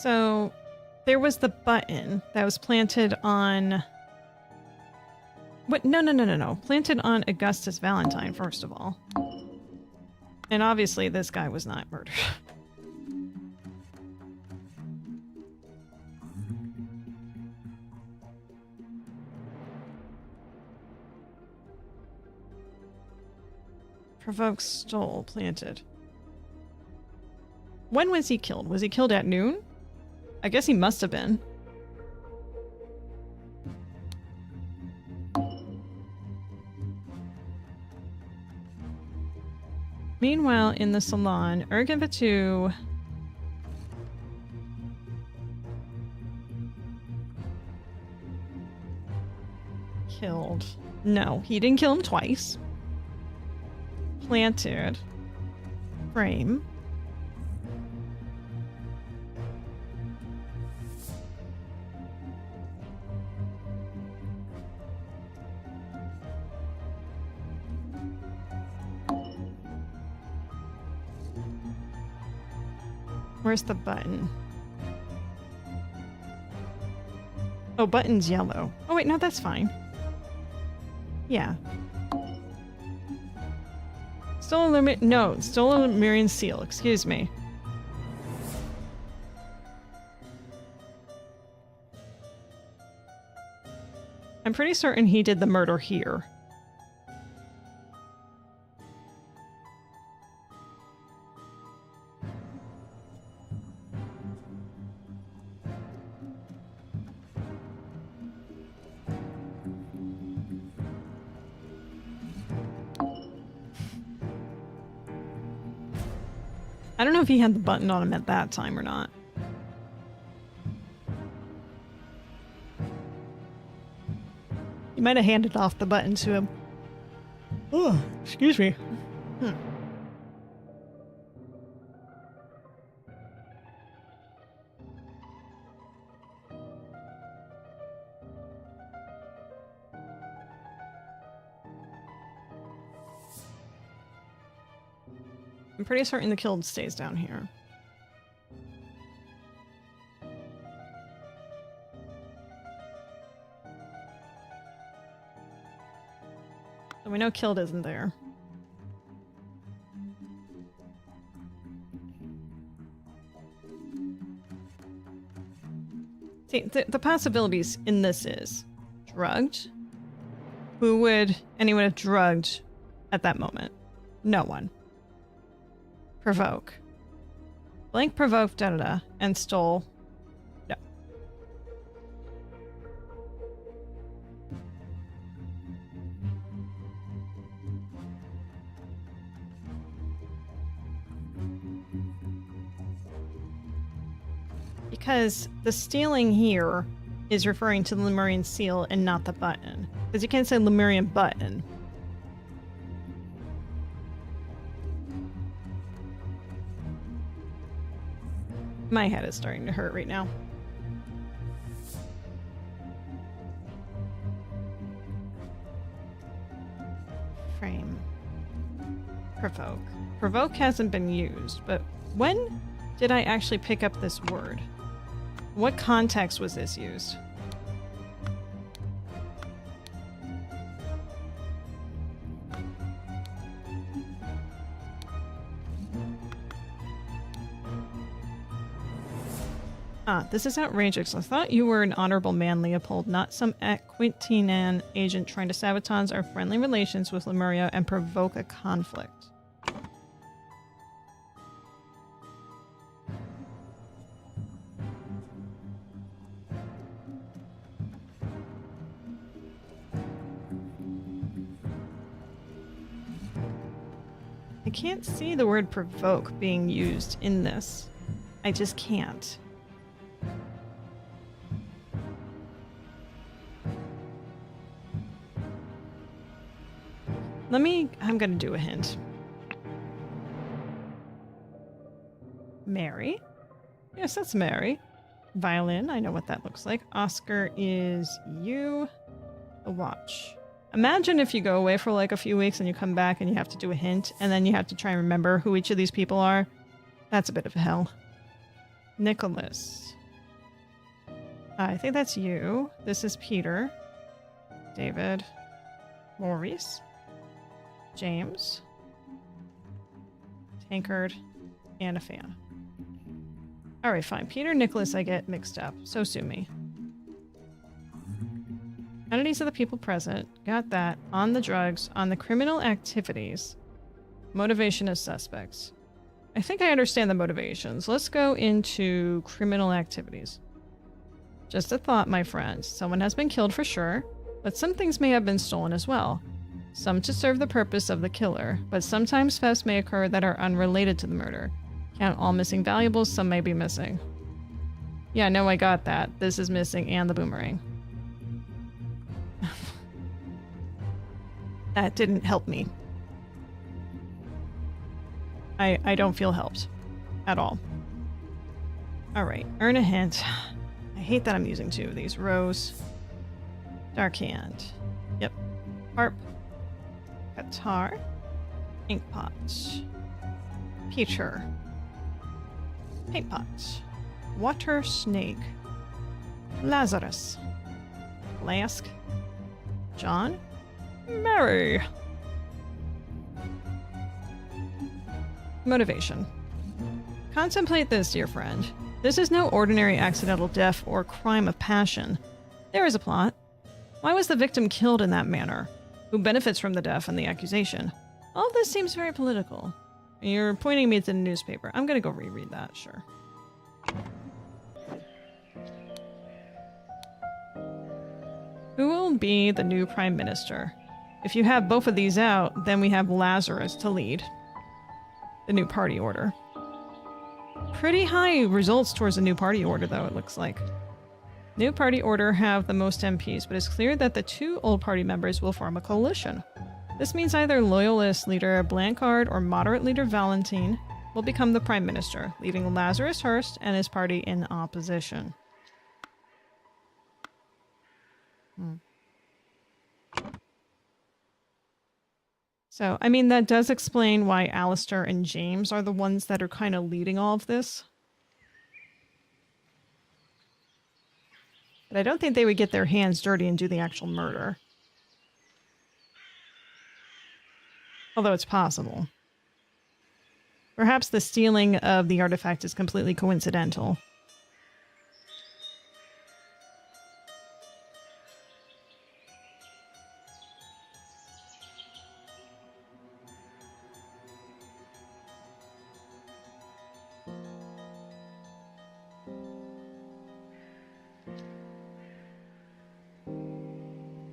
So, there was the button that was planted on... What? No. Planted on Augustus Valentine, first of all. And obviously this guy was not murdered. Provoke, stole, planted. When was he killed? Was he killed at noon? I guess he must have been. Meanwhile, in the salon, Ergen Patu killed... No, he didn't kill him twice. Planted. Frame. Where's the button? Oh, button's yellow. Oh wait, no, that's fine. Yeah. Stole a limit. No, stole a Lemurian seal. Excuse me. I'm pretty certain he did the murder here. I don't know if he had the button on him at that time or not. He might have handed off the button to him. Oh, excuse me. I'm pretty certain the killed stays down here. So we know killed isn't there. See, the possibilities in this is drugged. Who would anyone have drugged at that moment? No one. Provoke. Blank provoked da-da-da and stole. No. Because the stealing here is referring to the Lemurian seal and not the button. Because you can't say Lemurian button. My head is starting to hurt right now. Frame. Provoke. Provoke hasn't been used, but when did I actually pick up this word? What context was this used? Ah, this is outrageous. I thought you were an honorable man, Leopold, not some Aquitinan agent trying to sabotage our friendly relations with Lemuria and provoke a conflict. I can't see the word provoke being used in this. I just can't. I'm gonna do a hint. Mary? Yes, that's Mary. Violin, I know what that looks like. Oscar is you. A watch. Imagine if you go away for like a few weeks and you come back and you have to do a hint and then you have to try and remember who each of these people are. That's a bit of hell. Nicholas. I think that's you. This is Peter. David. Maurice. James. Tankard. And a fan. Alright, fine. Peter, Nicholas, I get mixed up. So sue me. Entities of the people present. Got that. On the drugs. On the criminal activities. Motivation as suspects. I think I understand the motivations. Let's go into criminal activities. Just a thought, my friend. Someone has been killed for sure, but some things may have been stolen as well. Some to serve the purpose of the killer, but sometimes thefts may occur that are unrelated to the murder. Count all missing valuables, some may be missing. Yeah, no, I got that. This is missing and the boomerang. That didn't help me. I don't feel helped. At all. Alright, earn a hint. I hate that I'm using two of these. Rose. Dark hand. Yep. Harp. Guitar. Inkpot. Peter. Paintpot. Water snake. Lazarus. Flask. John. Mary. Motivation. Contemplate this, dear friend. This is no ordinary accidental death or crime of passion. There is a plot. Why was the victim killed in that manner? Who benefits from the death and the accusation? All of this seems very political. You're pointing me to the newspaper. I'm gonna go reread that, sure. Who will be the new prime minister? If you have both of these out, then we have Lazarus to lead the new party order. Pretty high results towards the new party order, though, it looks like. New party order have the most MPs, but it's clear that the two old party members will form a coalition. This means either loyalist leader Blancard or moderate leader Valentine will become the prime minister, leaving Lazarus Hurst and his party in opposition. So, I mean, that does explain why Alistair and James are the ones that are kind of leading all of this. But I don't think they would get their hands dirty and do the actual murder. Although it's possible. Perhaps the stealing of the artifact is completely coincidental.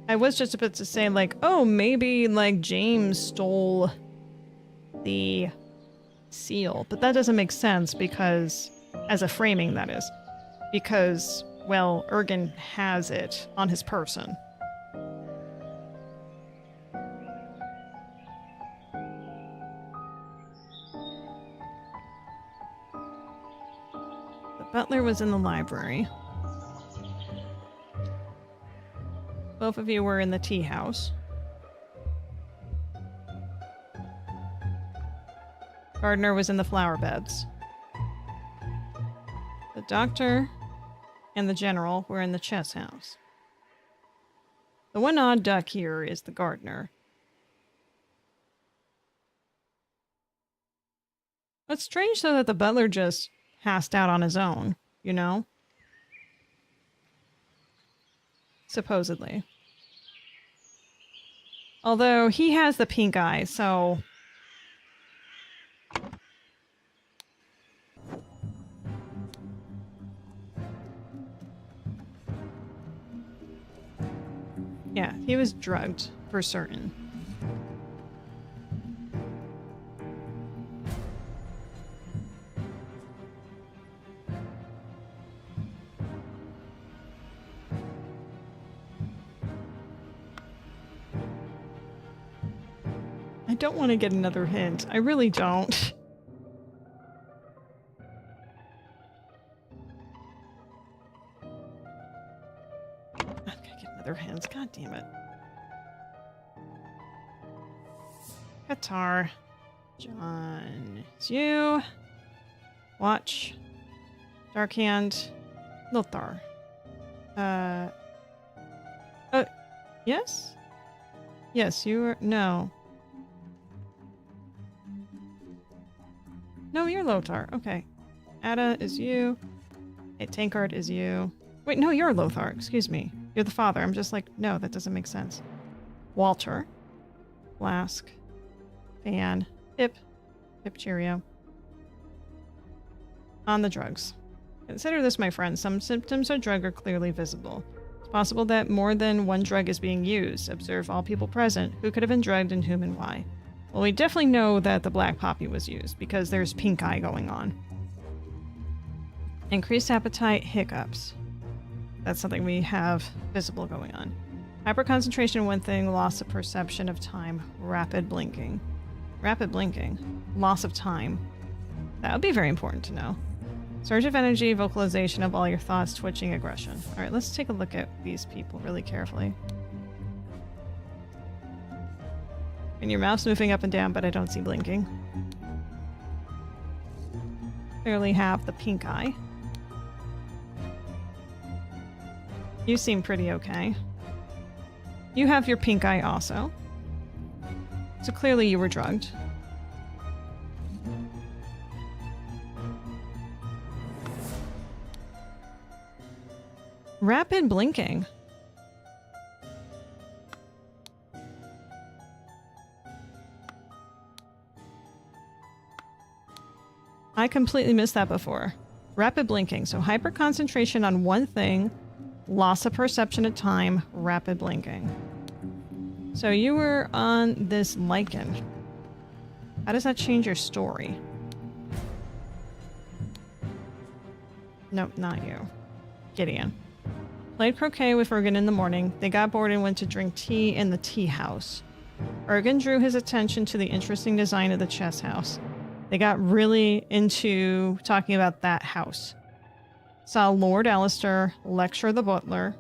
I was just about to say, like, oh, maybe, like, James stole the seal. But that doesn't make sense because, as a framing, that is. Because, well, Ergen has it on his person. The butler was in the library. Both of you were in the tea house. Gardener was in the flower beds. The doctor and the general were in the chess house. The one odd duck here is the gardener. It's strange, though, that the butler just passed out on his own, you know? Supposedly. Although he has the pink eye, so... yeah, he was drugged, for certain. I don't want to get another hint. I really don't. I'm gonna get another hint. God damn it. Qatar. John. It's you. Watch. Dark Hand. Lothar. Yes? Yes, you are. No. No, you're Lothar. Okay. Ada is you. Hey, Tankard is you. Wait, no, you're Lothar. Excuse me. You're the father. I'm just like, no, that doesn't make sense. Walter. Flask. Fan. Pip. Pip Cheerio. On the drugs. Consider this, my friend. Some symptoms of drug are clearly visible. It's possible that more than one drug is being used. Observe all people present. Who could have been drugged and whom and why? Well, we definitely know that the black poppy was used because there's pink eye going on. Increased appetite, hiccups. That's something we have visible going on. Hyperconcentration in one thing, loss of perception of time, rapid blinking. Rapid blinking. Loss of time. That would be very important to know. Surge of energy, vocalization of all your thoughts, twitching, aggression. Alright, let's take a look at these people really carefully. And your mouth's moving up and down, but I don't see blinking. Clearly have the pink eye. You seem pretty okay. You have your pink eye also. So clearly you were drugged. Rapid blinking. I completely missed that before. Rapid blinking. So hyper concentration on one thing, loss of perception of time, rapid blinking. So you were on this lichen. How does that change your story? Nope, not you. Gideon. Played croquet with Ergen in the morning. They got bored and went to drink tea in the tea house. Ergen drew his attention to the interesting design of the chess house. They got really into talking about that house. Saw Lord Alistair lecture the butler.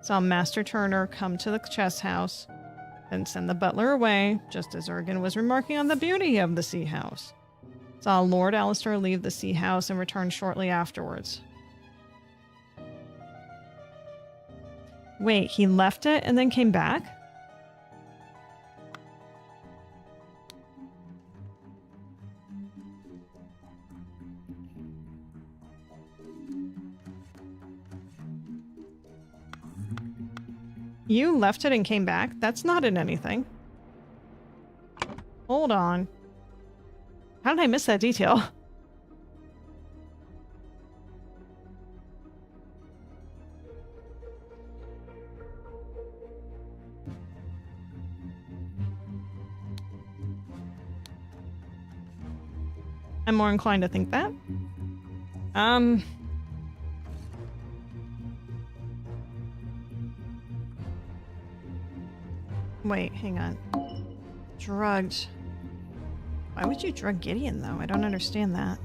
Saw Master Turner come to the chess house. then send the butler away, just as Ergen was remarking on the beauty of the sea house. Saw Lord Alistair leave the sea house and return shortly afterwards. Wait, he left it and then came back? You left it and came back? That's not in anything. Hold on. How did I miss that detail? I'm more inclined to think that. Wait, hang on. Drugged. Why would you drug Gideon, though? I don't understand that.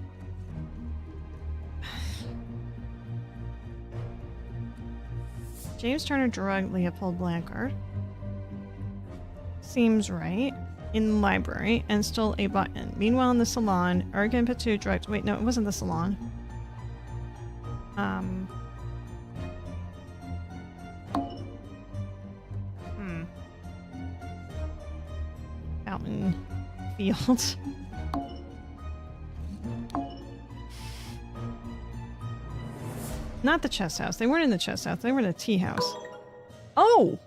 James Turner drugged Leopold Blancard. Seems right. In the library, and stole a button. Meanwhile, in the salon, Ergen Patu drugged... Wait, no, it wasn't the salon. Fountain Fields. Not the chess house. They weren't in the chess house. They were in the tea house. Oh!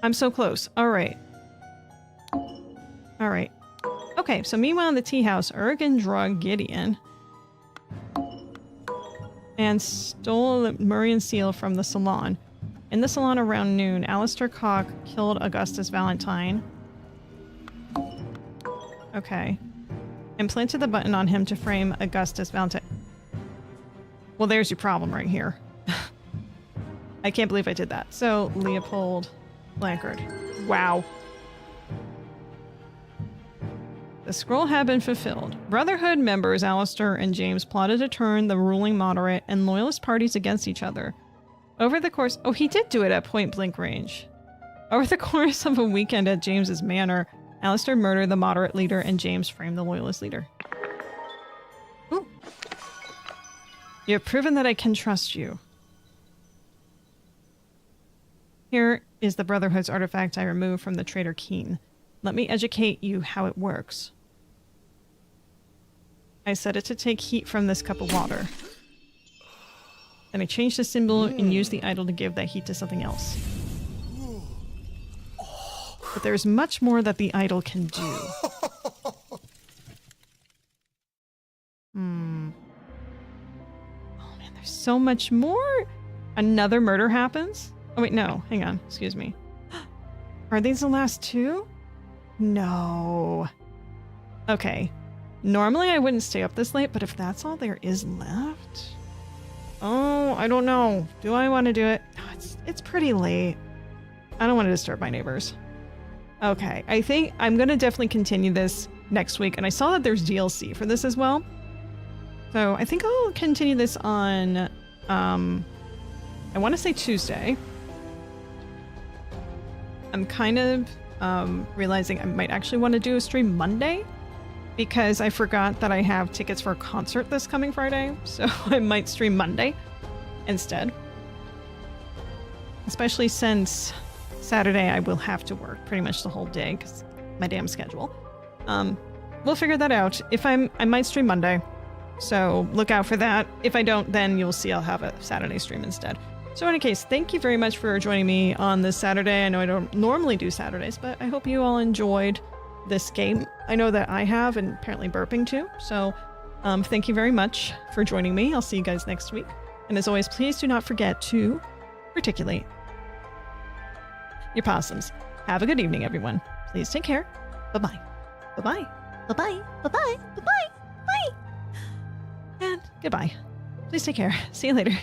I'm so close. Alright. Alright. Okay, so meanwhile in the tea house, Ergen drugged Gideon and stole the Murrian seal from the salon. In the salon around noon, Alistair Cock killed Augustus Valentine. Okay. And planted the button on him to frame Augustus Valentine. Well, there's your problem right here. I can't believe I did that. So, Leopold Blancard. Wow. The scroll had been fulfilled. Brotherhood members Alistair and James plotted to turn the ruling moderate and loyalist parties against each other. Over the course... Oh, he did do it at point-blank range. Over the course of a weekend at James's manor, Alistair murdered the moderate leader and James framed the loyalist leader. Ooh. You have proven that I can trust you. Here is the Brotherhood's artifact I removed from the traitor Keen. Let me educate you how it works. I set it to take heat from this cup of water. Then I changed the symbol and used the idol to give that heat to something else. But there's much more that the idol can do. Oh man, there's so much more! Another murder happens? Oh wait, no, hang on, excuse me. Are these the last two? No. Okay. Normally I wouldn't stay up this late, but if that's all there is left... Oh, I don't know. Do I want to do it? No, it's pretty late. I don't want to disturb my neighbors. Okay, I think I'm going to definitely continue this next week, and I saw that there's DLC for this as well. So I think I'll continue this on, I want to say Tuesday. I'm kind of realizing I might actually want to do a stream Monday because I forgot that I have tickets for a concert this coming Friday, so I might stream Monday instead. Especially since Saturday I will have to work pretty much the whole day because my damn schedule. We'll figure that out. I might stream Monday, so look out for that. If I don't, then you'll see I'll have a Saturday stream instead. So in any case, thank you very much for joining me on this Saturday. I know I don't normally do Saturdays, but I hope you all enjoyed this game. I know that I have, and apparently burping too. So thank you very much for joining me. I'll see you guys next week. And as always, please do not forget to reticulate your possums. Have a good evening, everyone. Please take care. Bye-bye. Bye-bye. Bye-bye. Bye-bye. Bye-bye. Bye. And goodbye. Please take care. See you later.